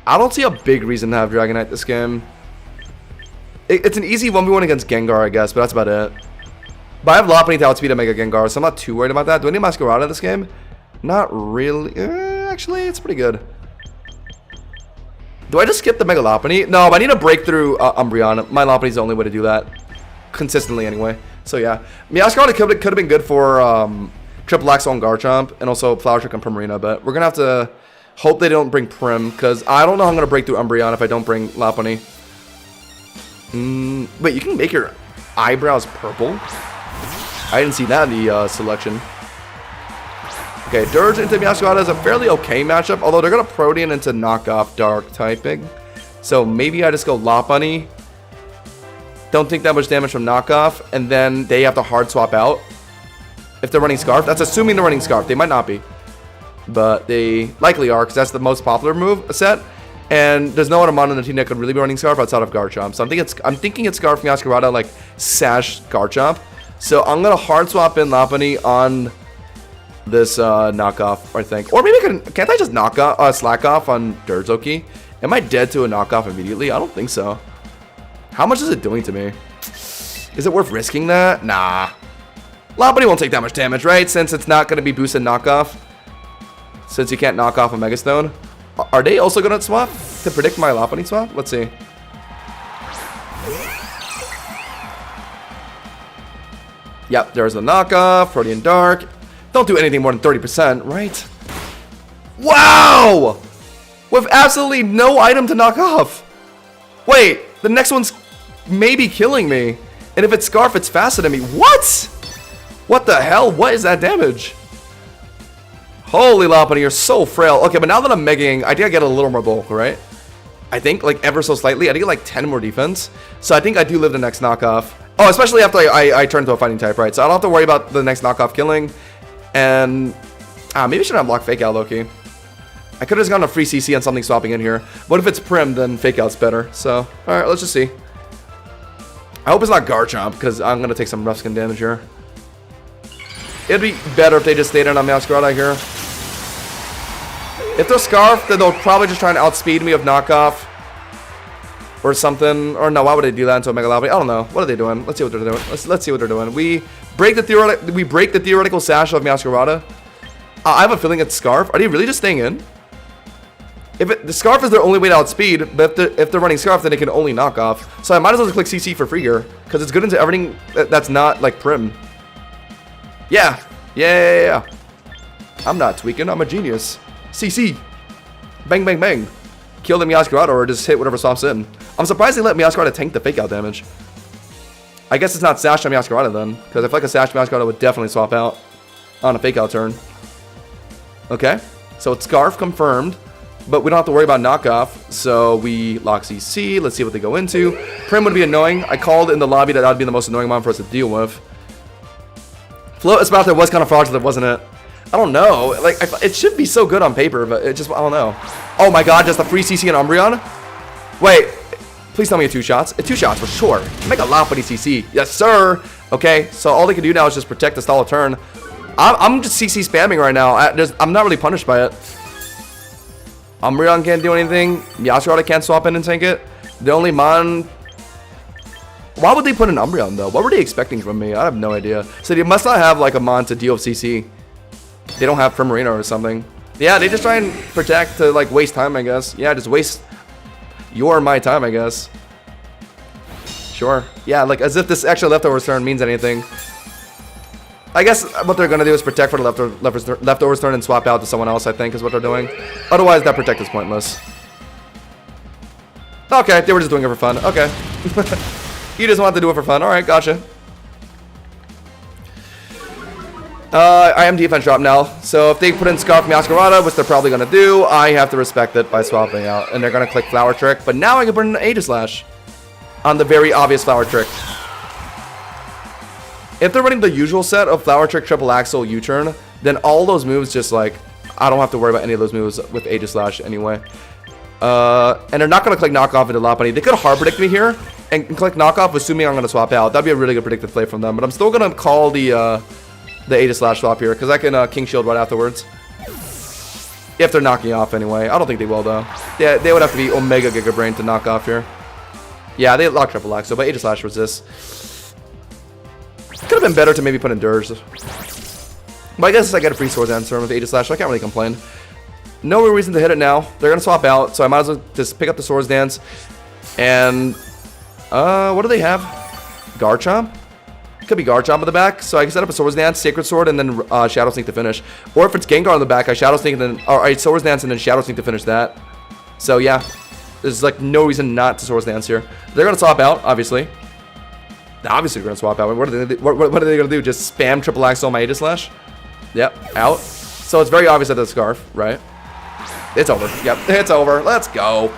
don't see a big reason to have Dragonite this game. It's an easy 1v1 against Gengar, I guess, but that's about it. But I have Lopunny to outspeed a Mega Gengar, so I'm not too worried about that. Do I need Masquerada this game? Not really. Actually, it's pretty good. Do I just skip the Mega Lopunny? No, but I need to break through Umbreon. My Lopunny's the only way to do that. Consistently, anyway. So, yeah. Meowscarada could have been good for Triple Axel on Garchomp, and also Flower Trick on Primarina, but we're going to have to hope they don't bring Prim, because I don't know how I'm going to break through Umbreon if I don't bring Lopunny. Wait, you can make your eyebrows purple? I didn't see that in the selection. Okay, Dirge into Meowscarada is a fairly okay matchup, although they're going to Protean into knockoff Dark typing. So maybe I just go Lopunny. Don't take that much damage from knockoff, and then they have to hard swap out. If they're running Scarf, that's assuming they're running Scarf. They might not be, but they likely are because that's the most popular move set. And there's no other mon on the team that could really be running Scarf outside of Garchomp. So I'm thinking it's Scarf, Meowscarada, like Sash, Garchomp. So I'm gonna hard swap in Lopunny on this knockoff, I think. Or maybe can't I just slack off on Dirge? Am I dead to a knockoff immediately? I don't think so. How much is it doing to me? Is it worth risking that? Nah. Lopunny won't take that much damage, right? Since it's not going to be boosted knockoff. Since you can't knock off a Megastone. Are they also going to swap? To predict my Lopunny swap? Let's see. Yep, there's the knockoff. Protean Dark. Don't do anything more than 30%, right? Wow! With absolutely no item to knock off. Wait, the next one's maybe killing me. And if it's Scarf, it's faster than me. What? What the hell? What is that damage? Holy Lopunny, you're so frail. Okay, but now that I'm megaing, I think I get a little more bulk, right? I think, like, ever so slightly. I think like 10 more defense. So I think I do live the next knockoff. Oh, especially after I turn to a fighting type, right? So I don't have to worry about the next knockoff killing. And, maybe I should have blocked Fake Out, low-key. I could have just gotten a free CC on something swapping in here. But if it's Prim, then Fake Out's better. So, alright, let's just see. I hope it's not Garchomp, because I'm going to take some rough skin damage here. It'd be better if they just stayed in on Meowscarada here. If they're Scarf, then they'll probably just try and outspeed me with knockoff. Or something. Or no, why would they do that into a Mega Lobby? I don't know. What are they doing? Let's see what they're doing. Let's see what they're doing. We break the theoretical sash of Meowscarada. I have a feeling it's Scarf. Are they really just staying in? If the Scarf is their only way to outspeed, but if they're running Scarf, then they can only knock off. So I might as well just click CC for free here, because it's good into everything that's not like Prim. Yeah. I'm not tweaking. I'm a genius. CC. Bang, bang, bang. Kill the Meowscarada or just hit whatever swaps in. I'm surprised they let Meowscarada tank the Fake Out damage. I guess it's not Sash on Meowscarada then, because I feel like a Sash Meowscarada would definitely swap out on a Fake Out turn. Okay, so it's Scarf confirmed. But we don't have to worry about knockoff, so we lock CC. Let's see what they go into. Prim would be annoying. I called in the lobby that would be the most annoying one for us to deal with. Float Espelousand was kind of fraudulent, wasn't it? I don't know. Like, it should be so good on paper, but it just, I don't know. Oh my god, just a free CC and Umbreon? Wait, please tell me it's 2 shots. It's 2 shots for sure. Make a Lopunny CC. Yes, sir. Okay, so all they can do now is just protect the stall a turn. I'm just CC spamming right now. I'm not really punished by it. Umbreon can't do anything. Meowscarada can't swap in and tank it. The only Mon... Why would they put an Umbreon, though? What were they expecting from me? I have no idea. So they must not have, like, a Mon to deal with CC. They don't have Primarina or something. Yeah, they just try and protect to, like, waste time, I guess. Yeah, just waste your my time, I guess. Sure. Yeah, like, as if this extra leftovers turn means anything. I guess what they're going to do is protect for the leftovers turn and swap out to someone else, I think, is what they're doing. Otherwise, that protect is pointless. Okay, they were just doing it for fun. Okay. You just want to do it for fun. Alright, gotcha. I am defense drop now. So if they put in Scarf Meowscarada, which they're probably going to do, I have to respect it by swapping out. And they're going to click Flower Trick. But now I can put in Aegislash on the very obvious Flower Trick. If they're running the usual set of Flower Trick, Triple Axle, U-Turn, then all those moves just like, I don't have to worry about any of those moves with Aegislash anyway. And they're not going to click Knockoff into Lopunny. They could hard predict me here and click Knockoff, assuming I'm going to swap out. That'd be a really good predictive play from them. But I'm still going to call the Aegislash swap here, because I can King Shield right afterwards. If they're knocking off anyway. I don't think they will, though. Yeah, they would have to be Omega Giga Brain to knock off here. Yeah, they lock Triple Axle, but Aegislash resists. Could have been better to maybe put in Dirge. But I guess I get a free Swords Answer with Aegislash, so I can't really complain. No real reason to hit it now. They're going to swap out, so I might as well just pick up the Swords Dance. And, what do they have? Garchomp? Could be Garchomp in the back, so I can set up a Swords Dance, Sacred Sword, and then Shadow Sneak to finish. Or if it's Gengar in the back, I Shadow Sneak and then, or I Swords Dance and then Shadow Sneak to finish that. So yeah, there's like no reason not to Swords Dance here. They're going to swap out, obviously. Obviously, they're going to swap out. What are they going to do? Just spam Triple Axle on my Aegislash? Yep, out. So it's very obvious that that's Scarf, right? It's over. Yep, it's over. Let's go.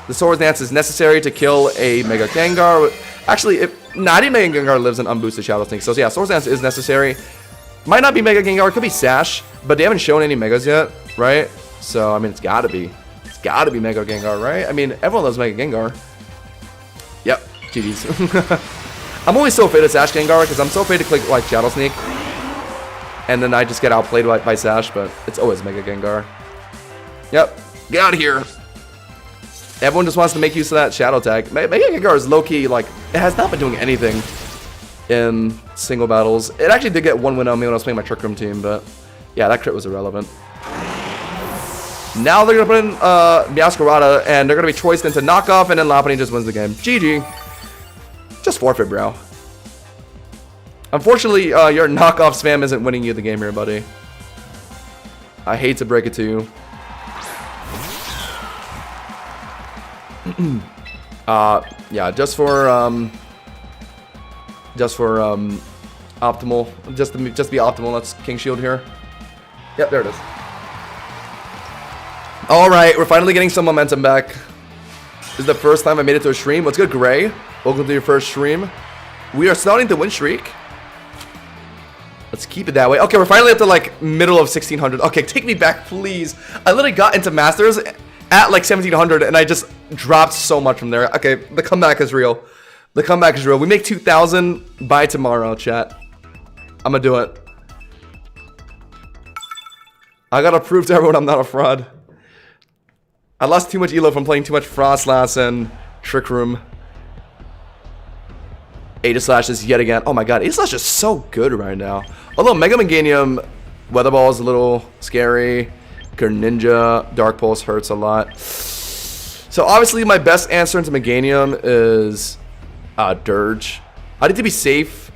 The Swords Dance is necessary to kill a Mega Gengar. Actually, not even Mega Gengar lives in unboosted Shadow Sneak. So yeah, Swords Dance is necessary. Might not be Mega Gengar. It could be Sash. But they haven't shown any Megas yet, right? So, I mean, it's got to be. It's got to be Mega Gengar, right? I mean, everyone loves Mega Gengar. Yep, GG's. I'm always so afraid of Sash Gengar because I'm so afraid to click like Shadow Sneak. And then I just get outplayed by Sash, but it's always Mega Gengar. Yep, get out of here. Everyone just wants to make use of that Shadow Tag. Mega Gengar is low-key, like, it has not been doing anything in single battles. It actually did get one win on me when I was playing my Trick Room team, but yeah, that crit was irrelevant. Now they're going to put in Meowscarada, and they're going to be choiced into Knockoff, and then Lopunny just wins the game. GG. Just forfeit, bro. Unfortunately, your knockoff spam isn't winning you the game here, buddy. I hate to break it to you. Yeah, just for Optimal. Just be optimal. Let's King Shield here. Yep, there it is. Alright, we're finally getting some momentum back. This is the first time I made it to a stream. What's good, Gray? Welcome to your first stream. We are starting the win streak. Let's keep it that way. Okay, we're finally at the like middle of 1600. Okay, take me back, please. I literally got into Masters at like 1700 and I just dropped so much from there. Okay, the comeback is real. The comeback is real. We make 2000 by tomorrow, chat. I'm gonna do it. I gotta prove to everyone I'm not a fraud. I lost too much elo from playing too much Frostlass and Trick Room. Aegislash is yet again. Oh my god, Aegislash is so good right now. Although Mega Meganium, Weather Ball is a little scary. Greninja, Dark Pulse hurts a lot. So obviously my best answer into Meganium is Dirge. I need to be safe.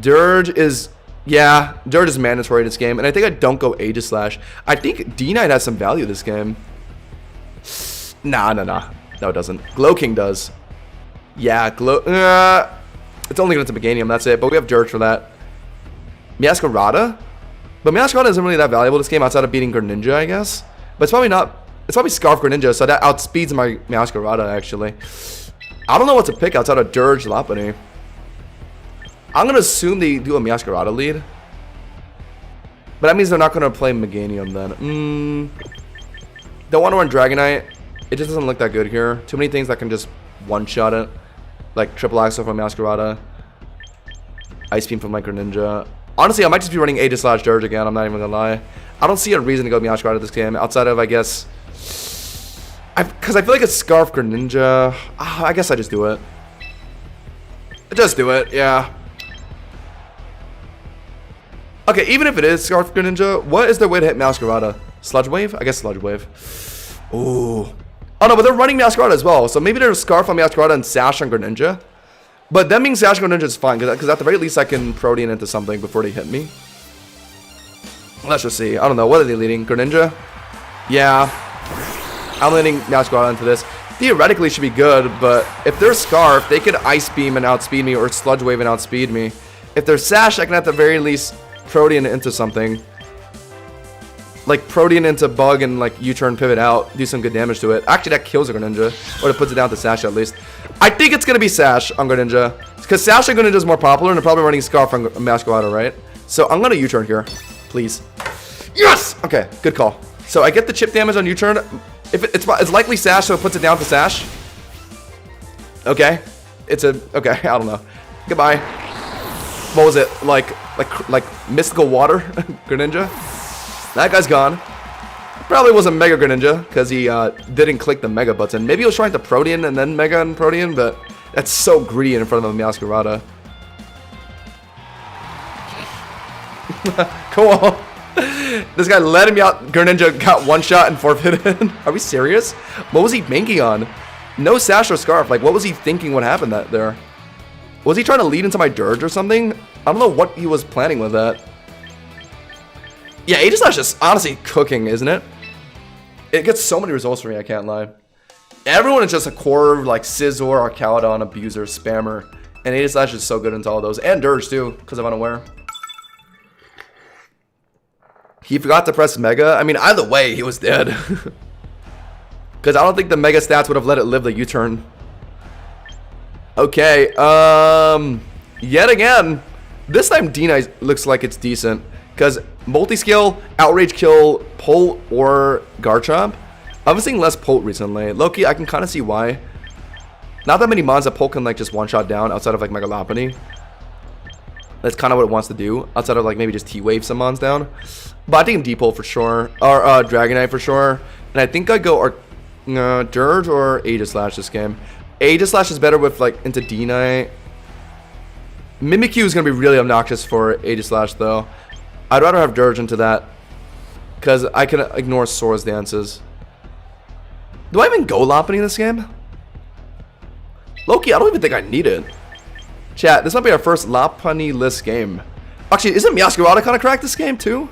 Dirge is... Yeah, Dirge is mandatory in this game. And I think I don't go Aegislash. I think D-Knight has some value this game. Nah. No, it doesn't. Glow King does. Yeah, it's only going to Meganium, that's it. But we have Dirge for that. Meowscarada? But Meowscarada isn't really that valuable this game outside of beating Greninja, I guess. But it's probably not... It's probably Scarf Greninja, so that outspeeds my Meowscarada, actually. I don't know what to pick outside of Dirge Lopunny. I'm going to assume they do a Meowscarada lead. But that means they're not going to play Meganium then. Don't want to run Dragonite. It just doesn't look that good here. Too many things that can just one-shot it. Like Triple Axle from Meowscarada. Ice Beam from my Greninja. Honestly, I might just be running Aegislash Dirge again. I'm not even going to lie. I don't see a reason to go Meowscarada this game. Outside of, I guess... Because I feel like it's Scarf Greninja. I guess I just do it. Just do it, yeah. Okay, even if it is Scarf Greninja, what is their way to hit Meowscarada? Sludge Wave? I guess Sludge Wave. Ooh. Oh no, but they're running Meowscarada as well. So maybe there's Scarf on Meowscarada and Sash on Greninja. But that means Sash on Greninja is fine, because at the very least I can Protean into something before they hit me. Let's just see. I don't know. What are they leading? Greninja? Yeah. I'm leading Meowscarada into this. Theoretically it should be good, but if they're Scarf, they could Ice Beam and outspeed me, or Sludge Wave and outspeed me. If they're Sash, I can at the very least Protean into something. Like Protean into Bug and like U-turn pivot out, do some good damage to it. Actually, that kills a Greninja, or it puts it down to Sash at least. I think it's gonna be Sash on Greninja, because Sash on Greninja is more popular, and they're probably running Scarf on Meowscarada, right? So I'm gonna U-turn here, please. Yes. Okay, good call. So I get the chip damage on U-turn. If it's likely Sash, so it puts it down to Sash. Okay, okay. I don't know. Goodbye. What was it like mystical water? Greninja? That guy's gone. Probably wasn't Mega Greninja, because he didn't click the Mega button. Maybe he was trying to Protean and then Mega and Protean, but that's so greedy in front of a Meowscarada. Cool. This guy let him out. Greninja got one shot and forfeited. Are we serious? What was he banking on? No Sash or Scarf. Like, what was he thinking would happen there? Was he trying to lead into my Dirge or something? I don't know what he was planning with that. Yeah, Aegislash is honestly cooking, isn't it? It gets so many results for me, I can't lie. Everyone is just a core, like, Scizor, Arcaludon, Abuser, Spammer. And Aegislash is so good into all those. And Dirge, too, because of Unaware. He forgot to press Mega. I mean, either way, he was dead. Because I don't think the Mega stats would have let it live the U-turn. Okay, yet again, this time D-Knight looks like it's decent. Because multi-skill, Outrage Kill, Pult, or Garchomp. I've been seeing less Pult recently. Loki, I can kind of see why. Not that many mons that Pult can like just one-shot down outside of like Mega Lopunny. That's kind of what it wants to do. Outside of like maybe just T-Wave some mons down. But I think D-Pult for sure. Or Dragonite for sure. And I think I'd go Dirge or Aegislash this game. Aegislash is better with like into D-Knight. Mimikyu is going to be really obnoxious for Aegislash though. I'd rather have Dirge into that. Because I can ignore Sora's dances. Do I even go Lopunny in this game? Loki, I don't even think I need it. Chat, this might be our first Lopunny-less game. Actually, isn't Meowscarada kind of cracked this game too?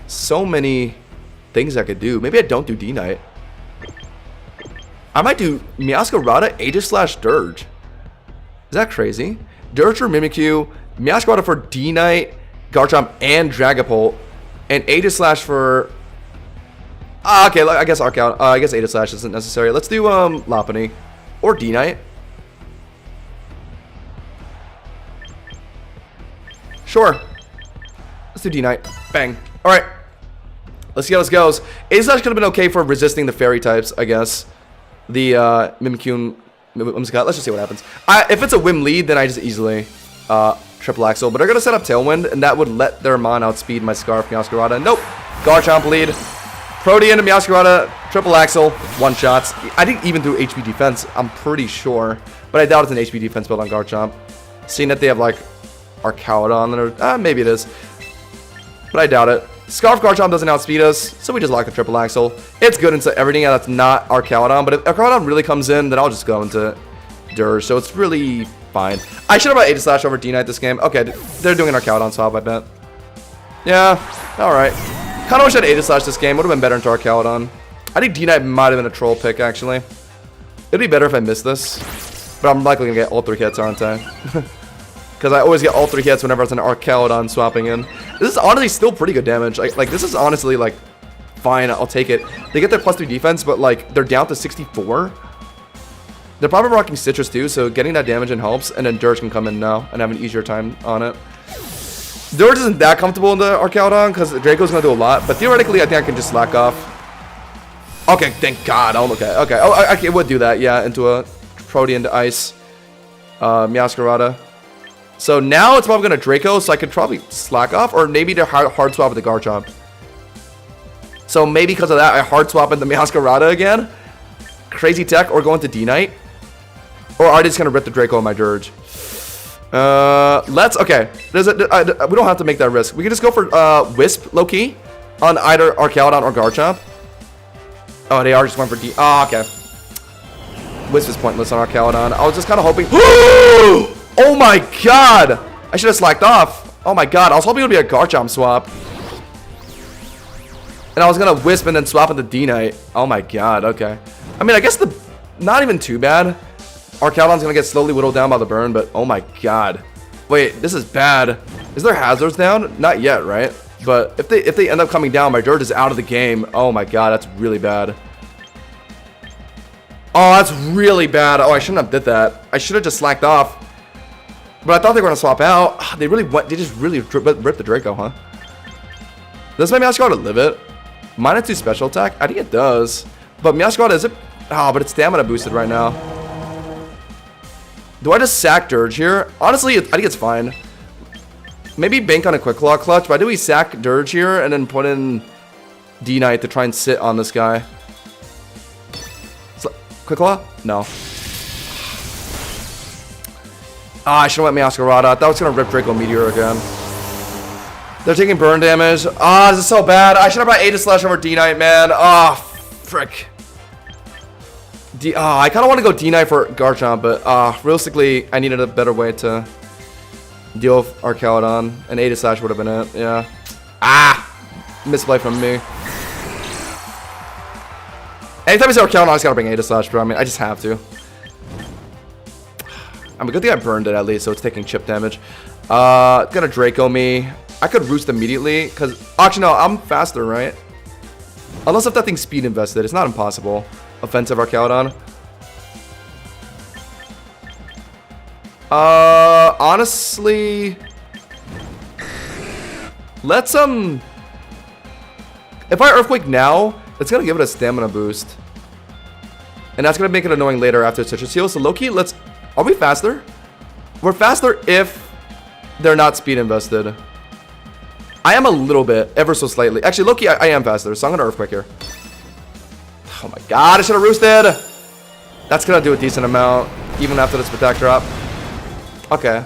So many things I could do. Maybe I don't do D-Knight. I might do Meowscarada, Aegislash, Dirge. Is that crazy? Dirge for Mimikyu, Meowscarada for D-Knight, Garchomp, and Dragapult, and Aegislash for... okay, I guess Arc-Out. I guess Aegislash isn't necessary. Let's do Lopunny or D-Knight. Sure. Let's do D-Knight. Bang. Alright. Let's see how this goes. Aegislash could have been okay for resisting the fairy types, I guess. The Mimikyu and Whimsicott. Let's just see what happens. If it's a Whim lead, then I just easily triple axle. But they're going to set up Tailwind, and that would let their Mon outspeed my Scarf Meowscarada. Nope. Garchomp lead. Protean and Meowscarada. Triple axle. One shots. I think even through HP defense, I'm pretty sure. But I doubt it's an HP defense build on Garchomp. Seeing that they have like Arcaudon, or maybe it is. But I doubt it. Scarf Garchomp doesn't outspeed us, so we just lock the triple axle. It's good into everything that's not Arcaudon, but if Arcaudon really comes in, then I'll just go into Dirge, so it's really fine. I should have brought Aegislash over D-Knight this game. Okay, they're doing an Arcaudon swap, I bet. Yeah, alright. Kinda wish I had Aegislash this game. Would have been better into Arcaudon. I think D-Knight might have been a troll pick, actually. It'd be better if I missed this, but I'm likely gonna get all 3 hits, aren't I? Because I always get all 3 hits whenever it's an Arcaudon swapping in. This is honestly still pretty good damage. Like this is honestly, like, fine. I'll take it. They get their +3 defense, but, like, they're down to 64. They're probably rocking Citrus, too, so getting that damage in helps. And then Dirge can come in now and have an easier time on it. Dirge isn't that comfortable in the Arcaudon because Draco's going to do a lot. But theoretically, I think I can just slack off. Okay, thank God. Oh, okay. Oh, I would do that, yeah, into a Protean to Ice. Meowscarada. So now it's probably going to Draco, so I could probably slack off, or maybe they're hard swap with the Garchomp. So maybe because of that, I hard swap into Meowscarada again. Crazy tech, or go into D-Knight. Or are they just going to rip the Draco on my Dirge? Okay. We don't have to make that risk. We can just go for Wisp, low-key, on either Arcaudon or Garchomp. Oh, they are just going for D. Oh, okay. Wisp is pointless on Arcaudon. I was just kind of hoping... Oh my God! I should have slacked off. Oh my God, I was hoping it would be a Garchomp swap. And I was gonna Wisp and then swap into D-Knight. Oh my God, okay. I mean, I guess not even too bad. Arcaudon's gonna get slowly whittled down by the burn, but oh my God. Wait, this is bad. Is there hazards down? Not yet, right? But if they end up coming down, my Dirge is out of the game. Oh my God, that's really bad. Oh, that's really bad. Oh, I shouldn't have did that. I should have just slacked off. But I thought they were going to swap out. They just really ripped the Draco, huh? Does my Meowscarada live it? -2 special attack? I think it does. But Meowscarada, is it? Oh, but it's stamina boosted right now. Do I just sack Dirge here? Honestly, I think it's fine. Maybe bank on a Quick Claw clutch, but do we sack Dirge here and then put in D-Knight to try and sit on this guy? Quick Claw? No. Ah, I should have went Meowscarada. I thought I was going to rip Draco Meteor again. They're taking burn damage. Ah, this is so bad. I should have brought Aegislash over D-Knight, man. Ah, frick. I kind of want to go D-Knight for Garchomp, but realistically, I needed a better way to deal with Arcaudon, and Aegislash would have been it. Yeah. Ah! Misplay from me. Anytime I say Arcaudon, I just gotta bring Aegislash, bro. I mean, I just have to. I mean, good thing I burned it at least, so it's taking chip damage. It's gonna Draco me. I could Roost immediately, because... Actually, no, I'm faster, right? Unless if that thing's speed invested. It's not impossible. Offensive Arcaudon. Honestly... Let's, if I Earthquake now, it's gonna give it a stamina boost. And that's gonna make it annoying later after Citrus Heal. So low-key, let's... Are we faster? We're faster if they're not speed invested. I am a little bit, ever so slightly. Actually, low-key, I am faster, so I'm gonna Earthquake here. Oh my God, I should have roosted. That's gonna do a decent amount, even after this attack drop. Okay.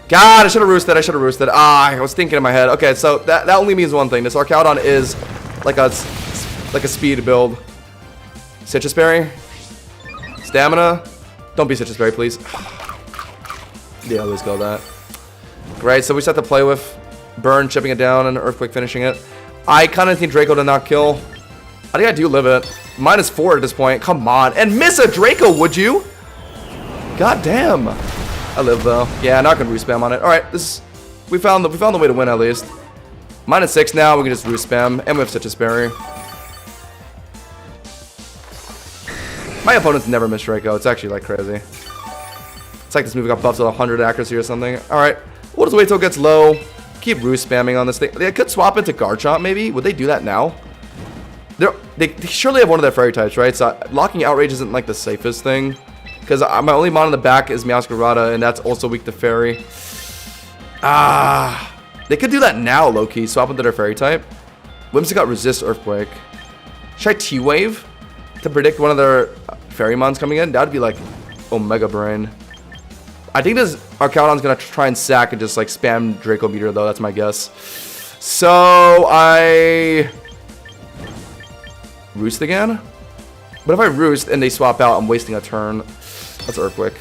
God, I should have roosted. Ah, I was thinking in my head. Okay, so that only means one thing. This Arcaudon is like a speed build. Citrus Berry. Stamina. Don't be Citrus Berry, please. They always go that. Great, so we just have to play with Burn, chipping it down, and Earthquake finishing it. I kind of think Draco did not kill. I think I do live it. -4 at this point. Come on. And miss a Draco, would you? God damn. I live though. Yeah, not gonna respam on it. Alright, we found the way to win at least. -6 now, we can just respam, and we have such a Sperry. My opponents never miss Draco. It's actually like crazy. It's like this movie got buffed to 100 accuracy or something. Alright, we'll just wait till it gets low. Keep roost spamming on this thing. They could swap into Garchomp maybe. Would they do that now? They surely have one of their fairy types, right? So locking Outrage isn't like the safest thing. Because my only mon in the back is Meowscarada, and that's also weak to fairy. They could do that now, low-key. Swap into their fairy type. Whimsicott resist Earthquake. Should I T-Wave to predict one of their fairy mons coming in? That would be like Omega Brain. I think this Archaeodon's gonna try and sack and just like spam Draco Meteor though. That's my guess. So I Roost again. But if I Roost and they swap out, I'm wasting a turn. That's Earthquake.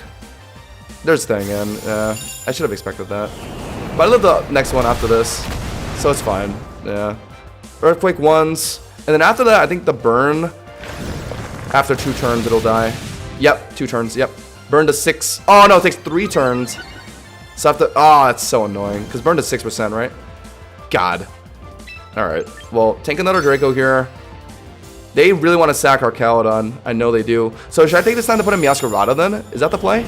There's thing in. Yeah, I should have expected that. But I live the next one after this, so it's fine. Yeah, Earthquake once, and then after that, I think the burn. After 2 turns, it'll die. Yep, 2 turns. Yep. Burn to 6. Oh no, it takes 3 turns. So I have to. Oh, that's so annoying. Because burn to 6%, right? God. Alright. Well, tank another Draco here. They really want to sack Archaeodon. I know they do. So should I take this time to put in Meowscarada then? Is that the play?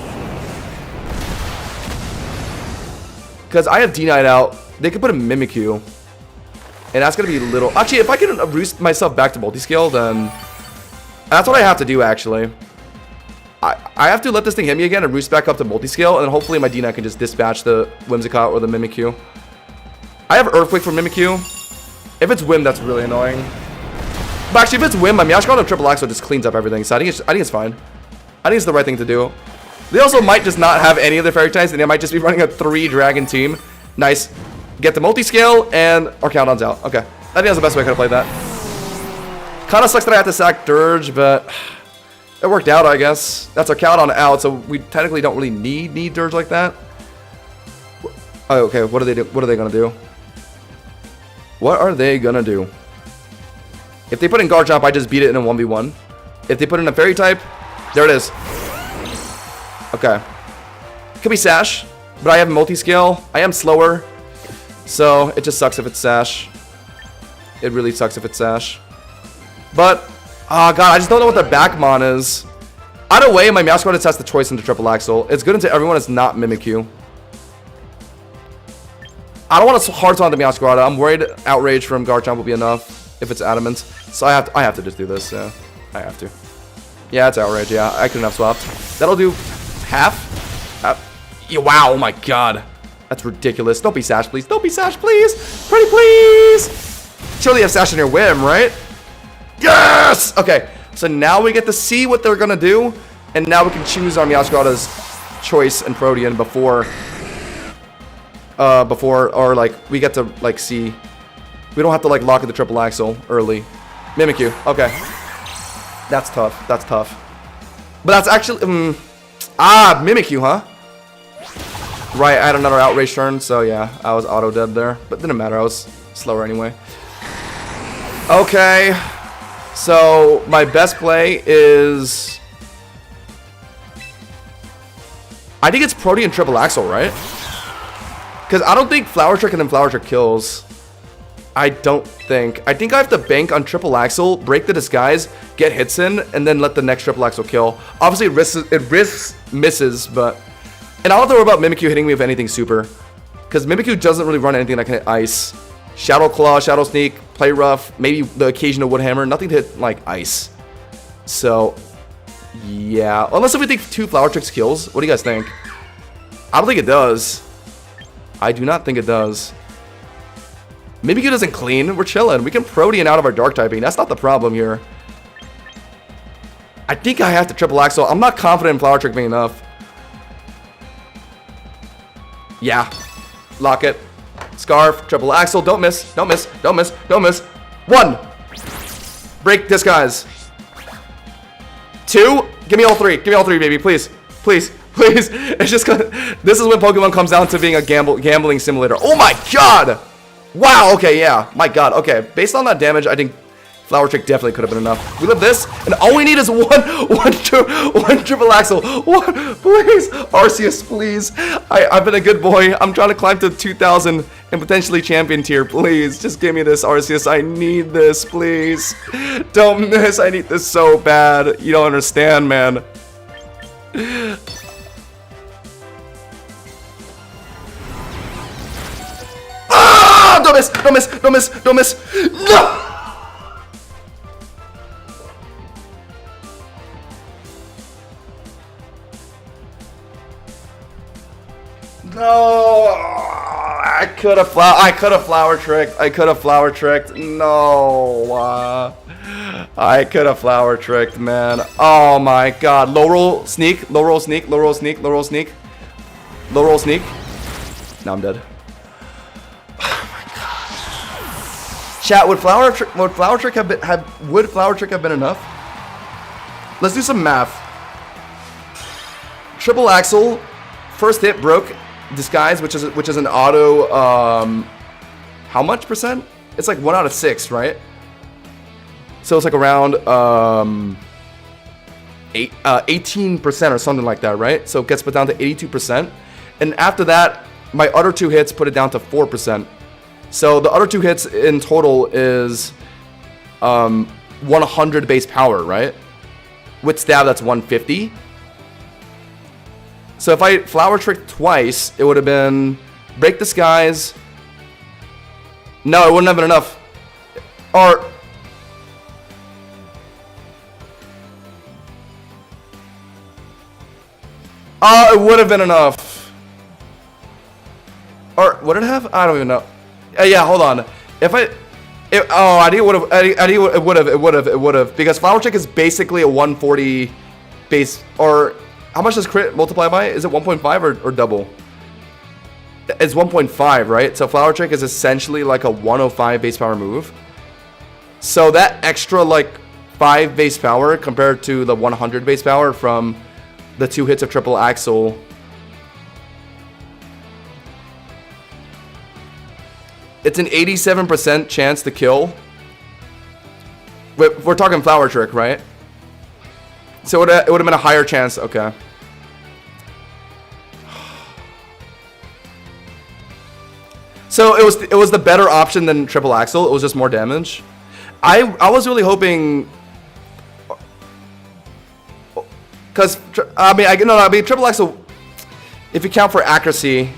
Because I have D-Knight out. They could put a Mimikyu. And that's going to be a little. Actually, if I can roost myself back to multiscale, then. That's what I have to do, actually. I have to let this thing hit me again and roost back up to multiscale, and then hopefully my D-Knight can just dispatch the Whimsicott or the Mimikyu. I have Earthquake for Mimikyu. If it's Whim, that's really annoying. But actually, if it's Whim, my Meowscarada and Triple Axle just cleans up everything, so I think it's fine. I think it's the right thing to do. They also might just not have any of their fairy types, and they might just be running a 3-dragon team. Nice. Get the multiscale, and Archaeodon's out. Okay. I think that's the best way I could have played that. Kinda sucks that I have to sack Dirge, but it worked out, I guess. That's Archaeodon out, so we technically don't really need Dirge like that. Oh, okay. What are they gonna do? What are they gonna do? If they put in Garchomp, I just beat it in a 1v1. If they put in a fairy type, there it is. Okay. Could be Sash, but I have multi-scale. I am slower, so it just sucks if it's Sash. It really sucks if it's Sash. But, oh god, I just don't know what their backmon is. Either way, my Meowscarada has the choice into Triple Axle. It's good into everyone that's not Mimikyu. I don't want to hard on the Meowscarada. I'm worried Outrage from Garchomp will be enough if it's Adamant. So I have to just do this. Yeah, I have to. Yeah, it's Outrage. Yeah, I couldn't have swapped. That'll do half. Yeah, wow, oh my god. That's ridiculous. Don't be Sash, please. Don't be Sash, please. Pretty please. Surely you have Sash in your Whim, right? Yes! Okay, so now we get to see what they're gonna do, and now we can choose our Meowscarada's choice and Protean before, or like, we get to, like, see. We don't have to, like, lock in the Triple Axle early. Mimikyu, okay. That's tough, that's tough. But that's actually, Mimikyu, huh? Right, I had another Outrage turn, so yeah, I was auto-dead there. But didn't matter, I was slower anyway. Okay. So, my best play is... I think it's Protean Triple Axle, right? Because I don't think Flower Trick and then Flower Trick kills. I don't think. I think I have to bank on Triple Axle, break the disguise, get hits in, and then let the next Triple Axle kill. Obviously, it risks misses, but... And I don't have to worry about Mimikyu hitting me with anything super. Because Mimikyu doesn't really run anything that can hit Ice. Shadow Claw, Shadow Sneak, Play Rough, maybe the occasional Wood Hammer. Nothing to hit, like, Ice. So, yeah. Unless if we think 2 Flower Tricks kills. What do you guys think? I don't think it does. I do not think it does. Mimikyu doesn't clean. We're chilling. We can Protean out of our Dark typing. That's not the problem here. I think I have to Triple Axle. I'm not confident in Flower Trick being enough. Yeah. Lock it. Scarf, Triple Axle, don't miss, don't miss, don't miss, don't miss. 1. Break disguise. 2. Give me all 3. Give me all 3, baby. Please. Please. Please. It's just gonna, this is when Pokemon comes down to being a gambling simulator. Oh my god! Wow, okay, yeah. My god, okay. Based on that damage, I think Flower Trick definitely could have been enough. We live this, and all we need is one triple axle. One, please. Arceus, please. I've been a good boy. I'm trying to climb to 2,000 and potentially champion tier. Please, just give me this, Arceus. I need this, please. Don't miss. I need this so bad. You don't understand, man. Ah! Don't miss! Don't miss! Don't miss! Don't miss! No! No, I could have flower tricked. I could have flower tricked. No, I could have flower tricked, man. Oh my god. Low roll sneak, low roll sneak, low roll sneak, low roll sneak, low roll sneak. Now I'm dead. Oh my god. Chat, would flower trick have been enough? Let's do some math. Triple axle, first hit broke. Disguise, which is an auto, how much percent? It's like 1 out of 6, right? So it's like around 18% or something like that, right? So it gets put down to 82%, and after that, my other 2 hits put it down to 4%. So the other 2 hits in total is 100 base power, right? With stab, that's 150. So if I flower tricked twice, it would have been break disguise. No, it wouldn't have been enough. Or it would have been enough. Or would it have? I don't even know. Yeah, hold on. If I think it would have because flower trick is basically a 140 base. Or how much does crit multiply by? Is it 1.5 or double? It's 1.5, right? So flower trick is essentially like a 105 base power move. So that extra like 5 base power compared to the 100 base power from the 2 hits of triple axle. It's an 87% chance to kill. We're talking flower trick, right? So it would have been a higher chance. Okay. So it was the better option than triple axle. It was just more damage. I was really hoping, because I mean triple axle. If you count for accuracy,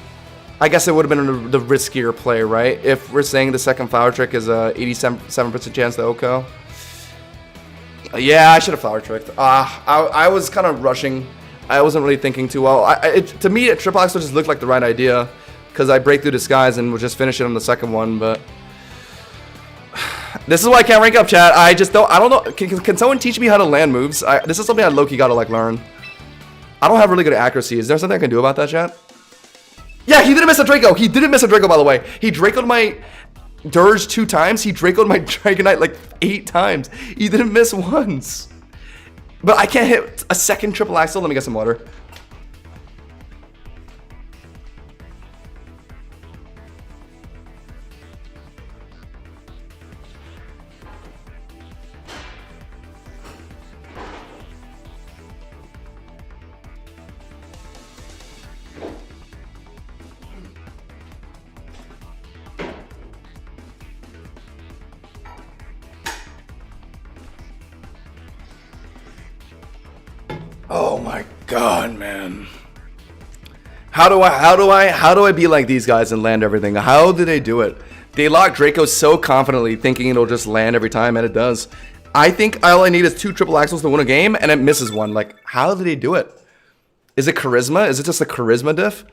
I guess it would have been the riskier play, right? If we're saying the second flower trick is a 87% chance to OHKO. Yeah, I should have flower tricked. I was kind of rushing. I wasn't really thinking too well. To me, a triple axle just looked like the right idea because I break through disguise and would just finish it on the second one. But this is why I can't rank up, chat. I don't know. Can someone teach me how to land moves? This is something I low-key gotta like learn. I don't have really good accuracy. Is there something I can do about that, chat? Yeah, he didn't miss a Draco. He didn't miss a Draco, by the way. He Draco'd my Dirge 2 times. He Draco'd my Dragonite like 8 times. He didn't miss once. But I can't hit a second triple axle. Let me get some water. Oh my god, man. How do I be like these guys and land everything? How do they do it? They lock Draco so confidently thinking it'll just land every time, and it does. I think all I need is 2 triple axles to win a game, and it misses one. Like, how do they do it? Is it charisma? Is it just a charisma diff?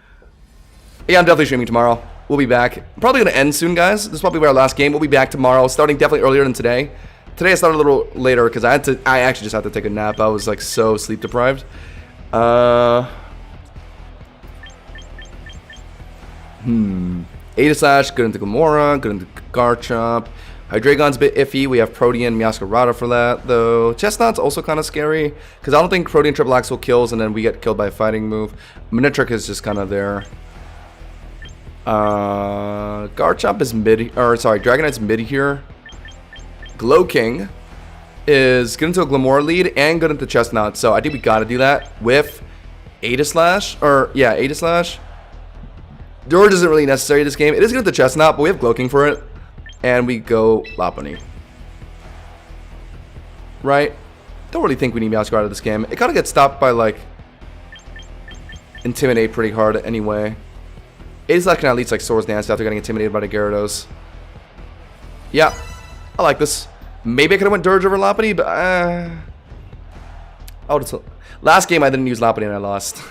Yeah, I'm definitely streaming tomorrow. We'll be back. Probably gonna end soon, guys. This is probably our last game. We'll be back tomorrow, starting definitely earlier than today. Today I started a little later because I actually just had to take a nap. I was like so sleep deprived. Ada Slash, good into Gamora, good into Garchomp. Hydreigon's a bit iffy. We have Protean, Meowscarada for that, though. Chestnut's also kind of scary because I don't think Protean Triple Axle kills and then we get killed by a fighting move. Minitrick is just kind of there. Garchomp is mid, or sorry, Dragonite's mid here. Glow King is good into a Glamora lead and good into Chestnut. So I think we gotta do that with Aegislash. Or, yeah, Aegislash. Dirge isn't really necessary this game. It is good into Chestnut, but we have Glow King for it. And we go Lopunny. Right? Don't really think we need Meowscarada out of this game. It kind of gets stopped by, like, Intimidate pretty hard anyway. Aegislash can at least, like, Swords Dance after getting intimidated by the Gyarados. Yeah. I like this. Maybe I could have went Dirge over Lopunny, but oh, last game I didn't use Lopunny and I lost.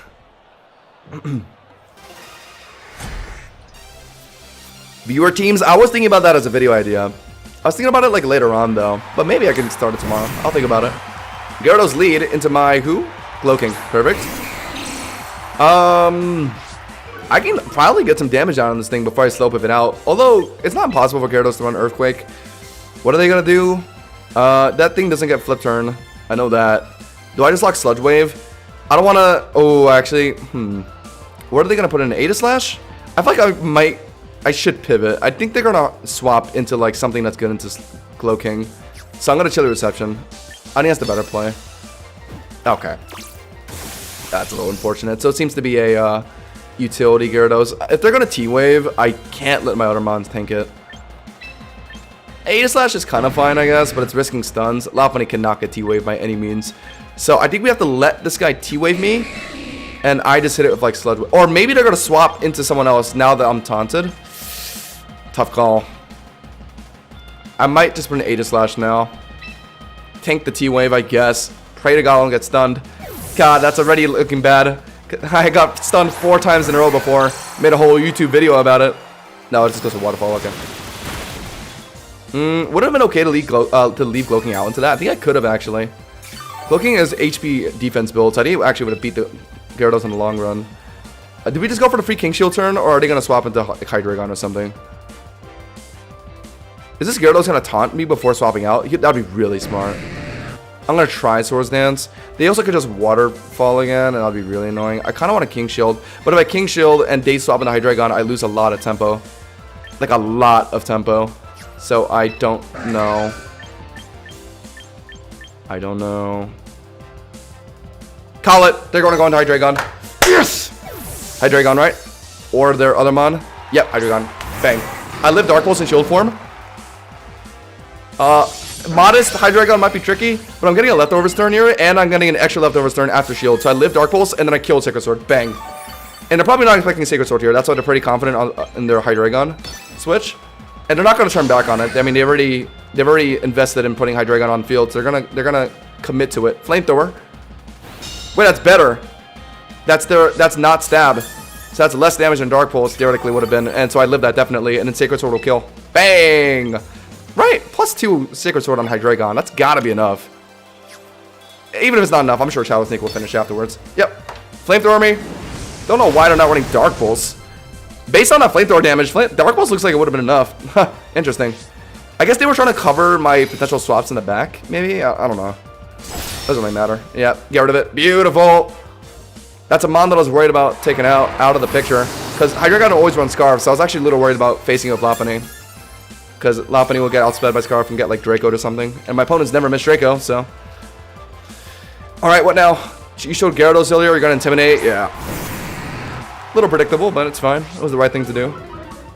Viewer teams, I was thinking about that as a video idea. I was thinking about it like later on though, but maybe I can start it tomorrow. I'll think about it. Gyarados lead into my who? Glow King. Perfect. I can probably get some damage down on this thing before I slow pivot out. Although it's not impossible for Gyarados to run Earthquake. What are they gonna do? That thing doesn't get flip turn. I know that. Do I just lock Sludge Wave? I don't wanna. Oh, actually, what are they gonna put in? Aegislash? I feel like I should pivot. I think they're gonna swap into like something that's good into Glow King. So I'm gonna Chilly Reception. I think that's the better play. Okay. That's a little unfortunate. So it seems to be a utility Gyarados. If they're gonna T-Wave, I can't let my other mons tank it. Aegislash is kind of fine, I guess, but it's risking stuns. Lopunny cannot get T-Wave by any means. So I think we have to let this guy T-Wave me, and I just hit it with like Sludge Wave. Or maybe they're gonna swap into someone else now that I'm taunted. Tough call. I might just put an Aegislash now. Tank the T-Wave, I guess. Pray to God I don't get stunned. God, that's already looking bad. I got stunned 4 times in a row before. Made a whole YouTube video about it. No, it just goes to Waterfall, okay. Would it have been okay to leave Glow King out into that? I think I could have actually. Glow King is HP defense build, so I think it actually would have beat the Gyarados in the long run. Did we just go for the free King Shield turn, or are they going to swap into like, Hydreigon or something? Is this Gyarados going to taunt me before swapping out? That would be really smart. I'm going to try Swords Dance. They also could just Waterfall again, and that'll be really annoying. I kind of want a King Shield, but if I King Shield and they swap into Hydreigon, I lose a lot of tempo. Like a lot of tempo. So I don't know. I don't know. Call it. They're going to go into Hydreigon. Yes! Hydreigon, right? Or their other mon. Yep, Hydreigon. Bang. I live Dark Pulse in shield form. Modest Hydreigon might be tricky, but I'm getting a leftovers turn here, and I'm getting an extra leftovers turn after shield. So I live Dark Pulse, and then I kill Sacred Sword. Bang. And they're probably not expecting Sacred Sword here. That's why they're pretty confident in their Hydreigon switch. And they're not going to turn back on it. I mean, they've already invested in putting Hydreigon on field, so they're gonna commit to it. Flamethrower. Wait, that's better. That's not stab. So that's less damage than Dark Pulse theoretically would have been, and so I live that definitely. And then Sacred Sword will kill. Bang! Right, +2 Sacred Sword on Hydreigon. That's gotta be enough. Even if it's not enough, I'm sure Shadow Sneak will finish afterwards. Yep. Flamethrower me. Don't know why they're not running Dark Pulse. Based on that Flamethrower damage, Dark Pulse looks like it would have been enough. Interesting. I guess they were trying to cover my potential swaps in the back, maybe? I don't know. Doesn't really matter. Yeah, get rid of it. Beautiful. That's a mon that I was worried about taking out of the picture. Because Hydreigon always runs Scarf, so I was actually a little worried about facing it with Lopunny. Because Lopunny will get outsped by Scarf and get like Draco or something. And my opponent's never missed Draco, so. Alright, what now? You showed Gyarados earlier, you're going to Intimidate? Yeah. A little predictable, but it's fine. It was the right thing to do.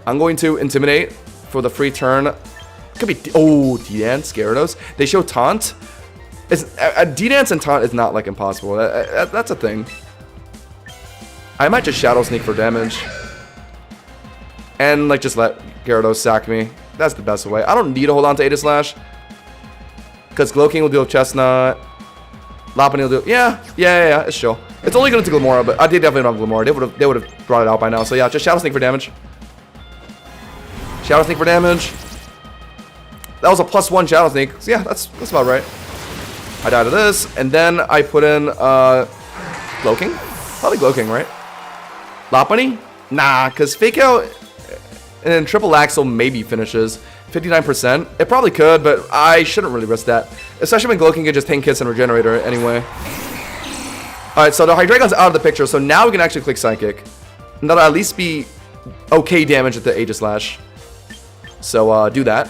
I'm going to Intimidate for the free turn. Could be... Oh, D-Dance, Gyarados. They show Taunt. D-Dance and Taunt is not like impossible. That's a thing. I might just Shadow Sneak for damage. And like just let Gyarados sack me. That's the best way. I don't need to hold on to Aegislash. Because Glow King will deal with Chestnut. Lopunny will do... Yeah, it's chill. It's only going to Glamora, but I did definitely not have Glamora. They would have brought it out by now. So yeah, just Shadow Sneak for damage. Shadow Sneak for damage. That was a +1 Shadow Sneak. So yeah, that's about right. I died to this, and then I put in Glow King. Probably Glow King, right? Lopunny? Nah, because Fake Out and then Triple Axle maybe finishes. 59%. It probably could, but I shouldn't really risk that. Especially when Glow King can just tank hits and Regenerator anyway. Alright, so the Hydreigon's out of the picture, so now we can actually click Psychic. And that'll at least be okay damage at the Aegislash. So, do that.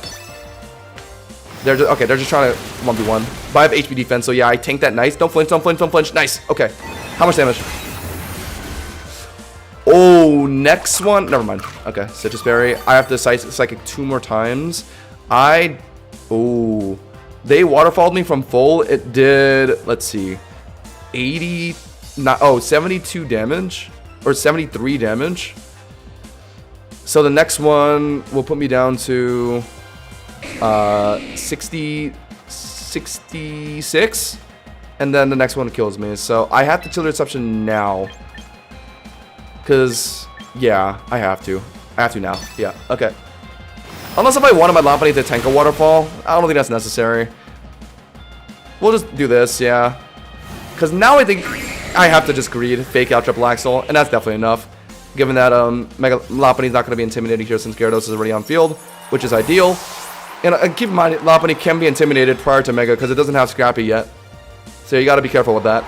They're just trying to 1v1. But I have HP defense, so yeah, I tank that nice. Don't flinch, don't flinch, don't flinch. Nice. Okay. How much damage? Oh, next one. Never mind. Okay, Citrus Berry. I have to Psychic 2 more times. Oh. They waterfalled me from full. It did, let's see, 72 damage. Or 73 damage. So the next one will put me down to 66. And then the next one kills me. So I have to Chill Reception now. Because, yeah, I have to. I have to now. Yeah, okay. Unless if I wanted my Lopunny to tank a waterfall. I don't think that's necessary. We'll just do this, yeah. Because now I think I have to just greed, fake out Triple Axle. And that's definitely enough. Given that Mega Lopunny's not going to be intimidated here since Gyarados is already on field. Which is ideal. And keep in mind, Lopunny can be intimidated prior to Mega because it doesn't have Scrappy yet. So you got to be careful with that.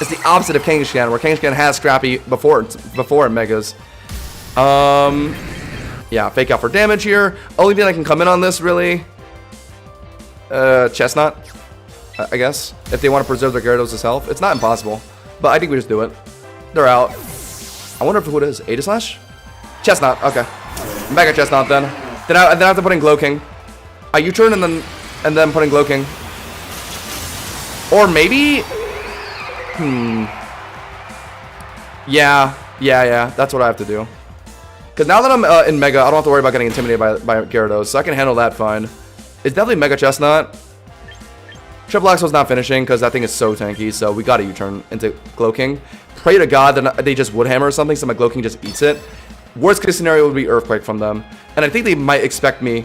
It's the opposite of Kangaskhan, where Kangaskhan has Scrappy before it Megas. Yeah, fake out for damage here. Only thing I can come in on this, really, Chestnut, I guess. If they want to preserve their Gyarados' health. It's not impossible, but I think we just do it. They're out. I wonder who it is. Aegislash? Chestnut, okay. Mega Chestnut then. Then I have to put in Glow-King. I U-turn and then put in Glow-King. Or maybe... Yeah, that's what I have to do. Because now that I'm in Mega, I don't have to worry about getting intimidated by Gyarados, so I can handle that fine. It's definitely Mega Chestnut. Triple Axle's not finishing because that thing is so tanky, so we gotta U-turn into Glow-King. Pray to God that they just Wood Hammer or something, so my Glow-King just eats it. Worst case scenario would be Earthquake from them. And I think they might expect me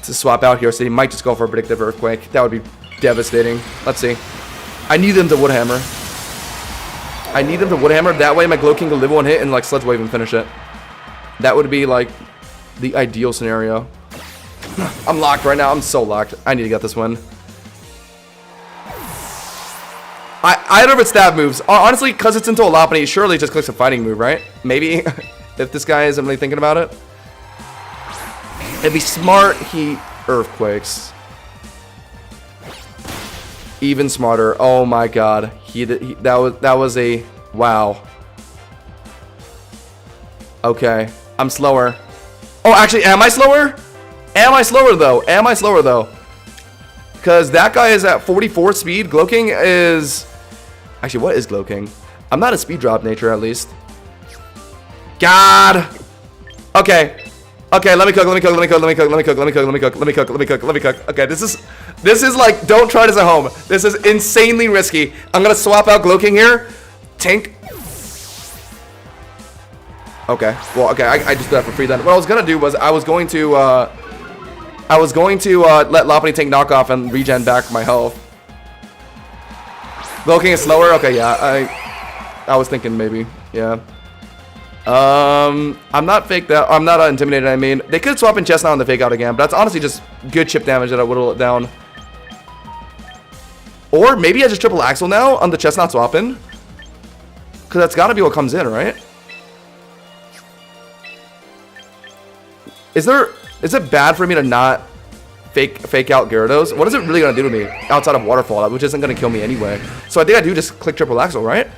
to swap out here, so they might just go for a Predictive Earthquake. That would be devastating. Let's see. I need them to Wood Hammer. I need them to Wood Hammer. That way my Glow-King can live one hit and like Sludge Wave and finish it. That would be like the ideal scenario. I'm locked right now. I'm so locked. I need to get this win. I don't know if it's stab moves. Honestly, because it's into a Lopunny, surely it just clicks a fighting move, right? Maybe. If this guy isn't really thinking about it. It'd be smart he Earthquakes. Even smarter. Oh my god. That was a wow. Okay. I'm slower. Oh, actually, am I slower? Am I slower though? Am I slower though? Because that guy is at 44 speed. Glow-King is... Actually, what is Glow-King? I'm not a speed drop nature, at least. God! Okay. Okay, let me cook. Okay, this is like, don't try this at home. This is insanely risky. I'm gonna swap out Glow-King here. Tank. Okay, well, okay, I just did that for free then. What I was gonna do was I was going to let Lopunny tank knockoff and regen back my health. Glow-King is slower. Okay, yeah, I was thinking maybe, yeah. I'm not fake that. I'm not intimidated. I mean, they could swap in Chestnut on the fake out again, but that's honestly just good chip damage that I whittle it down. Or maybe I just Triple Axle now on the Chestnut swap in, because that's got to be what comes in, right? Is it bad for me to not fake out Gyarados? What is it really gonna do to me outside of Waterfall, which isn't gonna kill me anyway? So I think I do just click Triple Axle, right?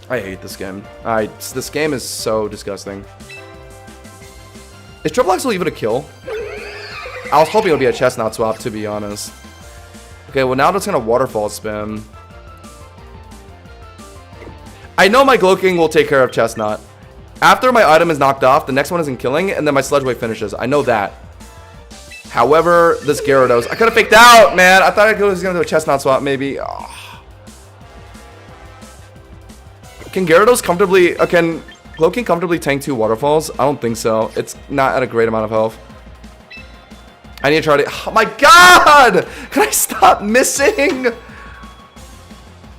I hate this game. This game is so disgusting. Is Triple Axle even a kill? I was hoping it would be a Chestnut swap, to be honest. Okay, well now it's gonna Waterfall spin. I know my Glow-King will take care of Chestnut. After my item is knocked off, the next one isn't killing, and then my Sludge Wave finishes. I know that. However, this Gyarados, I could have faked out, man. I thought I was gonna do a Chestnut swap, maybe. Oh. Can Gyarados comfortably, can Glow-King comfortably tank 2 Waterfalls? I don't think so. It's not at a great amount of health. I need to try to, oh my god! Can I stop missing?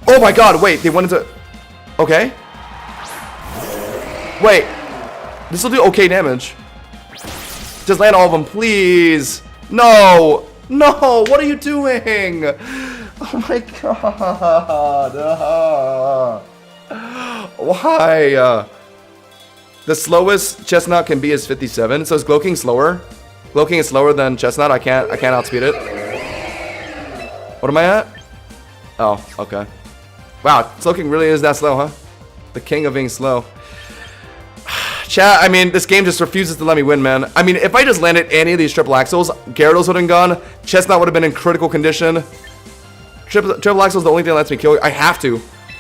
Oh my god, wait, they went into, okay. Wait, this will do okay damage. Just land all of them, please. No, no, what are you doing? Oh my god. Why? The slowest Chestnut can be is 57. So is Glowking slower? Glowking is slower than Chestnut. I can't outspeed it. What am I at? Oh, okay. Wow, Slowking really is that slow, huh? The king of being slow. Chat, I mean, this game just refuses to let me win, man. I mean, if I just landed any of these triple axles, Gyarados would have gone. Chestnut would have been in critical condition. Triple axle is the only thing that lets me kill. I have to.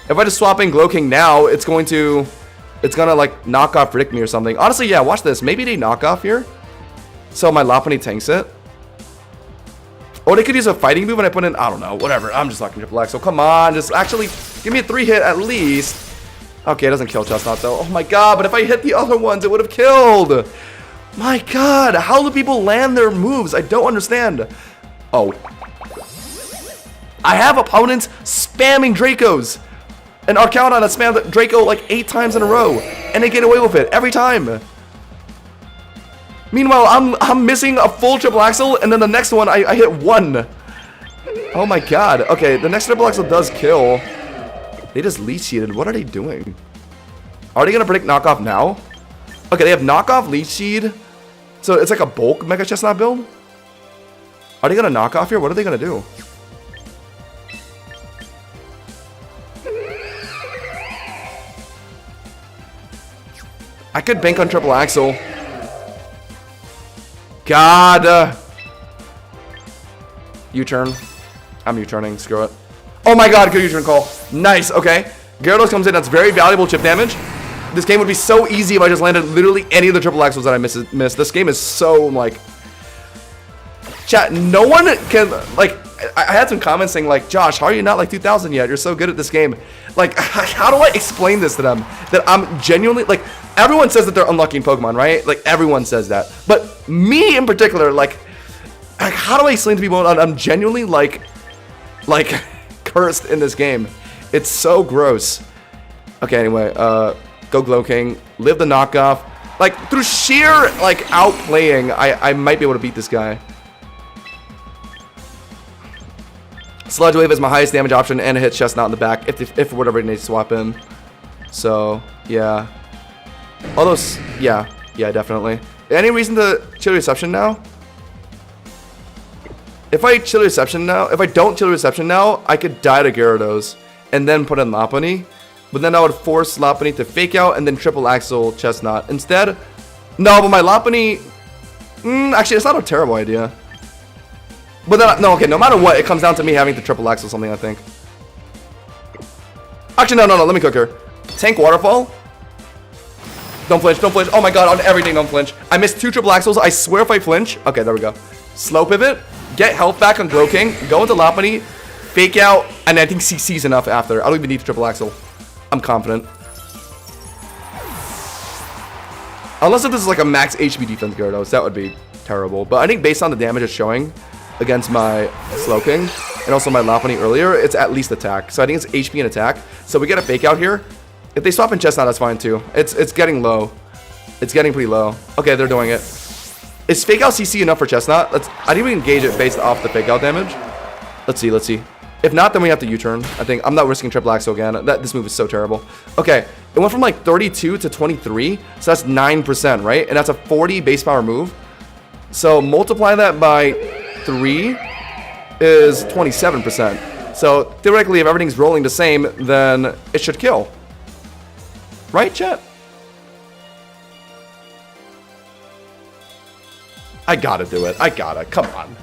If I just swap in Glowking now, it's gonna like knock off Rick me or something. Honestly, yeah, watch this. Maybe they knock off here. So my Lopunny tanks it. Or they could use a fighting move and I put in, I don't know, whatever. I'm just locking triple axle. Come on, just actually give me a 3-hit at least. Okay, it doesn't kill Chestnut though. Oh my god, but if I hit the other ones, it would have killed. My god, how do people land their moves? I don't understand. Oh. I have opponents spamming Dracos. And Archaudon has spammed Draco like 8 times in a row. And they get away with it every time. Meanwhile, I'm missing a full triple axle, and then the next one, I hit 1. Oh my god. Okay, the next triple axle does kill. They just leech seeded. What are they doing? Are they going to predict knockoff now? Okay, they have knockoff, leech seed. So it's like a bulk Mega Chestnut build? Are they going to knock off here? What are they going to do? I could bank on triple axle. God. U-turn. I'm U-turning. Screw it. Oh my god, good U-turn call. Nice, okay. Gyarados comes in. That's very valuable chip damage. This game would be so easy if I just landed literally any of the triple axles that I missed. This game is so, like... Chat, no one can... Like, I had some comments saying, like, Josh, how are you not like 2000 yet? You're so good at this game. Like, how do I explain this to them? That I'm genuinely... Like, everyone says that they're unlocking Pokemon, right? Like, everyone says that. But me in particular, like how do I explain to people that I'm genuinely, like... cursed in this game? It's so gross. Okay, anyway, go Glowking, live the knockoff. Like, through sheer, like, outplaying, I might be able to beat this guy. Sludge Wave is my highest damage option, and it hits Chestnut in the back, if for whatever it needs to swap in. So, yeah. Although, yeah, definitely. Any reason to Chilly Reception now? If I Chilly Reception now, if I don't Chilly Reception now, I could die to Gyarados and then put in Lopunny. But then I would force Lopunny to fake out and then triple axle Chestnut. Instead, no, but my Lopunny, actually, it's not a terrible idea. But then, no, okay, no matter what, it comes down to me having to triple axle something, I think. Actually, no, let me cook her. Tank Waterfall. Don't flinch, don't flinch. Oh my god, on everything, don't flinch. I missed 2 triple axles. I swear if I flinch. Okay, there we go. Slow pivot. Get health back on Glowking. Go into Lopunny. Fake out. And I think CC's enough after. I don't even need the triple axle. I'm confident. Unless if this is like a max HP defense Gyarados, that would be terrible. But I think based on the damage it's showing against my Slowking and also my Lopunny earlier, it's at least attack. So I think it's HP and attack. So we get a fake out here. If they swap in Chestnut, that's fine too. It's getting low. It's getting pretty low. Okay, they're doing it. Is fake out CC enough for Chestnut? I think we can gauge it based off the fake out damage. Let's see. If not, then we have to U-turn. I think I'm not risking triple axle again. This move is so terrible. Okay, it went from like 32 to 23, so that's 9%, right? And that's a 40 base power move. So multiply that by 3 is 27%. So theoretically, if everything's rolling the same, then it should kill. Right, chat? I gotta do it. I gotta. Come on.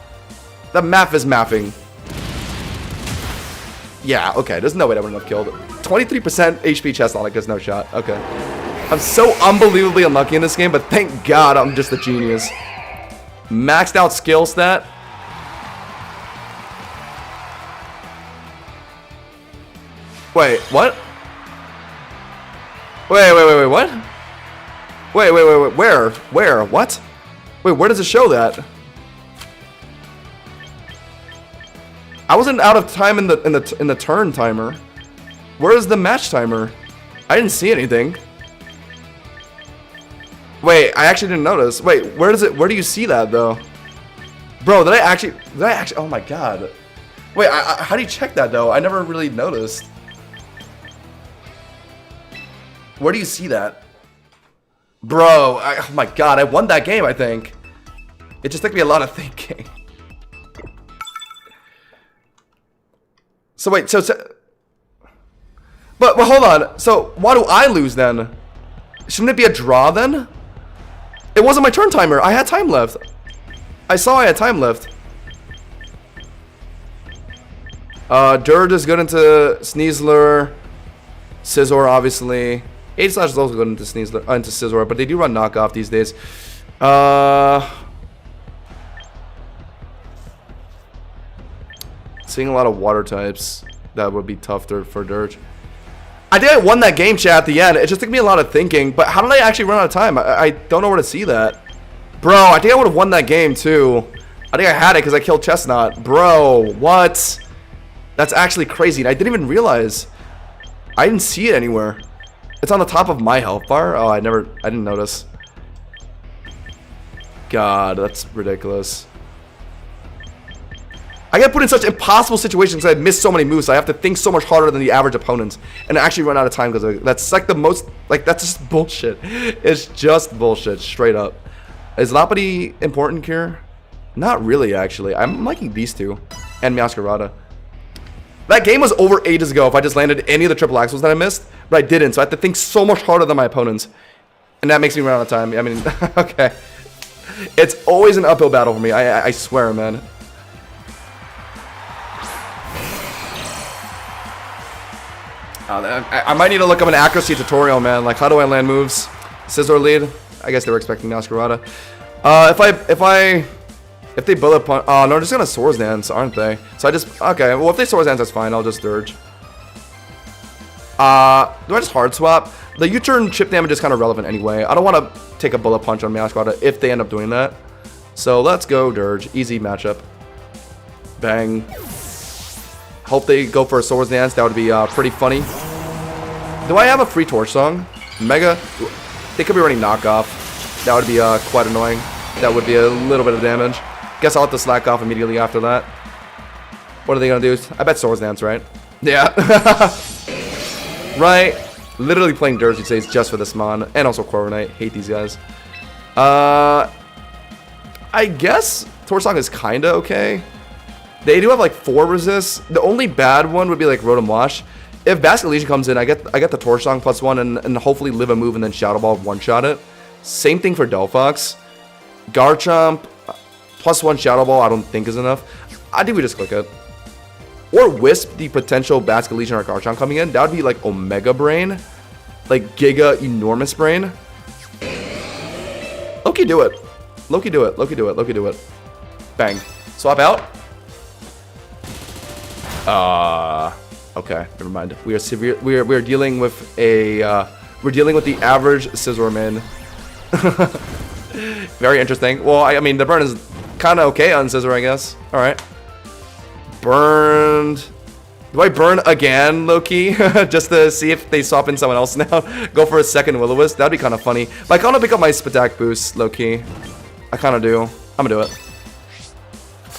The math is mapping. Yeah, okay. There's no way that wouldn't have killed. 23% HP Chestnut, like there's no shot. Okay. I'm so unbelievably unlucky in this game, but thank God I'm just a genius. Maxed out skill stat. Wait, what? Wait, what? Wait, where? What? Wait, where does it show that? I wasn't out of time in the turn timer. Where is the match timer? I didn't see anything. Wait, I actually didn't notice. Wait, where do you see that though? Bro, did I actually, oh my god. Wait, how do you check that though? I never really noticed. Where do you see that? Bro, oh my god, I won that game, I think. It just took me a lot of thinking. So wait, but hold on. So why do I lose then? Shouldn't it be a draw then? It wasn't my turn timer. I had time left. I saw I had time left. Dirge is good into Sneasler. Scizor, obviously. 8 Slash is also good into Sneasler, into Scizor, but they do run knockoff these days. Seeing a lot of water types. That would be tough for Dirge. I think I won that game, chat, at the end. It just took me a lot of thinking. But how did I actually run out of time? I don't know where to see that. Bro, I think I would have won that game, too. I think I had it because I killed Chestnut. Bro, what? That's actually crazy. And I didn't even realize. I didn't see it anywhere. It's on the top of my health bar. Oh, I didn't notice. God, that's ridiculous. I get put in such impossible situations because I miss so many moves. So I have to think so much harder than the average opponents, and I actually run out of time because that's like the most, like, that's just bullshit. It's just bullshit, straight up. Is Lopunny important here? Not really, actually. I'm liking these two, and Meowscarada. That game was over ages ago if I just landed any of the triple axles that I missed, but I didn't. So I have to think so much harder than my opponents, and that makes me run out of time. I mean, okay. It's always an uphill battle for me. I swear, man. I might need to look up an accuracy tutorial, man. Like, how do I land moves? Scizor lead. I guess they were expecting Meowscarada. If they bullet punch, oh no, they're just gonna Swords Dance, aren't they? So I just, okay. Well, if they Swords Dance, that's fine. I'll just Dirge. Do I just hard swap? The U-turn chip damage is kind of relevant anyway. I don't want to take a bullet punch on Meowscarada if they end up doing that. So let's go Dirge. Easy matchup. Bang. Hope they go for a Swords Dance. That would be pretty funny. Do I have a free Torch Song? Mega? They could be running knockoff. That would be quite annoying. That would be a little bit of damage. Guess I'll have to slack off immediately after that. What are they going to do? I bet Swords Dance, right? Yeah. Right. Literally playing Dirge these days just for this mon. And also Corviknight. Hate these guys. I guess Torch Song is kind of okay. They do have like 4 resists. The only bad one would be like Rotom Wash. If Basket Legion comes in, I get the Torch Song +1 and hopefully live a move and then Shadow Ball one-shot it. Same thing for Delphox. Garchomp +1 Shadow Ball I don't think is enough. I think we just click it. Or Wisp the potential Basket Legion or Garchomp coming in. That would be like Omega Brain. Like Giga Enormous Brain. Loki do it. Loki do it. Loki do it. Loki do it. Bang. Swap out. Okay, never mind. We are severe. We are dealing with a. We're dealing with the average Scizor man. Very interesting. Well, I mean, the burn is kind of okay on Scizor, I guess. All right. Burned. Do I burn again, Loki? Just to see if they swap in someone else now. Go for a second Will-O-Wisp. That'd be kind of funny. But I kind of pick up my Spatak boost, Loki. I kind of do. I'm gonna do it.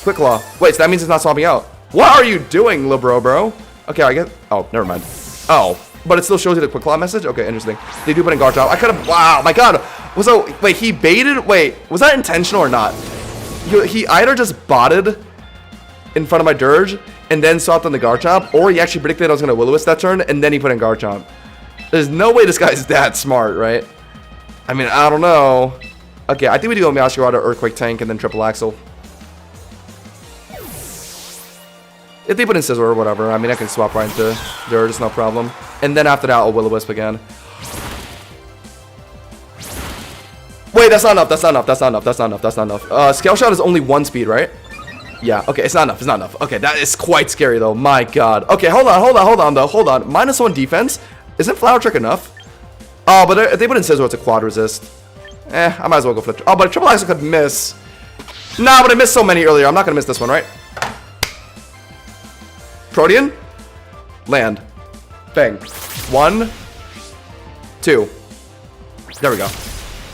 Quick Claw. Wait, so that means it's not swapping out. What are you doing, bro? Okay, I guess. Oh, never mind. Oh, but it still shows you the Quick Claw message? Okay, interesting. They do put in Garchomp. I could have. Wow, my god. So, wait, he baited. Wait, was that intentional or not? He either just botted in front of my Dirge and then swapped on the Garchomp, or he actually predicted I was going to Will-O-Wisp that turn and then he put in Garchomp. There's no way this guy's that smart, right? I mean, I don't know. Okay, I think we do go Meowscarada, Earthquake Tank, and then Triple Axle. If they put in Scizor or whatever, I mean, I can swap right into Dirge, it's no problem. And then after that, I'll Will-O-Wisp again. Wait, that's not enough, that's not enough, that's not enough, that's not enough, that's not enough. Scale Shot is only 1 speed, right? Yeah, okay, it's not enough, it's not enough. Okay, that is quite scary, though, my god. Okay, hold on, though, hold on. -1 defense? Isn't Flower Trick enough? Oh, but if they put in Scizor, it's a quad resist. I might as well go for the... Oh, but a Triple Axle could miss. Nah, but I missed so many earlier, I'm not gonna miss this one, right? Protean? Land. Bang. 1, 2. There we go.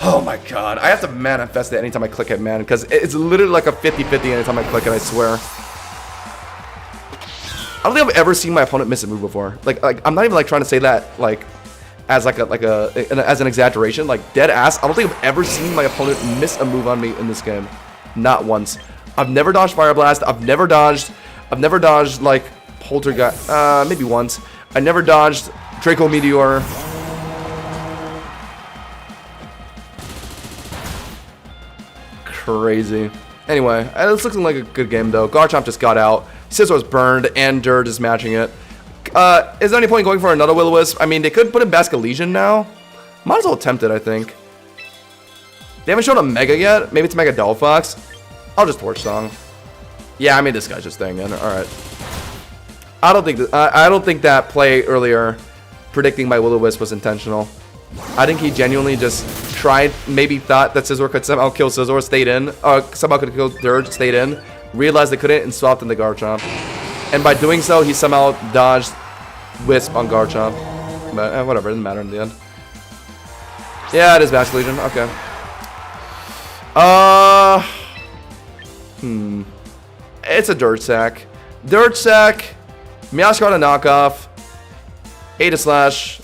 Oh my god. I have to manifest it anytime I click it, man. Because it's literally like a 50-50 anytime I click it, I swear. I don't think I've ever seen my opponent miss a move before. Like I'm not even like trying to say that, like, as as an exaggeration. Like, dead ass. I don't think I've ever seen my opponent miss a move on me in this game. Not once. I've never dodged Fire Blast. I've never dodged like Poltergeist. Maybe once. I never dodged Draco Meteor. Crazy. Anyway, it's looking like a good game though. Garchomp just got out. Scissor's burned and Dirge is matching it. Is there any point going for another Will-O-Wisp? I mean, they could put in Basculegion now. Might as well attempt it, I think. They haven't shown a Mega yet. Maybe it's Mega Delphox. I'll just Torch Song. Yeah, I mean, this guy's just staying in. All right. I don't think that play earlier, predicting my Will-O-Wisp, was intentional. I think he genuinely just tried, maybe thought that Scizor could somehow kill Scizor, stayed in, or somehow could kill Dirge, stayed in, realized they couldn't, and swapped in the Garchomp. And by doing so, he somehow dodged Wisp on Garchomp. But whatever, it doesn't matter in the end. Yeah, it is Basculegion. Okay. It's a Dirt Sack. Dirt Sack, Meowscarada knockoff, Slash,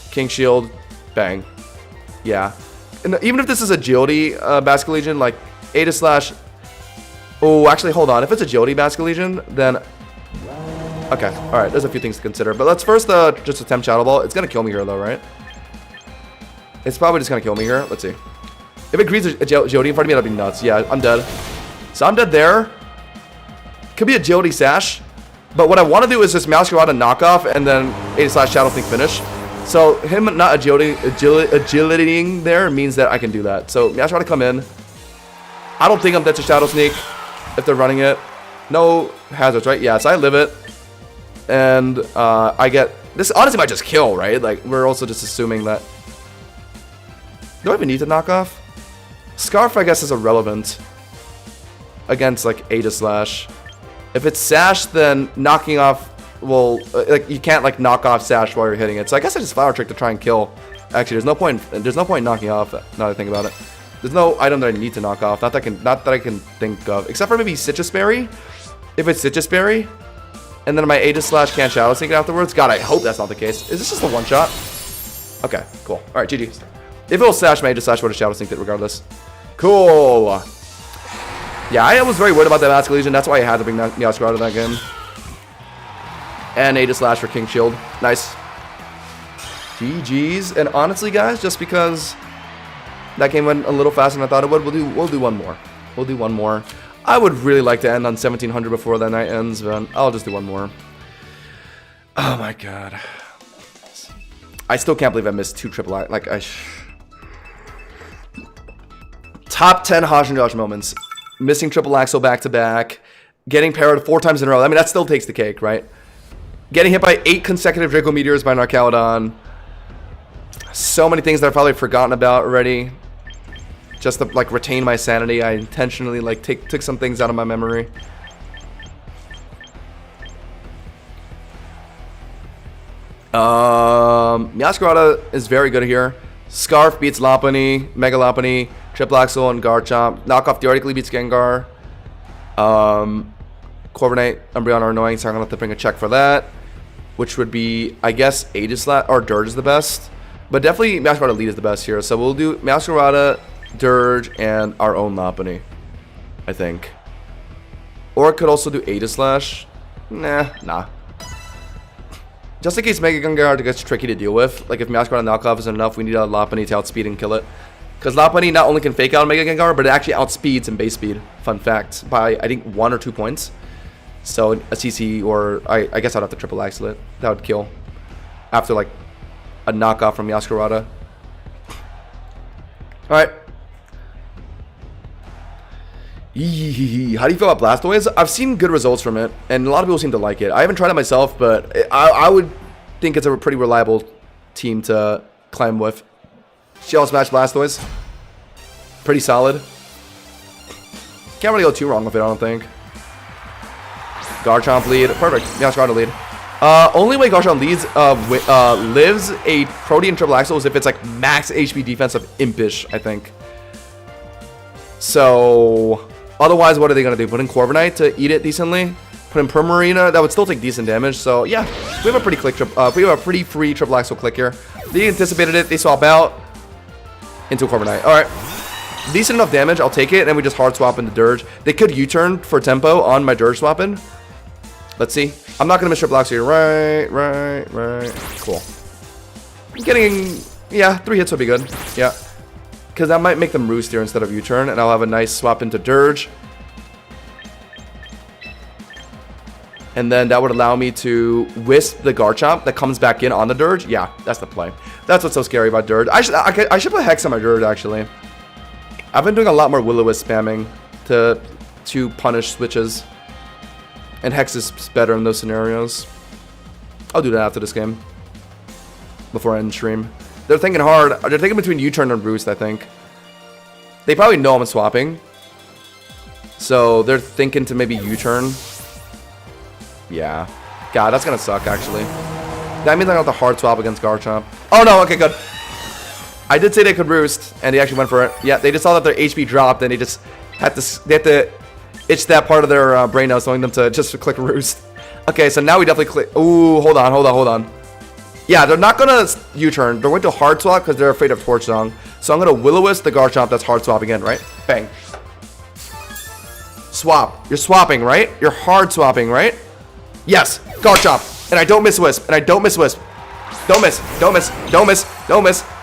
King Shield, bang. Yeah. And even if this is Agility Basculegion, like Slash. Oh, actually, hold on. If it's Agility Basculegion, then okay. All right. There's a few things to consider, but let's first just attempt Shadow Ball. It's gonna kill me here, though, right? It's probably just gonna kill me here. Let's see. If it creates Agility in front of me, that'd be nuts. Yeah, I'm dead. So I'm dead there. Could be Agility Sash, but what I want to do is just Meowscarada knockoff and then Slash Shadow Sneak finish. So him not agilitying there means that I can do that. So Meowscarada come in. I don't think I'm dead to Shadow Sneak if they're running it. No hazards, right? Yeah, so I live it. And I get... This honestly might just kill, right? Like, we're also just assuming that... Do I even need to knock off? Scarf, I guess, is irrelevant against, like, Slash. If it's Sash, then knocking off... Well, like, you can't, like, knock off Sash while you're hitting it. So I guess I just Flower Trick to try and kill. Actually, there's no point knocking off, now that I think about it. There's no item that I need to knock off. Not that I can think of. Except for maybe Citrus Berry. If it's Citrus Berry. And then my Slash can't Shadow Sneak it afterwards. God, I hope that's not the case. Is this just a one-shot? Okay, cool. Alright, GG. If it was Sash, my Slash would have Shadow Sneaked it regardless. Cool. Yeah, I was very worried about that Basculegion. That's why I had to bring Meowscarada out of that game. And Slash for King Shield. Nice. GG's. And honestly, guys, just because that game went a little faster than I thought it would, we'll do one more. We'll do one more. I would really like to end on 1700 before that night ends, but I'll just do one more. Oh my god. I still can't believe I missed 2 triple I. Like, Top 10 Hodge and Josh moments. Missing triple Axel back to back. Getting parried 4 times in a row. I mean, that still takes the cake, right? Getting hit by 8 consecutive Draco Meteors by Narcalodon. So many things that I've probably forgotten about already. Just to, like, retain my sanity, I intentionally, like, took some things out of my memory. Meowscarada is very good here. Scarf beats Lopunny, Mega Lopunny, Triple Axel, and Garchomp. Knockoff theoretically beats Gengar. Corviknight, Umbreon are annoying, so I'm going to have to bring a check for that. Which would be, I guess, Aegislash or Dirge is the best. But definitely Meowscarada lead is the best here. So we'll do Meowscarada, Dirge, and our own Lopunny, I think. Or it could also do Aegislash. Nah. Just in case Mega Gengar gets tricky to deal with. Like if Meowscarada knockoff isn't enough, we need a Lopunny to outspeed and kill it. Because Lopunny not only can fake out Mega Gengar, but it actually outspeeds in base speed. Fun fact. By, I think, 1 or 2 points. So a CC, or I guess I'd have to triple Axel it. That would kill. After like a knockoff from Meowscarada. Alright. How do you feel about Blastoise? I've seen good results from it, and a lot of people seem to like it. I haven't tried it myself, but I would think it's a pretty reliable team to climb with. Shell Smash Blastoise. Pretty solid. Can't really go too wrong with it, I don't think. Garchomp lead. Perfect. Meowscarada lead. Only way Garchomp lives a Protean Triple Axel is if it's like max HP defense of Impish, I think. So, otherwise, what are they going to do? Put in Corviknight to eat it decently? Put in Primarina? That would still take decent damage. So, yeah, we have a pretty click we have a pretty free Triple Axel click here. They anticipated it. They swap out into a Corviknight. All right. Decent enough damage. I'll take it. And we just hard swap into Dirge. They could U-turn for tempo on my Dirge swapping. Let's see. I'm not going to miss triple Axle here. Right. Cool. I'm getting... Yeah, 3 hits would be good. Yeah. Because that might make them roost here instead of U-turn. And I'll have a nice swap into Dirge. And then that would allow me to wisp the Garchomp that comes back in on the Dirge. Yeah, that's the play. That's what's so scary about Dirge. I should put Hex on my Dirge, actually. I've been doing a lot more Will-O-Wisp spamming to punish switches. And Hex is better in those scenarios. I'll do that after this game. Before I end stream. They're thinking hard. They're thinking between U-turn and Roost, I think. They probably know I'm swapping. So they're thinking to maybe U-turn. Yeah. God, that's gonna suck, actually. That means I have to hard swap against Garchomp. Oh, no. Okay, good. I did say they could Roost, and they actually went for it. Yeah, they just saw that their HP dropped, and they just had to itch that part of their brain now, telling them to just click Roost. Okay, so now we definitely click. Ooh, hold on. Yeah, they're not gonna U-turn. They're going to hard swap because they're afraid of Torch Song. So I'm gonna Will-O-Wisp the Garchomp that's hard swap again, right? Bang. Swap. You're swapping, right? You're hard swapping, right? Yes, Garchomp. And I don't miss Wisp. Don't miss.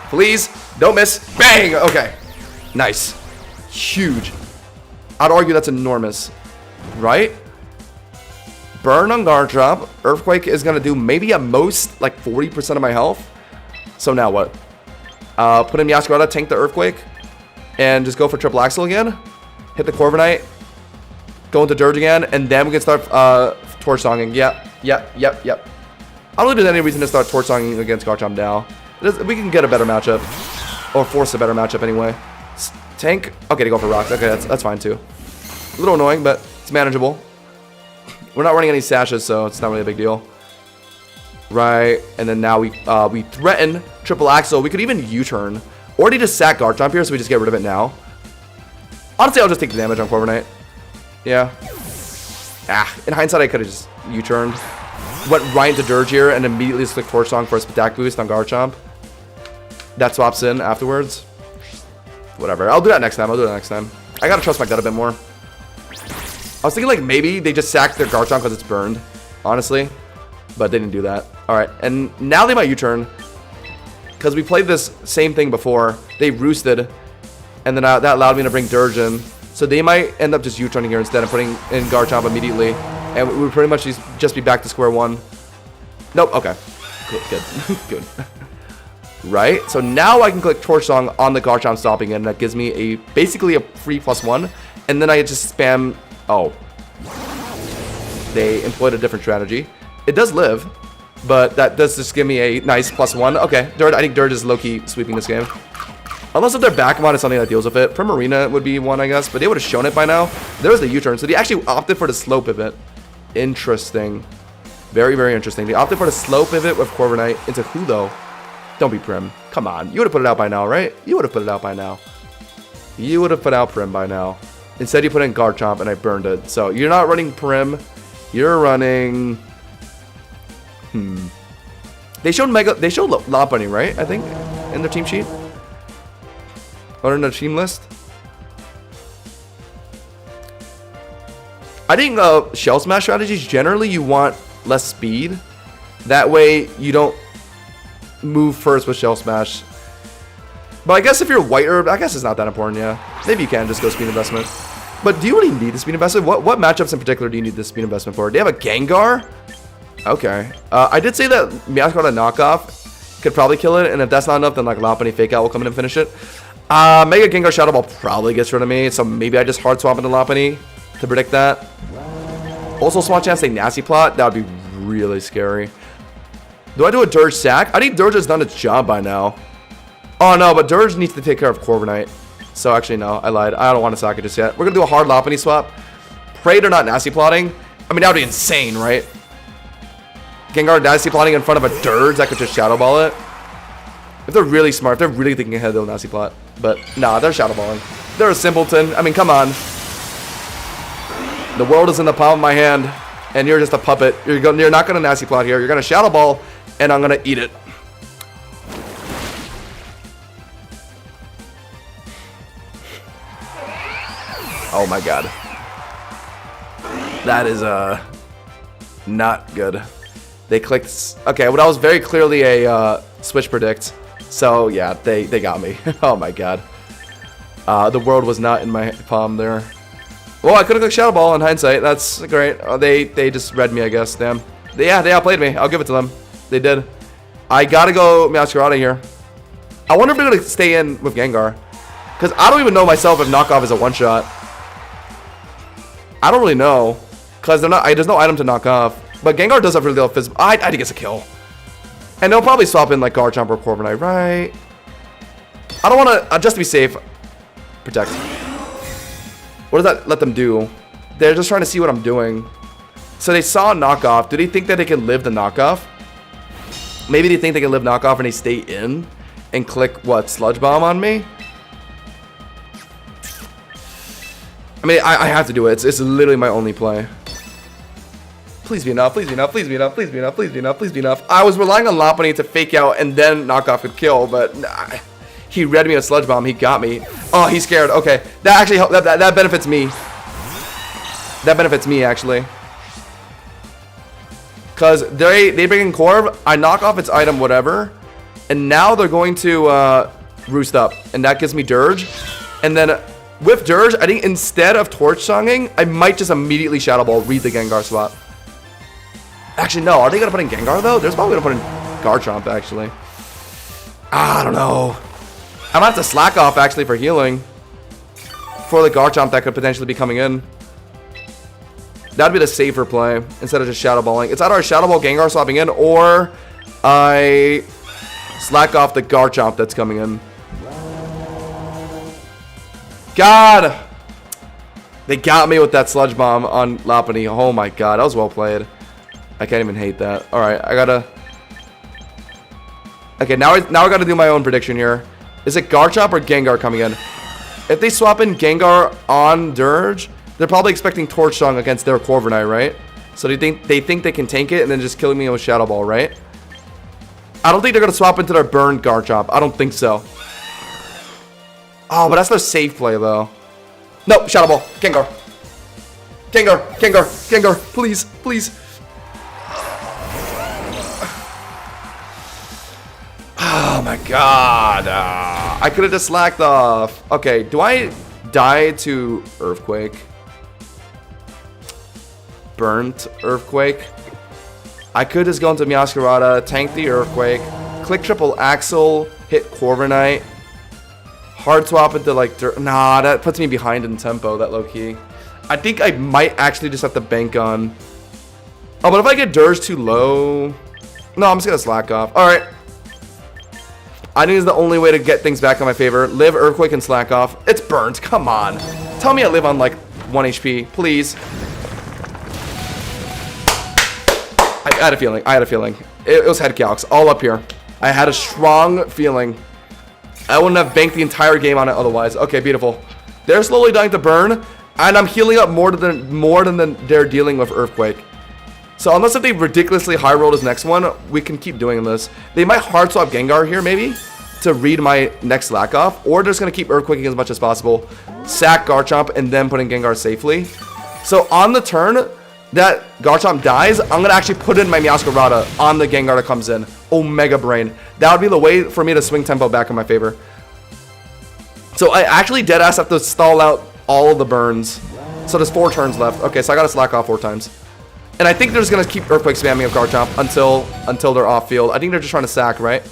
Please, don't miss. Bang! Okay. Nice. Huge. I'd argue that's enormous. Right? Burn on Garchomp. Earthquake is going to do maybe at most like 40% of my health. So now what? Put in Yaskarada, tank the Earthquake. And just go for triple Axle again. Hit the Corviknight. Go into Dirge again. And then we can start Torch Songing. Yep. I don't think there's any reason to start Torch Songing against Garchomp now. We can get a better matchup. Or force a better matchup anyway. Tank. Okay, to go for rocks. Okay, that's fine too. A little annoying, but it's manageable. We're not running any sashes, so it's not really a big deal. Right, and then now we threaten triple Axle. We could even U-turn. Or they just sack Garchomp here, so we just get rid of it now. Honestly, I'll just take the damage on Corviknight. Yeah. In hindsight, I could have just U-turned. Went right into Dirge here and immediately just clicked Torch Song for a attack boost on Garchomp. That swaps in afterwards. Whatever. I'll do that next time. I gotta trust my gut a bit more. I was thinking like maybe they just sacked their Garchomp because it's burned. Honestly. But they didn't do that. Alright. And now they might U-turn. Because we played this same thing before. They roosted. And then that allowed me to bring Dirge in. So they might end up just U-turning here instead of putting in Garchomp immediately. And we would pretty much just be back to square one. Nope. Okay. Good. Right? So now I can click Torch Song on the Garchomp stopping in. That gives me basically a free +1. And then I just spam... Oh. They employed a different strategy. It does live. But that does just give me a nice +1. Okay. I think Dirge is low-key sweeping this game. Unless if their Backmon is something that deals with it. Primarina would be one, I guess. But they would have shown it by now. There was the U-turn. So they actually opted for the slow pivot. Interesting. Very, very interesting. They opted for the slow pivot with Corviknight. Into who, though? Don't be Prim. Come on. You would have put it out by now, right? You would have put it out by now. You would have put out Prim by now. Instead, you put in Garchomp, and I burned it. So, you're not running Prim. You're running... They showed Lopunny, right? I think. In their team sheet. Or in their team list. I think Shell Smash strategies, generally you want less speed. That way you don't move first with Shell Smash. But I guess if you're White Herb, I guess it's not that important, yeah. Maybe you can just go speed investment. But do you really need the speed investment? What matchups in particular do you need the speed investment for? Do you have a Gengar? Okay. I did say that Meowscarada knockoff could probably kill it, and if that's not enough, then like Lopunny Fake Out will come in and finish it. Mega Gengar Shadow Ball probably gets rid of me, so maybe I just hard swap into Lopunny to predict that. Also, small chance they Nasty Plot. That would be really scary. Do I do a Dirge sack? I think Dirge has done its job by now. Oh no, but Dirge needs to take care of Corviknight. So actually, no, I lied. I don't want to sack it just yet. We're gonna do a hard Lopunny swap. Pray they're not Nasty Plotting. I mean, that would be insane, right? Gengar Nasty Plotting in front of a Dirge that could just Shadow Ball it. If they're really smart, they're really thinking ahead, they'll Nasty Plot. But nah, they're Shadow Balling. They're a simpleton. I mean, come on. The world is in the palm of my hand, and you're just a puppet. You're not gonna Nasty Plot here. You're gonna Shadow Ball, and I'm gonna eat it. Oh my god. That is not good. They clicked. Okay, well that was very clearly a switch predict. So yeah, they got me. Oh my god. The world was not in my palm there. Well, I could have clicked Shadow Ball in hindsight. That's great. They just read me, I guess. Damn. They outplayed me. I'll give it to them. They did. I gotta go Masquerade here. I wonder if they're gonna stay in with Gengar. Because I don't even know myself if knockoff is a one-shot. I don't really know. Because there's no item to knock off. But Gengar does have really little physical. I think it's a kill. And they'll probably swap in like Garchomp or Corviknight, right? I don't want to, just to be safe, protect. What does that let them do? They're just trying to see what I'm doing. So they saw a knockoff. Do they think that they can live the knockoff? Maybe they think they can live knockoff and they stay in and click, what, Sludge Bomb on me? I mean, I have to do it. It's literally my only play. Please be enough, please be enough, please be enough, please be enough, please be enough, please be enough. I was relying on Lopunny to fake out and then knockoff could kill, but nah. He read me a Sludge Bomb, he got me. Oh, he's scared, okay. That actually, that benefits me. That benefits me, actually. Because they bring in Corv, I knock off its item, whatever. And now they're going to roost up. And that gives me Dirge. And then with Dirge, I think instead of Torch Songing, I might just immediately Shadow Ball, read the Gengar swap. Actually, no. Are they going to put in Gengar, though? They're probably going to put in Garchomp, actually. I don't know. I might have to slack off, actually, for healing. For the Garchomp that could potentially be coming in. That'd be the safer play, instead of just Shadow Balling. It's either I Shadow Ball Gengar swapping in, or I slack off the Garchomp that's coming in. God! They got me with that Sludge Bomb on Lopunny. Oh my god, that was well played. I can't even hate that. Alright, I gotta... Okay, now I gotta do my own prediction here. Is it Garchomp or Gengar coming in? If they swap in Gengar on Dirge, they're probably expecting Torch Song against their Corviknight, right? So they think they can tank it and then just killing me with Shadow Ball, right? I don't think they're gonna swap into their burned Garchomp. I don't think so. Oh, but that's their safe play though. No, Shadow Ball, Gengar. Gengar, Gengar, Gengar, please, please. Oh my god. I could have just slacked off. Okay, do I die to Earthquake? Burnt Earthquake? I could just go into Meowscarada, tank the Earthquake, click triple Axle, hit Corviknight, hard swap into like nah, that puts me behind in tempo, that low key. I think I might actually just have to bank on. Oh, but if I get Dirge too low, no, I'm just gonna slack off. Alright. I think it's the only way to get things back in my favor. Live Earthquake and slack off. It's burnt. Come on. Tell me I live on like 1 HP, please. I had a feeling. I had a feeling. It was head calcs all up here. I had a strong feeling. I wouldn't have banked the entire game on it otherwise. Okay, beautiful. They're slowly dying to burn, and I'm healing up more than they're dealing with Earthquake. So unless if they ridiculously high roll this next one, we can keep doing this. They might hard swap Gengar here maybe to read my next slack off, or they're just gonna keep Earthquaking as much as possible, sack Garchomp, and then put in Gengar safely. So on the turn that Garchomp dies, I'm gonna actually put in my Meowscarada on the Gengar that comes in. Omega Brain. That would be the way for me to swing tempo back in my favor. So I actually deadass have to stall out all of the burns. So there's 4 turns left. Okay, so I gotta slack off 4 times. And I think they're just going to keep Earthquake spamming of Garchomp until they're off field. I think they're just trying to sack, right?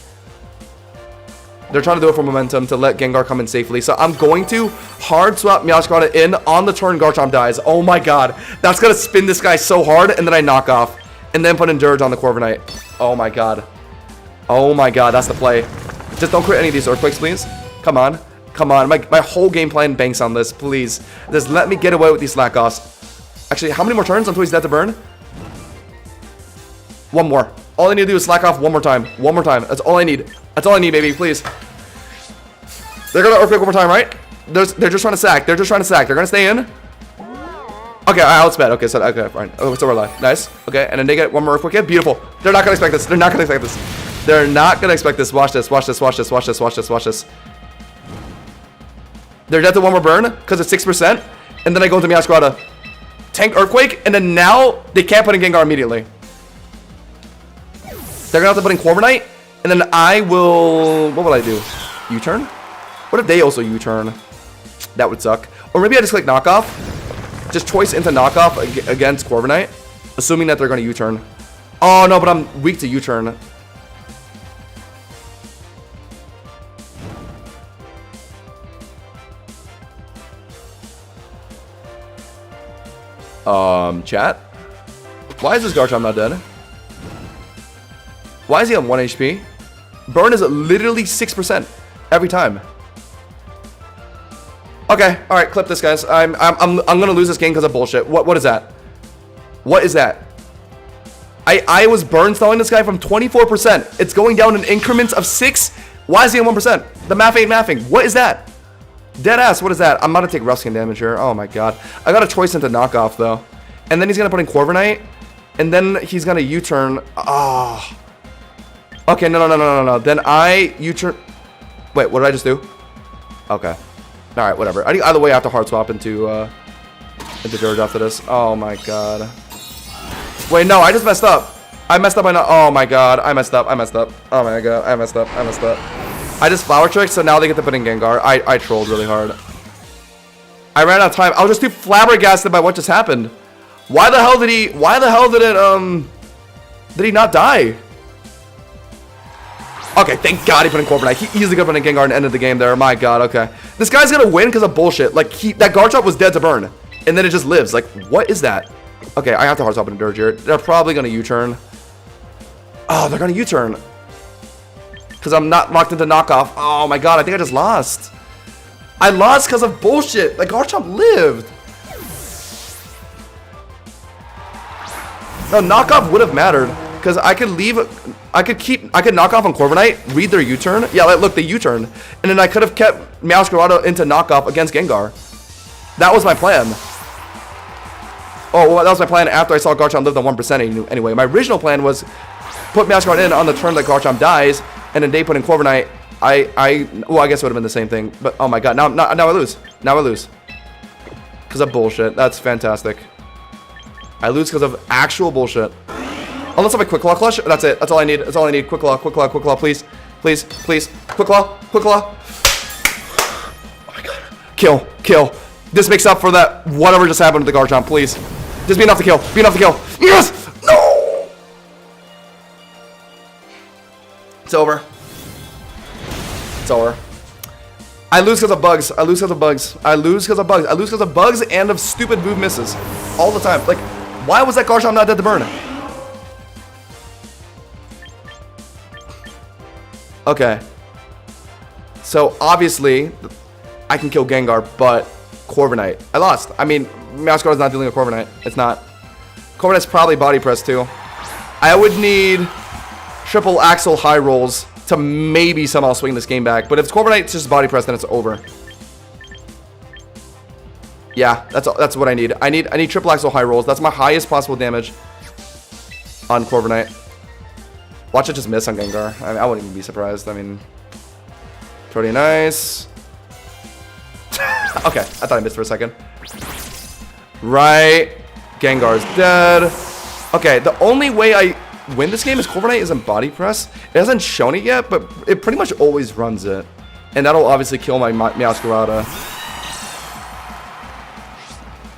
They're trying to do it for momentum to let Gengar come in safely. So I'm going to hard swap Meowscarada in on the turn Garchomp dies. Oh my god. That's going to spin this guy so hard, and then I knock off. And then put in Dirge on the Corviknight. Oh my god. Oh my god, that's the play. Just don't crit any of these Earthquakes, please. Come on. Come on. My whole game plan banks on this, please. Just let me get away with these slack offs. Actually, how many more turns until he's dead to burn? 1 more. All I need to do is slack off 1 more time. 1 more time. That's all I need. That's all I need, baby. Please. They're gonna Earthquake 1 more time, right? They're just trying to sack. They're just trying to sack. They're gonna stay in. Okay, I outsped. Okay, so okay, fine. Oh, so we're alive. Nice. Okay, and then they get 1 more Earthquake. Yeah, beautiful. They're not gonna expect this. They're not gonna expect this. They're not gonna expect this. Watch this. Watch this. Watch this. Watch this. Watch this. Watch this. They're dead to 1 more burn because it's 6%. And then I go into Meowscarada. Tank Earthquake, and then now they can't put in Gengar immediately. They're gonna have to put in Corviknight, and then I will... What will I do? U-turn? What if they also U-turn? That would suck. Or maybe I just click Knockoff. Just choice into Knockoff against Corviknight, assuming that they're gonna U-turn. Oh no, but I'm weak to U-turn. Chat? Why is this Garchomp not dead? Why is he on 1 HP? Burn is literally 6% every time. Okay, all right, clip this, guys. I'm gonna lose this game because of bullshit. What is that? What is that? I was burn stalling this guy from 24%. It's going down in increments of 6. Why is he on 1%? The math ain't mathing. What is that? Dead ass. What is that? I'm about to take rough skin damage here. Oh my god. I got a choice into knockoff though, and then he's gonna put in Corviknight, and then he's gonna U-turn. Ah. Oh. Okay. No. Then I U-turn. Wait. What did I just do? Okay. All right. Whatever. Either way, I have to hard swap into George after this. Oh my god. Wait. No. I just messed up. I messed up. Oh my god. I messed up. Oh my god. I messed up. I just flower tricked, so now they get to put in Gengar. I trolled really hard. I ran out of time. I was just too flabbergasted by what just happened. Why the hell did he not die? Okay, thank god he put in Corviknight. He easily could have put in Gengar and ended the game there. My god, okay. This guy's gonna win because of bullshit. Like, that Garchomp was dead to burn, and then it just lives. Like, what is that? Okay, I have to hard swap into Dirge here. They're probably gonna U-turn. Oh, they're gonna U-turn. Because I'm not locked into knockoff. Oh my god, I think I just lost. I lost because of bullshit. Like, Garchomp lived. No, knockoff would have mattered. Because I could leave, I could knock off on Corviknight, read their U-turn. Yeah, like, look, they U-turned. And then I could have kept Meowscarada into knockoff against Gengar. That was my plan. Oh, well, that was my plan after I saw Garchomp live on 1% anyway. My original plan was put Meowscarada in on the turn that Garchomp dies, and then they put in Corviknight. Well, I guess it would have been the same thing. But, oh my god, now I lose. Now I lose. Because of bullshit. That's fantastic. I lose because of actual bullshit. Unless I have a Quick Claw Clutch. That's it. That's all I need. That's all I need. Quick Claw, please. Please. Quick Claw. Oh my god. Kill. This makes up for that whatever just happened with the Garchomp, please. Just be enough to kill. Yes! No! It's over. I lose because of bugs. I lose because of bugs and of stupid move misses. All the time. Like, why was that Garchomp not dead to burn? Okay. So, obviously, I can kill Gengar, but Corviknight. I lost. I mean, Meowscarada's not dealing with Corviknight. It's not. Corviknight's probably body press, too. I would need triple axle high rolls to maybe somehow swing this game back. But if it's Corviknight's just body press, then it's over. Yeah, that's what I need. I need triple axle high rolls. That's my highest possible damage on Corviknight. Watch it just miss on Gengar. I mean, I wouldn't even be surprised. I mean, pretty nice. Okay, I thought I missed for a second. Right. Gengar's dead. Okay, the only way I win this game is Corviknight isn't body press. It hasn't shown it yet, but it pretty much always runs it. And that'll obviously kill my Meowscarada.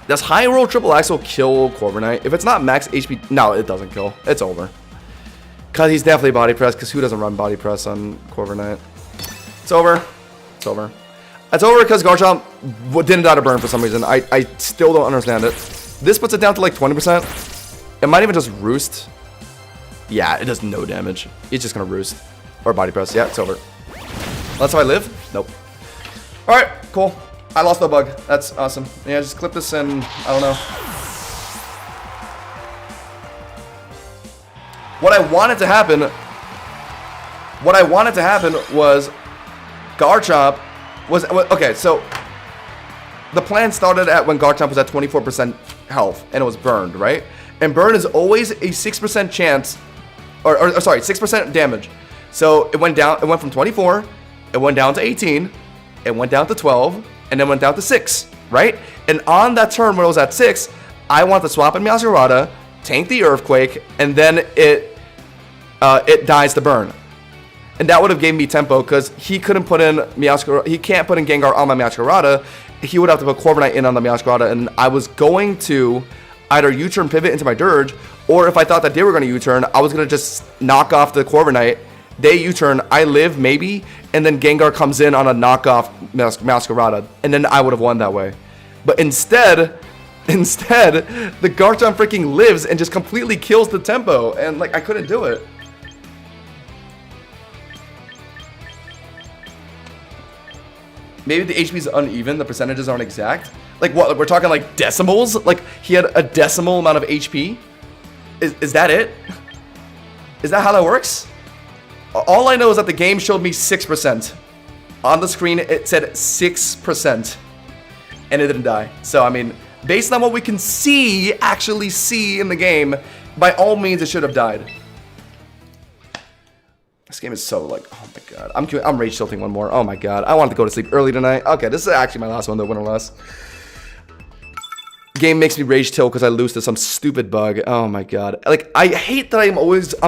Does high roll triple axle kill Corviknight? If it's not max HP, no, it doesn't kill. It's over. Because he's definitely body press, because who doesn't run body press on Corviknight? It's over. It's over because Garchomp didn't die to burn for some reason. I still don't understand it. This puts it down to like 20%. It might even just roost. Yeah, it does no damage. It's just going to roost. Or body press. Yeah, it's over. That's how I live? Nope. Alright, cool. I lost the bug. That's awesome. Yeah, just clip this and I don't know. What I wanted to happen was Garchomp was okay, so the plan started at when Garchomp was at 24% health and it was burned, right? And burn is always a 6% chance or sorry, 6% damage. So it went down, it went from 24, it went down to 18, it went down to 12, and then went down to 6. right? And on that turn when it was at 6, I want to swap in Meowscarada, tank the Earthquake, and then it dies to burn. And that would have gave me tempo because he couldn't put in Meowscarada. He can't put in Gengar on my Meowscarada. He would have to put Corviknight in on the Meowscarada, and I was going to either U-turn pivot into my Dirge, or if I thought that they were going to U-turn, I was going to just knock off the Corviknight. They U-turn, I live maybe, and then Gengar comes in on a knockoff Meowscarada, and then I would have won that way. But instead, the Garchomp freaking lives and just completely kills the tempo, and like I couldn't do it. Maybe the HP is uneven, the percentages aren't exact. Like what, we're talking like decimals? Like he had a decimal amount of HP? Is that it? Is that how that works? All I know is that the game showed me 6%. On the screen, it said 6%. And it didn't die. So, I mean, based on what we can see, actually see in the game, by all means, it should have died. This game is so, like, oh my god. I'm rage tilting one more. Oh my god. I wanted to go to sleep early tonight. Okay, this is actually my last one, though, win or loss. Game makes me rage tilt because I lose to some stupid bug. Oh my god. Like, I hate that I'm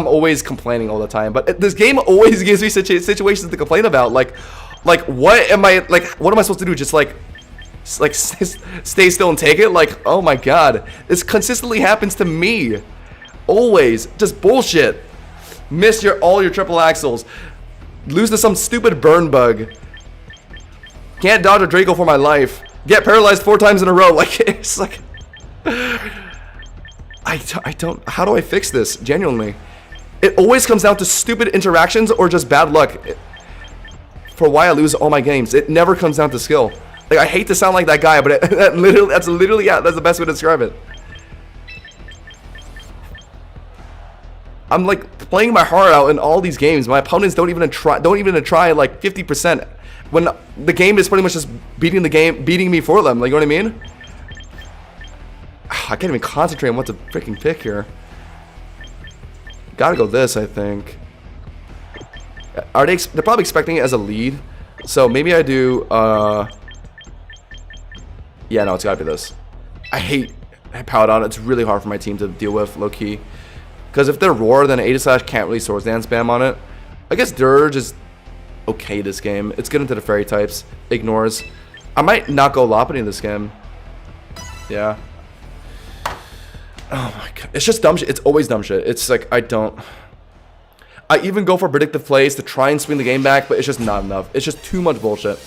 always complaining all the time, but this game always gives me situations to complain about. Like what am I supposed to do? Just like stay still and take it? Like, oh my god. This consistently happens to me. Always. Just bullshit. Miss all your triple axles. Lose to some stupid burn bug. Can't dodge a Draco for my life. Get paralyzed 4 times in a row. Like, it's like... I don't... How do I fix this? Genuinely. It always comes down to stupid interactions or just bad luck. For why I lose all my games. It never comes down to skill. Like, I hate to sound like that guy, but that's literally, yeah, that's the best way to describe it. I'm, like, playing my heart out in all these games. My opponents don't even try like 50%. When the game is pretty much just beating me for them. Like, you know what I mean? I can't even concentrate on what to freaking pick here. Gotta go this, I think. They're probably expecting it as a lead. So maybe I do, yeah, no, it's gotta be this. I hate Paladon. It's really hard for my team to deal with, low-key. Because if they're Roar, then Aegislash can't really Swords Dance spam on it. I guess Dirge is okay this game. It's good into the fairy types. Ignores. I might not go Lopunny this game. Yeah. Oh my god. It's just dumb shit. It's always dumb shit. It's like, I even go for predictive plays to try and swing the game back, but it's just not enough. It's just too much bullshit.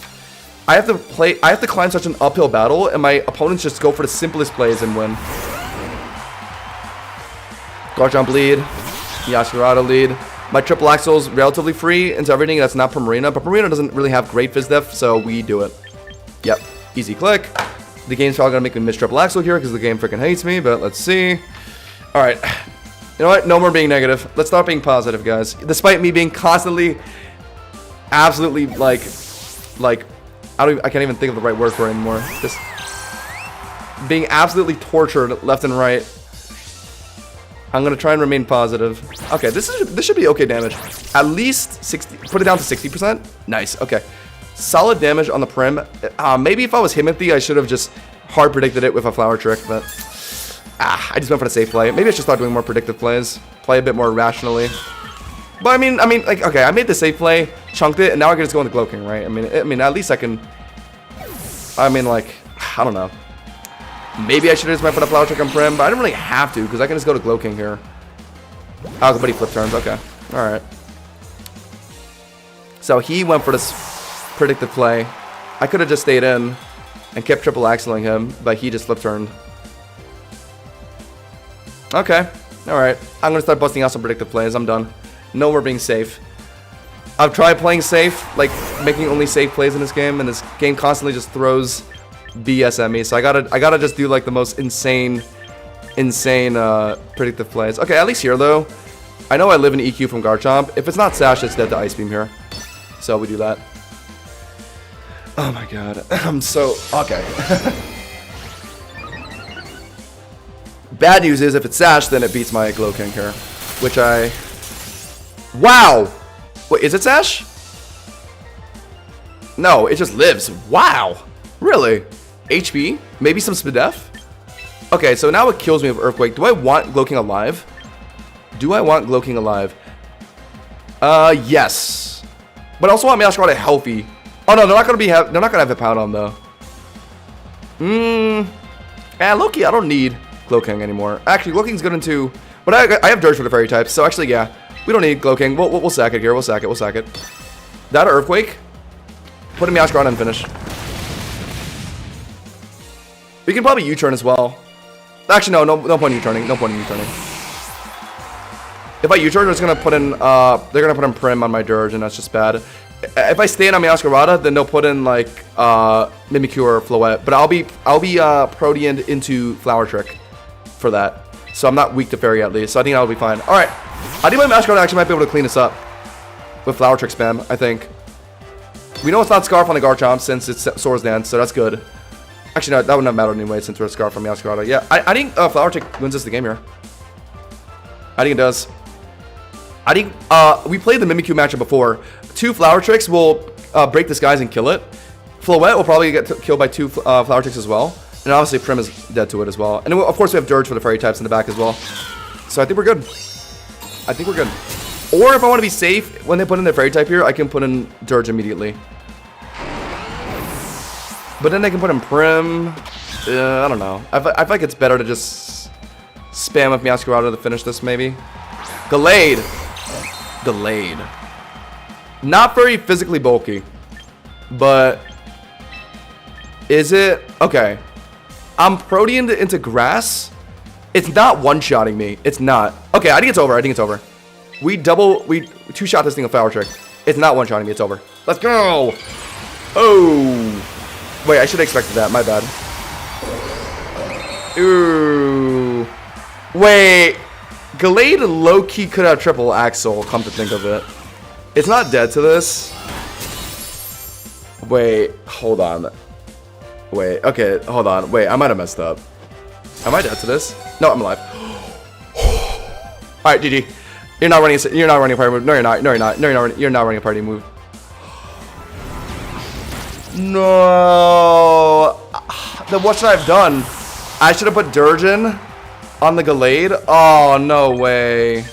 I have to climb such an uphill battle, and my opponents just go for the simplest plays and win. Garchomp lead. Meowscarada lead. My triple axle's relatively free into everything that's not Primarina, but Primarina doesn't really have great Fizz Def, so we do it. Yep. Easy click. The game's probably gonna make me miss triple axle here because the game freaking hates me, but let's see. Alright. You know what? No more being negative. Let's start being positive, guys. Despite me being constantly, absolutely, like, I can't even think of the right word for it anymore. Just being absolutely tortured left and right. I'm gonna try and remain positive. Okay, this should be okay damage. At least 60. Put it down to 60%. Nice. Okay, solid damage on the Prim. Maybe if I was Himothy, I should have just hard predicted it with a Flower Trick, but I just went for the safe play. Maybe I should start doing more predictive plays. Play a bit more rationally. But I mean, like, okay, I made the safe play, chunked it, and now I can just go into Glow King, right? I mean, at least I can. I mean, like, I don't know. Maybe I should have just went for the Flower Trick on Prim, but I didn't really have to, because I can just go to Glow King here. Oh, but he flip turns, okay. Alright. So he went for this predictive play. I could have just stayed in and kept triple axling him, but he just flip turned. Okay. Alright. I'm going to start busting out some predictive plays. I'm done. No more being safe. I've tried playing safe, like making only safe plays in this game, and this game constantly just throws BS at me, so I gotta just do like the most insane predictive plays. Okay, at least here though, I know I live in EQ from Garchomp. If it's not Sash, it's dead to Ice Beam here. So we do that. Oh my god, I'm so okay. Bad news is if it's Sash, then it beats my Glow King here, which I. Wow. Wait, is it Sash? No, it just lives. Wow. Really? HP? Maybe some Spadef? Okay, so now it kills me with Earthquake. Do I want Glow King alive? Do I want Glow King alive? Yes. But I also want Masquerade healthy. Oh no, they're not gonna have a pound on though. Loki, I don't need Glow King anymore. Actually, Glow King's good into, but I have Dirge for the fairy types, so actually, yeah, we don't need Glow King. We'll sack it here. We'll sack it. That or Earthquake. Put a Masquerade and finish. We can probably U-turn as well. Actually, no point in U-turning. No point in U-turning. If I U-turn, it's gonna put in they're gonna put in Prim on my Dirge, and that's just bad. If I stay in on Masquerada, then they'll put in like Mimikyu or Floette. But I'll be Proteaned into Flower Trick for that. So I'm not weak to Fairy at least. So I think that'll be fine. Alright. I think my Masquerada actually might be able to clean this up with Flower Trick spam, I think. We know it's not Scarf on the Garchomp since it's Swords Dance, so that's good. Actually, no, that would not matter anyway since we're Scarf on Masquerada. Yeah, I think Flower Trick wins us the game here. I think it does. I think we played the Mimikyu matchup before. 2 Flower Tricks will break Disguise and kill it. Floette will probably get killed by 2 Flower Tricks as well. And obviously Prim is dead to it as well. And then of course we have Dirge for the fairy types in the back as well. So I think we're good. Or if I want to be safe, when they put in their fairy type here, I can put in Dirge immediately. But then they can put in Prim. I don't know. I feel like it's better to just spam with Masquerada to finish this maybe. Gallade. Not very physically bulky. But is it? Okay. I'm Protean into Grass. It's not one-shotting me. It's not. Okay, I think it's over. We 2-shot this thing with Flower Trick. It's not one-shotting me. It's over. Let's go. Oh. Wait, I should have expected that. My bad. Ooh. Wait. Gallade low-key could have triple Axel, come to think of it. It's not dead to this. Wait, hold on. Wait, okay, hold on. Wait, I might have messed up. Am I dead to this? No, I'm alive. Alright, GG. You're not running a party move. No, you're not. You're not running a party move. No. Then what should I have done? I should have put Dirge in on the Gallade. Oh, no way.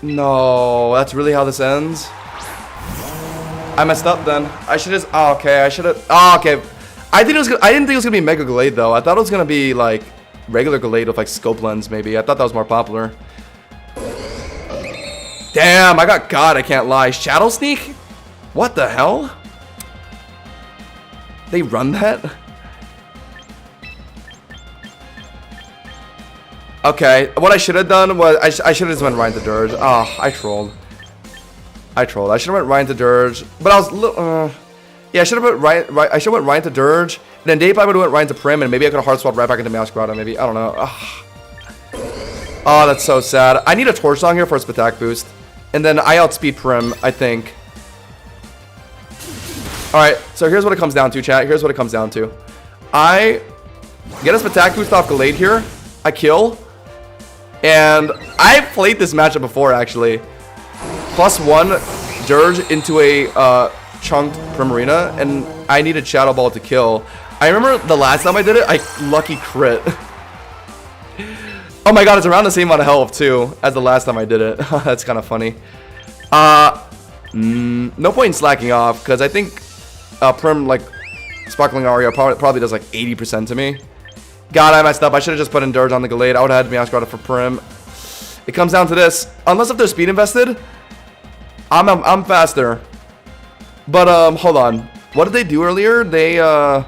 No, that's really how this ends. I messed up then. I should just. Oh, okay. I should have. Oh, okay. I didn't think it was gonna be Mega Gallade though. I thought it was gonna be like regular Gallade with like Scope Lens maybe. I thought that was more popular. Damn, I got God. I can't lie. Shadow Sneak? What the hell? They run that? Okay, what I should have done was I should have just went right into Dirge. Oh, I trolled. I should have went right into Dirge, but I was yeah, I should have went I should have went right into Dirge, and then Dave probably would have went right into Prim, and maybe I could have hard swapped right back into Masquerada. Maybe I don't know. Oh, that's so sad. I need a Torch Song here for its attack boost, and then I outspeed Prim, I think. All right, so here's what it comes down to, chat. Here's what it comes down to. I get a attack boost off Gallade here. I kill. And I've played this matchup before, actually. +1 Dirge into a chunked Primarina, and I needed Shadow Ball to kill. I remember the last time I did it, I lucky crit. Oh my god, it's around the same amount of health, too, as the last time I did it. That's kind of funny. No point in slacking off, because I think Prim, like, Sparkling Aria probably does like 80% to me. God, I messed up. I should have just put in Dirge on the Gallade. I would have had Masquerada for Prim. It comes down to this. Unless if they're speed invested, I'm faster. But hold on. What did they do earlier? They I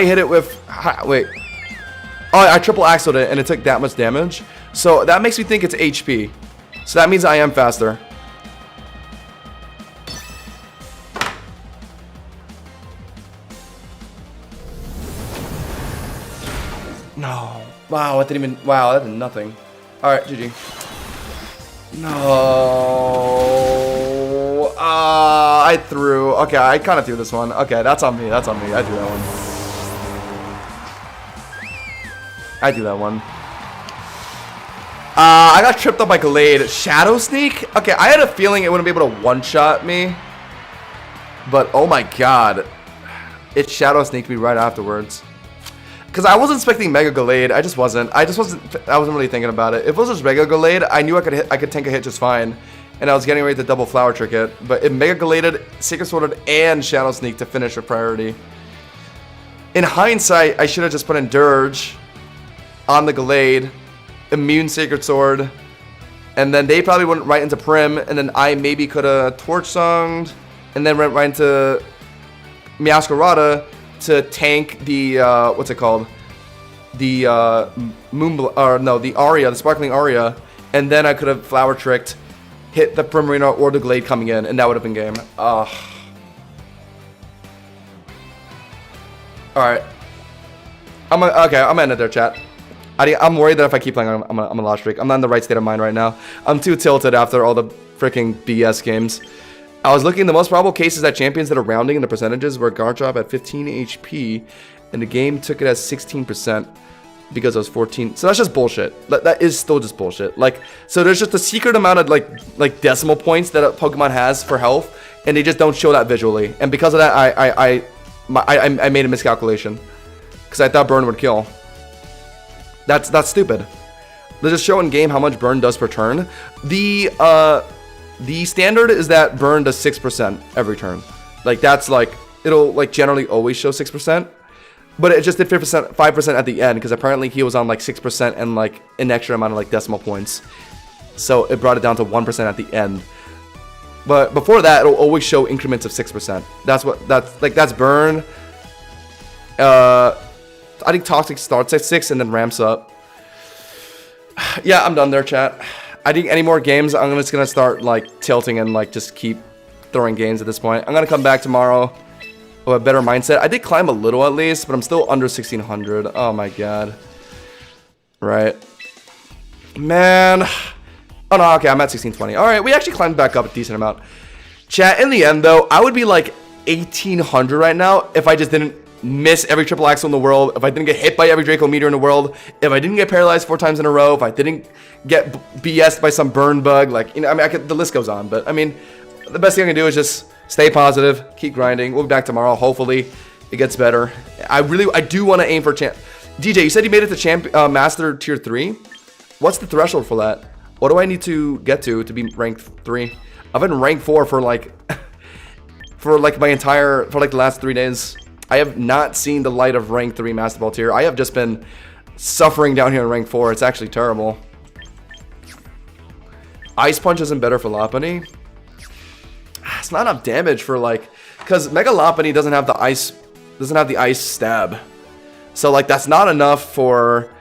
hit it with wait. Oh, I triple axled it and it took that much damage. So that makes me think it's HP. So that means I am faster. No. Wow, that didn't even. Wow, that did nothing. Alright, GG. No. I threw. Okay, I kind of threw this one. Okay, that's on me. That's on me. I threw that one. I do that one. I got tripped up by Gallade. Shadow Sneak? Okay, I had a feeling it wouldn't be able to one-shot me. But, oh my god. it Shadow Sneaked me right afterwards. Because I wasn't expecting Mega Gallade. I wasn't really thinking about it. If it was just Mega Gallade, I knew I could tank a hit just fine. And I was getting ready to double Flower Trick it. But it Mega Galladed, Sacred Sworded, and Shadow Sneak to finish a priority. In hindsight, I should have just put in Dirge on the Gallade, Immune Sacred Sword, and then they probably went right into Prim, and then I maybe could have Torch Songed, and then went right into Meowscarada to tank the, what's it called? The, the Aria, the Sparkling Aria, and then I could have Flower Tricked, hit the Primarina or the Glade coming in, and that would have been game. Alright. I'm gonna end it there, chat. I'm worried that if I keep playing, I'm a lost streak. I'm not in the right state of mind right now. I'm too tilted after all the freaking BS games. I was looking at the most probable cases that champions that are rounding in the percentages were Garchomp at 15 HP, and the game took it as 16% because I was 14. So that's just bullshit. That is still just bullshit. Like, so there's just a secret amount of like decimal points that a Pokemon has for health, and they just don't show that visually. And because of that, I made a miscalculation because I thought Burn would kill. That's stupid. They're just showing game how much Burn does per turn. The standard is that Burn does 6% every turn. Like that's like it'll like generally always show 6%, but it just did 5% at the end because apparently he was on like 6% and like an extra amount of like decimal points. So it brought it down to 1% at the end. But before that, it'll always show increments of 6%. That's Burn. I think Toxic starts at 6 and then ramps up. Yeah, I'm done there, chat. I think any more games, I'm just gonna start like tilting and like just keep throwing games at this point. I'm gonna come back tomorrow with a better mindset. I did climb a little at least, but I'm still under 1600. Oh my god. Right. Man. Oh no, okay, I'm at 1620. Alright, we actually climbed back up a decent amount. Chat, in the end though, I would be like 1800 right now if I just didn't miss every triple axle in the world, if I didn't get hit by every Draco Meteor in the world, if I didn't get paralyzed 4 times in a row, if I didn't get BS'd by some burn bug, like, you know, I mean, the list goes on, but I mean, the best thing I can do is just stay positive, keep grinding. We'll be back tomorrow. Hopefully it gets better. I do want to aim for champ. DJ, you said you made it to Master Tier 3. What's the threshold for that? What do I need to get to be ranked 3? I've been ranked 4 for like, for like the last 3 days. I have not seen the light of rank 3 Master Ball tier. I have just been suffering down here in rank 4. It's actually terrible. Ice Punch isn't better for Lopunny. It's not enough damage for like, because Mega Lopunny doesn't have the ice stab. So like that's not enough for,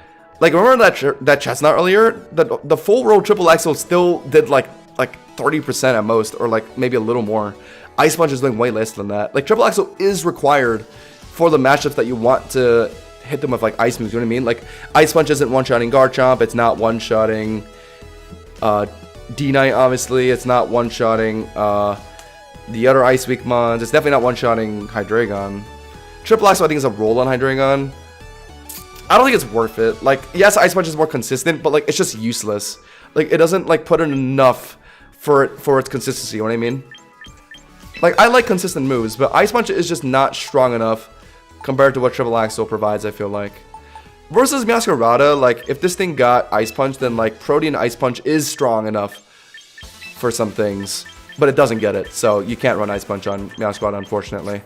like, remember that chestnut earlier? The full roll triple axle still did like 30% at most, or like maybe a little more. Ice Punch is doing way less than that. Like, Triple Axel is required for the matchups that you want to hit them with, like, ice moves, you know what I mean? Like, Ice Punch isn't one-shotting Garchomp, it's not one-shotting D-Knight, obviously, it's not one-shotting the other Ice Weak Mons, it's definitely not one-shotting Hydreigon. Triple Axel, I think, is a roll on Hydreigon. I don't think it's worth it. Like, yes, Ice Punch is more consistent, but, like, it's just useless. Like, it doesn't, like, put in enough for its consistency, you know what I mean? Like, I like consistent moves, but Ice Punch is just not strong enough compared to what Triple Axel provides, I feel like. Versus Meowscarada, like, if this thing got Ice Punch, then, like, Protean Ice Punch is strong enough for some things. But it doesn't get it, so you can't run Ice Punch on Meowscarada, unfortunately.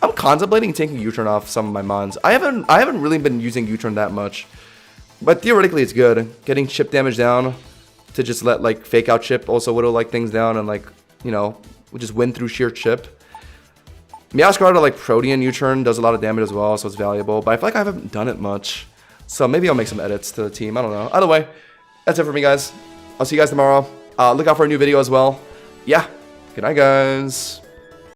I'm contemplating taking U-Turn off some of my mons. I haven't really been using U-Turn that much. But theoretically, it's good. Getting chip damage down to just let, like, Fake Out Chip also whittle, like, things down and, like, you know, we just win through sheer chip. Meowscarada, like, Protean U-Turn does a lot of damage as well, so it's valuable. But I feel like I haven't done it much. So maybe I'll make some edits to the team. I don't know. Either way, that's it for me, guys. I'll see you guys tomorrow. Look out for a new video as well. Yeah. Good night, guys.